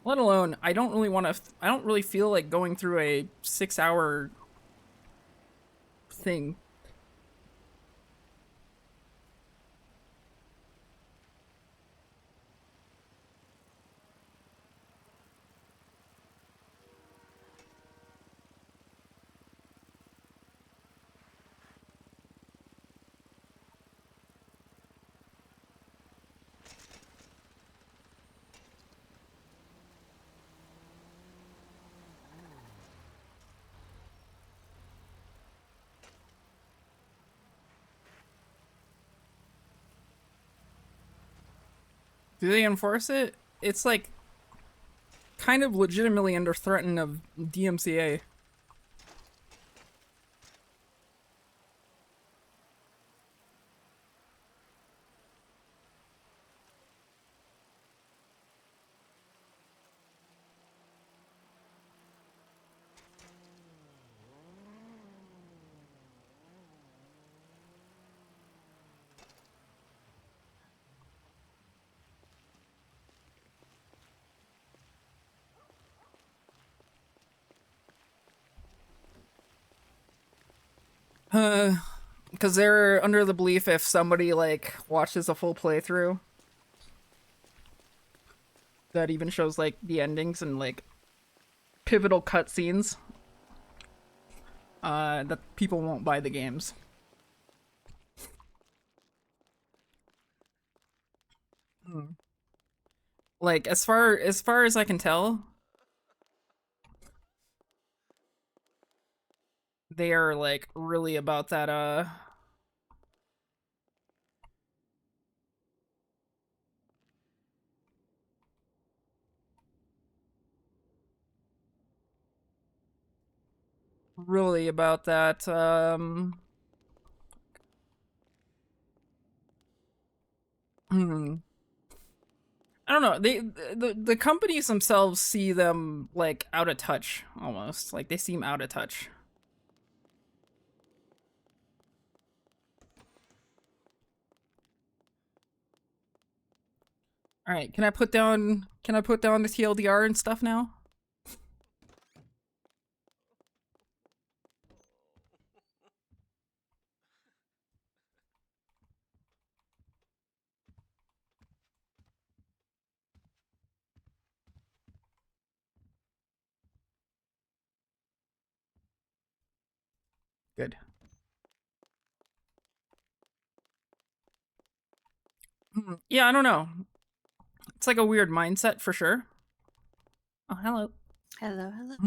Let alone, I don't really feel like going through a 6-hour thing. Do they enforce it? It's like kind of legitimately under threat of DMCA. Because they're under the belief if somebody like watches a full playthrough that even shows like the endings and like pivotal cutscenes, that people won't buy the games. Like as far as I can tell, they are like really about that really about that I don't know. The companies themselves see them like out of touch almost. Like they seem out of touch. All right, can I put down the TLDR and stuff now? Good. Yeah, I don't know. It's like a weird mindset for sure. Oh, hello. Hello, hello.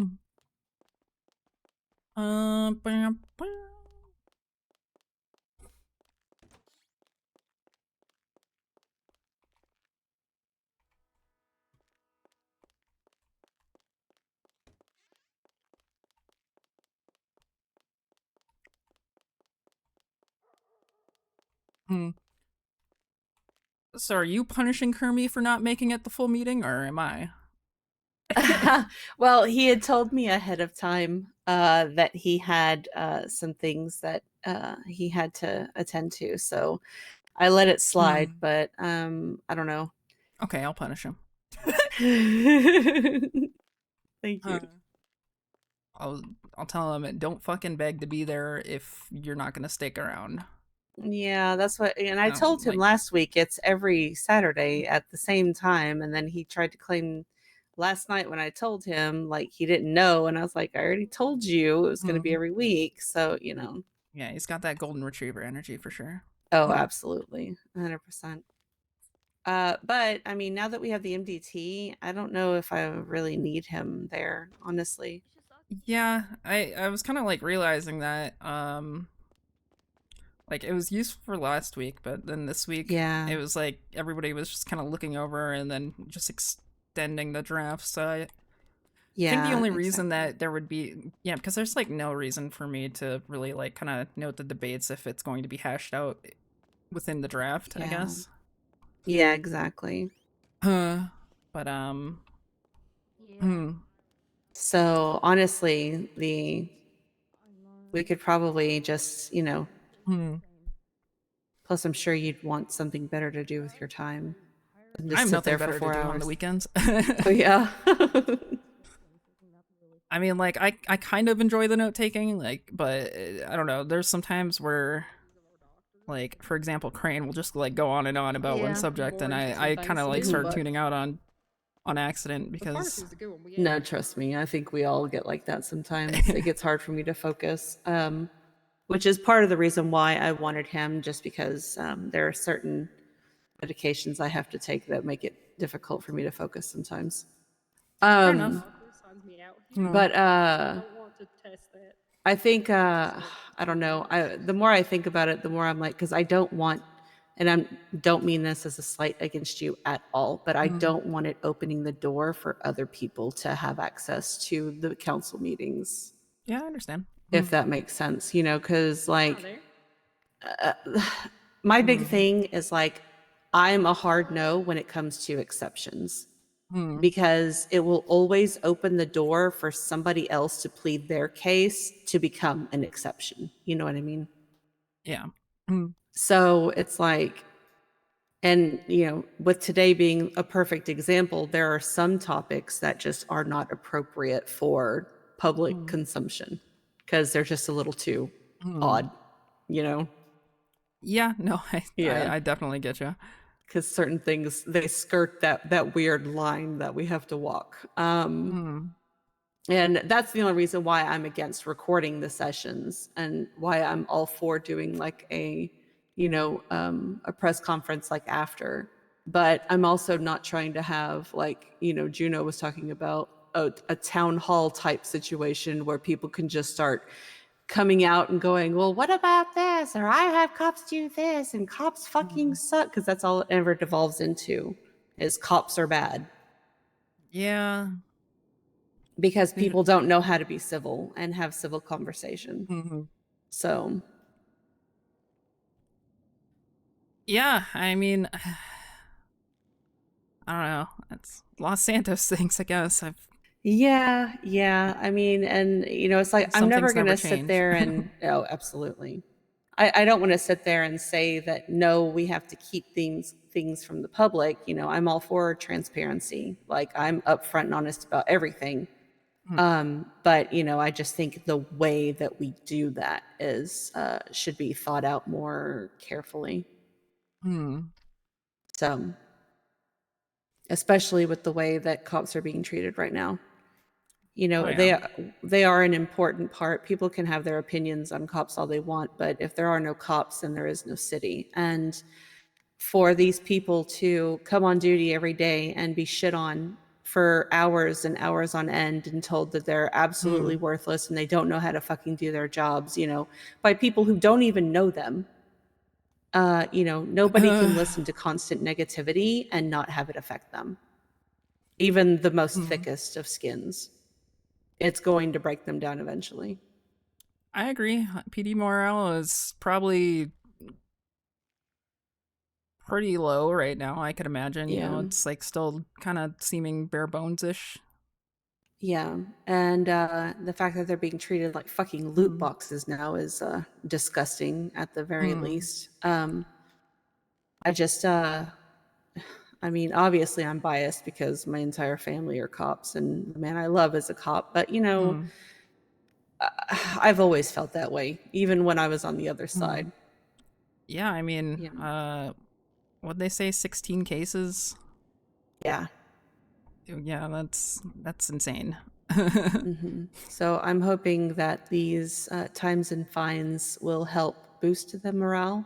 Bam, bam. So are you punishing Kermie for not making it the full meeting, or am I? Well, he had told me ahead of time that he had some things that he had to attend to, so I let it slide. But I don't know. Okay, I'll punish him. Thank you. I'll tell him, don't fucking beg to be there if you're not gonna stick around. Yeah, that's what. And I No, told him like- last week it's every Saturday at the same time, and then he tried to claim last night when I told him like he didn't know, and I was like, I already told you it was going to be every week, so you know. Yeah, he's got that golden retriever energy for sure. Oh, absolutely, 100%. But I mean, now that we have the MDT, I don't know if I really need him there, honestly. Yeah, I was kind of like realizing that like it was useful for last week, but then this week it was like everybody was just kind of looking over and then just extending the draft. So I think the only reason that there would be because there's like no reason for me to really like kind of note the debates if it's going to be hashed out within the draft, I guess. Yeah, exactly. But So honestly, we could probably just, Hmm. Plus, I'm sure you'd want something better to do with your time than I just have sit nothing there for better to 4 do hours. on the weekends. Oh yeah. I mean, like, I kind of enjoy the note taking, like, but I don't know. There's some times where, like, for example, Crane will just like go on and on about one Yeah. subject, and More I interesting kind things of to like do, start but tuning out on accident the because pharmacy was a good one. We No, ate. trust me. I think we all get like that sometimes. It gets hard for me to focus, which is part of the reason why I wanted him, just because there are certain medications I have to take that make it difficult for me to focus sometimes. fair enough. Doctor signs me out here. But I don't want to test that. I think I don't know. The more I think about it, the more I'm like, because I don't want, and I don't mean this as a slight against you at all, but I don't want it opening the door for other people to have access to the council meetings. Yeah, I understand. If that makes sense, because like there. my big thing is like I'm a hard no when it comes to exceptions. Because it will always open the door for somebody else to plead their case to become an exception. You know what I mean? Yeah. So it's like, and with today being a perfect example, there are some topics that just are not appropriate for public consumption because they're just a little too odd, Yeah, no, Yeah. I definitely get you. Because certain things, they skirt that weird line that we have to walk. And that's the only reason why I'm against recording the sessions and why I'm all for doing like a press conference like after. But I'm also not trying to have like, Juno was talking about a town hall type situation where people can just start coming out and going, well, what about this? Or I have cops do this and cops fucking suck. Because that's all it ever devolves into is cops are bad. Yeah. Because people don't know how to be civil and have civil conversation. So. Yeah, I mean, I don't know. It's Los Santos things, I guess. Yeah. I mean, and it's like I'm never going to sit change. there and oh, absolutely. I don't want to sit there and say that no, we have to keep things from the public. I'm all for transparency. Like I'm upfront and honest about everything. But I just think the way that we do that is should be thought out more carefully. So, especially with the way that cops are being treated right now. Oh, yeah. They are an important part. People can have their opinions on cops all they want, but if there are no cops, then there is no city. And for these people to come on duty every day and be shit on for hours and hours on end and told that they're absolutely worthless and they don't know how to fucking do their jobs, by people who don't even know them. Nobody can listen to constant negativity and not have it affect them. Even the most thickest of skins. It's going to break them down eventually. I agree. PD morale is probably pretty low right now, I could imagine. Yeah. It's like still kind of seeming bare bones-ish. Yeah, and the fact that they're being treated like fucking loot boxes now is disgusting at the very least. I just, I mean, obviously I'm biased because my entire family are cops and the man I love is a cop, but I've always felt that way, even when I was on the other side. Yeah, I mean, what'd they say, 16 cases? Yeah. Yeah, that's insane. So I'm hoping that these times and fines will help boost the morale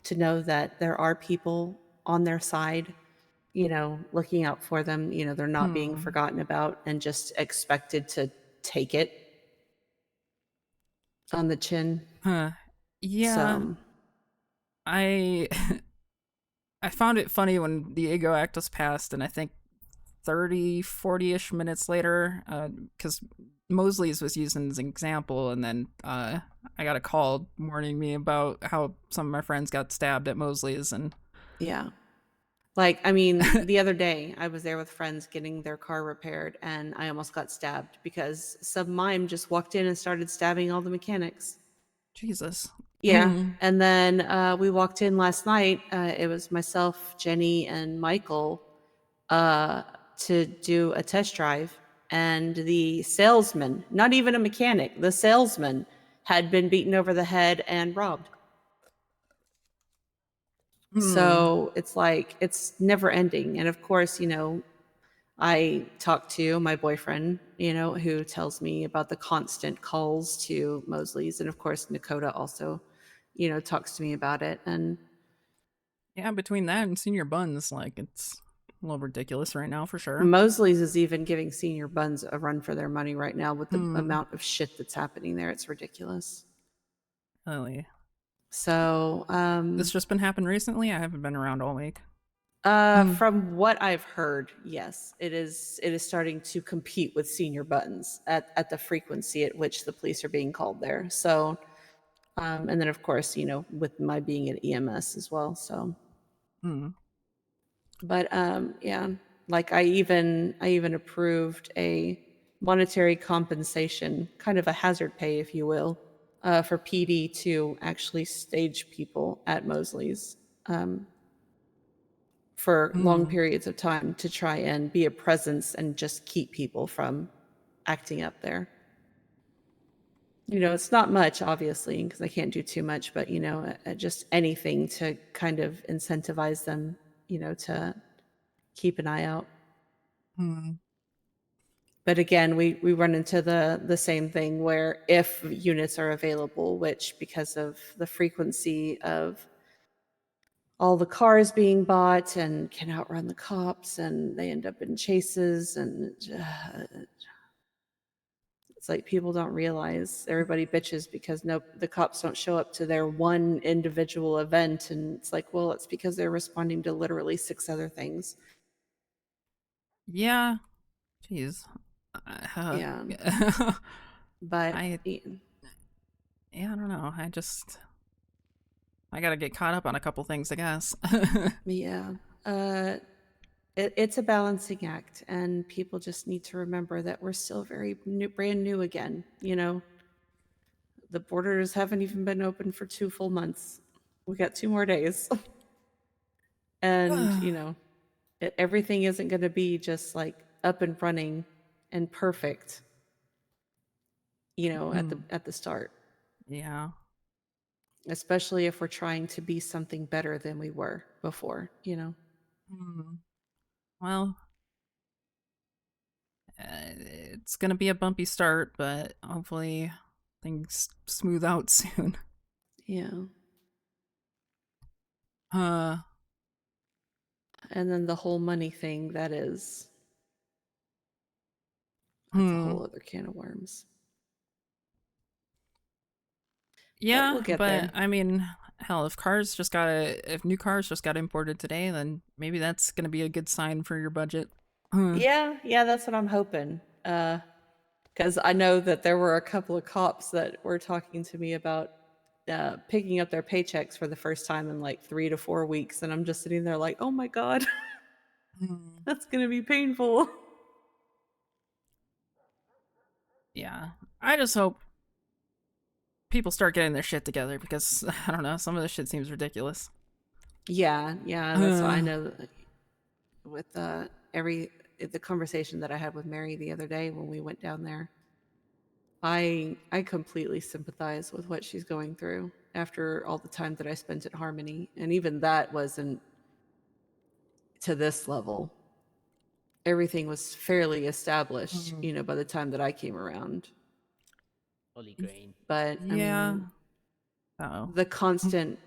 to know that there are people on their side, looking out for them. They're not being forgotten about and just expected to take it on the chin. Yeah. So. I found it funny when the Ego Act was passed, and I think 30, 40-ish minutes later, because Mosley's was used as an example, and then I got a call warning me about how some of my friends got stabbed at Mosley's, and yeah. Like, I mean, the other day I was there with friends getting their car repaired and I almost got stabbed because some mime just walked in and started stabbing all the mechanics. Jesus. Yeah. Mm. And then we walked in last night. It was myself, Jenny, and Michael to do a test drive. And the salesman, not even a mechanic, the salesman had been beaten over the head and robbed. So it's like, it's never ending. And of course, I talk to my boyfriend, who tells me about the constant calls to Mosley's. And of course, Nakota also, talks to me about it. And Yeah, between that and Senior Buns, like, it's a little ridiculous right now for sure. Mosley's is even giving Senior Buns a run for their money right now with the amount of shit that's happening there. It's ridiculous. Really? So, This just been happening recently? I haven't been around all week. From what I've heard, yes, it is starting to compete with Senior Buttons at the frequency at which the police are being called there. So, and then of course, with my being at EMS as well. So, but yeah, like I even approved a monetary compensation, kind of a hazard pay, if you will, for PD to actually stage people at Mosley's. For long periods of time to try and be a presence and just keep people from acting up there. It's not much, obviously, because I can't do too much, but, just anything to kind of incentivize them, to keep an eye out. But again, we run into the same thing where if units are available, which because of the frequency of all the cars being bought and can outrun the cops, and they end up in chases, and it's like people don't realize. Everybody bitches because the cops don't show up to their one individual event, and it's like, well, it's because they're responding to literally 6 other things. Yeah. Jeez. Yeah. But I don't know. I gotta get caught up on a couple things, I guess. Yeah. It's a balancing act, and people just need to remember that we're still brand new again. The borders haven't even been open for 2 full months. We got 2 more days. And, everything isn't going to be just like up and running and perfect, at the start. Yeah. Especially if we're trying to be something better than we were before. Well, it's gonna be a bumpy start, but hopefully things smooth out soon. Yeah. And then the whole money thing, that's a whole other can of worms. Yeah, we'll get but there. I mean, hell, if new cars just got imported today, then maybe that's gonna be a good sign for your budget. Yeah, that's what I'm hoping. Because I know that there were a couple of cops that were talking to me about picking up their paychecks for the first time in like 3 to 4 weeks, and I'm just sitting there like, oh my god, that's gonna be painful. Yeah, I just hope people start getting their shit together, because I don't know, some of this shit seems ridiculous. Yeah, that's why I know that with the conversation that I had with Mary the other day when we went down there. I completely sympathize with what she's going through after all the time that I spent at Harmony, and even that wasn't to this level. Everything was fairly established, by the time that I came around. Holy grain. But yeah, the constant,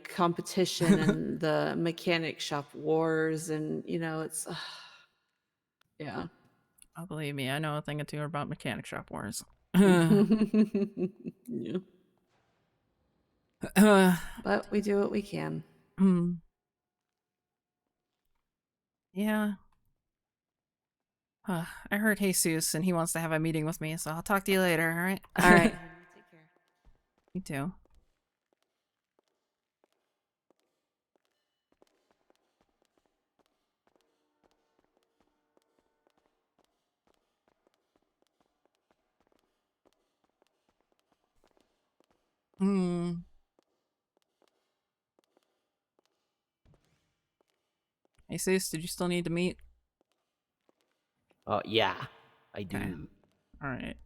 competition and the mechanic shop wars, and it's yeah. Oh, believe me, I know a thing or two about mechanic shop wars. Yeah. But we do what we can. Yeah. I heard Jesus, and he wants to have a meeting with me, so I'll talk to you later, alright? Alright. Take care. You too. Hmm. Hey, Sis, did you still need to meet? Yeah, I do. Okay. All right.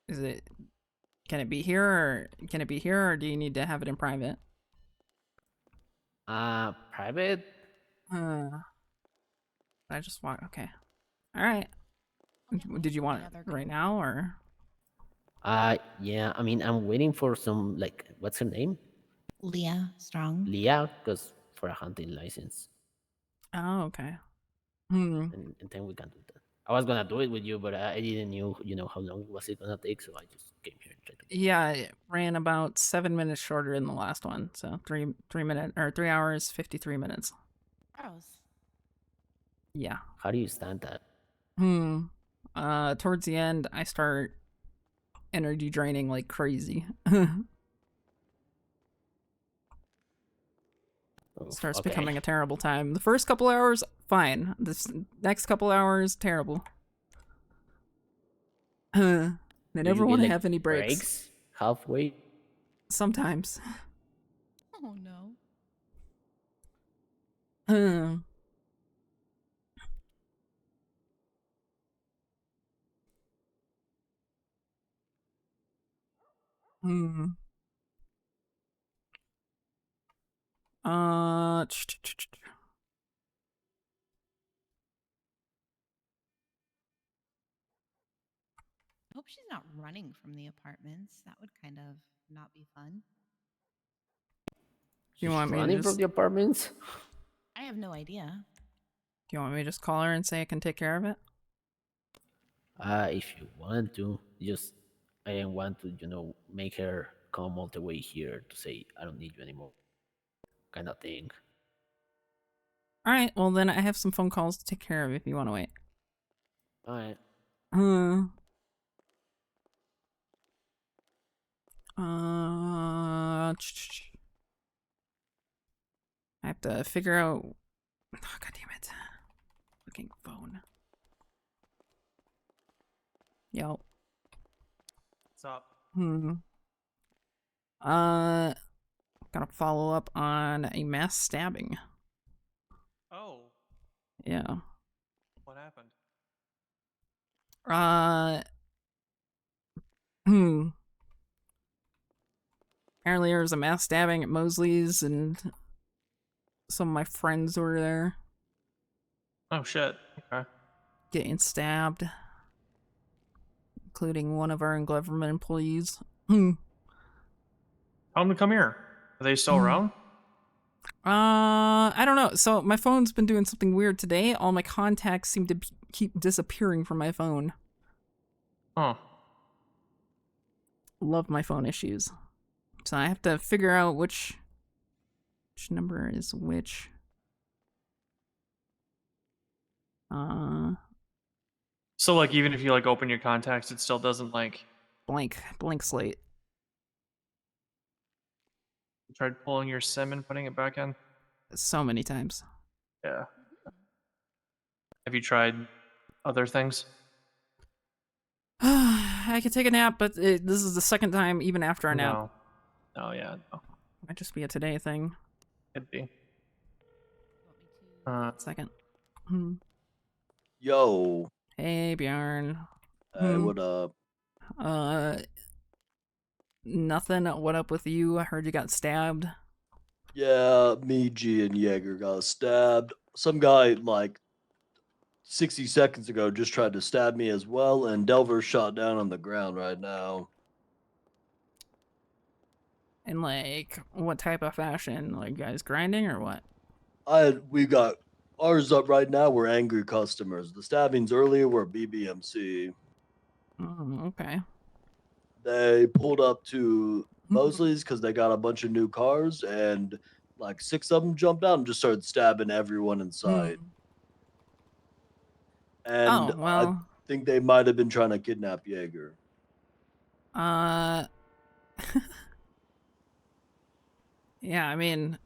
Is it? Can it be here, or do you need to have it in private? Private? I just want. Okay. All right. Did you want it right now, or? Yeah, I mean, I'm waiting for some, like, what's her name? Leah Strong. Leah, because for a hunting license. Oh, okay. Hmm. And then we can do that. I was gonna do it with you, but I didn't know, how long was it gonna take, so I just came here and tried to. Yeah, it ran about 7 minutes shorter than the last one, so 3 hours 53 minutes. Gross. Yeah. How do you stand that? Towards the end, I start energy draining like crazy. Starts okay. becoming a terrible time. The first couple hours, fine. This next couple hours, terrible. They Do never you want get, to like, have any breaks. halfway? Sometimes. Oh no. Hmm. I hope she's not running from the apartments. That would kind of not be fun. You want me to running just from the apartments? I have no idea. Do you want me to just call her and say I can take care of it? If you want to, just I didn't want to, make her come all the way here to say I don't need you anymore, kind of thing. All right. Well, then I have some phone calls to take care of if you want to wait. All right. I have to figure out. Oh, God damn it! Fucking phone. Yo. What's up? Gotta follow up on a mass stabbing. Oh, Yeah. what happened? Apparently there was a mass stabbing at Mosley's and some of my friends were there. Oh shit. Okay. Getting stabbed. Including one of our government employees. Tell them to come here. Are they still around? I don't know. So my phone's been doing something weird today. All my contacts seem to keep disappearing from my phone. Oh. Love my phone issues. So I have to figure out which number is which. So like even if you like open your contacts, it still doesn't like blank slate. You tried pulling your SIM and putting it back in? So many times. Yeah. Have you tried other things? I could take a nap, but this is the second time even after a nap. No. Oh yeah, no. Might just be a today thing. Could be. Second. Yo. Hey, Bjorn. Hey, what up? Nothing. What up with you? I heard you got stabbed. Yeah, me, G, and Jaeger got stabbed. Some guy, like, 60 seconds ago just tried to stab me as well, and Delver's shot down on the ground right now. In, like, what type of fashion? Like, guys grinding or what? We got ours up right now. We're angry customers. The stabbings earlier were BBMC. Okay. They pulled up to Mosley's because they got a bunch of new cars, and like 6 of them jumped out and just started stabbing everyone in sight. And Oh, well. I think they might have been trying to kidnap Jaeger. Yeah, I mean,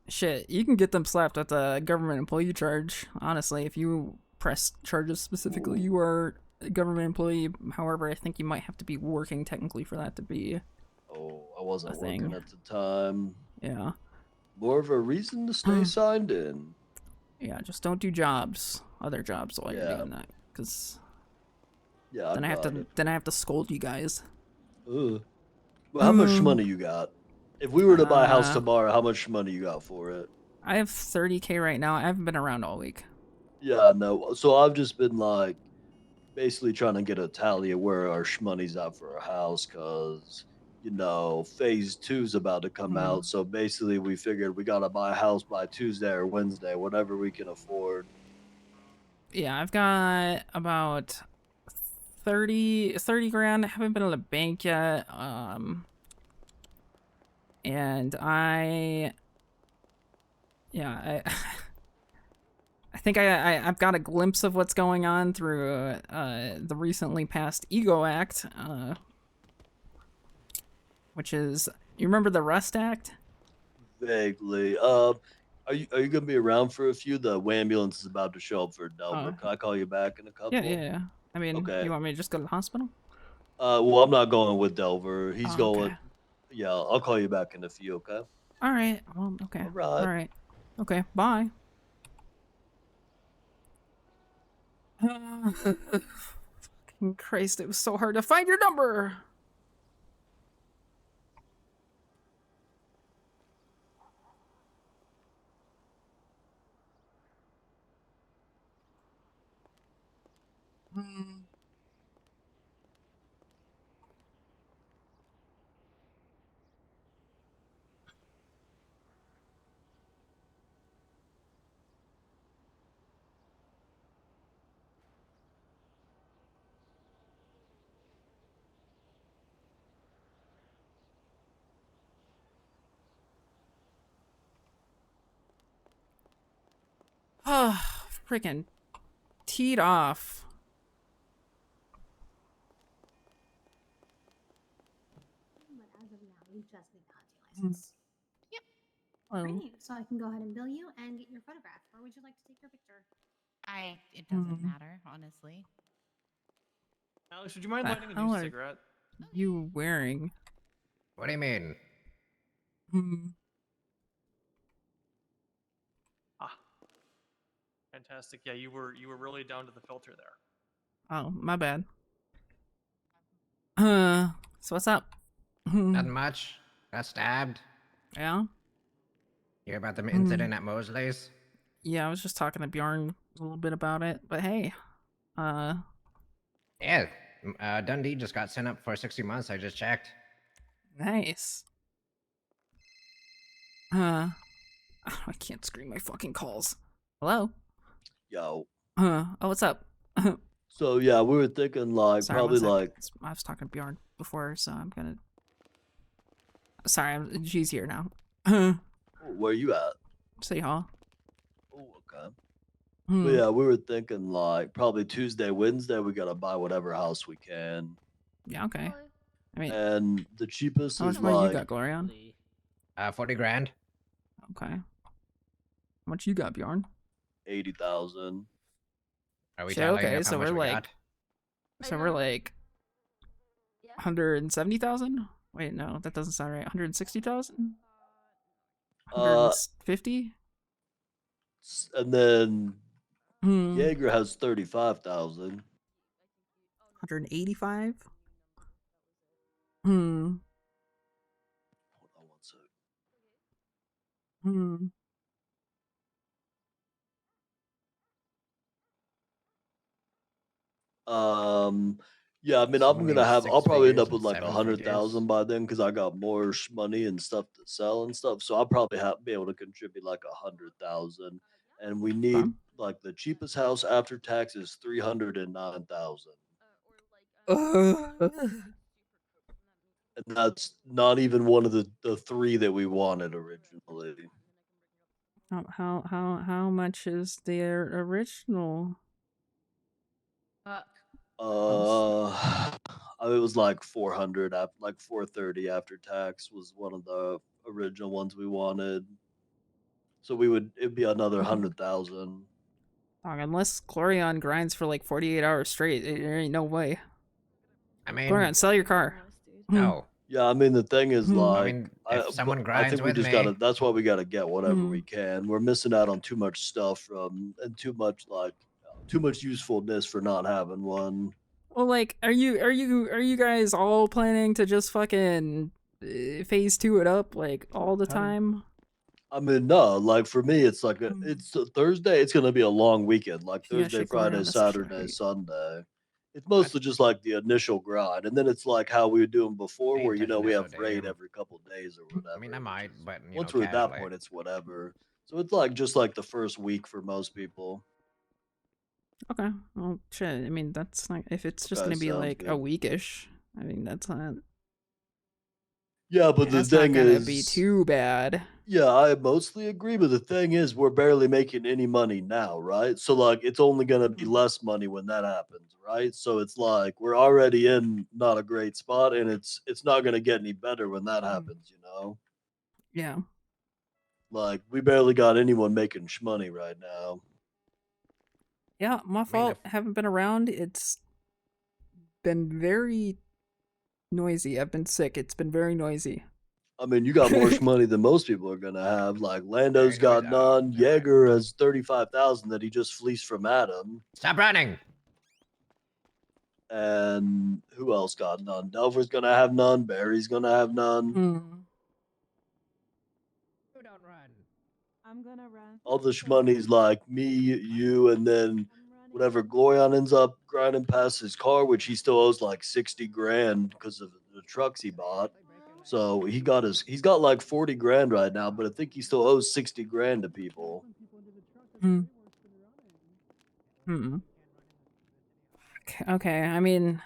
shit, you can get them slapped at the government employee charge. Honestly, if you press charges specifically, you are government employee. However, I think you might have to be working technically for that to be. Oh, I wasn't a working thing. at the time. Yeah. More of a reason to stay signed in. Yeah, just don't do other jobs while you're Yeah. doing that, because Yeah, then I have got to it. then I have to scold you guys. Ugh. Well, how much money you got? If we were to buy a house tomorrow, how much money you got for it? I have 30K right now. I haven't been around all week. Yeah, no. So I've just been like basically trying to get a tally of where our money's at for a house, because phase 2's about to come out. So basically, we figured we gotta buy a house by Tuesday or Wednesday, whatever we can afford. Yeah, I've got about 30 grand. I haven't been in the bank yet. And I I think I've got a glimpse of what's going on through the recently passed Ego Act, which is, you remember the Rust Act? Vaguely. Are you gonna be around for a few? The ambulance is about to show up for Delbert. Can I call you back in a couple? Yeah. I mean, Okay. you want me to just go to the hospital? Well, I'm not going with Delver. He's Oh, going. okay. Yeah, I'll call you back in a few. Okay. All right. Well, okay. All right. Okay. Bye. Fucking Christ! It was so hard to find your number. Ah, freaking teed off. But as of now, you just need the hunting license. Yep. Oh. Great. So I can go ahead and bill you and get your photograph. Where would you like to take your picture? It doesn't matter, honestly. Alex, would you mind The lighting a hell new are cigarette? you wearing? What do you mean? Fantastic. Yeah, you were really down to the filter there. Oh, my bad. So what's up? Nothing much. Got stabbed. Yeah? Hear about the incident at Mosley's? Yeah, I was just talking to Bjorn a little bit about it, but hey, Yeah. Dundee just got sent up for 60 months. I just checked. nice. I can't screen my fucking calls. Hello? Yo. Oh, what's up? So yeah, we were thinking like Sorry, probably one sec. like. I was talking to Bjorn before, so I'm gonna. Sorry, she's here now. Where you at? City Hall. Oh, okay. Hmm. But yeah, we were thinking like probably Tuesday, Wednesday. We gotta buy whatever house we can. Yeah, okay. I mean, And the cheapest how much is money like you got, Glorion? 40 grand. Okay. How much you got, Bjorn? 80,000. Are we So, tallying okay, up so how much we're we like, got? 170,000. Wait, no, that doesn't sound right. 160,000. 50. And then Hmm. Jaeger has 35,000. 185. Hmm. Hold on one sec. Hmm. Yeah, I mean, I'm Only gonna have. I'll six probably end figures up with and like seven 100,000 by then because I got more money and stuff to sell and stuff. So I'll probably be able to contribute like 100,000. And we need like the cheapest house after tax is 309,000, and that's not even one of the three that we wanted originally. How much is their original? It was like 400, like 430 after tax was one of the original ones we wanted. So it'd be another 100,000. Dog, unless Glorion grinds for like 48 hours straight, there ain't no way. I mean, Glorion, sell your car. no. Yeah, I mean the thing is, Hmm. like, I mean, if someone I grinds think we with just me, gotta. That's why we gotta get whatever Hmm. we can. We're missing out on too much stuff and too much usefulness for not having one. Well, like, are you guys all planning to just fucking phase 2 it up like all the time? I mean, no, like for me, it's like it's a Thursday. It's gonna be a long weekend, like Yeah, Thursday, shit, Glorion, Friday, that's for sure. Saturday, Sunday. It's mostly just like the initial grind, and then it's like how we were doing before, Pay where attention we to have so raid damn. every couple days or whatever. I mean, I might, but you Once know, we're at that casually. point, it's whatever. So it's like just like the first week for most people. Okay. Well, shit. I mean, that's not if it's just Okay, gonna be sounds like a good. weekish. I mean, that's not. Yeah, but the That's not thing gonna is, be too bad. yeah, I mostly agree. But the thing is, we're barely making any money now, right? So like, it's only gonna be less money when that happens, right? So it's like we're already in not a great spot, and it's not gonna get any better when that happens, you know? Yeah. Like we barely got anyone making money right now. Yeah, my fault. Haven't been around. It's been very noisy. I've been sick. It's been very noisy. I mean, you got more money than most people are gonna have. Like Lando's got none. Jaeger has 35,000 that he just fleeced from Adam. Stop running. And who else got none? Delver's gonna have none. Barry's gonna have none. Don't run. I'm gonna run. All the shmoney's like me, you, and then whatever Glorion ends up grinding past his car, which he still owes like 60 grand because of the trucks he bought. So he's got like 40 grand right now, but I think he still owes 60 grand to people. Hmm. Okay. I mean,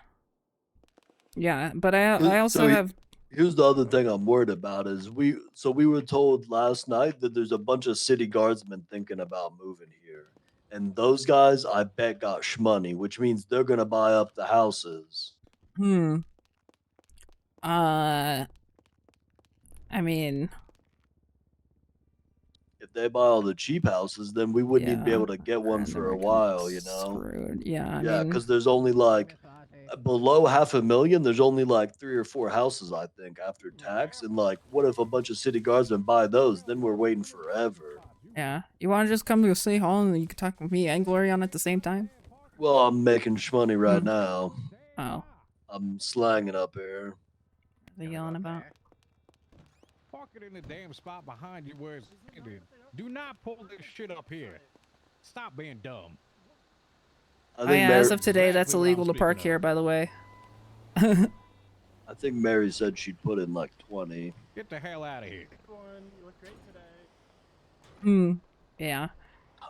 yeah, but I also So have. Here's the other thing I'm worried about is we were told last night that there's a bunch of city guardsmen thinking about moving here. And those guys I bet got shmoney, which means they're gonna buy up the houses. I mean, If they buy all the cheap houses, then we wouldn't even be able to get one for a while, you know? screwed. Yeah, I Yeah, mean, because there's only like below 500,000, there's only like 3 or 4 houses, I think, after tax. And like, what if a bunch of city guardsmen buy those? Then we're waiting forever. yeah. You want to just come to a city hall and you can talk with me and Glorion at the same time? Well, I'm making shmoney right now. Oh, I'm slanging up here. what are they yelling about? Park it in the damn spot behind you where it's ended. Do not pull this shit up here. Stop being dumb. Oh yeah, as of today, that's illegal to park here, by the way. I think Mary said she'd put in like 20. Get the hell out of here. Yeah.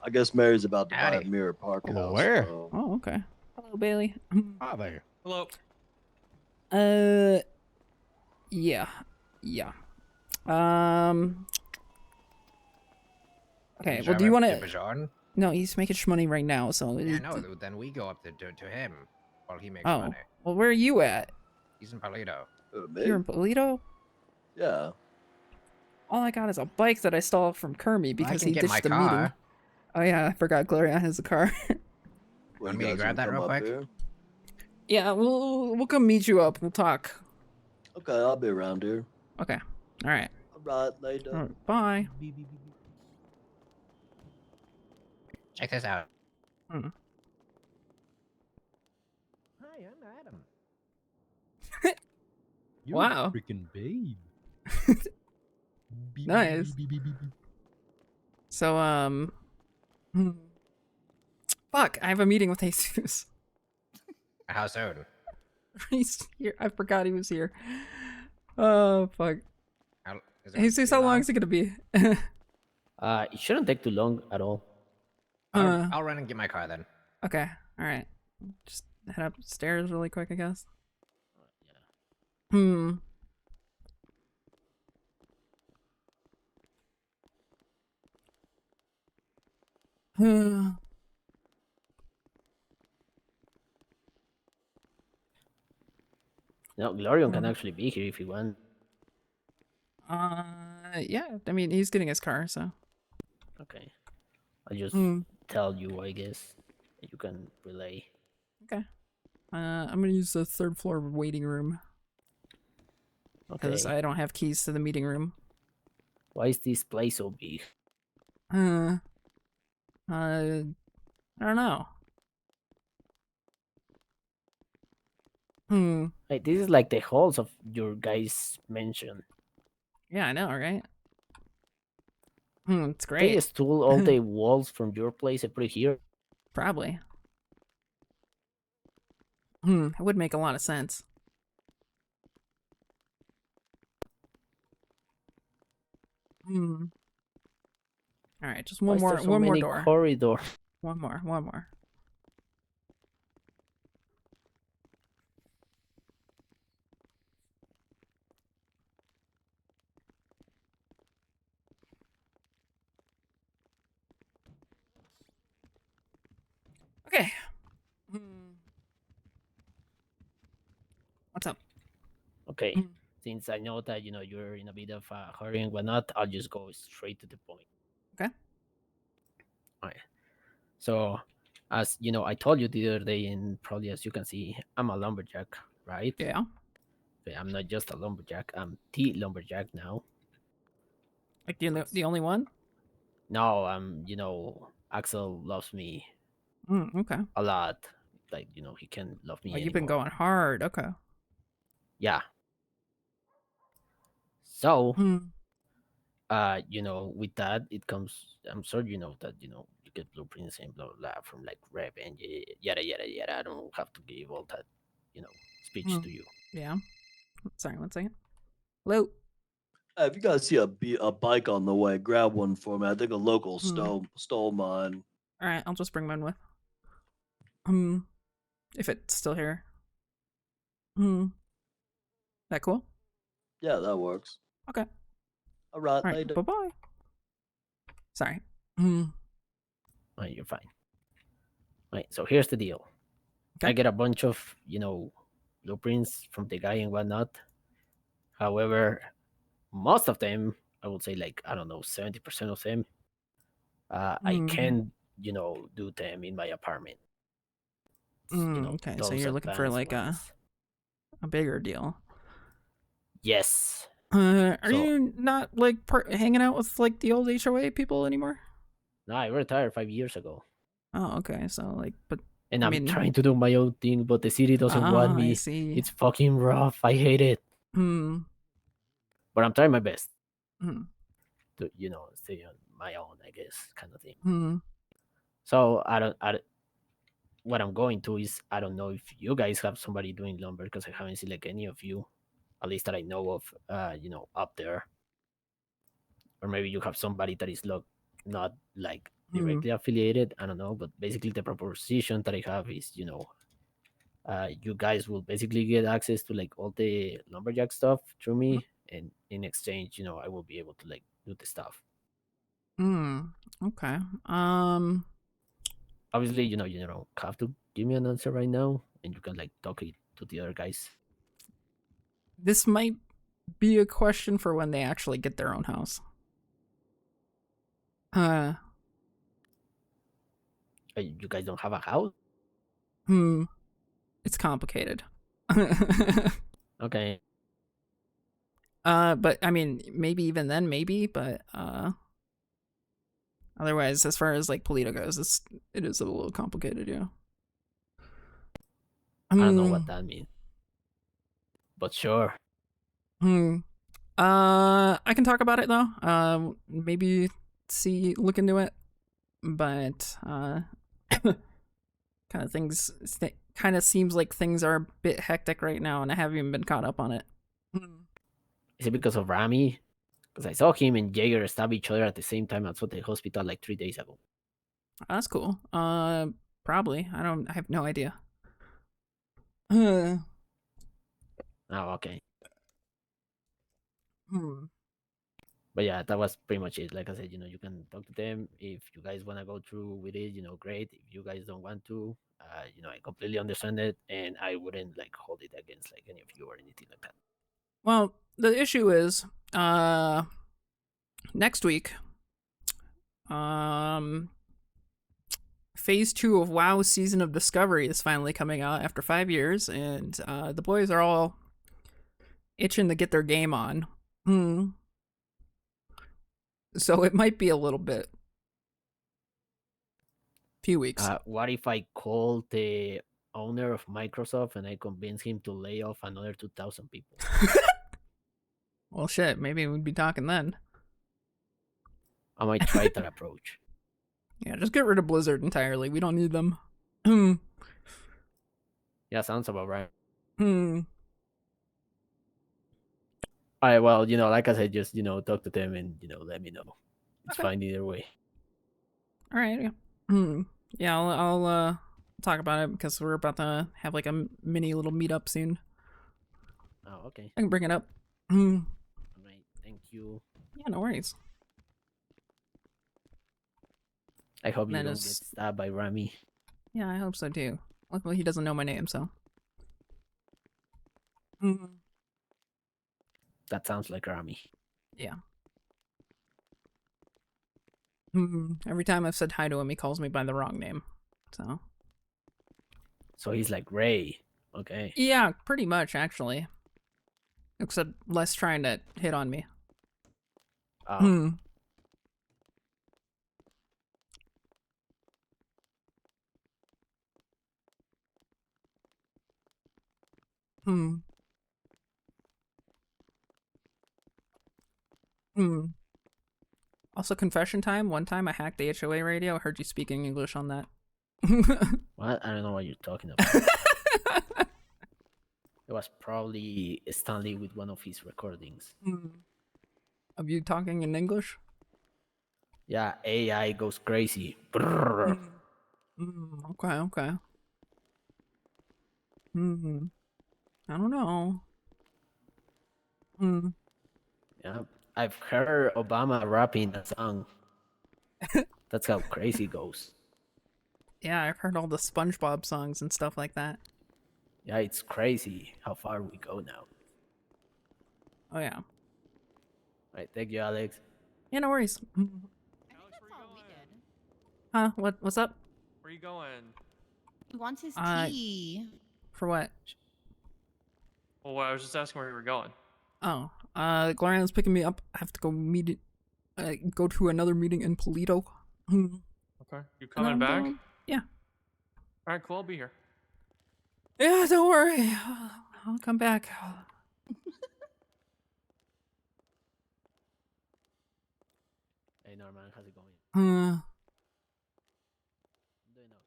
I guess Mary's about to buy a mirror parking Hello, house. where? so- Oh, okay. Hello, Bailey. Hi there. Hello. Yeah. Okay, well, do you want to... Bajon? No, he's making money right now, so... Yeah, no, then we go up to him while he makes Oh, money. well, where are you at? He's in Palito. You're in Polito? Yeah. All I got is a bike that I stole from Kermie because can he get ditched my the meeting. car. Oh yeah, I forgot Gloria has a car. Want me to grab that real quick? Yeah, we'll come meet you up. We'll talk. Okay, I'll be around here. Okay. All right. All right, later. All right, bye. Check this out. Hmm. Hi, I'm Adam. You're wow. Freaking babe. Nice. So, fuck, I have a meeting with Jesus. How soon? He's here. I forgot he was here. Oh, fuck. Jesus, how long is it gonna be? It shouldn't take too long at all. I'll run and get my car then. Okay, alright. Just head upstairs really quick, I guess. No, Glorion can actually be here if you want. Yeah, I mean, he's getting his car, so. Okay. I'll just tell you, I guess. You can relay. Okay. I'm gonna use the third floor waiting room because Okay. I don't have keys to the meeting room. Why is this place so big? I don't know. Like, this is like the halls of your guys' mansion. Yeah, I know, right? It's They great. stole all the walls from your place and put it here. Probably. It would make a lot of sense. All right, just Why one is more, there so one more many door. corridor? One more. Okay. What's up? Okay. Since I know that you're in a bit of a hurry and whatnot, I'll just go straight to the point. Okay. Alright. So, as you know, I told you the other day, and probably as you can see, I'm a lumberjack, right? Yeah. But I'm not just a lumberjack. I'm the lumberjack now. Like the only one? No, Axel loves me Okay. a lot. Like, he can't love me Oh, you've anymore. been going hard. Okay. Yeah. So, Hmm. with that, it comes. I'm sure you know that you get blueprints and blah blah blah from like Rev and yada yada yada. I don't have to give all that, speech to you. Yeah. Sorry, 1 second. Hello. If you guys see a bike on the way, grab one for me. I think a local Hmm. stole mine. All right, I'll just bring mine with. If it's still here. That cool? Yeah, that works. Okay. All right, All right. later. Bye bye. Sorry. Right, you're fine. Right. So here's the deal. I get a bunch of blueprints from the guy and whatnot. However, most of them, I would say, like, I don't know, 70% of them, I can do them in my apartment. Okay, so those you're looking for advanced like ones. a bigger deal. Yes. Are So- you not like hanging out with like the old HOA people anymore? No, I retired 5 years ago. Oh, okay. So like, but And I I'm mean, trying to do my own thing, but the city doesn't want I me. see. It's fucking rough. I hate it. But I'm trying my best to, stay on my own, I guess, kind of thing. So what I'm going to is, I don't know if you guys have somebody doing lumber, because I haven't seen like any of you, at least that I know of, up there. Or maybe you have somebody that is not like directly affiliated. I don't know, but basically the proposition that I have is, you guys will basically get access to like all the lumberjack stuff through me, and in exchange, I will be able to like do the stuff. Okay. Obviously, you don't have to give me an answer right now, and you can like talk it to the other guys. This might be a question for when they actually get their own house. You guys don't have a house? It's complicated. Okay. But I mean, maybe even then, maybe, but otherwise, as far as like Polito goes, it is a little complicated, yeah. I don't know what that means, but sure. I can talk about it though. Maybe look into it, but kind of seems like things are a bit hectic right now, and I haven't even been caught up on it. Is it because of Rami? Because I saw him and Jaeger stab each other at the same time outside the hospital like 3 days ago. That's cool. Probably. I have no idea. Oh, okay. But yeah, that was pretty much it. Like I said, you can talk to them. If you guys want to go through with it, great. If you guys don't want to, I completely understand it, and I wouldn't like hold it against like any of you or anything like that. Well, the issue is, next week, Phase 2 of WoW Season of Discovery is finally coming out after 5 years, and the boys are all itching to get their game on. So it might be a little bit. Few weeks. What if I call the owner of Microsoft and I convince him to lay off another 2,000 people? Well, shit, maybe we'd be talking then. I might try that approach. Yeah, just get rid of Blizzard entirely. We don't need them. Yeah, sounds about right. Hmm. Alright, well, like I said, just, talk to them and, let me know. It's fine either way. All right. Yeah. Yeah, I'll talk about it because we're about to have like a mini little meetup soon. Oh, okay. I can bring it up. Alright, thank you. Yeah, no worries. I hope you Then don't get it's- stabbed by Rami. Yeah, I hope so too. Luckily, he doesn't know my name, so. That sounds like Rami. Yeah. Every time I've said hi to him, he calls me by the wrong name. So he's like Ray. Okay. Yeah, pretty much actually. Except less trying to hit on me. Oh. Also, confession time. One time I hacked the HOA radio. I heard you speaking English on that. What? I don't know what you're talking about. It was probably Stanley with one of his recordings. Of you talking in English? Yeah, AI goes crazy. Brrr. Okay. I don't know. Yeah, I've heard Obama rapping a song. That's how crazy it goes. Yeah, I've heard all the SpongeBob songs and stuff like that. Yeah, it's crazy how far we go now. Oh yeah. Right, thank you, Alex. Yeah, no worries. Huh? What's up? Where you going? He wants his Uh, tea. For what? Well, I was just asking where you were going. Oh, Gloriana's picking me up. I have to go go to another meeting in Polito. Okay. You coming back? Yeah. All right, cool. I'll be here. Yeah, don't worry. I'll come back. Hey, Norman, how's it going? Uh, Doing okay.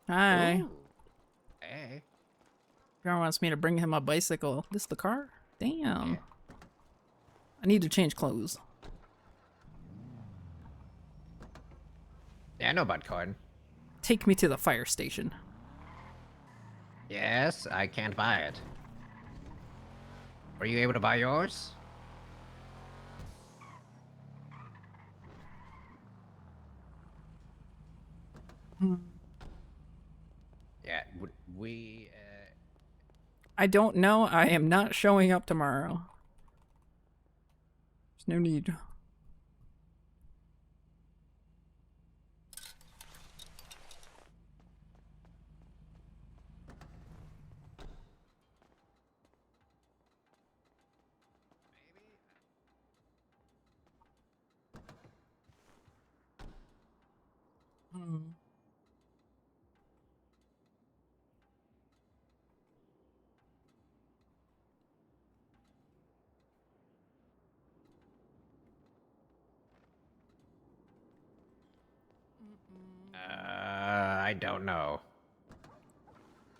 Hi. Hey. Bjorn wants me to bring him a bicycle. This the car? Damn. I need to change clothes. Yeah, I know about corn. Take me to the fire station. Yes, I can't buy it. Were you able to buy yours? Yeah, would we... I don't know. I am not showing up tomorrow. There's no need. I don't know.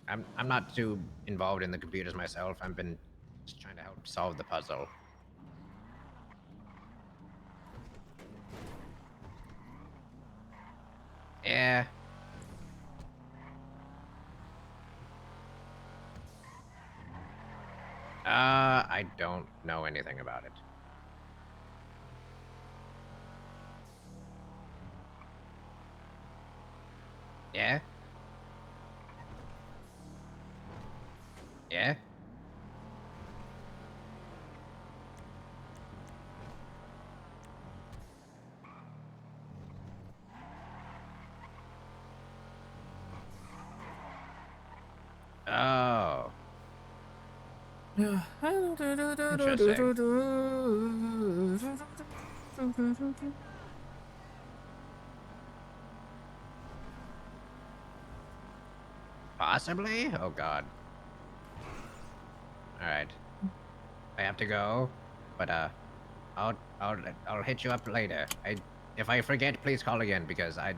I'm not too involved in the computers myself. I've been just trying to help solve the puzzle. Yeah. I don't know anything about it. Yeah? Yeah? Oh. Possibly? Oh god. Alright. I have to go, but I'll hit you up later. If I forget, please call again because I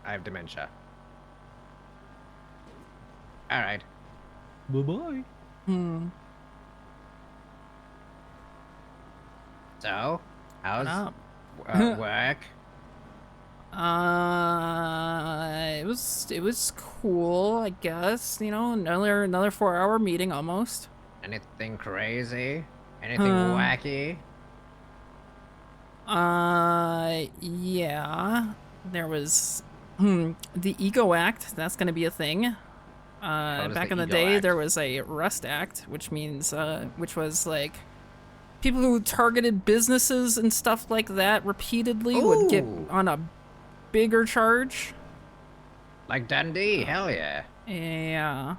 have dementia. Alright. Bye-bye. So, how's up? work? It was cool, I guess. You know, another 4-hour meeting almost. Anything crazy? Anything wacky? Yeah. There was the Ego Act. That's gonna be a thing. Back in the day, there was a Rust Act, which means which was like people who targeted businesses and stuff like that repeatedly would get on a bigger charge. Like Dundee, hell yeah. Yeah.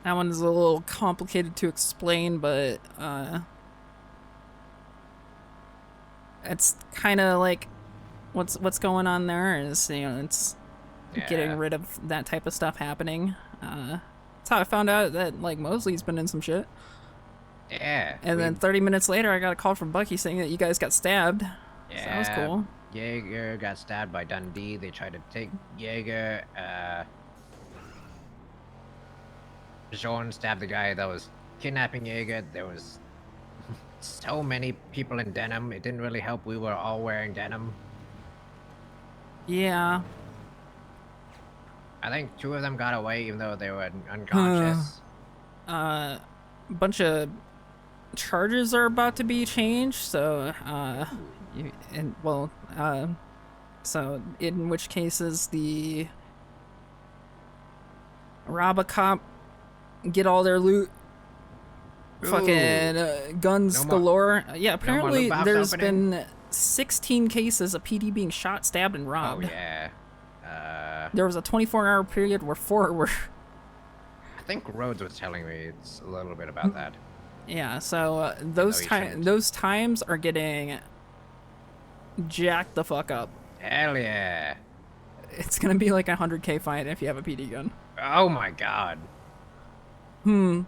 That one's a little complicated to explain, but it's kind of like what's going on there is, you know, it's getting rid of that type of stuff happening. That's how I found out that like Mosley's been in some shit. Yeah. And then 30 minutes later, I got a call from Bucky saying that you guys got stabbed. Yeah. So that was cool. Jaeger got stabbed by Dundee. They tried to take Jaeger. Jean stabbed the guy that was kidnapping Jaeger. There was so many people in denim. It didn't really help. We were all wearing denim. Yeah. I think 2 of them got away even though they were unconscious. Bunch of charges are about to be changed, so so in which cases the rob a cop, get all their loot, fucking guns galore. Yeah, apparently there's been 16 cases of PD being shot, stabbed, and robbed. Oh yeah. There was a 24-hour period where 4 were. I think Rhodes was telling me it's a little bit about that. Yeah, so those times are getting jacked the fuck up. Hell yeah. It's gonna be like a 100K fine if you have a PD gun. Oh my god. The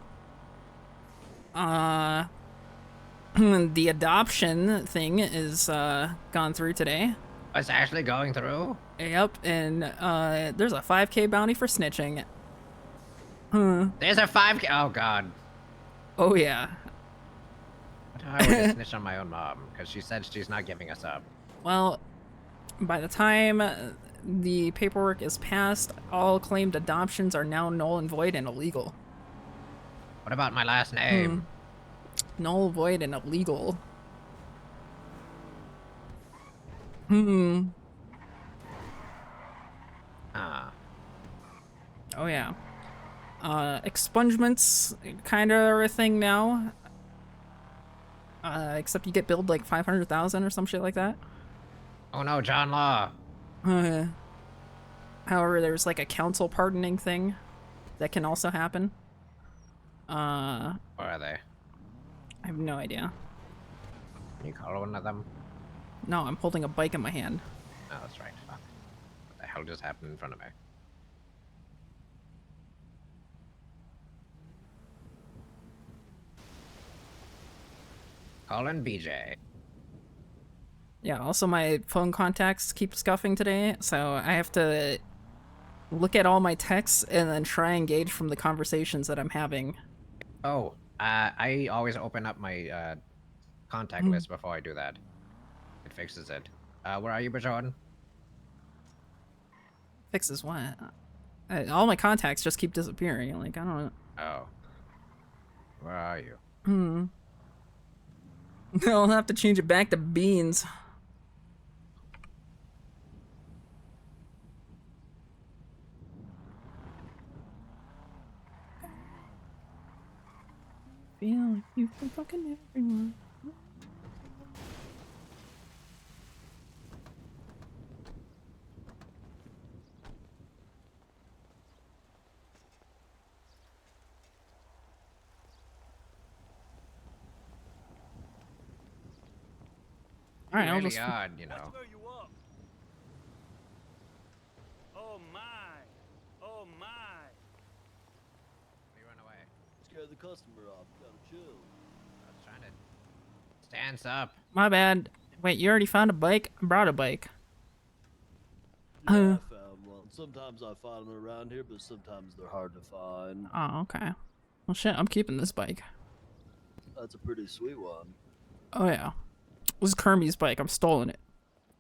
adoption thing is gone through today. It's actually going through? Yep, and there's a 5K bounty for snitching. There's a 5K. Oh god. Oh yeah. I would have snitched on my own mom because she said she's not giving us up. Well, by the time the paperwork is passed, all claimed adoptions are now null and void and illegal. What about my last name? Null, void, and illegal. Oh yeah. Expungements kind of are a thing now. Except you get billed like 500,000 or some shit like that. Oh no, John Law. However, there's like a council pardoning thing that can also happen. Where are they? I have no idea. Can you call one of them? No, I'm holding a bike in my hand. Oh, that's right. Fuck. What the hell just happened in front of me? Calling BJ. Yeah, also my phone contacts keep scuffing today, so I have to look at all my texts and then try and gauge from the conversations that I'm having. Oh, I always open up my contact list before I do that. It fixes it. Where are you, Bajon? Fixes what? All my contacts just keep disappearing. Like, I don't know. Oh. Where are you? I'll have to change it back to beans. Feel like you've been fucking everyone. All right, I'll Really just. odd, you know. Oh my! Oh my! You run away. Scare the customer off. You gotta chill. I was trying to. Stands up. My bad. Wait, you already found a bike? I brought a bike. Yeah, I found one. Sometimes I find them around here, but sometimes they're hard to find. Oh, okay. Well, shit, I'm keeping this bike. That's a pretty sweet one. Oh, yeah. This is Kermie's bike. I'm stoling it.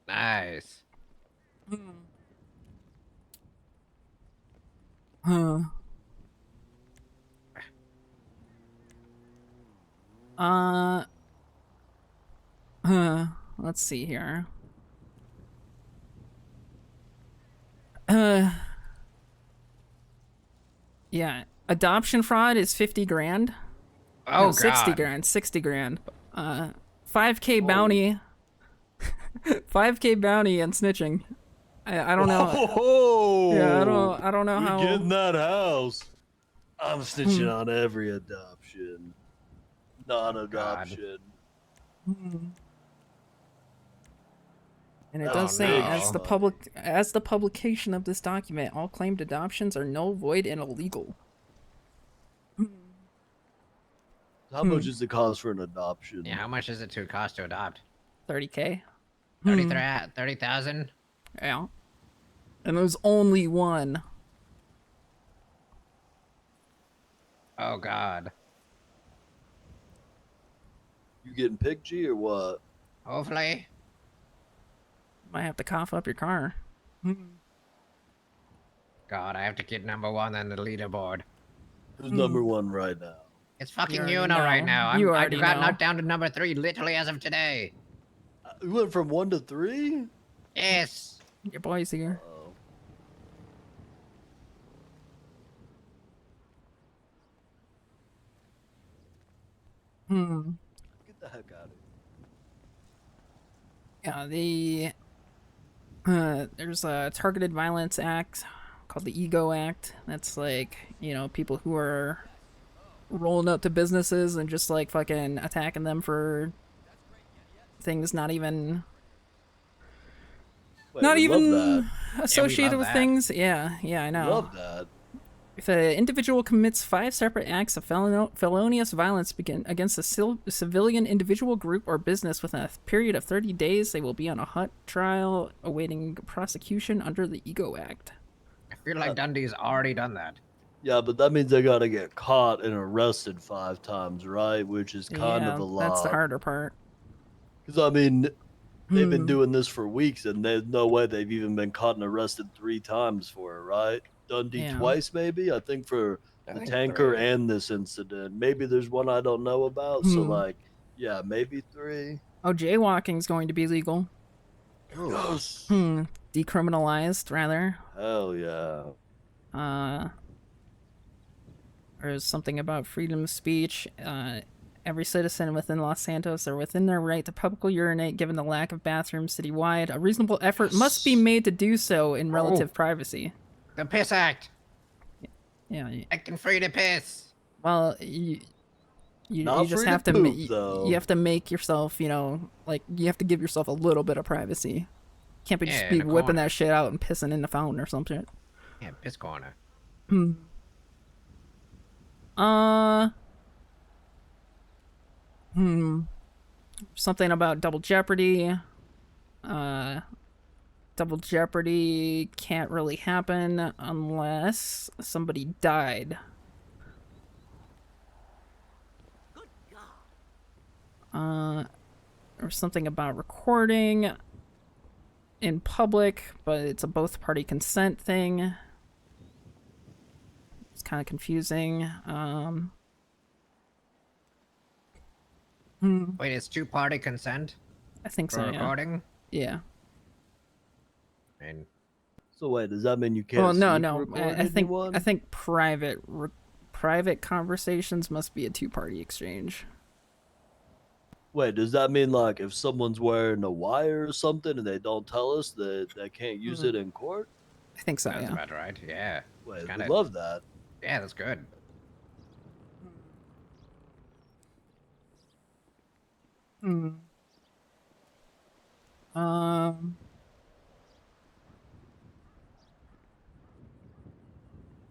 Nice. Huh. Let's see here. Yeah. Adoption fraud is 50 grand. Oh, No, 60 God. grand. 60 grand. 5K bounty. 5K bounty and snitching. I don't know. Oh, Yeah, I don't know we how. get in that house. I'm snitching on every adoption, non-adoption. And it Oh, does say, no. as the publication of this document, all claimed adoptions are null, void, and illegal. How much is the cost for an adoption? Yeah, how much is it to cost to adopt? 30K. 30,000? Yeah. And there's only one. Oh, God. You getting picked, G, or what? Hopefully. Might have to cough up your car. God, I have to get number 1 on the leaderboard. Who's number 1 right now? It's fucking already Yuna right know. now. You I already got know. knocked down to number 3 literally as of today. We went from 1 to 3? Yes. Your boy's here. Oh. Get the heck out of here. Yeah, there's a targeted violence act called the Ego Act. That's like, you know, people who are rolling up to businesses and just like fucking attacking them for things not even Wait, we love that. associated love with that. things. Yeah, I know. Love that. If an individual commits 5 separate acts of felonious violence against a civilian individual, group, or business within a period of 30 days, they will be on a hot trial awaiting prosecution under the Ego Act. I feel like Dundee's already done that. Yeah, but that means they gotta get caught and arrested 5 times, right? Which is kind of a lot. That's the harder part. Because, I mean, they've been doing this for weeks, and there's no way they've even been caught and arrested 3 times for it, right? Dundee Yeah. twice, maybe? I think for I the think tanker 3. and this incident. Maybe there's one I don't know about, so, like, yeah, maybe 3. Oh, jaywalking's going to be legal. Yes. Decriminalized, rather. Hell yeah. There's something about freedom of speech. Every citizen within Los Santos are within their right to publicly urinate given the lack of bathrooms citywide. A reasonable effort must be made to do so in relative privacy. The Piss Act. Yeah. Acting free to piss. Well, you Not just free have to to poop, though. you have to make yourself, you know, like you have to give yourself a little bit of privacy. Can't be Yeah, just in be the whipping corner. that shit out and pissing in the fountain or something. Yeah, piss corner. Something about double jeopardy. Double jeopardy can't really happen unless somebody died. or something about recording in public, but it's a both party consent thing. It's kind of confusing. Wait, it's two-party consent? I think for so, yeah. recording? Yeah. And So wait, does that mean you can't? Well, no, sneak no. record I think anyone? private conversations must be a two-party exchange. Wait, does that mean like if someone's wearing a wire or something and they don't tell us that they can't use it in court? I think so, that's yeah. about right. Yeah. Wait, Kinda- we love that. Yeah, that's good.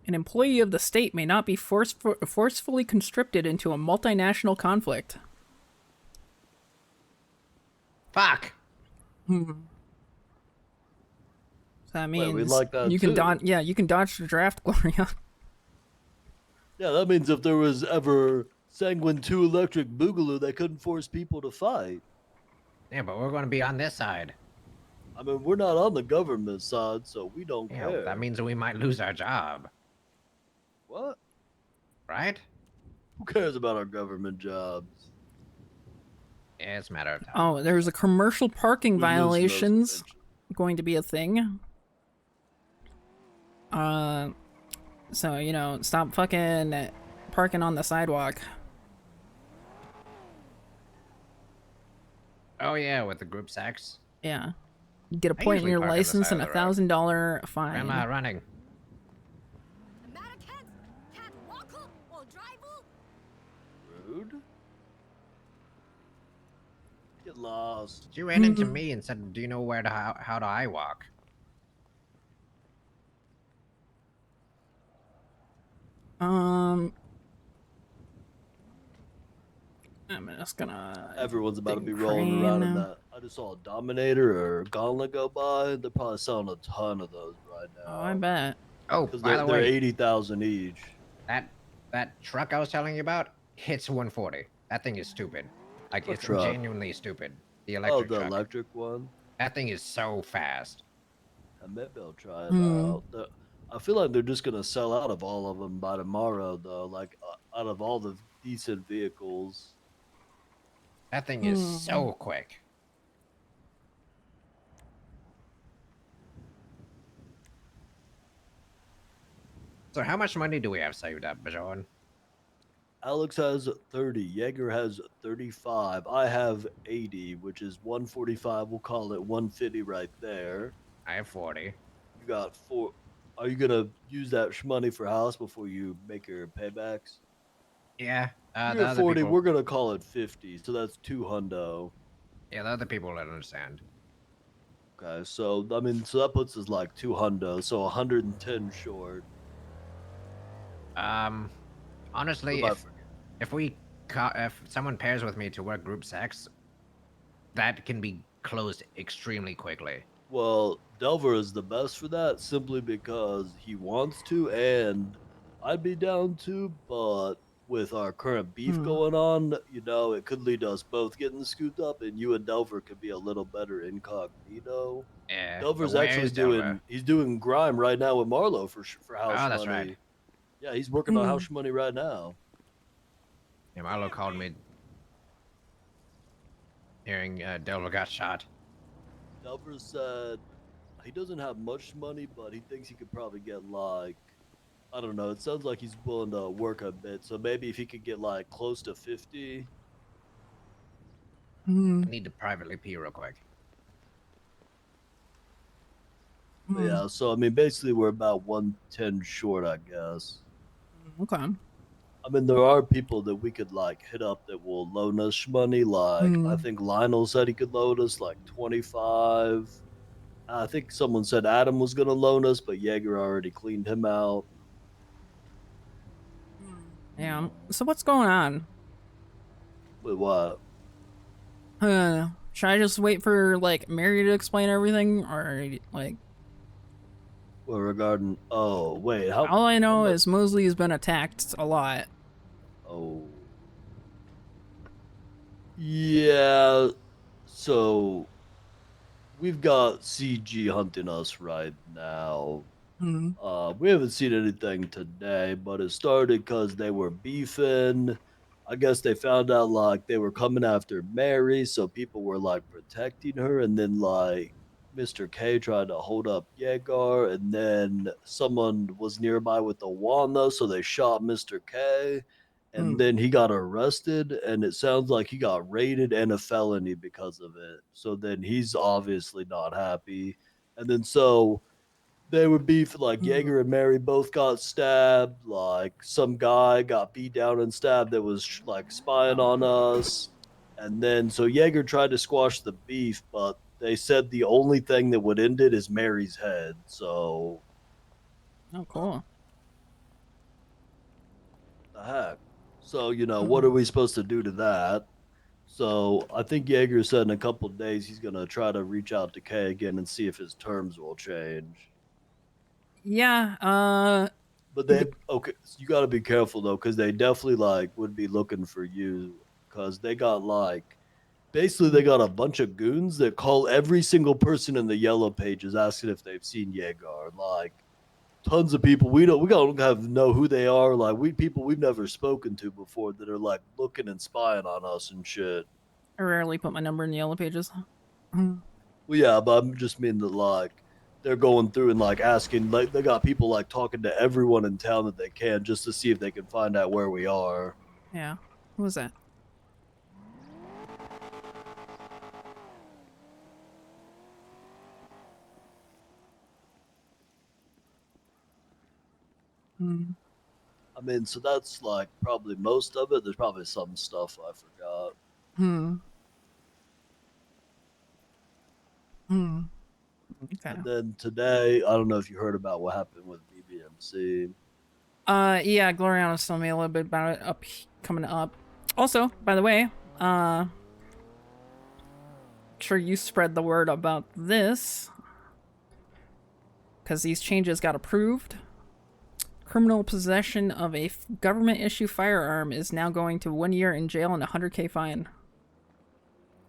An employee of the state may not be forcefully conscripted into a multinational conflict. Fuck. So that means we like that you can too. dodge. Yeah, you can dodge the draft, Gloria. Yeah, that means if there was ever Sanguine 2 Electric Boogaloo, they couldn't force people to fight. Yeah, but we're going to be on this side. I mean, we're not on the government side, so we don't Yeah, care. that means we might lose our job. What? Right? Who cares about our government jobs? Yeah, it's a matter of time. Oh, there's a commercial parking We're losing those violations going to be a thing. So, you know, stop fucking parking on the sidewalk. Oh, yeah, with the group sex. Yeah. You get a I point in usually your park on the license side and of the road. $1,000 fine. Grandma running. Rude? Get lost. She ran into me and said, do you know where to how do I walk? I'm just gonna. Everyone's about to be think rolling around in crane. that. I just saw a Dominator or a Gauntlet go by. They're probably selling a ton of those right now. Oh, I bet. Oh, Because by the they're way, 80,000 each. that truck I was telling you about hits 140. That thing is stupid. Like, What it's truck? genuinely stupid. The Oh, electric the truck. electric one? That thing is so fast. Maybe I'll try it out. I feel like they're just going to sell out of all of them by tomorrow, though. Like, out of all the decent vehicles. That thing is so quick. So how much money do we have saved up, Bajon? Alex has 30. Jaeger has 35. I have 80, which is 145. We'll call it 150 right there. I have 40. You got 4. Are you going to use that money for house before you make your paybacks? Yeah. You're The at other 40. people... We're going to call it 50. So that's 2 hundo. Yeah, the other people don't understand. Okay, so, I mean, so that puts us like 2 hundo. So 110 short. Honestly, if someone pairs with me to work group sex, that can be closed extremely quickly. Well, Delver is the best for that simply because he wants to, and I'd be down to, but with our current beef going on, you know, it could lead to us both getting scooped up, and you and Delver could be a little better incognito. Yeah. Delver's but actually where's doing, Delver? he's doing grime right now with Marlowe for house money. Oh, that's right. Yeah, he's working on house money right now. Yeah, Marlo called me hearing Delver got shot. Delver said he doesn't have much money, but he thinks he could probably get like, I don't know. It sounds like he's willing to work a bit. So maybe if he could get like close to 50. I need to privately pee real quick. But yeah, so I mean, basically we're about 110 short, I guess. Okay. I mean, there are people that we could like hit up that will loan us money. Like I think Lionel said he could loan us like 25. I think someone said Adam was gonna loan us, but Jaeger already cleaned him out. Yeah. So what's going on? With what? Should I just wait for like Mary to explain everything, or like? Well, regarding wait, how? All I know is Mosley has been attacked a lot. Oh. Yeah. so we've got CG hunting us right now. We haven't seen anything today, but it started because they were beefing. I guess they found out like they were coming after Mary, so people were like protecting her, and then like Mr. K tried to hold up Yegar, and then someone was nearby with a walnut, so they shot Mr. K, and then he got arrested, and it sounds like he got raided and a felony because of it. So then he's obviously not happy, and then so they were beefing like Jaeger and Mary both got stabbed. Like some guy got beat down and stabbed that was like spying on us. And then so Jaeger tried to squash the beef, but they said the only thing that would end it is Mary's head. So Oh, cool. the heck. So, what are we supposed to do to that? So I think Jaeger said in a couple of days he's gonna try to reach out to Kay again and see if his terms will change. Yeah. But they okay. So you got to be careful though, because they definitely like would be looking for you, because they got like basically they got a bunch of goons that call every single person in the yellow pages asking if they've seen Yegar. Like tons of people we don't have know who they are. Like people we've never spoken to before that are like looking and spying on us and shit. I rarely put my number in the yellow pages. Well, yeah, but I'm just mean that like they're going through and like asking, like they got people like talking to everyone in town that they can just to see if they can find out where we are. Yeah. Who was that? I mean, so that's like probably most of it. There's probably some stuff I forgot. Okay. And then today, I don't know if you heard about what happened with BBMC. Yeah, Gloriana's telling me a little bit about it coming up. Also, by the way, sure you spread the word about this, because these changes got approved. Criminal possession of a government issue firearm is now going to 1 year in jail and a $100K fine.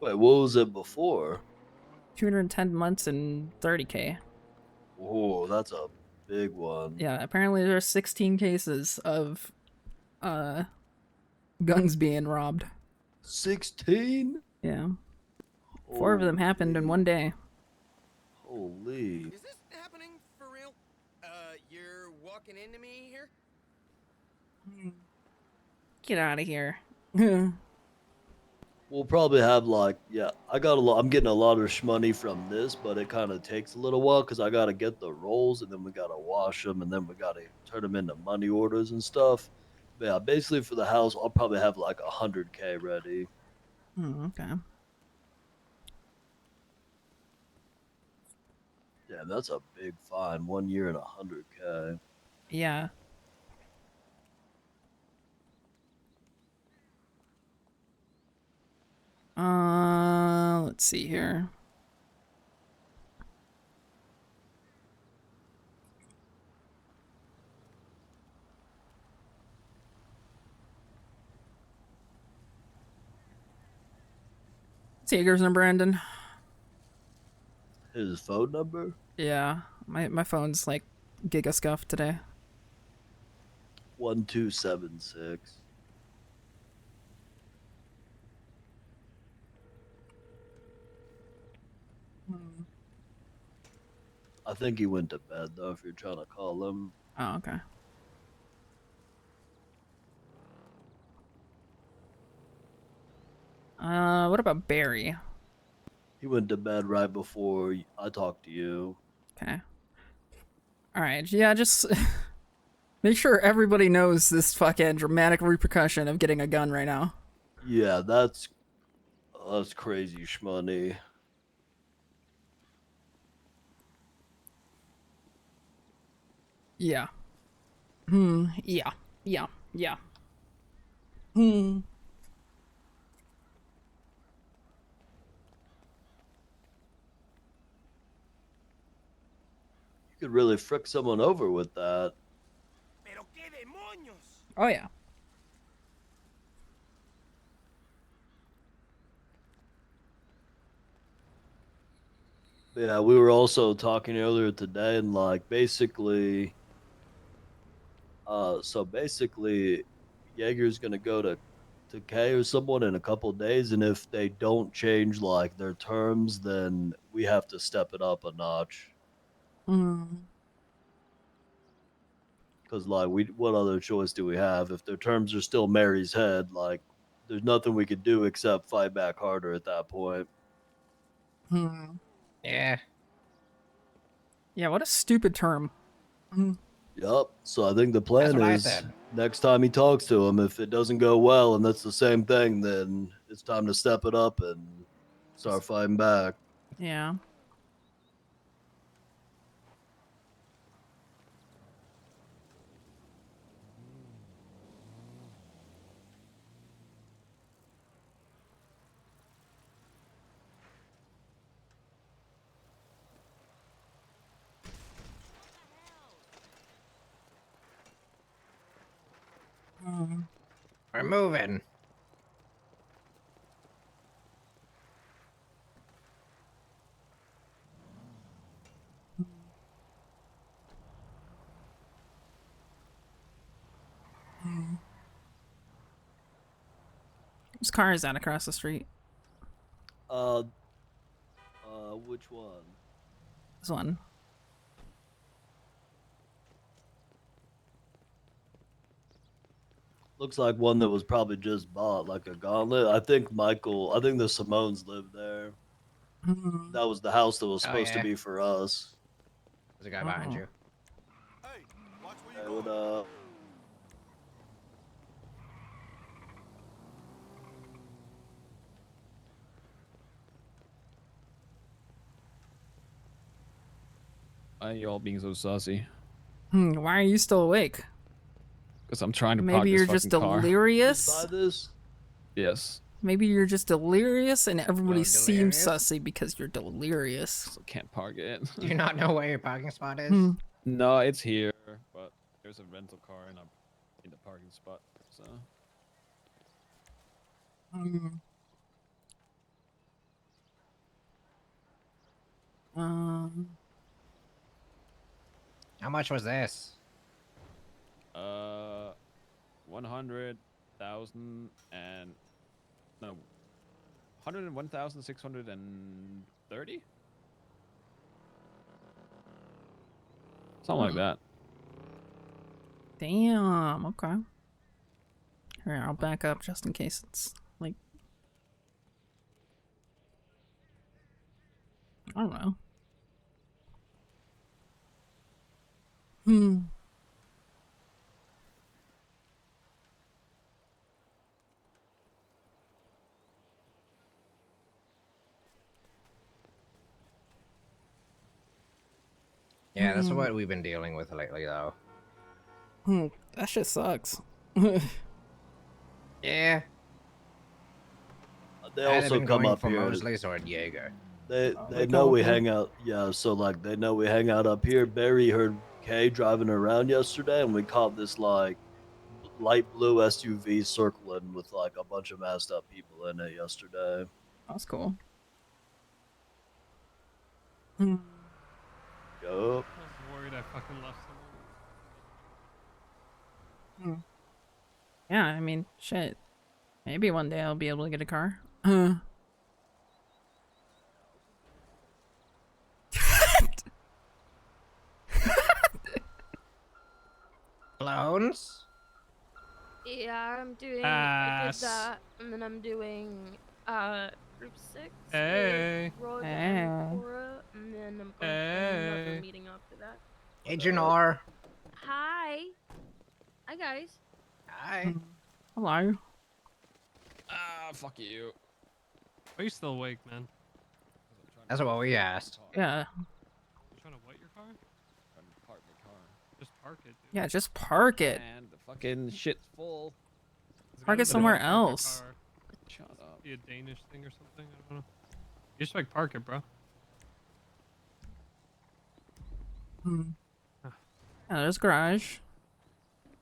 Wait, what was it before? 210 months and $30K. Oh, that's a big one. Yeah, apparently there's 16 cases of guns being robbed. 16? Yeah. 4 of them happened in 1 day. Holy. Is this happening for real? You're walking into me here? Get out of here. We'll probably have like, yeah, I'm getting a lot of money from this, but it kind of takes a little while because I got to get the rolls and then we got to wash them and then we got to turn them into money orders and stuff. But yeah, basically for the house, I'll probably have like 100K ready. Okay. Yeah, that's a big fine. 1 year and 100K. Yeah. Let's see here. Tigers and Brandon. His phone number? Yeah, my phone's like giga scuffed today. 1276. I think he went to bed though. If you're trying to call him. Oh, okay. What about Barry? He went to bed right before I talked to you. Okay. All right. Yeah, just make sure everybody knows this fucking dramatic repercussion of getting a gun right now. Yeah, that's crazy shmoney. Yeah. Yeah. Yeah. Yeah. You could really frick someone over with that. Oh yeah. Yeah, we were also talking earlier today, and like basically, so basically, Jaeger's gonna go to K or someone in a couple days, and if they don't change like their terms, then we have to step it up a notch. Because like what other choice do we have if their terms are still Mary's head? Like, there's nothing we could do except fight back harder at that point. Yeah. Yeah, what a stupid term. Yup. So I think the plan what I is said. next time he talks to him, if it doesn't go well and that's the same thing, then it's time to step it up and start fighting back. Yeah. We're moving. Whose car is that across the street? Which one? This one. Looks like one that was probably just bought, like a gauntlet. I think the Simones live there. That was the house that was supposed to yeah. be for us. There's a guy behind you. Hey, what up? Why are you all being so saucy? Why are you still awake? Because I'm trying to park Maybe this you're just fucking car. delirious? Buy this? Yes. Maybe you're just delirious and everybody You're seems delirious? sussy because you're delirious. So can't park it. Do you not know where your parking spot is? No, it's here, but there's a rental car and I'm in the parking spot. So How much was this? 100,000 and no, 101,630. Something like that. Damn, okay. Here, I'll back up just in case it's like, I don't know. Yeah, that's what we've been dealing with lately, though. That shit sucks. Yeah. They I'd have also been come going up for here. Mosley's or Jaeger. They they know come we up here? hang out. Yeah, so like they know we hang out up here. Barry heard Kay driving around yesterday, and we caught this like light blue SUV circling with like a bunch of masked up people in it yesterday. That's cool. Yup. I was worried I fucking left someone. Yeah, I mean, shit. Maybe one day I'll be able to get a car. Clones? Yeah, I'm doing. I Ass. did that, and then I'm doing group 6. Hey. with Roy Hey. and Cora, and then I'm going to another Hey. meeting after that. Hey, Janor. Hi. Hi, guys. Hi. Hello. Ah, fuck you. Are you still awake, man? That's what we asked. Yeah. You trying to wet your car? Trying to park my car. Just park it, dude. Yeah, just park it. And the fucking shit's full. Park it somewhere else. Shut up. Be a Danish thing or something? I don't know. You just like park it, bro. Yeah, there's a garage.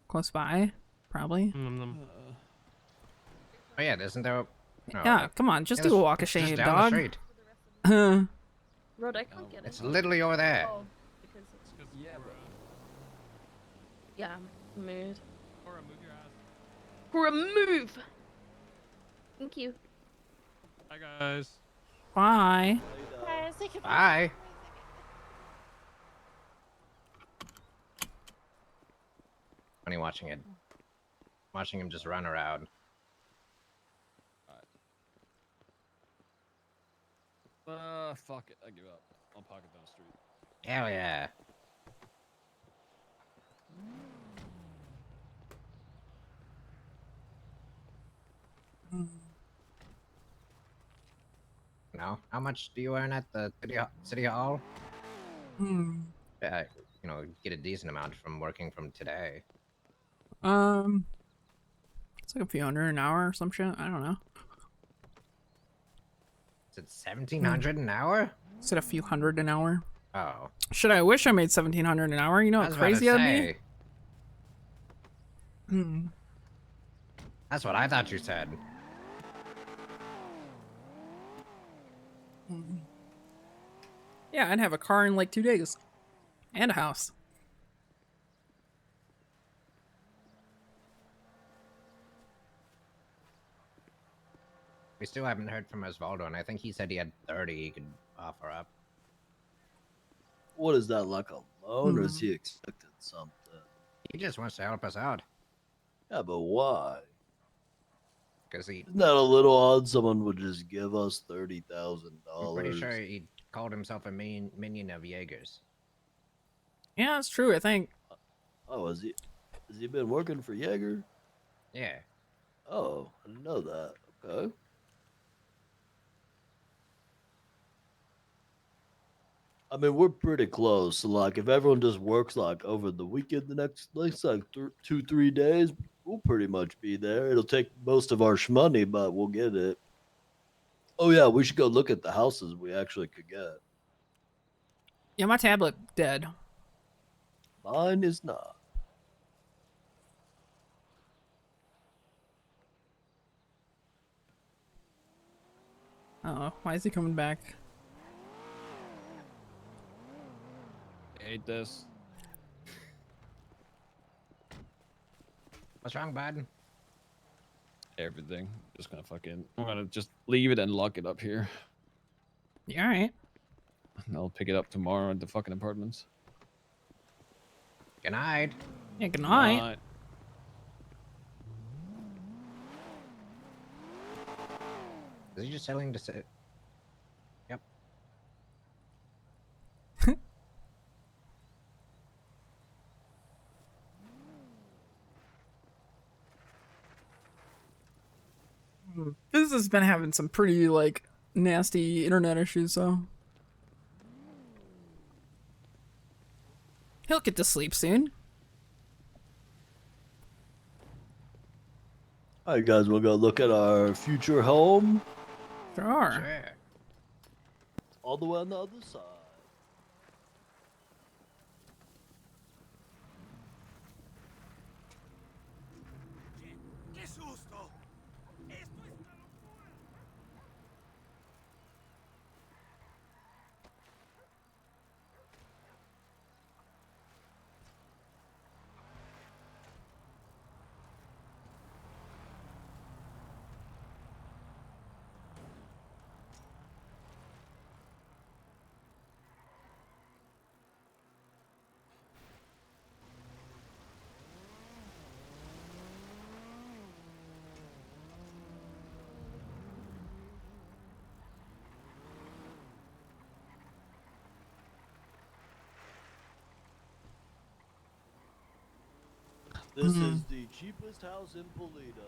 Close by, probably. Oh yeah, isn't there? Yeah, come on, just do a walk of it's shame, just down dog. the street. Rod, I can't get it. It's literally over there. Oh, because it's yeah, mood. Cora, move your ass. For a move. Thank you. Hi guys. Bye. Bye. Funny watching it. Watching him just run around. Fuck it. I give up. I'll pocket down the street. Hell yeah. No? How much do you earn at the city hall? You know, get a decent amount from working from today. It's like a few hundred an hour or some shit. I don't know. Is it 1,700 an hour? Is it a few hundred an hour? Oh. Shit, I wish I made 1,700 an hour. You know I how was about to crazy I'd say. be? That's what I thought you said. Yeah, I'd have a car in like 2 days. And a house. We still haven't heard from Osvaldo, and I think he said he had 30 he could offer up. What is that, like a loan, or is he expecting something? He just wants to help us out. Yeah, but why? Because he... Isn't that a little odd? Someone would just give us $30,000. I'm pretty sure he called himself a minion of Jaeger's. Yeah, that's true, I think. Oh, has he been working for Jaeger? Yeah. Oh, I didn't know that. Okay. I mean, we're pretty close. So, like, if everyone just works like over the weekend, the next like 2-3 days, we'll pretty much be there. It'll take most of our money, but we'll get it. Oh yeah, we should go look at the houses we actually could get. Yeah, my tablet dead. Mine is not. Uh-oh, why is he coming back? I hate this. What's wrong, bud? Everything. Just gonna fucking... I'm gonna just leave it and lock it up here. You alright? And I'll pick it up tomorrow at the fucking apartments. Good night. Yeah, good night. Night. Is he just selling to sit? Yep. This has been having some pretty, like, nasty internet issues, so... He'll get to sleep soon. Alright, guys, we'll go look at our future home. Sure. All the way on the other side. ¡Qué susto! ¡Esto es una locura! This is the cheapest house in Polito.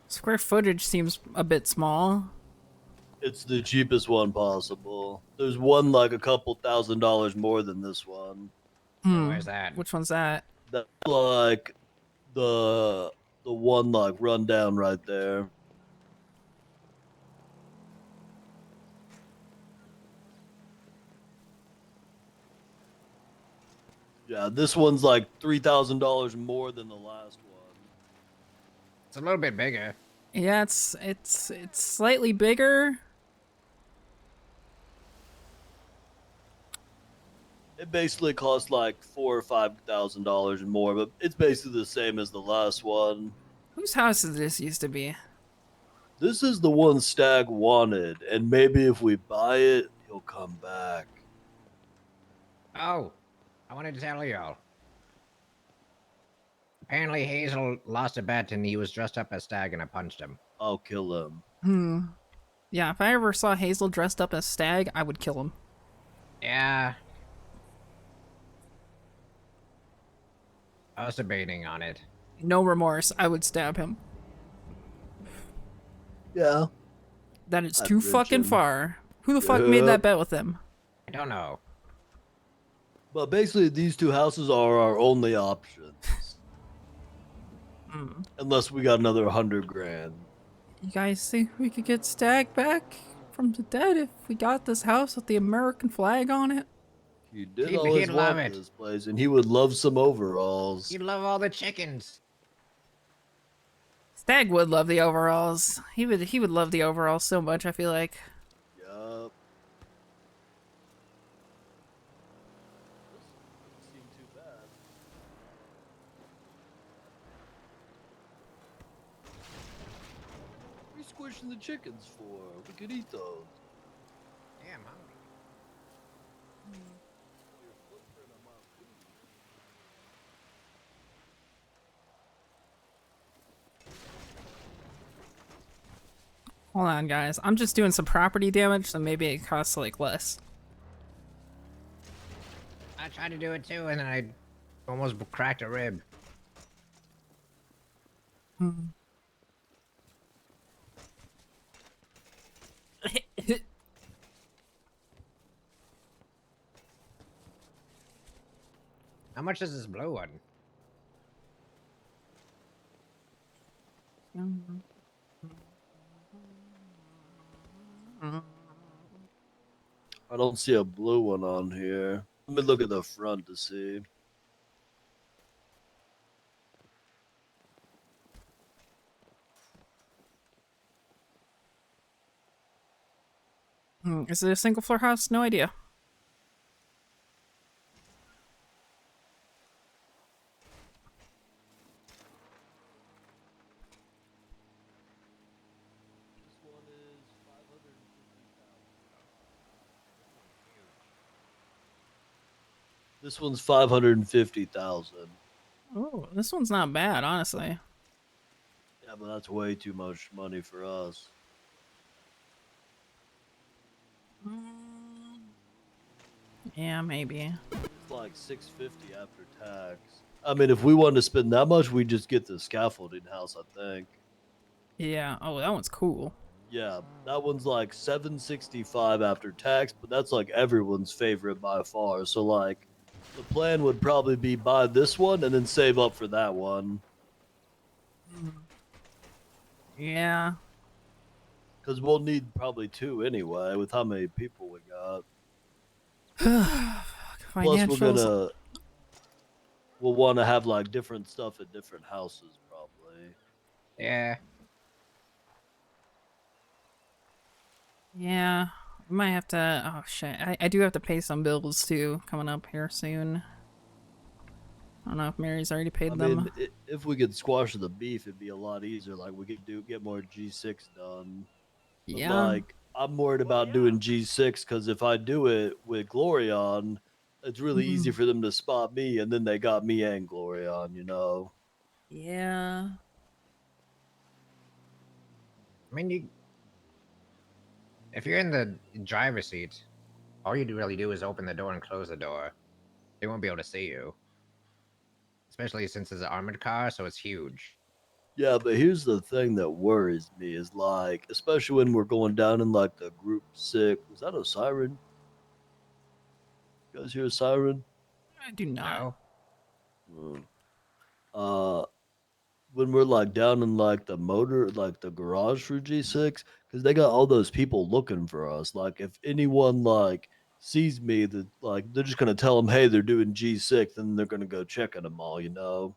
Square footage seems a bit small. It's the cheapest one possible. There's one like a couple $1,000s more than this one. Where's that? Which one's that? That's like the one like run down right there. Yeah, this one's like $3,000 more than the last one. It's a little bit bigger. Yeah, it's slightly bigger. It basically costs like $4,000 or $5,000 more, but it's basically the same as the last one. Whose house did this used to be? This is the one Stag wanted, and maybe if we buy it, he'll come back. Oh, I wanted to tell y'all. Apparently Hazel lost a bet and he was dressed up as Stag and I punched him. I'll kill him. Yeah, if I ever saw Hazel dressed up as Stag, I would kill him. Yeah. I was debating on it. No remorse. I would stab him. Yeah. That is I'd too bridge fucking him. far. Who the fuck made Yep. that bet with him? I don't know. But basically, these two houses are our only options. Unless we got another 100 grand. You guys think we could get Stag back from the dead if we got this house with the American flag on it? He did He'd always love want it. this place, and he would love some overalls. You love all the chickens. Stag would love the overalls. He would love the overalls so much, I feel like. Yup. What are you squishing the chickens for? We could eat those. Damn, hungry. Hold on, guys. I'm just doing some property damage, so maybe it costs like less. I tried to do it too and then I almost cracked a rib. How much is this blue one? I don't see a blue one on here. Let me look at the front to see. Is it a single floor house? No idea. This one's 550,000. Oh, this one's not bad, honestly. Yeah, but that's way too much money for us. Yeah, maybe. It's like 650 after tax. I mean, if we wanted to spend that much, we'd just get the scaffolding house, I think. Yeah. Oh, that one's cool. Yeah, that one's like 765 after tax, but that's like everyone's favorite by far. So like, the plan would probably be buy this one and then save up for that one. Yeah. Because we'll need probably two anyway, with how many people we got. Plus, we'll want to have like different stuff at different houses, probably. Yeah. Yeah. We might have to. Oh shit! I do have to pay some bills too coming up here soon. I don't know if Mary's already paid I them. mean, if we could squash the beef, it'd be a lot easier. Like we could get more G6 done. But Yeah. like, I'm worried about doing G6 because if I do it with Glorion, it's really easy for them to spot me, and then they got me and Glorion, you know. Yeah. I mean, if you're in the driver's seat, all you really do is open the door and close the door. They won't be able to see you. Especially since it's an armored car, so it's huge. Yeah, but here's the thing that worries me is like, especially when we're going down in like the group 6. Was that a siren? You guys hear a siren? I do not. When we're like down in like the motor, like the garage for G6, because they got all those people looking for us. Like, if anyone like sees me, that like they're just gonna tell them, hey, they're doing G6, and they're gonna go checking them all, you know.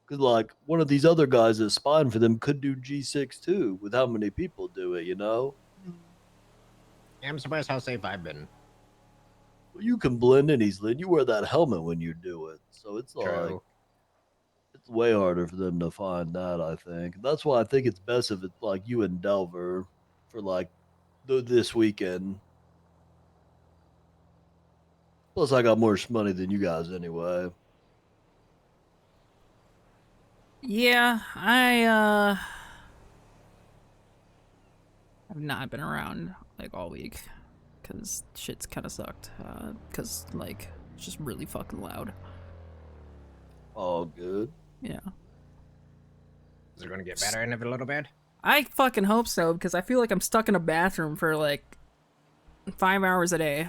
Because, like, one of these other guys that's spying for them could do G6 too, with how many people do it, you know? Yeah, I'm surprised how safe I've been. Well, you can blend in easily, and you wear that helmet when you do it. So it's like, True. it's way harder for them to find that, I think. That's why I think it's best if it's like you and Delver for like this weekend. Plus, I got more money than you guys anyway. Yeah, I've not been around like all week because shit's kind of sucked. Because like it's just really fucking loud. All good. Yeah. Is it going to get better in a little bit? I fucking hope so because I feel like I'm stuck in a bathroom for like 5 hours a day.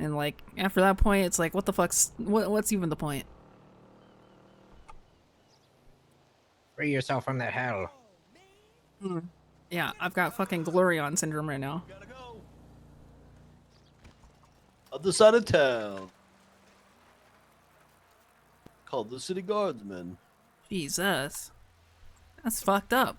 And like after that point, it's like, what the fuck's what's even the point? Free yourself from that hell. Yeah, I've got fucking Glorion syndrome right now. Other side of town. Called the City Guardsmen. Jesus, that's fucked up.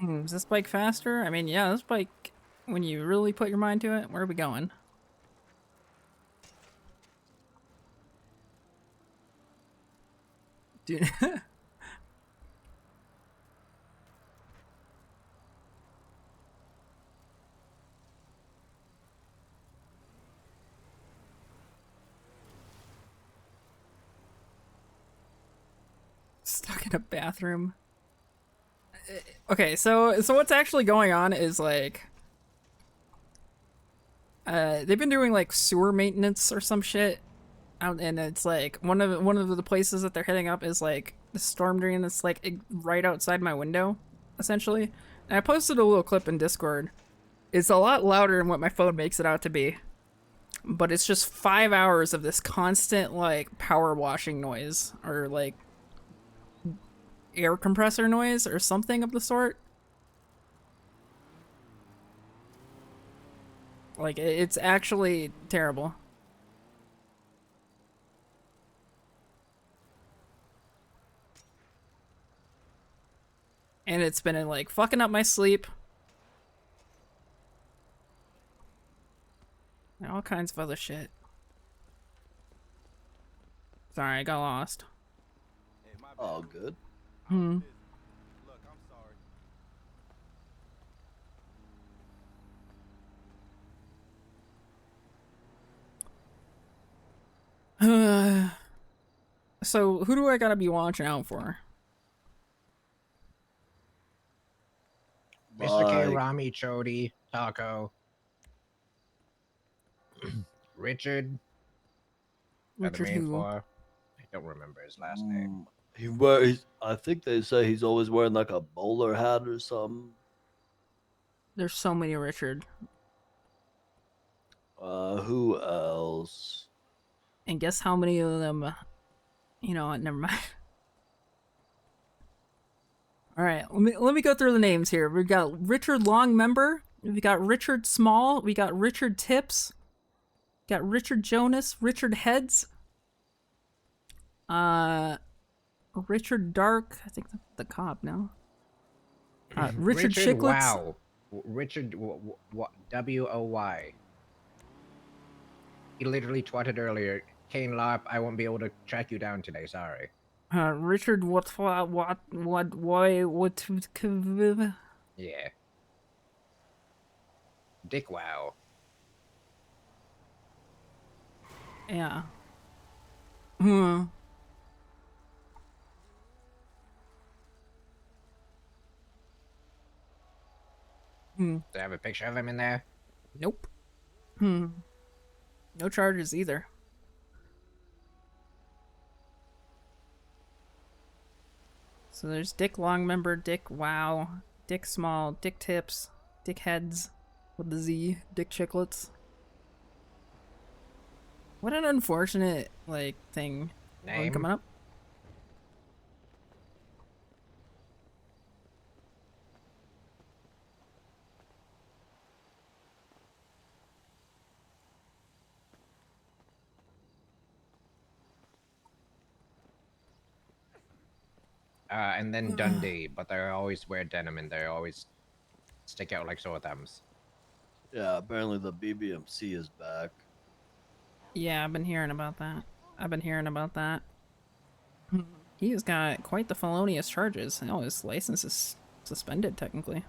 Is this bike faster? I mean, yeah, this bike, when you really put your mind to it, where are we going? Dude. Stuck in a bathroom. Okay, so what's actually going on is like they've been doing like sewer maintenance or some shit out, and it's like one of the places that they're hitting up is like the storm drain that's like right outside my window essentially. And I posted a little clip in Discord. It's a lot louder than what my phone makes it out to be, but it's just 5 hours of this constant like power washing noise or like air compressor noise or something of the sort. Like, it's actually terrible. And it's been like fucking up my sleep. And all kinds of other shit. Sorry, I got lost. All good. So, who do I gotta be watching out for? Mr. K, Rami, Chody, Taco, Richard. Richard the main who? floor. I don't remember his last name. I think they say he's always wearing like a bowler hat or something. There's so many Richard. Who else? And guess how many of them, you know what, never mind. Alright, let me go through the names here. We've got Richard Longmember, we got Richard Small, we got Richard Tips, got Richard Jonas, Richard Heads, Richard Dark, I think the cop now. Richard Chicklets. Wow. Richard W-O-Y. He literally twatted earlier. Kane Larp, I won't be able to track you down today, sorry. Richard what Yeah. Dick Wow. Yeah. Do I have a picture of him in there? Nope. No charges either. So there's Dick Longmember, Dick Wow, Dick small, dick tips, dick heads with the Z, dick chiclets. What an unfortunate, like, thing. Name? Coming up. And then Dundee, but they always wear denim and they always stick out like sore thumbs. Yeah, apparently the BBMC is back. Yeah, I've been hearing about that. He's got quite the felonious charges. Oh, his license is suspended, technically.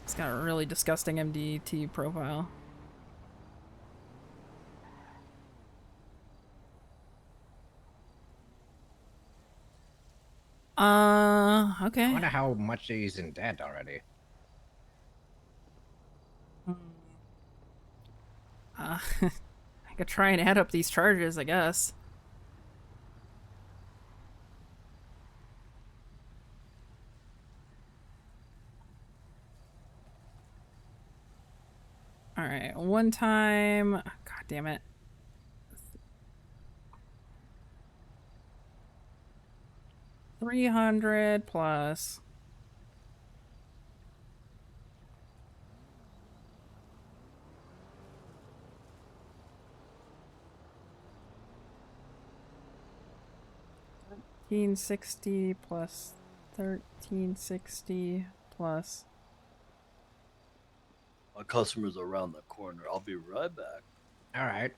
He's got a really disgusting MDT profile. Okay. I wonder how much he's in debt already. I could try and add up these charges, I guess. Alright, one time... God damn it. $300 plus... $1,360 plus $1,360 plus... My customer's around the corner. I'll be right back. All right.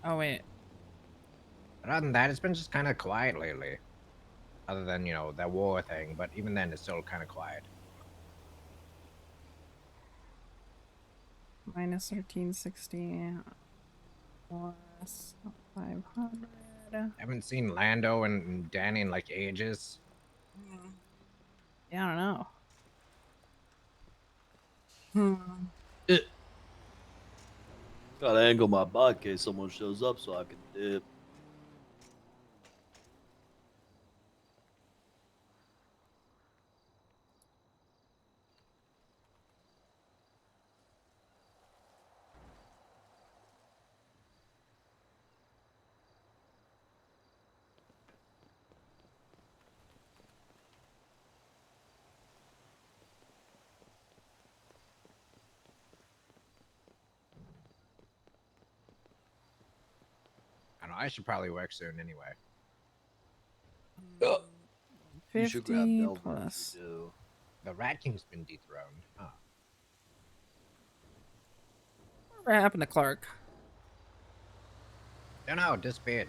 Oh, wait. But other than that, it's been just kind of quiet lately. Other than, you know, that war thing, but even then, it's still kind of quiet. Minus 1360 plus 500. I haven't seen Lando and Danny in like ages. Yeah, I don't know. Gotta angle my bot in case someone shows up so I can dip. I don't know, I should probably work soon anyway. You should grab 50 Delver if plus. you do. The Rat King's been dethroned. Huh. What happened to Clark? Don't know, disappeared.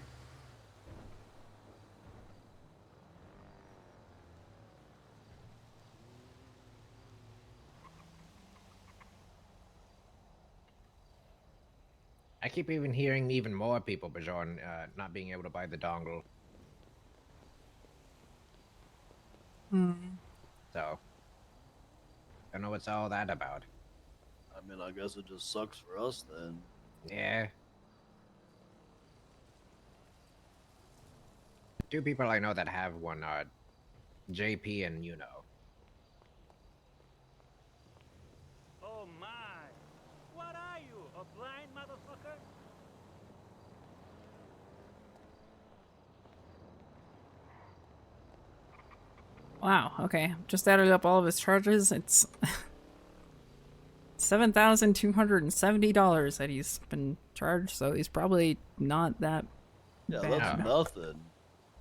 I keep even hearing even more people, Bajon, not being able to buy the dongle. So, don't know what's all that about. I mean, I guess it just sucks for us then. Yeah. Two people I know that have one are JP and you know. Oh my! What are you, a blind motherfucker? Wow, okay. Just added up all of his charges. It's $7,270 that he's been charged, so he's probably not that Yeah, bad. that's nothing.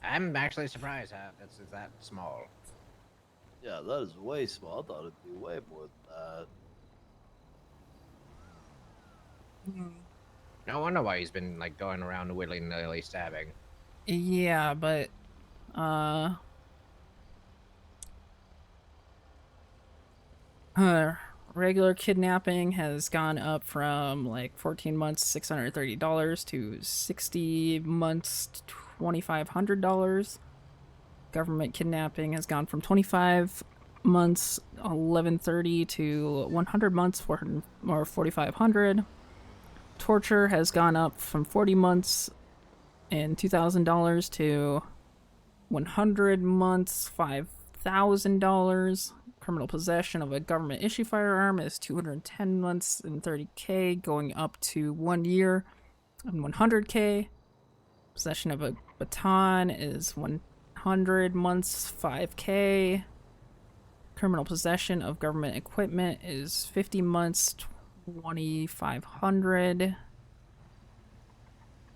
I'm actually surprised how it's that small. Yeah, that is way small. I thought it'd be way more than that. No wonder why he's been like going around willy-nilly stabbing. Yeah, but regular kidnapping has gone up from like 14 months $630 to 60 months $2,500. Government kidnapping has gone from 25 months, 1130 to 100 months, 400 or 4500. Torture has gone up from 40 months and $2,000 to 100 months, $5,000. Criminal possession of a government issue firearm is 210 months and 30K, going up to 1 year and 100K. Possession of a baton is 100 months, 5K. Criminal possession of government equipment is 50 months, 2,500.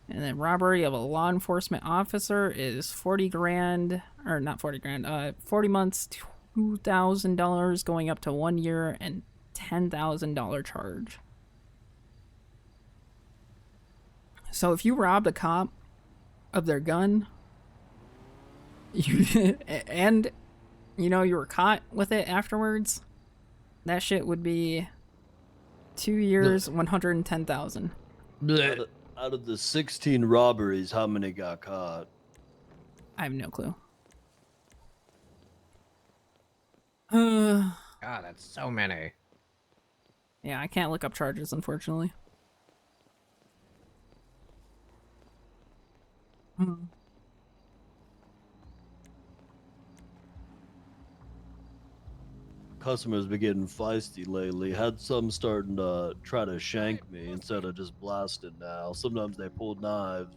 And then robbery of a law enforcement officer is 40 grand, or not 40 grand, 40 months, $2,000, going up to 1 year and $10,000 charge. So if you robbed a cop of their gun, and you know you were caught with it afterwards, that shit would be 2 years, 110,000. Out of the 16 robberies, how many got caught? I have no clue. God, that's so many. Yeah, I can't look up charges, unfortunately. Customers been getting feisty lately. Had some starting to try to shank me instead of just blasting now. Sometimes they pull knives.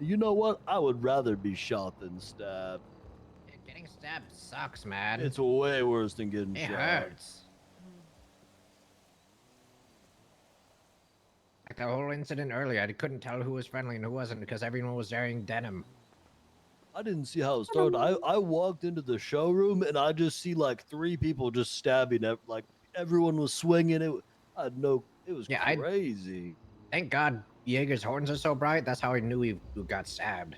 You know what? I would rather be shot than stabbed. Getting stabbed sucks, man. It's way worse than getting It shot. hurts. Like the whole incident earlier, I couldn't tell who was friendly and who wasn't because everyone was wearing denim. I didn't see how it started. I walked into the showroom and I just see like 3 people just stabbing. Like everyone was swinging. It was crazy. Thank God Jaeger's horns are so bright. That's how I knew he got stabbed.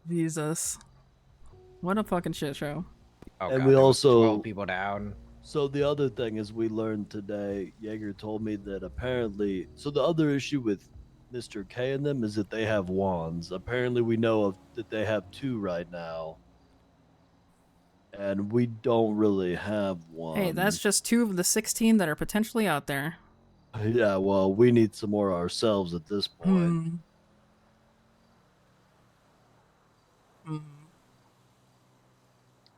Jesus. What a fucking shit show. Oh, And God, we there was also 12 people down. So the other thing is we learned today, Jaeger told me that apparently, so the other issue with Mr. K and them is that they have wands. Apparently we know of that they have 2 right now. And we don't really have one. Hey, that's just 2 of the 16 that are potentially out there. Yeah, well, we need some more ourselves at this point.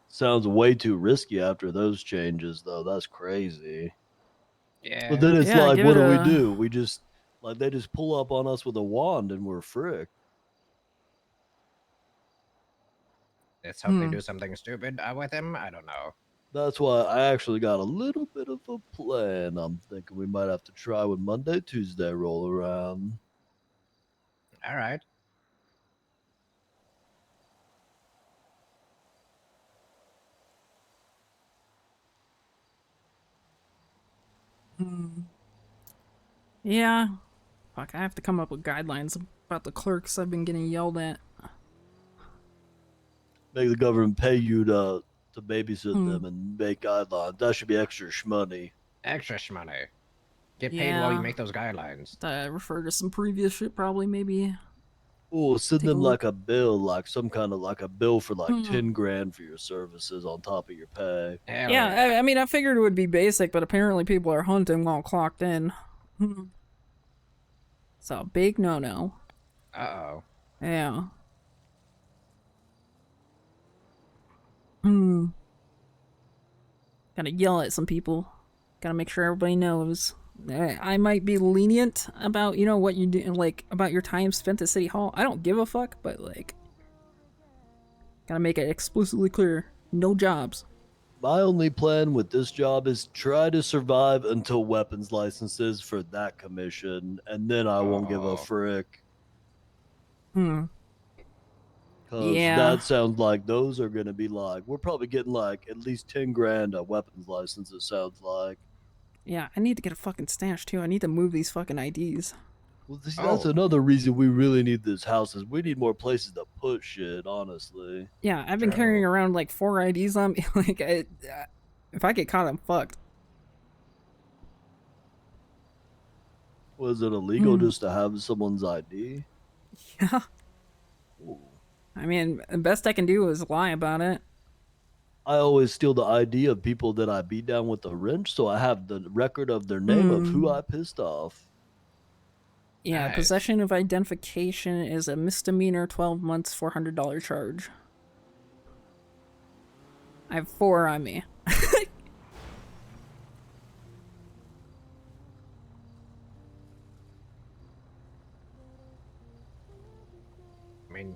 Sounds way too risky after those changes, though. That's crazy. Yeah. But then it's Yeah, like, give what it do we a- do? We just, like, they just pull up on us with a wand and we're fricked. Let's hope they do something stupid with him. I don't know. That's why I actually got a little bit of a plan. I'm thinking we might have to try when Monday, Tuesday roll around. All right. Yeah. Fuck, I have to come up with guidelines about the clerks I've been getting yelled at. Make the government pay you to babysit them and make guidelines. That should be extra shmoney. Extra shmoney. Get paid while you Yeah. make those guidelines. I refer to some previous shit, probably, maybe. Oh, send Take a them like look. a bill, like some kind of like a bill for like 10 grand for your services on top of your pay. Yeah, I mean, I figured it would be basic, but apparently people are hunting while clocked in. So, big no-no. Uh-oh. Yeah. Gotta yell at some people. Gotta make sure everybody knows. I might be lenient about, you know, what you do, like, about your time spent at City Hall. I don't give a fuck, but, like, gotta make it explicitly clear. No jobs. My only plan with this job is try to survive until weapons licenses for that commission, and then I won't give a frick. Because Yeah. that sounds like those are going to be like, we're probably getting like at least 10 grand a weapons license, it sounds like. Yeah, I need to get a fucking stash, too. I need to move these fucking IDs. Well, that's another reason we really need this house is we need more places to put shit, honestly. Yeah, I've been carrying around, like, 4 IDs on me. Like, if I get caught, I'm fucked. Was it illegal Hmm. just to have someone's ID? Yeah. I mean, the best I can do is lie about it. I always steal the ID of people that I beat down with a wrench, so I have the record of their name of who I pissed off. Yeah, Nice. possession of identification is a misdemeanor, 12 months, $400 charge. I have 4 on me. I mean,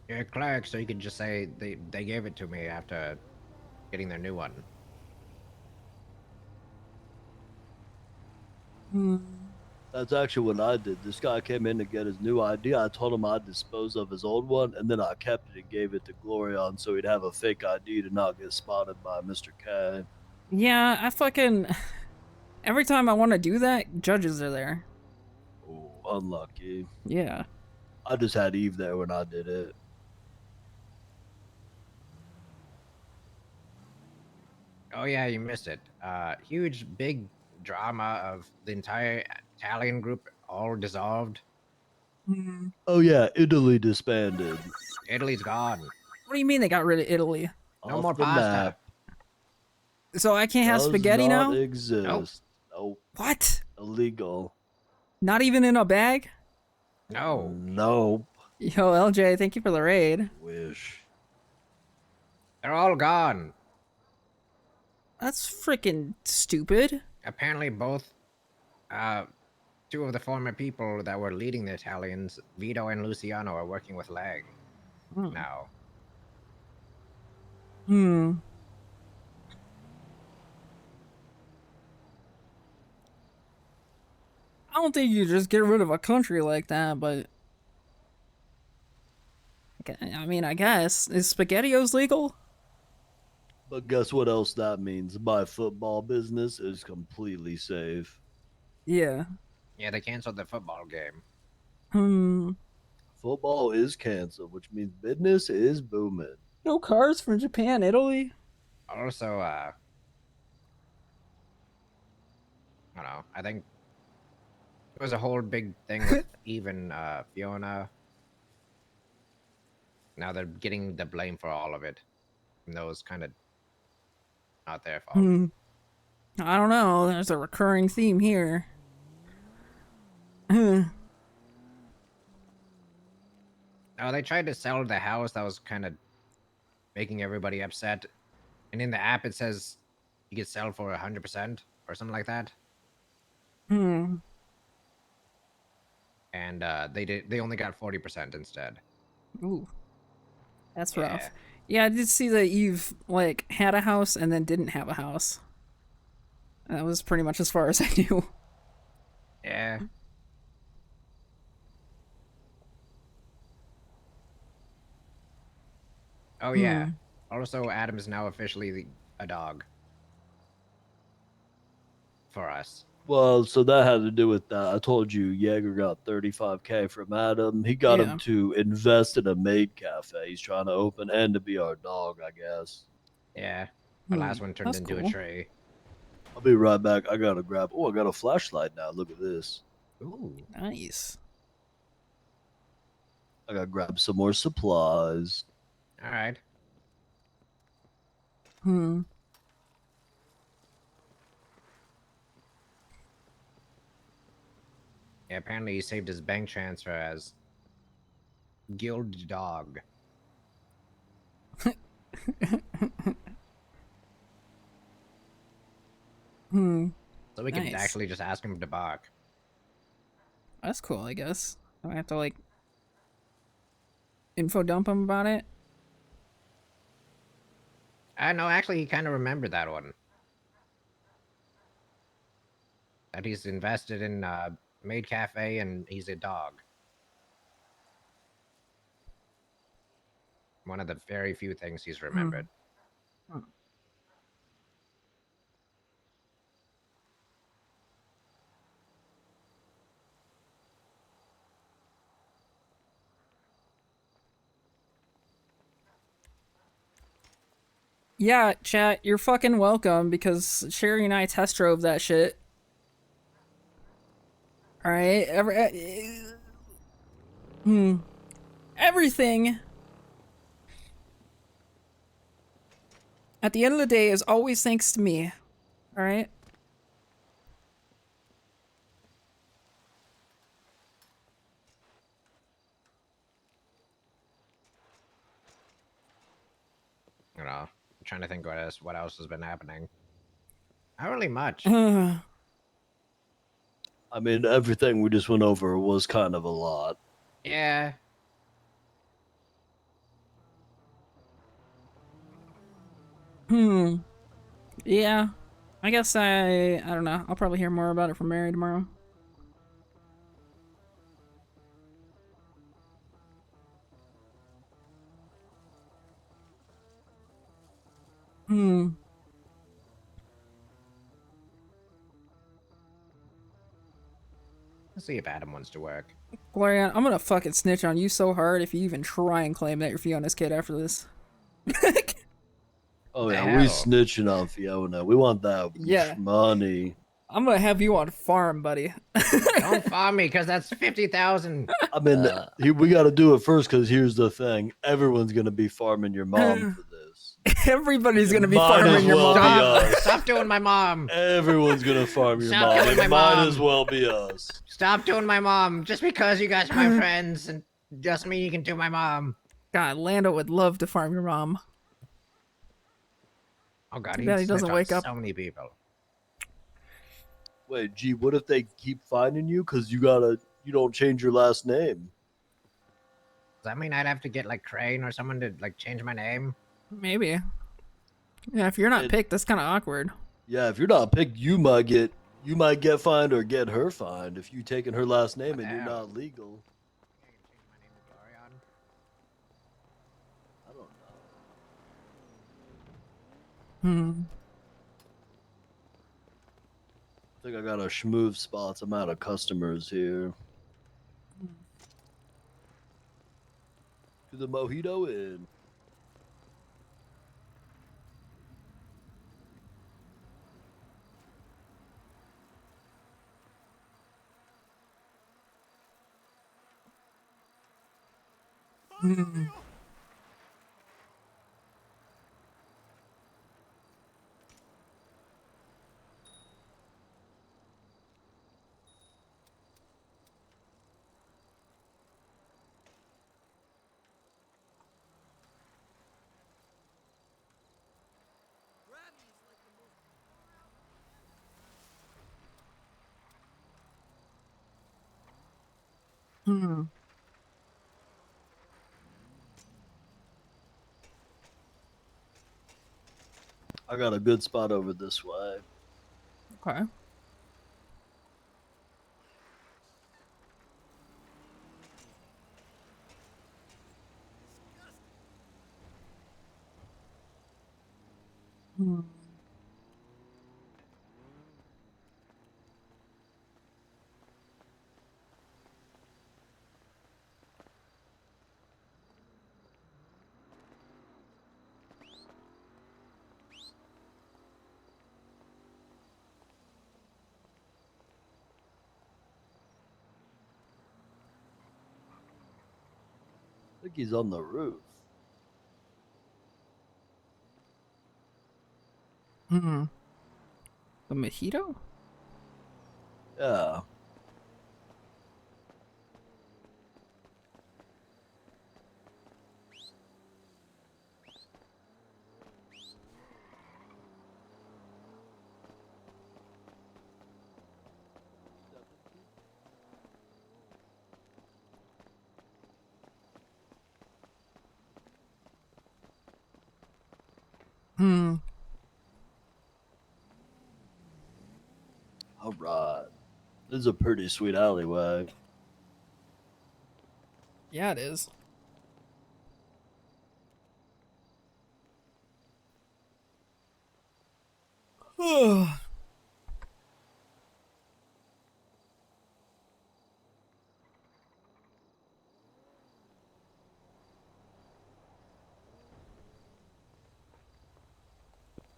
you're a clerk, so you could just say they gave it to me after getting their new one. That's actually what I did. This guy came in to get his new ID. I told him I'd dispose of his old one, and then I kept it and gave it to Glorion so he'd have a fake ID to not get spotted by Mr. K. Yeah, I fucking... Every time I want to do that, judges are there. Oh, unlucky. Yeah. I just had Eve there when I did it. Oh yeah, you missed it. Huge, big drama of the entire Italian group all dissolved. Oh yeah, Italy disbanded. Italy's gone. What do you mean they got rid of Italy? No Off more the pasta. map. So I can't have Does spaghetti not now? exist. Nope. What? Illegal. Not even in a bag? No. Nope. Yo, LJ, thank you for the raid. Wish. They're all gone. That's freaking stupid. Apparently both two of the former people that were leading the Italians, Vito and Luciano, are working with Leg now. I don't think you just get rid of a country like that, but... I mean, I guess. Is SpaghettiOs legal? But guess what else that means? My football business is completely safe. Yeah. Yeah, they canceled the football game. Football is canceled, which means business is booming. No cars from Japan, Italy? Also, I don't know. I think it was a whole big thing with even Fiona. Now they're getting the blame for all of it. And that was kind of not their fault. I don't know. There's a recurring theme here. Oh, they tried to sell the house. That was kind of making everybody upset. And in the app, it says you get sell for 100% or something like that. And they only got 40% instead. Ooh. That's rough. Yeah, I did see that you've, like, had a house and then didn't have a house. That was pretty much as far as I knew. Yeah. Oh, yeah. Also, Adam is now officially a dog. For us. Well, so that had to do with that. I told you Jaeger got 35K from Adam. He got him to invest in a maid cafe he's trying to open and to be our dog, I guess. Yeah. The last one turned into a tree. I'll be right back. I gotta grab. Oh, I got a flashlight now. Look at this. Ooh. Nice. I gotta grab some more supplies. All right. Yeah, apparently he saved his bank transfer as Guild Dog. So we can Nice. actually just ask him to bark. That's cool, I guess. Do I have to, like, info dump him about it? No, actually, he kind of remembered that one. That he's invested in Maid Cafe and he's a dog. One of the very few things he's remembered. Yeah, chat, you're fucking welcome because Sherry and I test drove that shit. All right. Everything at the end of the day is always thanks to me. All right. You know, I'm trying to think what else has been happening. Not really much. I mean, everything we just went over was kind of a lot. Yeah. Yeah. I guess I don't know. I'll probably hear more about it from Mary tomorrow. Let's see if Adam wants to work. Gloria, I'm gonna fucking snitch on you so hard if you even try and claim that you're Fiona's kid after this. Oh The yeah, hell? we snitching on Fiona. We want that Yeah. money. I'm gonna have you on farm, buddy. Don't farm me, because that's 50,000. I mean, we got to do it first because here's the thing: everyone's gonna be farming your mom for this. Everybody's gonna be Might farming as your well mom. be us. Stop doing my mom. Everyone's gonna farm your Stop mom. doing It my might mom. as well be us. Stop doing my mom. Just because you guys are my friends and doesn't mean you can do my mom. God, Lando would love to farm your mom. Oh god, Too he bad he doesn't wake up. so many people. Wait, gee, what if they keep finding you because you don't change your last name? Does that mean I'd have to get like Crane or someone to like change my name? Maybe. Yeah, if you're not picked, that's kind of awkward. Yeah, if you're not picked, you might get fined or get her fined if you taking her last name and you're not legal. I don't know. I think I got a schmoove spots. I'm out of customers here. To the Mojito Inn. I got a good spot over this way. Okay. I think he's on the roof. The mojito? Yeah. All right. This is a pretty sweet alleyway. Yeah, it is.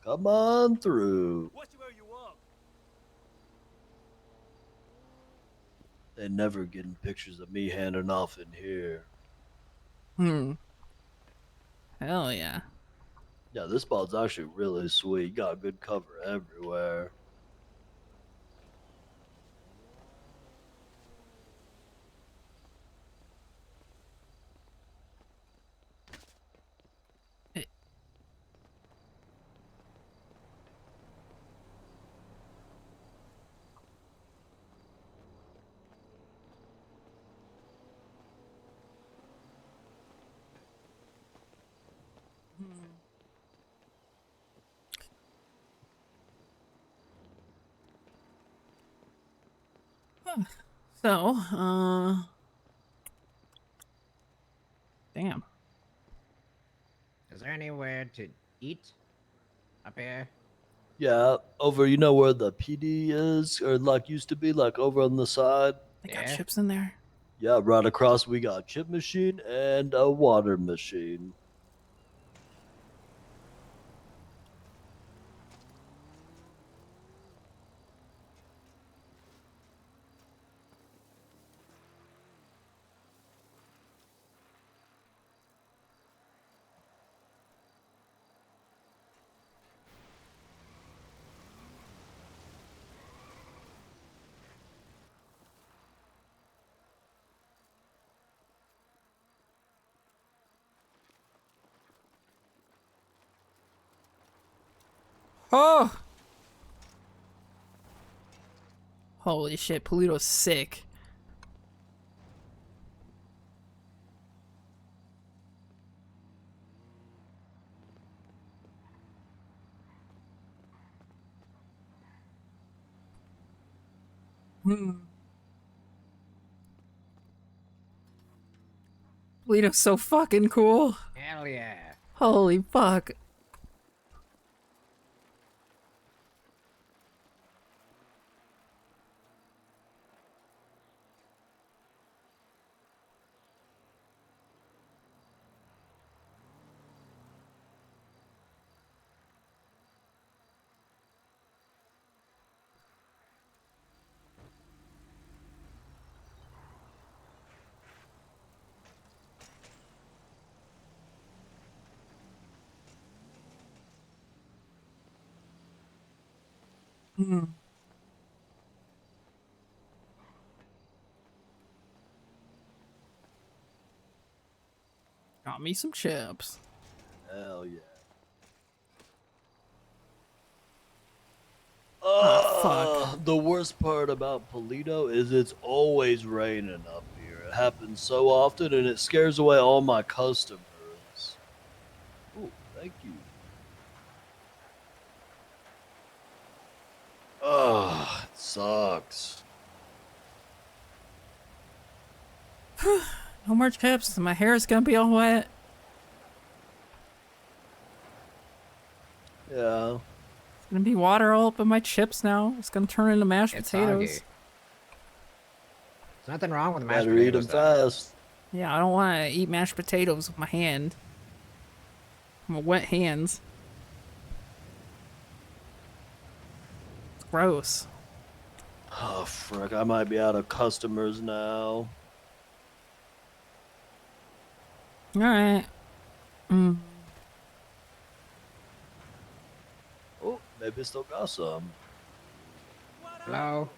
Come on through. They never getting pictures of me handing off in here. Hell yeah. Yeah, this spot's actually really sweet. You got good cover everywhere. So, damn. Is there anywhere to eat up here? Yeah, over, you know where the PD is, or like used to be, like over on the side? They got chips in there? Yeah, right across we got a chip machine and a water machine. Oh! Holy shit, Polito's sick. Polito's so fucking cool. Hell yeah. Holy fuck. Got me some chips. Hell yeah. fuck. The worst part about Polito is it's always raining up here. It happens so often and it scares away all my customers. Oh, thank you. Ugh, it sucks. No more chips. My hair is gonna be all wet. Yeah. It's gonna be water all up in my chips now. It's gonna turn into mashed It's potatoes. soggy. There's nothing wrong with mashed Better eat them potatoes. though. fast. Yeah, I don't want to eat mashed potatoes with my hand. My wet hands. It's gross. Oh, frick. I might be out of customers now. Alright. Oh, maybe I still got some. Hello?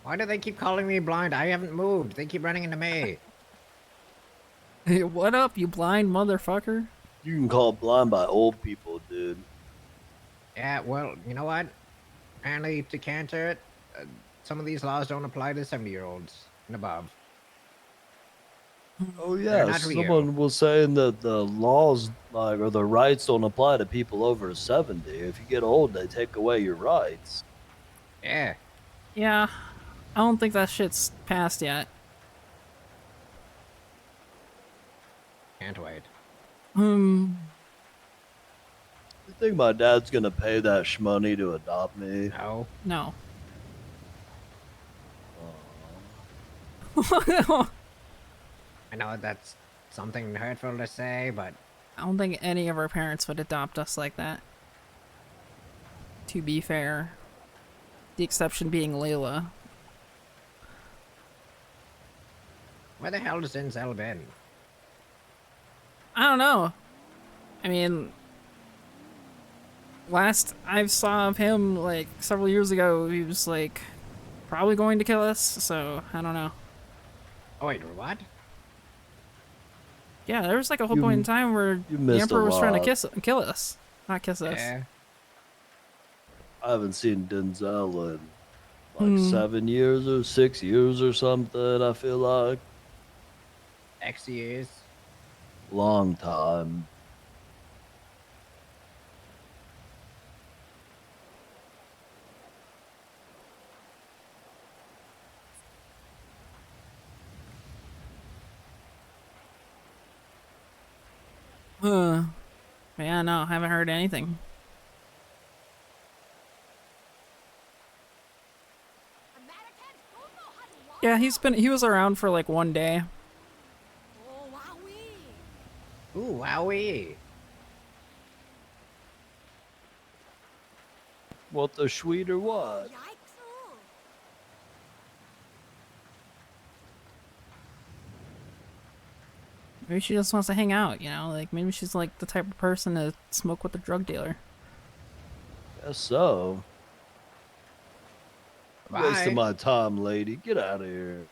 Why do they keep calling me blind? I haven't moved. They keep running into me. Hey, what up, you blind motherfucker? You can call blind by old people, dude. Yeah, well, you know what? Apparently, to counter it, some of these laws don't apply to 70-year-olds and above. Oh They're yeah, not real. someone was saying that the laws, like, or the rights don't apply to people over 70. If you get old, they take away your rights. Yeah. Yeah, I don't think that shit's passed yet. Can't wait. You think my dad's gonna pay that shmoney to adopt me? No. No. I know that's something hurtful to say, but I don't think any of our parents would adopt us like that. To be fair. The exception being Layla. Where the hell has Denzel been? I don't know. I mean, last I saw of him, like, several years ago, he was, like, probably going to kill us, so I don't know. Oh, wait, what? Yeah, there was, like, a whole point in time where the missed a Emperor was trying to lot. kill us. Not kiss us. Yeah. I haven't seen Denzel in like Hmm. 7 years or 6 years or something. I feel like X years. long time. Yeah, no, haven't heard anything. Yeah, he was around for like one day. Ooh, wowee. What the sweet or what? Maybe she just wants to hang out, you know? Like, maybe she's like the type of person to smoke with a drug dealer. Guess so. Wasting Bye. my time, lady. Get out of here.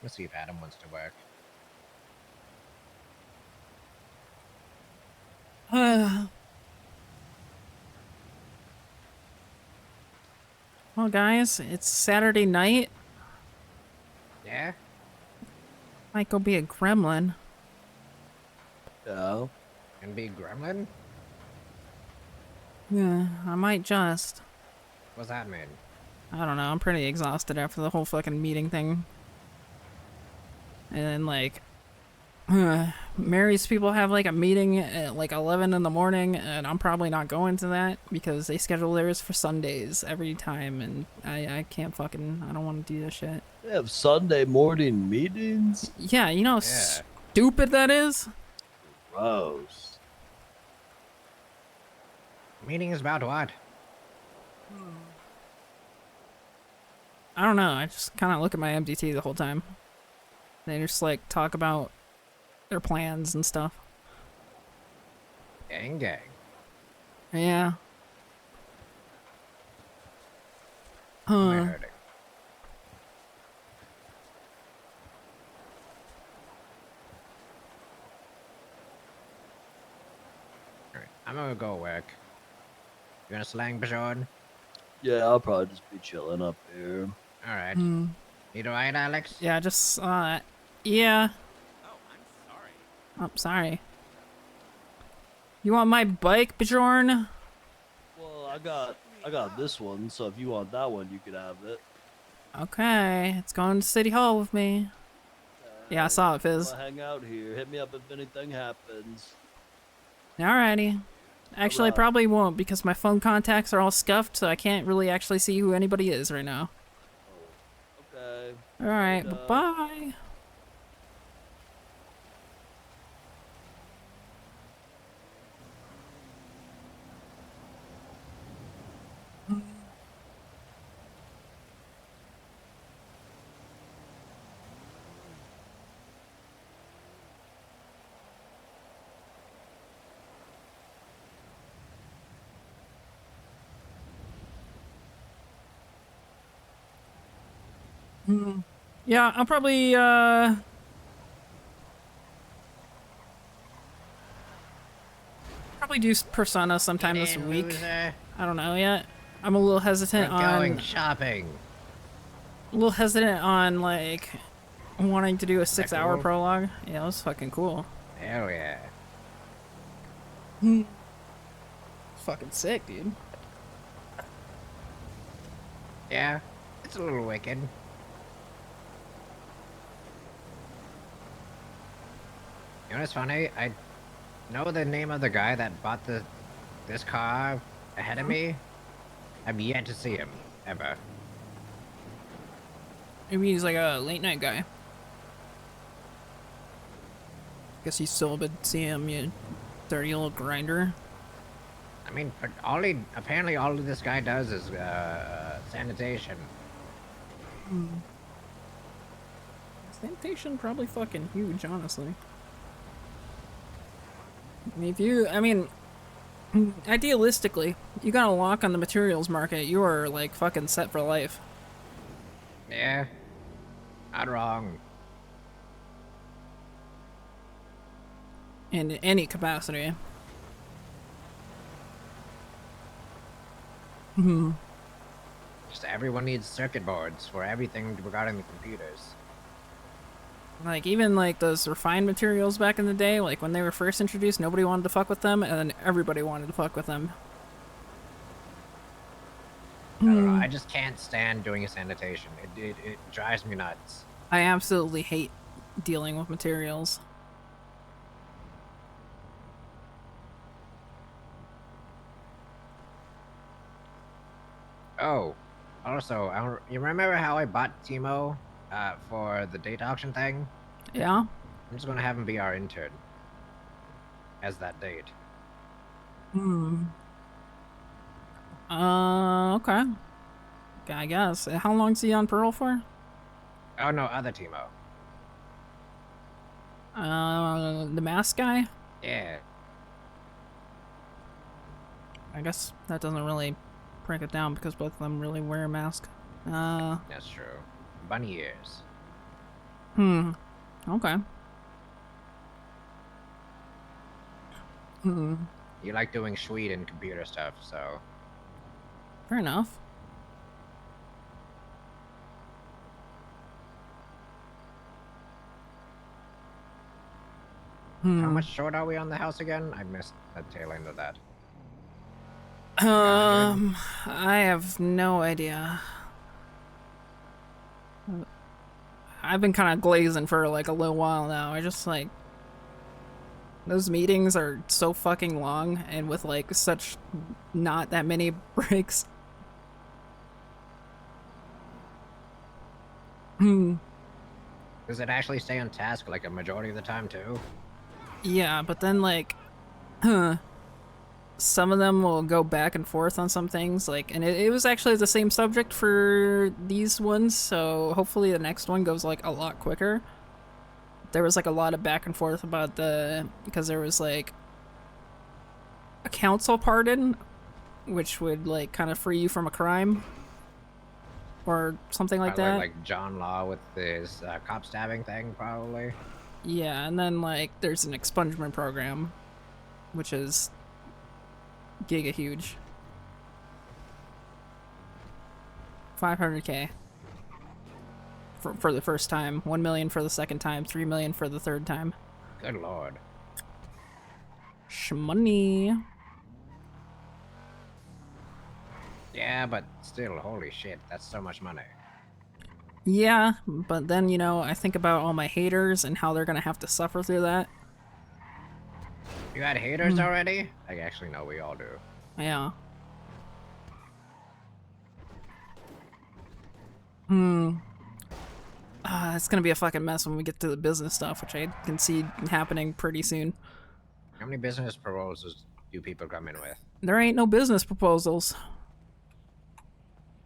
Let's see if Adam wants to work. Well, guys, it's Saturday night. Yeah? Might go be a gremlin. Yeah. Gonna be a gremlin? Yeah, I might just. What's that mean? I don't know, I'm pretty exhausted after the whole fucking meeting thing. And then, like, Mary's people have, like, a meeting at, like, 11 in the morning, and I'm probably not going to that because they schedule theirs for Sundays every time, and I can't fucking, I don't want to do this shit. They have Sunday morning meetings? Yeah, you know how stupid that is? Gross. Meeting is about what? I don't know, I just kind of look at my MDT the whole time. They just, like, talk about their plans and stuff. Gang gang. Yeah. Am I hurting? Alright, I'm gonna go work. You gonna slang, Bajon? Yeah, I'll probably just be chilling up here. Alright. Hmm. You alright, Alex? Yeah, just, yeah. Oh, sorry. You want my bike, Bjorn? Well, I got this one, so if you want that one, you could have it. Okay, it's going to City Hall with me. Yeah, I saw it, Fizz. I'll hang out here. Hit me up if anything happens. Alrighty. Actually, I probably won't because my phone contacts are all scuffed, so I can't really actually see who anybody is right now. Okay. Alright, bye-bye. Yeah, I'll probably, probably do Persona sometime this week. Loser. I don't know yet. I'm a little hesitant We're on... going shopping. A little hesitant on, like, wanting to do a 6-hour cool? prologue. Yeah, that was fucking cool. Hell yeah. Fucking sick, dude. Yeah, it's a little wicked. You know what's funny? I know the name of the guy that bought this car ahead of me. I've yet to see him, ever. Maybe he's like a late night guy. Guess he's still a bit CM, you dirty little grinder. I mean, but apparently all this guy does is sanitation. Sanitation probably fucking huge, honestly. I mean, idealistically, you got a lock on the materials market, you are like fucking set for life. Yeah, not wrong. In any capacity. Just everyone needs circuit boards for everything regarding the computers. Like, even like those refined materials back in the day, like when they were first introduced, nobody wanted to fuck with them, and then everybody wanted to fuck with them. I don't know, I just can't stand doing sanitation. It drives me nuts. I absolutely hate dealing with materials. Oh, also, you remember how I bought Timo for the date auction thing? Yeah? I'm just gonna have him be our intern. As that date. Okay. I guess. How long's he on Pearl for? Oh no, other Timo. The mask guy? Yeah. I guess that doesn't really break it down because both of them really wear a mask. That's true. Bunny ears. Okay. You like doing sweet and computer stuff, so. Fair enough. How much short are we on the house again? I missed the tail end of that. I have no idea. I've been kind of glazing for like a little while now. I just like those meetings are so fucking long and with like such not that many breaks. Does it actually stay on task like a majority of the time too? Yeah, but then like some of them will go back and forth on some things, like, and it was actually the same subject for these ones, so hopefully the next one goes like a lot quicker. There was like a lot of back and forth about because there was like a council pardon, which would like kind of free you from a crime or something like that. Like John Law with his cop stabbing thing, probably. Yeah, and then like there's an expungement program, which is giga huge. 500K for the first time, 1 million for the second time, 3 million for the third time. Good lord. Shmoney. Yeah, but still, holy shit, that's so much money. Yeah, but then, you know, I think about all my haters and how they're gonna have to suffer through that. You had haters already? I actually know we all do. Yeah. It's gonna be a fucking mess when we get to the business stuff, which I can see happening pretty soon. How many business proposals do people come in with? There ain't no business proposals.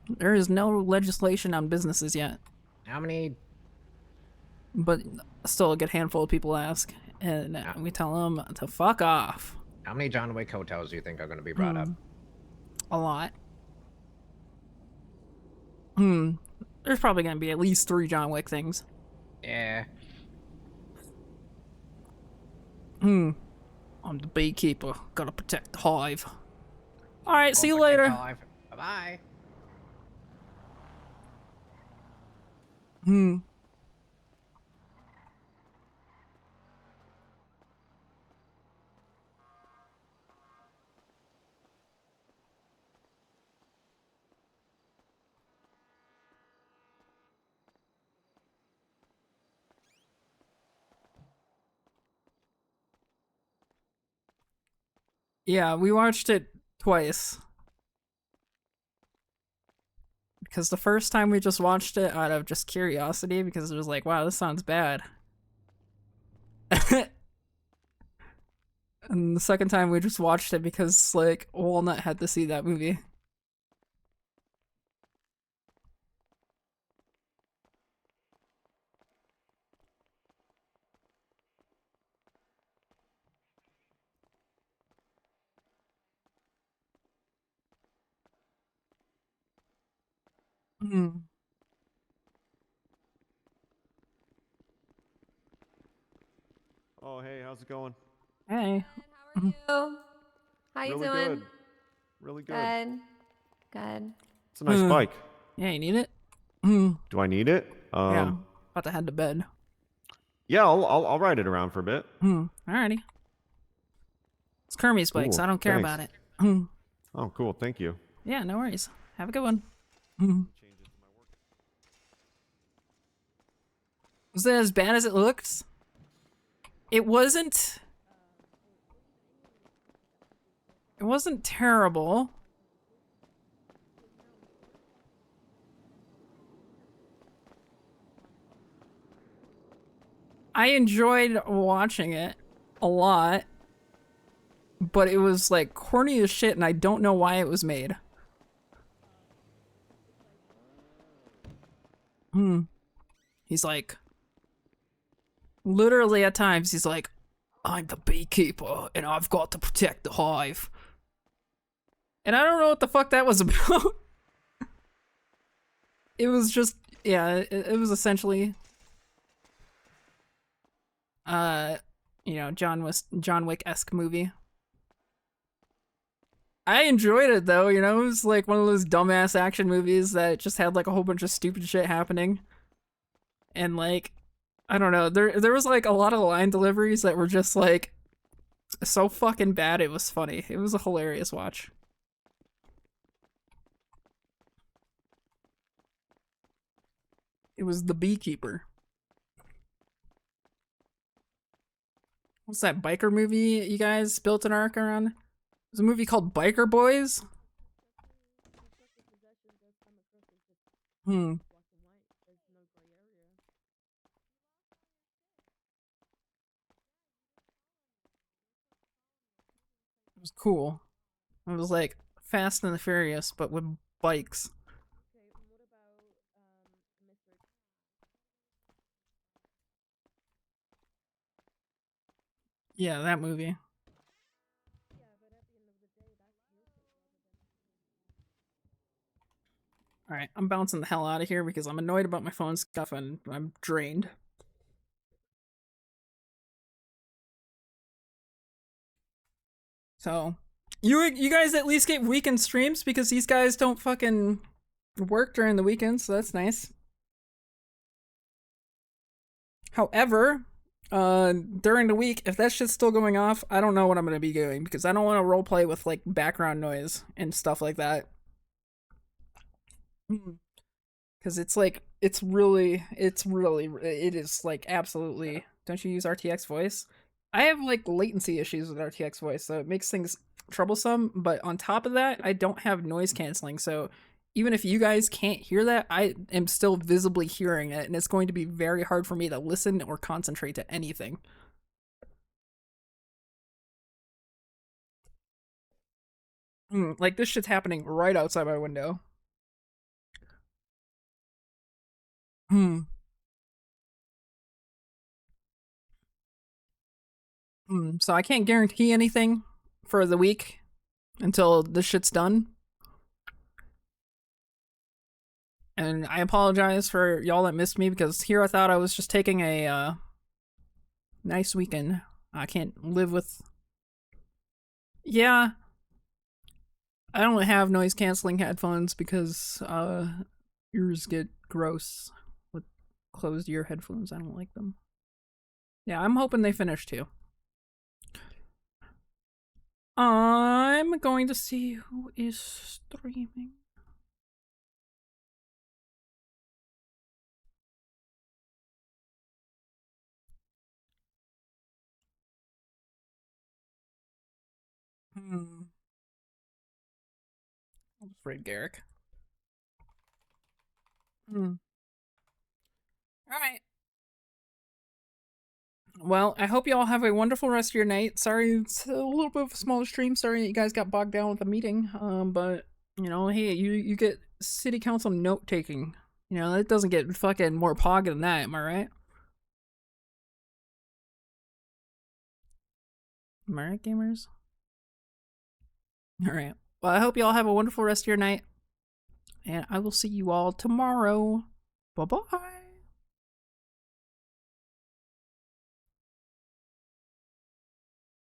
There is no legislation on businesses yet. How many? But still a good handful of people ask, and we tell them to fuck off. How many John Wick hotels do you think are going to be brought up? A lot. There's probably going to be at least 3 John Wick things. Yeah. I'm the beekeeper. Gotta protect the hive. Alright, see you later. Bye-bye. Yeah, we watched it twice. Because the first time we just watched it out of just curiosity, because it was like, wow, this sounds bad. And the second time we just watched it because, like, Walnut had to see that movie. Hmm. Oh, hey, how's it going? Hey. How you Really doing? good. Really good. Good. Good. It's a nice bike. Yeah, you need it? Hmm. Do I need it? Yeah. About to head to bed. Yeah, I'll ride it around for a bit. Alrighty. It's Kermie's bike, so Cool, I don't care thanks. about it. Oh, cool. Thank you. Yeah, no worries. Have a good one. Was that as bad as it looks? It wasn't... It wasn't terrible. I enjoyed watching it a lot, but it was like corny as shit and I don't know why it was made. He's like, literally at times he's like, I'm the beekeeper and I've got to protect the hive. And I don't know what the fuck that was about. It was just, yeah, it was essentially, you know, John Wick-esque movie. I enjoyed it though, you know, it was like one of those dumbass action movies that just had like a whole bunch of stupid shit happening. And like, I don't know, there was like a lot of line deliveries that were just like so fucking bad it was funny. It was a hilarious watch. It was The Beekeeper. What's that biker movie you guys built an arc around? There's a movie called Biker Boys. It was cool. It was like Fast and the Furious, but with bikes. Yeah, that movie. Alright, I'm bouncing the hell out of here because I'm annoyed about my phone stuff and I'm drained. So, you guys at least get weekend streams because these guys don't fucking work during the weekends, so that's nice. However, during the week, if that shit's still going off, I don't know what I'm gonna be doing because I don't want to roleplay with like background noise and stuff like that. Because it's like, it is like absolutely, don't you use RTX voice? I have like latency issues with RTX voice, so it makes things troublesome, but on top of that, I don't have noise canceling, so even if you guys can't hear that, I am still visibly hearing it, and it's going to be very hard for me to listen or concentrate to anything. Like, this shit's happening right outside my window. So I can't guarantee anything for the week until this shit's done. And I apologize for y'all that missed me because here I thought I was just taking a nice weekend. I can't live with... Yeah. I don't have noise canceling headphones because ears get gross with closed ear headphones. I don't like them. Yeah, I'm hoping they finish too. I'm going to see who is streaming. I'm afraid Garrick. All right. Well, I hope you all have a wonderful rest of your night. Sorry, it's a little bit of a smaller stream. Sorry that you guys got bogged down with the meeting. But you know, hey, you get city council note taking. You know, it doesn't get fucking more pog than that. Am I right? Am I right, gamers? All right. Well, I hope you all have a wonderful rest of your night, and I will see you all tomorrow. Bye bye.